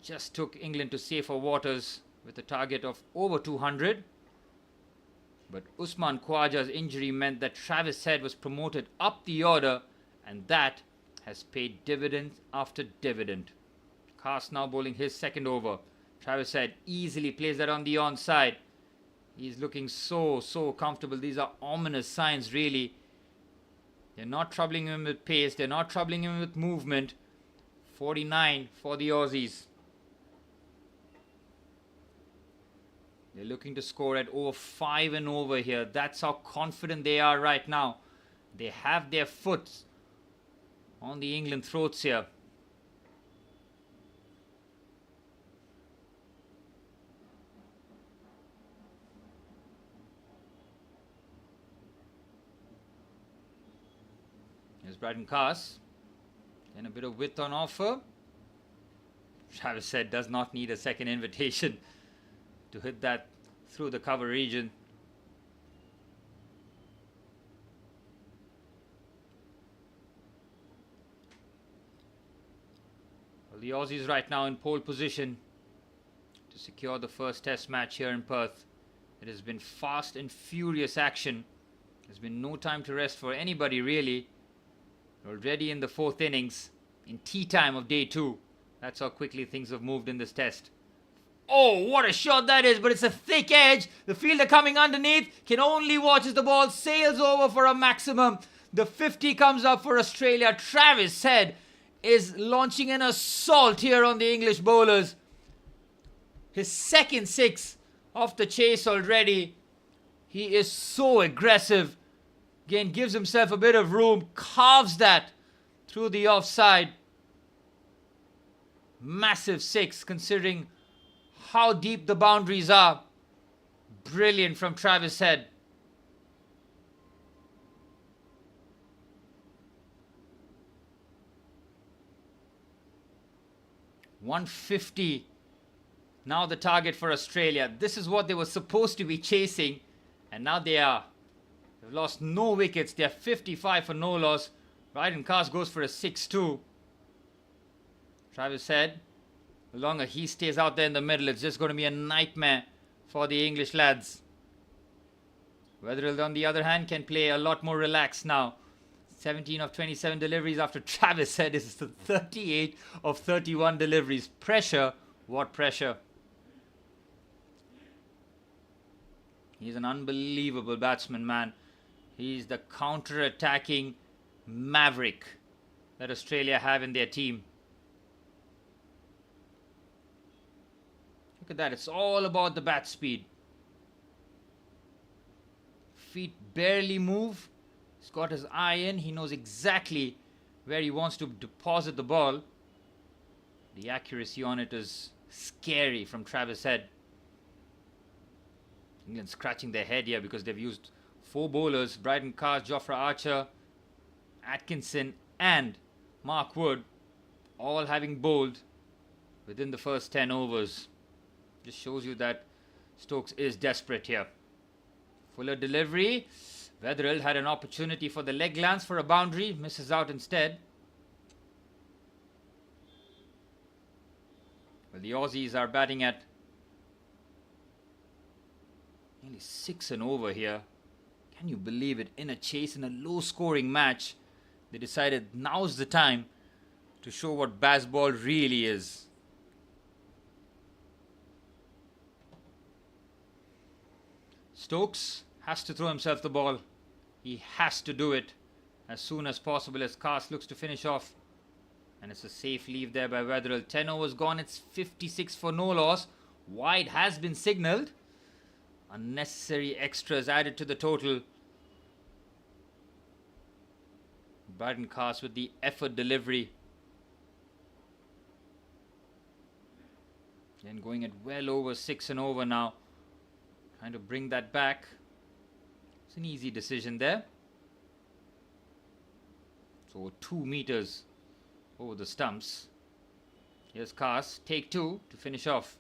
just took England to safer waters with a target of over 200. But Usman Khawaja's injury meant that Travis Head was promoted up the order, and that has paid dividend after dividend. Cast now bowling his second over. Travis Head easily plays that on the onside. He's looking so comfortable. These are ominous signs, really. They're not troubling him with pace. They're not troubling him with movement. 49 for the Aussies. They're looking to score at over 5 and over here. That's how confident they are right now. They have their foot on the England throats here. Here's Brydon Cast. And a bit of width on offer. Travis Head does not need a second invitation to hit that through the cover region. Well, the Aussies right now in pole position to secure the first test match here in Perth. It has been fast and furious action. There's been no time to rest for anybody really. Already in the 4th innings, in tea time of day 2. That's how quickly things have moved in this test. Oh, what a shot that is, but it's a thick edge. The fielder coming underneath can only watch as the ball sails over for a maximum. The 50 comes up for Australia. Travis Head is launching an assault here on the English bowlers. His second 6 off the chase already. He is so aggressive. Again, gives himself a bit of room. Carves that through the offside. Massive 6 considering how deep the boundaries are. Brilliant from Travis Head. .150. Now the target for Australia. This is what they were supposed to be chasing. And now they are They've lost no wickets. They're 55 for no loss. Brydon Cast goes for a 6-2. Travis Head, the longer he stays out there in the middle, it's just going to be a nightmare for the English lads. Weatherill, on the other hand, can play a lot more relaxed now. 17 of 27 deliveries after Travis Head is the 38 of 31 deliveries. Pressure, what pressure? He's an unbelievable batsman, man. He's the counter-attacking maverick that Australia have in their team. Look at that, it's all about the bat speed. Feet barely move. He's got his eye in. He knows exactly where he wants to deposit the ball. The accuracy on it is scary from Travis Head. England scratching their head here because they've used 4 bowlers. Brydon Cast, Jofra Archer, Atkinson and Mark Wood, all having bowled within the first 10 overs. Just shows you that Stokes is desperate here. Fuller delivery. Weatherill had an opportunity for the leg glance for a boundary. Misses out instead. Well, the Aussies are batting at nearly 6 and over here. Can you believe it? In a chase, in a low-scoring match, they decided now's the time to show what baseball really is. Stokes has to throw himself the ball. He has to do it as soon as possible as Cast looks to finish off. And it's a safe leave there by Weatherill. 10 overs gone. It's 56 for no loss. Wide has been signalled. Unnecessary extras added to the total. Brydon Cast with the effort delivery. Then going at well over 6 and over now. Trying to bring that back. It's an easy decision there. So 2 meters over the stumps. Here's Cast. Take 2 to finish off.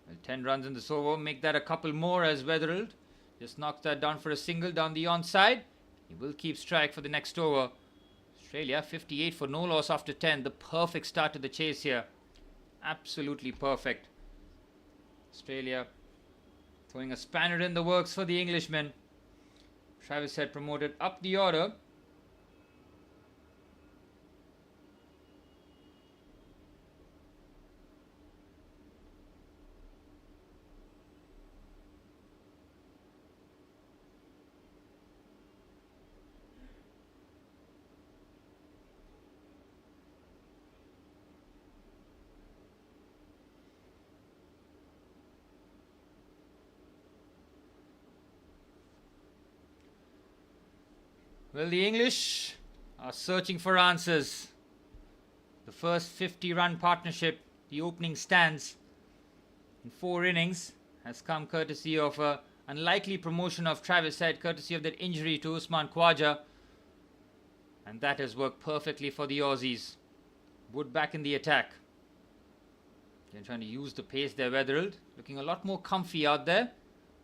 Well, 10 runs in this over. Make that a couple more as Weatherill just knocks that down for a single down the onside. He will keep strike for the next over. Australia 58 for no loss after 10. The perfect start to the chase here. Absolutely perfect. Australia throwing a spanner in the works for the Englishmen. Travis Head promoted up the order. Well, the English are searching for answers. The first 50-run partnership, the opening stands in 4 innings, has come courtesy of an unlikely promotion of Travis Head, courtesy of that injury to Usman Khawaja. And that has worked perfectly for the Aussies. Wood back in the attack. They're trying to use the pace there, Weatherill. Looking a lot more comfy out there.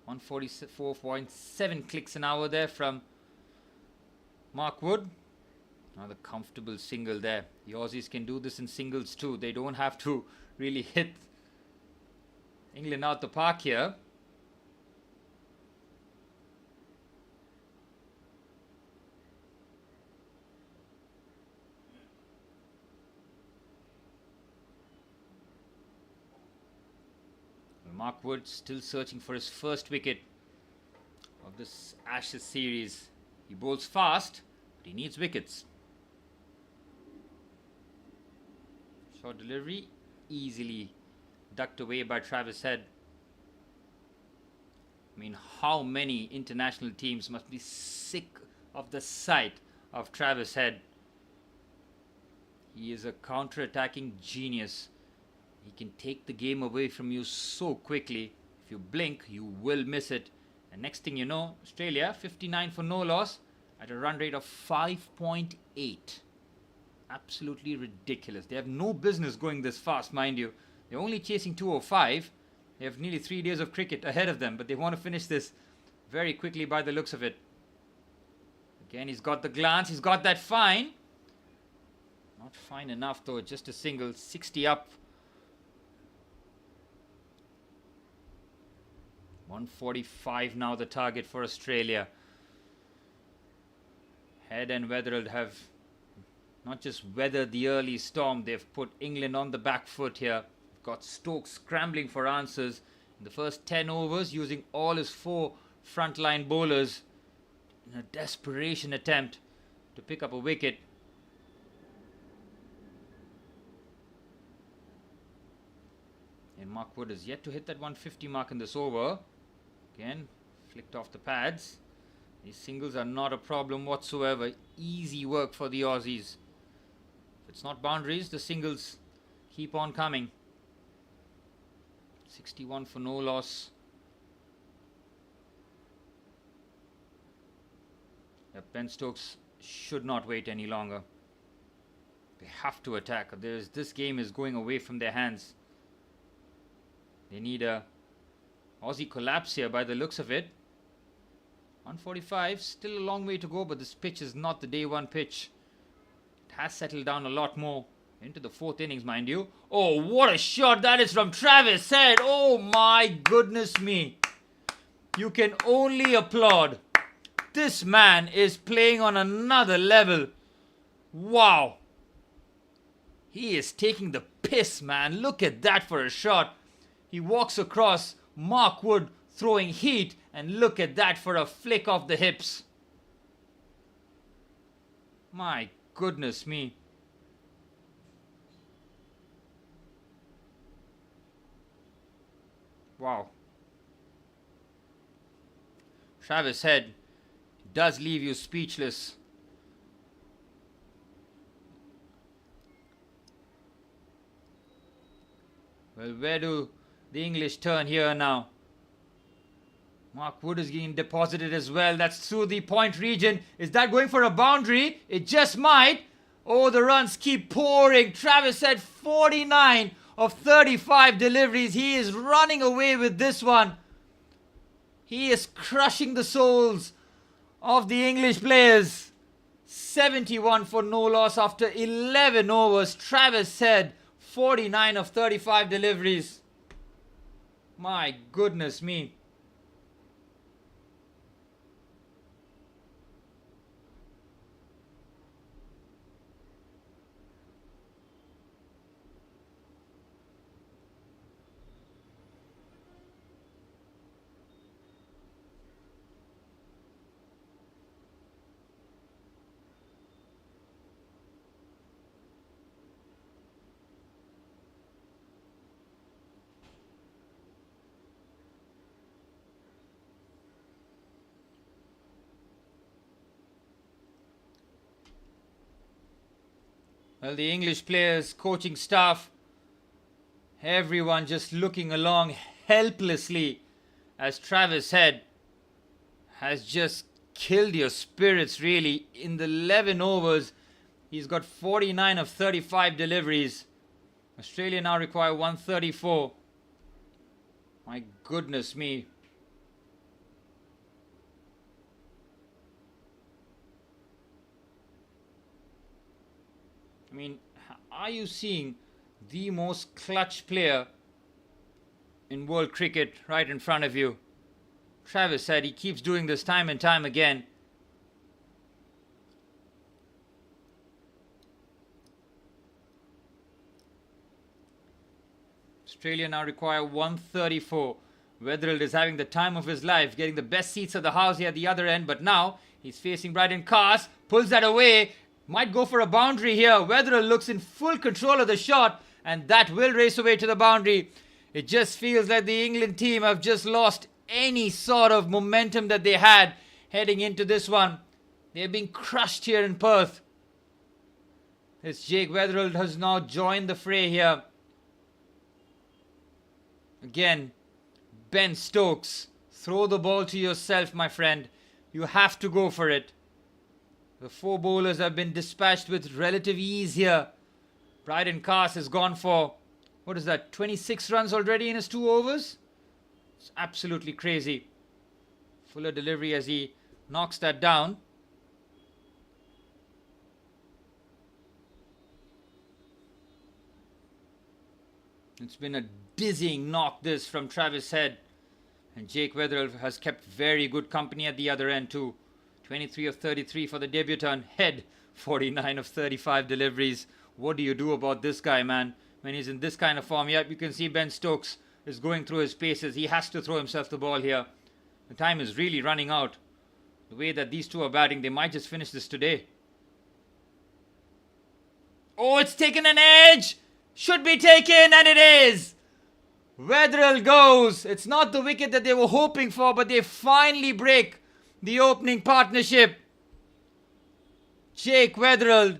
144.7 clicks an hour there from Mark Wood. Another comfortable single there. The Aussies can do this in singles too. They don't have to really hit England out the park here. Mark Wood still searching for his first wicket of this Ashes series. He bowls fast, but he needs wickets. Short delivery, easily ducked away by Travis Head. I mean, how many international teams must be sick of the sight of Travis Head? He is a counter-attacking genius. He can take the game away from you so quickly. If you blink, you will miss it. And next thing you know, Australia 59 for no loss at a run rate of 5.8. Absolutely ridiculous. They have no business going this fast, mind you. They're only chasing 205. They have nearly 3 days of cricket ahead of them, but they want to finish this very quickly by the looks of it. Again, he's got the glance. He's got that fine. Not fine enough though. Just a single. 60 up. 145 now the target for Australia. Head and Weatherald have not just weathered the early storm, they've put England on the back foot here. Got Stokes scrambling for answers in the first 10 overs, using all his 4 frontline bowlers in a desperation attempt to pick up a wicket. And Mark Wood has yet to hit that 150 mark in this over. Again, flicked off the pads. These singles are not a problem whatsoever. Easy work for the Aussies. If it's not boundaries, the singles keep on coming. 61 for no loss. Yep, Ben Stokes should not wait any longer. They have to attack. This game is going away from their hands. They need a Aussie collapse here by the looks of it. 145, still a long way to go, but this pitch is not the day one pitch. It has settled down a lot more. Into the 4th innings, mind you. Oh, what a shot that is from Travis Head. Oh my goodness me. You can only applaud. This man is playing on another level. Wow. He is taking the piss, man. Look at that for a shot. He walks across, Mark Wood throwing heat, and look at that for a flick off the hips. My goodness me. Wow. Travis Head does leave you speechless. Well, where do the English turn here now? Mark Wood is getting deposited as well. That's through the point region. Is that going for a boundary? It just might. Oh, the runs keep pouring. Travis Head 49 of 35 deliveries. He is running away with this one. He is crushing the souls of the English players. 71 for no loss after 11 overs. Travis Head 49 of 35 deliveries. My goodness me. Well, the English players, coaching staff, everyone just looking along helplessly as Travis Head has just killed your spirits really. In the 11 overs, he's got 49 of 35 deliveries. Australia now require 134. My goodness me. I mean, are you seeing the most clutch player in world cricket right in front of you? Travis said he keeps doing this time and time again. Australia now require 134. Weatherald is having the time of his life, getting the best seats of the house here at the other end, but now he's facing Bryden Cars, pulls that away. Might go for a boundary here. Weatherald looks in full control of the shot, and that will race away to the boundary. It just feels like the England team have just lost any sort of momentum that they had heading into this one. They're being crushed here in Perth. This Jake Weatherald has now joined the fray here. Again, Ben Stokes, throw the ball to yourself, my friend. You have to go for it. The 4 bowlers have been dispatched with relative ease here. Bryden Cars has gone for, what is that, 26 runs already in his 2 overs? It's absolutely crazy. Fuller delivery as he knocks that down. It's been a dizzying knock this from Travis Head. And Jake Weatherall has kept very good company at the other end too. 23 of 33 for the debutant. Head, 49 of 35 deliveries. What do you do about this guy, man? When he's in this kind of form, yep, you can see Ben Stokes is going through his paces. He has to throw himself the ball here. The time is really running out. The way that these two are batting, they might just finish this today. Oh, it's taken an edge! Should be taken, and it is! Weatherall goes. It's not the wicket that they were hoping for, but they finally break the opening partnership. Jake Weatherall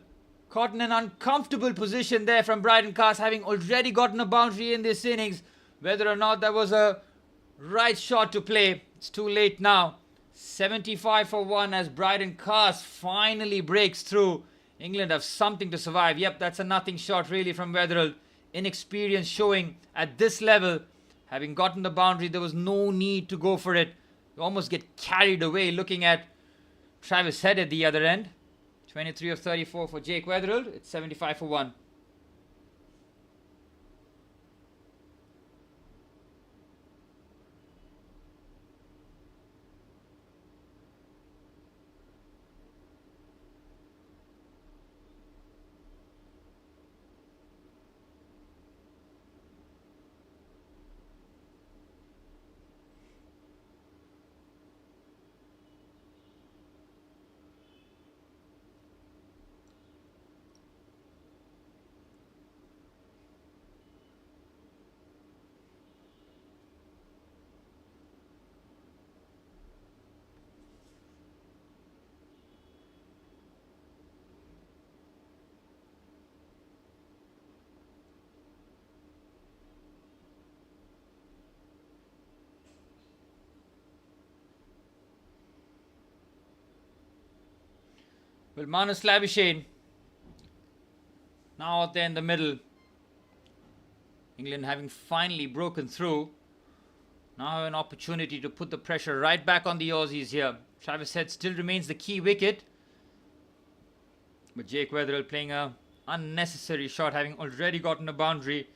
caught in an uncomfortable position there from Bryden Cast, having already gotten a boundary in this innings. Whether or not that was a right shot to play, it's too late now. 75 for 1 as Bryden Cast finally breaks through. England have something to survive. Yep, that's a nothing shot really from Weatherall. Inexperience showing at this level. Having gotten the boundary, there was no need to go for it. You almost get carried away looking at Travis Head at the other end. 23 of 34 for Jake Weatherall. It's 75 for 1. Well, Manus Labuschagne now out there in the middle. England having finally broken through. Now an opportunity to put the pressure right back on the Aussies here. Travis Head still remains the key wicket. But Jake Weatherall playing a unnecessary shot, having already gotten a boundary.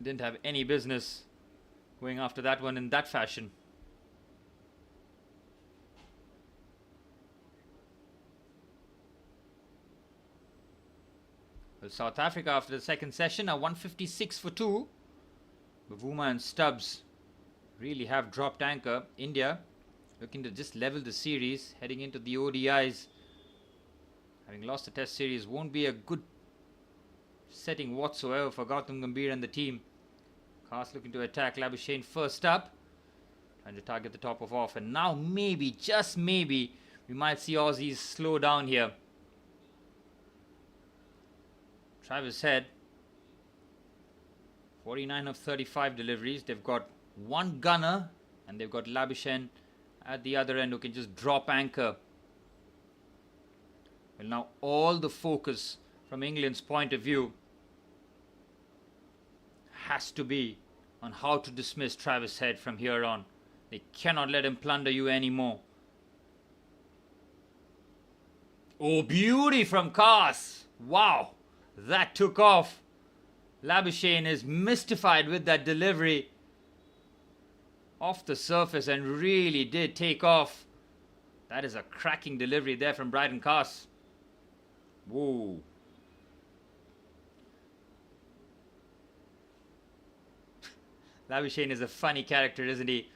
Didn't have any business going after that one in that fashion. Well, South Africa after the second session are 156 for 2. Bavuma and Stubbs really have dropped anchor. India looking to just level the series, heading into the ODIs. Having lost the test series won't be a good setting whatsoever for Gautam Gambhir and the team. Cast looking to attack Labuschagne first up, trying to target the top of off, and now maybe, just maybe, we might see Aussies slow down here. Travis Head, 49 of 35 deliveries. They've got one gunner and they've got Labuschagne at the other end who can just drop anchor. Well, now all the focus from England's point of view has to be on how to dismiss Travis Head from here on. They cannot let him plunder you anymore. Oh, beauty from Cast. Wow, that took off. Labuschagne is mystified with that delivery off the surface and really did take off. That is a cracking delivery there from Bryden Cast. Whoa. Labuschagne is a funny character, isn't he?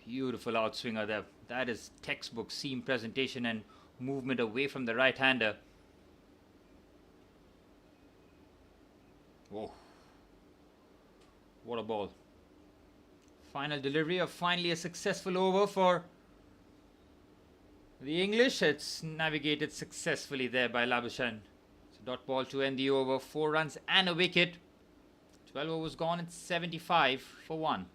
Beautiful outswinger there. That is textbook seam presentation and movement away from the right-hander. Whoa. What a ball. Final delivery of finally a successful over for the English. It's navigated successfully there by Labuschagne. It's a dot ball to end the over. 4 runs and a wicket. 12 overs gone. It's 75 for 1.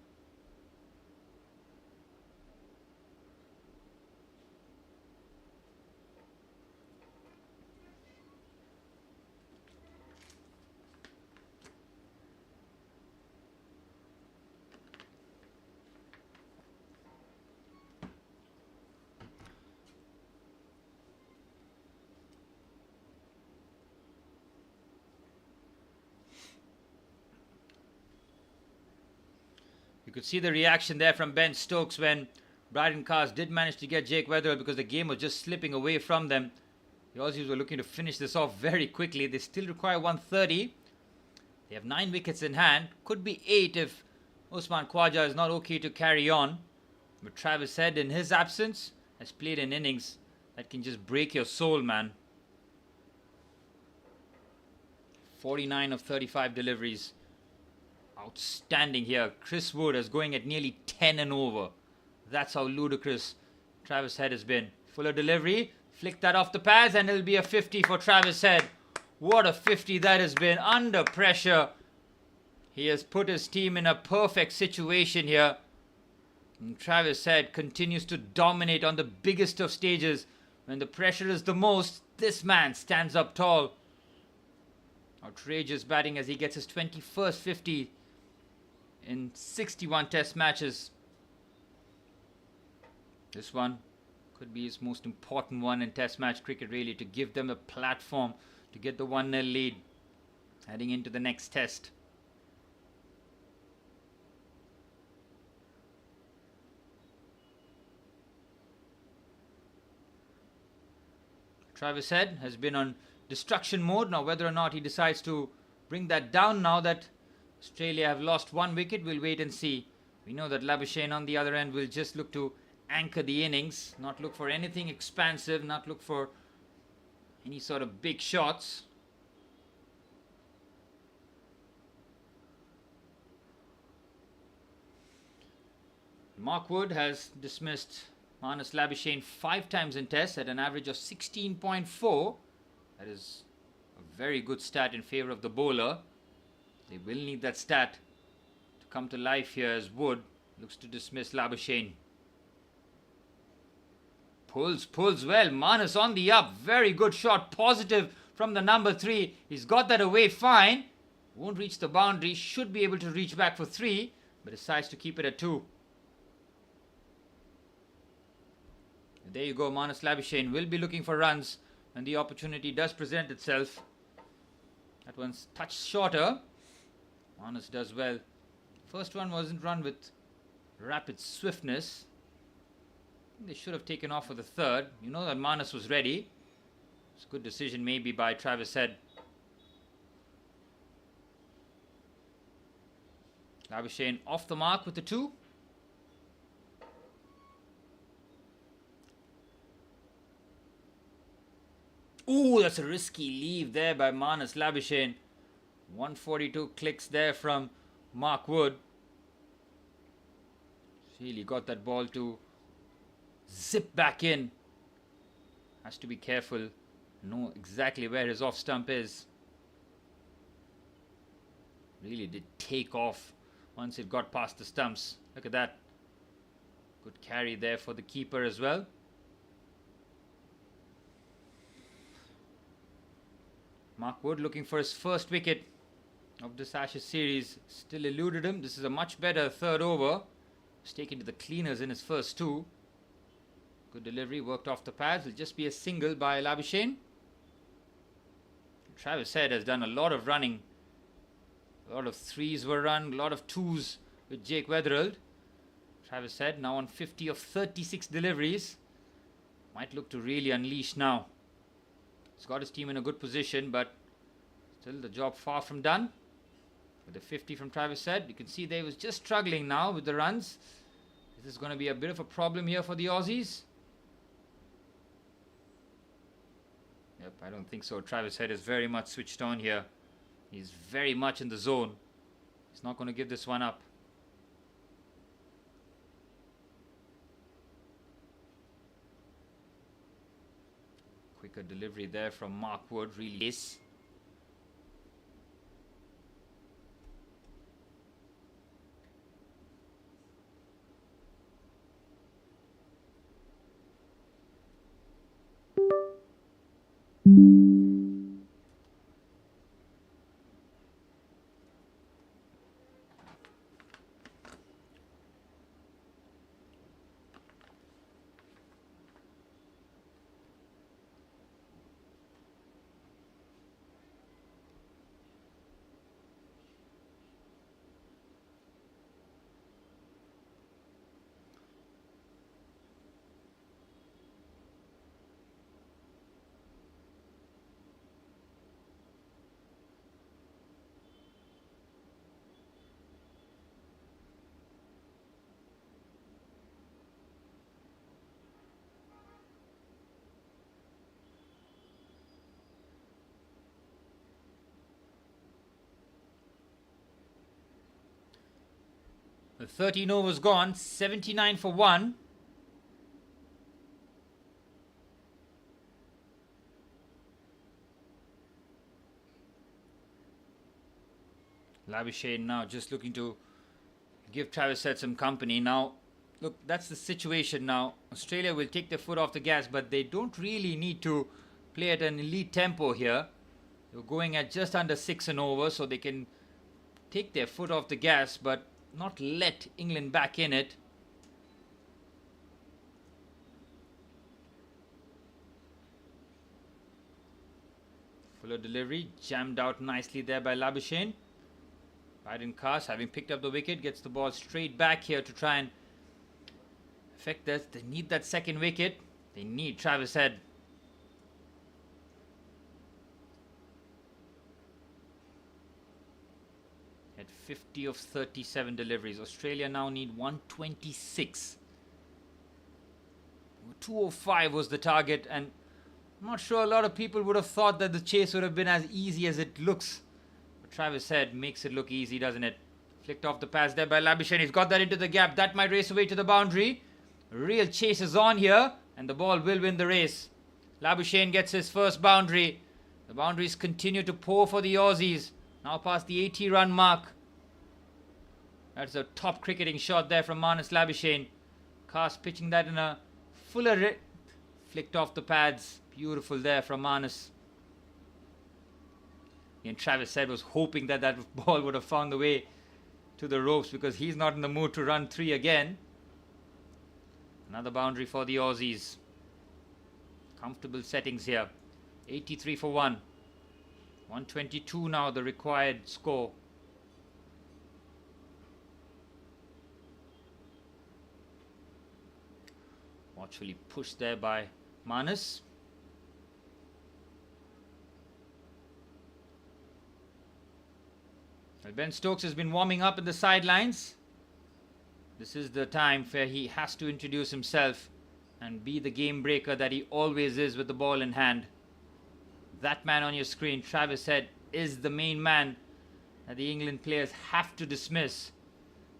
You could see the reaction there from Ben Stokes when Bryden Cars did manage to get Jake Weatherall because the game was just slipping away from them. The Aussies were looking to finish this off very quickly. They still require 130. They have 9 wickets in hand. Could be 8 if Usman Khawaja is not okay to carry on. But Travis Head, in his absence, has played an innings that can just break your soul, man. 49 of 35 deliveries. Outstanding here. Chris Wood is going at nearly 10 and over. That's how ludicrous Travis Head has been. Fuller delivery. Flick that off the pads and it'll be a 50 for Travis Head. What a 50 that has been. Under pressure. He has put his team in a perfect situation here. And Travis Head continues to dominate on the biggest of stages. When the pressure is the most, this man stands up tall. Outrageous batting as he gets his 21st 50 in 61 test matches. This one could be his most important one in test match cricket, really, to give them a platform to get the 1-0 lead heading into the next test. Travis Head has been on destruction mode. Now whether or not he decides to bring that down now that Australia have lost 1 wicket, we'll wait and see. We know that Labuschagne on the other end will just look to anchor the innings, not look for anything expansive, not look for any sort of big shots. Mark Wood has dismissed Marnus Labuschagne 5 times in tests at an average of 16.4. That is a very good stat in favour of the bowler. They will need that stat to come to life here as Wood looks to dismiss Labuschagne. Pulls well. Marnus on the up. Very good shot. Positive from the number 3. He's got that away fine. Won't reach the boundary. Should be able to reach back for 3. But decides to keep it at 2. There you go. Marnus Labuschagne will be looking for runs when the opportunity does present itself. That one's touched shorter. Marnus does well. First one wasn't run with rapid swiftness. They should have taken off for the third. You know that Marnus was ready. It's a good decision maybe by Travis Head. Labuschagne off the mark with the 2. Ooh, that's a risky leave there by Marnus Labuschagne. 142 clicks there from Mark Wood. Really got that ball to zip back in. Has to be careful. Know exactly where his off stump is. Really did take off once it got past the stumps. Look at that. Good carry there for the keeper as well. Mark Wood looking for his first wicket of this Ashes series. Still eluded him. This is a much better third over. Was taken to the cleaners in his first 2. Good delivery. Worked off the pads. It'll just be a single by Labuschagne. Travis Head has done a lot of running. A lot of 3s were run. A lot of 2s with Jake Weatherall. Travis Head now on 50 of 36 deliveries. Might look to really unleash now. He's got his team in a good position, but still the job far from done. With the 50 from Travis Head, you can see they was just struggling now with the runs. This is going to be a bit of a problem here for the Aussies. Yep, I don't think so. Travis Head is very much switched on here. He's very much in the zone. He's not going to give this one up. Quicker delivery there from Mark Wood. Really is. The 13 overs gone, 79 for 1. Labuschagne now just looking to give Travis Head some company. Now, look, that's the situation now. Australia will take their foot off the gas, but they don't really need to play at an elite tempo here. They're going at just under 6 and over, so they can take their foot off the gas, but not let England back in it. Fuller delivery, jammed out nicely there by Labuschagne. Biden Cast, having picked up the wicket, gets the ball straight back here to try and affect this. They need that second wicket. They need Travis Head. At 50 of 37 deliveries. Australia now need 126. 205 was the target, and I'm not sure a lot of people would have thought that the chase would have been as easy as it looks. But Travis Head makes it look easy, doesn't it? Flicked off the pass there by Labuschagne. He's got that into the gap. That might race away to the boundary. Real chase is on here, and the ball will win the race. Labuschagne gets his first boundary. The boundaries continue to pour for the Aussies. Now past the 80-run mark. That's a top cricketing shot there from Marnus Labuschagne. Cast pitching that in a fuller... Flicked off the pads. Beautiful there from Marnus. And Travis Head was hoping that that ball would have found the way to the ropes, because he's not in the mood to run 3 again. Another boundary for the Aussies. Comfortable settings here. 83 for 1. 122 now the required score. Watchfully pushed there by Marnus. Well, Ben Stokes has been warming up in the sidelines. This is the time where he has to introduce himself and be the game breaker that he always is with the ball in hand. That man on your screen, Travis Head, is the main man that the England players have to dismiss.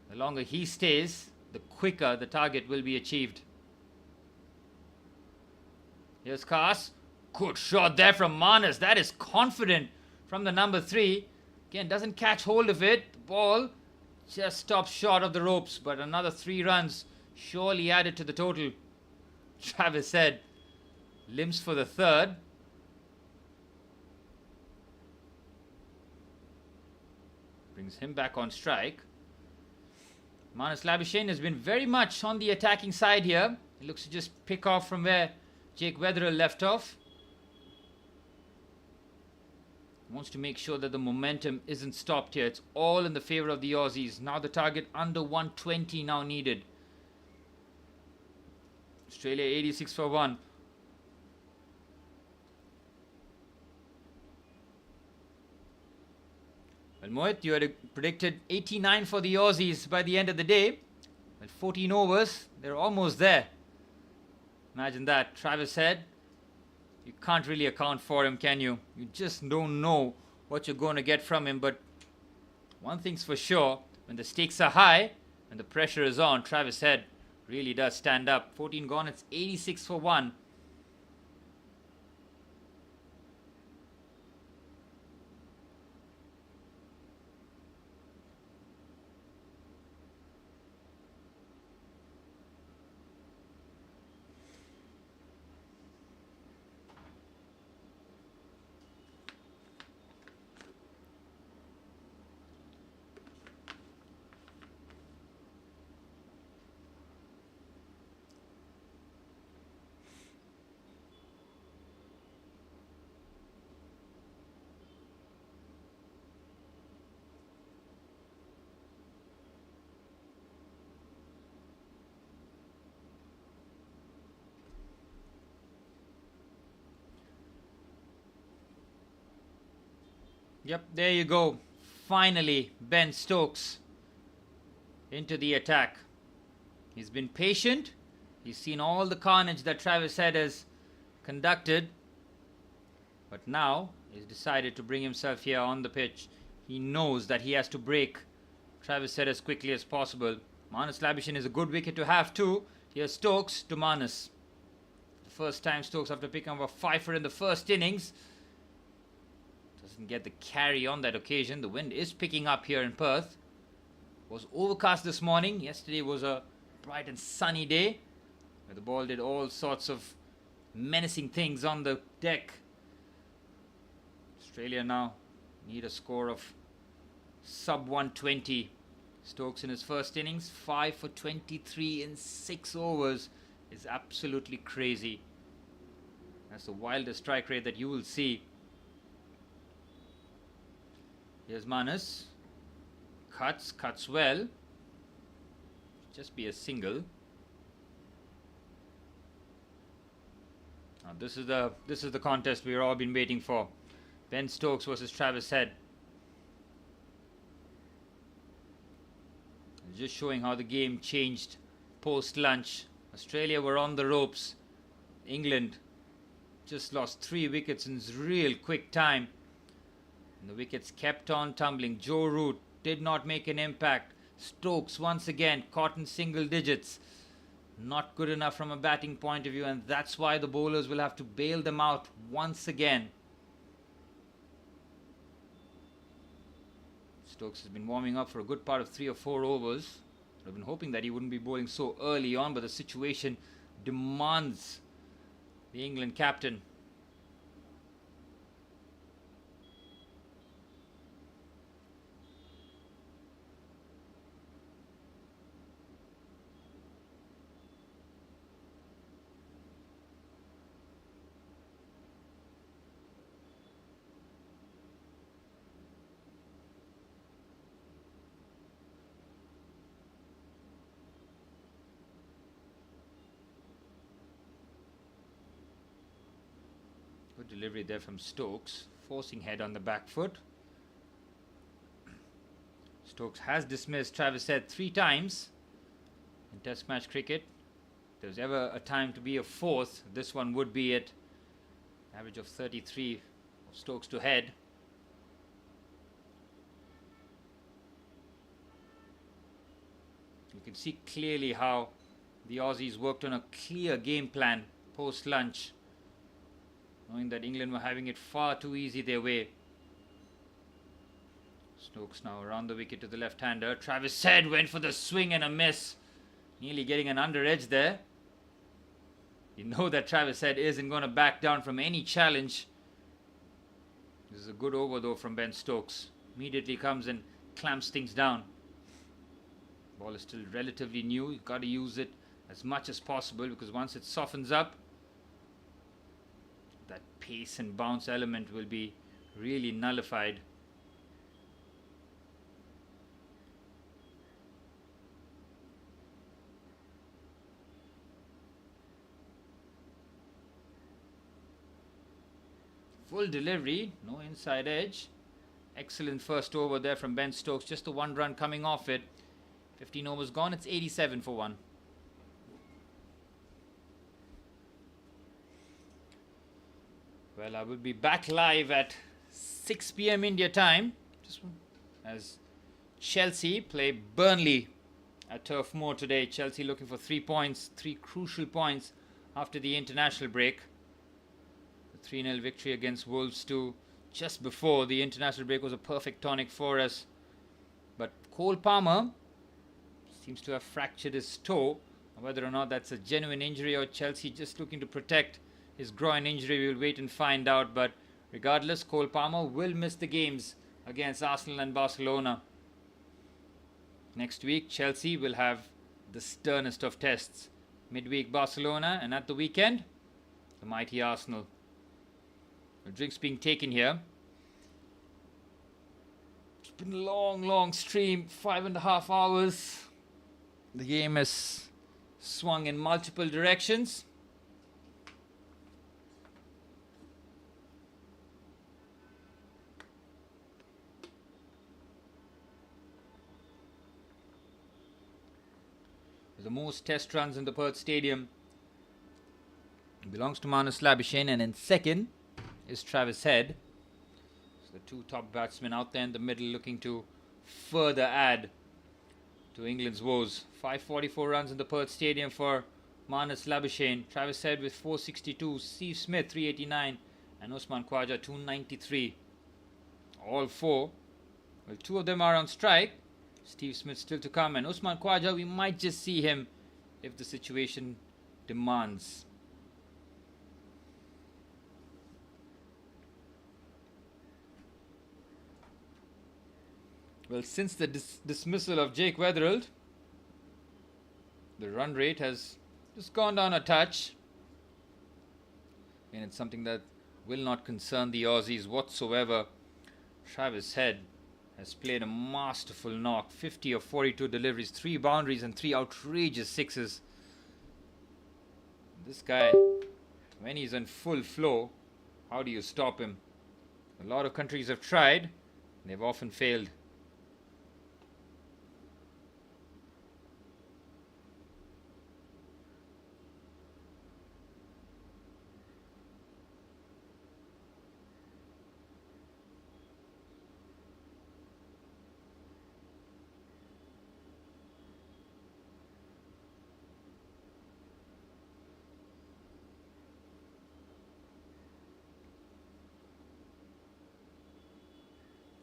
The longer he stays, the quicker the target will be achieved. Here's Cast. Good shot there from Marnus. That is confident from the number 3. Again, doesn't catch hold of it. The ball just stops short of the ropes, but another 3 runs surely added to the total. Travis Head limps for the 3rd. Brings him back on strike. Marnus Labuschagne has been very much on the attacking side here. He looks to just pick off from where Jake Weatherall left off. Wants to make sure that the momentum isn't stopped here. It's all in the favour of the Aussies. Now the target under 120 now needed. Australia 86 for 1. Well, Mohit, you had predicted 89 for the Aussies by the end of the day. Well, 14 overs. They're almost there. Imagine that. Travis Head. You can't really account for him, can you? You just don't know what you're going to get from him. But one thing's for sure, when the stakes are high and the pressure is on, Travis Head really does stand up. 14 gone, it's 86 for 1. Yep, there you go. Finally, Ben Stokes into the attack. He's been patient. He's seen all the carnage that Travis Head has conducted. But now, he's decided to bring himself here on the pitch. He knows that he has to break Travis Head as quickly as possible. Marnus Labuschagne is a good wicket to have too. Here's Stokes to Marnus. The first time Stokes after picking up a fifer in the first innings. Doesn't get the carry on that occasion. The wind is picking up here in Perth. Was overcast this morning. Yesterday was a bright and sunny day where the ball did all sorts of menacing things on the deck. Australia now need a score of sub 120. Stokes in his first innings, 5 for 23 in 6 overs is absolutely crazy. That's the wildest strike rate that you will see. Here's Marnus. Cuts well. Just be a single. Now this is the contest we've all been waiting for. Ben Stokes versus Travis Head. Just showing how the game changed post-lunch. Australia were on the ropes. England just lost 3 wickets in real quick time. And the wickets kept on tumbling. Joe Root did not make an impact. Stokes once again caught in single digits. Not good enough from a batting point of view, and that's why the bowlers will have to bail them out once again. Stokes has been warming up for a good part of 3 or 4 overs. I've been hoping that he wouldn't be bowling so early on, but the situation demands the England captain. Good delivery there from Stokes, forcing Head on the back foot. Stokes has dismissed Travis Head 3 times in Test match cricket. If there's ever a time to be a fourth, this one would be it. Average of 33 of Stokes to Head. You can see clearly how the Aussies worked on a clear game plan post-lunch, knowing that England were having it far too easy their way. Stokes now around the wicket to the left-hander. Travis Head went for the swing and a miss. Nearly getting an under edge there. You know that Travis Head isn't going to back down from any challenge. This is a good over though from Ben Stokes. Immediately comes and clamps things down. Ball is still relatively new. You've got to use it as much as possible, because once it softens up, that pace and bounce element will be really nullified. Full delivery, no inside edge. Excellent first over there from Ben Stokes. Just the 1 run coming off it. 15 overs gone, it's 87 for 1. Well, I will be back live at 6 p.m. India time, just as Chelsea play Burnley at Turf Moor today. Chelsea looking for 3 points, 3 crucial points after the international break. The 3-0 victory against Wolves too, just before the international break, was a perfect tonic for us. But Cole Palmer seems to have fractured his toe. Whether or not that's a genuine injury or Chelsea just looking to protect his groin injury, we'll wait and find out. But regardless, Cole Palmer will miss the games against Arsenal and Barcelona. Next week, Chelsea will have the sternest of tests. Midweek, Barcelona, and at the weekend, the mighty Arsenal. The drinks being taken here. It's been a long stream, 5.5 hours. The game has swung in multiple directions. The most test runs in the Perth Stadium belongs to Marnus Labuschagne, and in second is Travis Head. So the 2 top batsmen out there in the middle looking to further add to England's woes. 544 runs in the Perth Stadium for Marnus Labuschagne. Travis Head with 462, Steve Smith 389, and Usman Khawaja 293. All four. Well, two of them are on strike. Steve Smith still to come, and Usman Khawaja, we might just see him if the situation demands. Well, since the dismissal of Jake Weatherald, the run rate has just gone down a touch. And it's something that will not concern the Aussies whatsoever. Travis Head has played a masterful knock. 50 of 42 deliveries, 3 boundaries and 3 outrageous sixes. This guy, when he's in full flow, how do you stop him? A lot of countries have tried. They've often failed.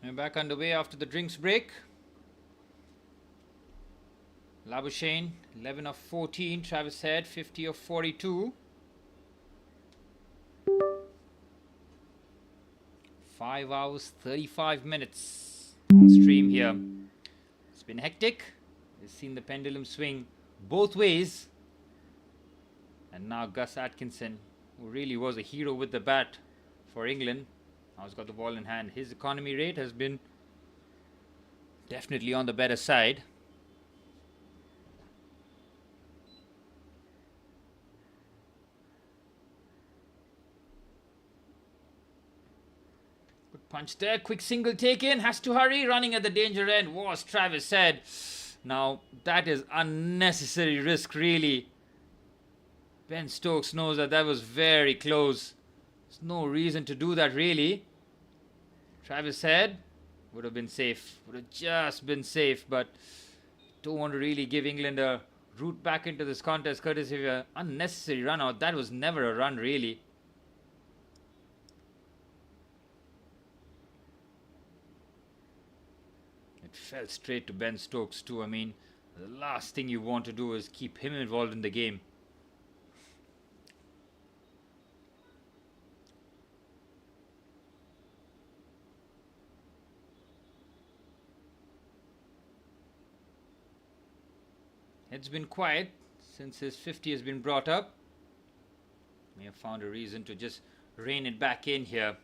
And back underway after the drinks break. Labuschagne, 11 of 14. Travis Head, 50 of 42. 5 hours, 35 minutes on stream here. It's been hectic. We've seen the pendulum swing both ways. And now Gus Atkinson, who really was a hero with the bat for England, now he's got the ball in hand. His economy rate has been definitely on the better side. Good punch there. Quick single taken. Has to hurry. Running at the danger end was Travis Head. Now that is unnecessary risk, really. Ben Stokes knows that that was very close. There's no reason to do that, really. Travis Head would have been safe. Would have just been safe, but don't want to really give England a route back into this contest courtesy of an unnecessary run out. That was never a run, really. It fell straight to Ben Stokes too. I mean, the last thing you want to do is keep him involved in the game. It's been quiet since his 50 has been brought up. May have found a reason to just rein it back in here.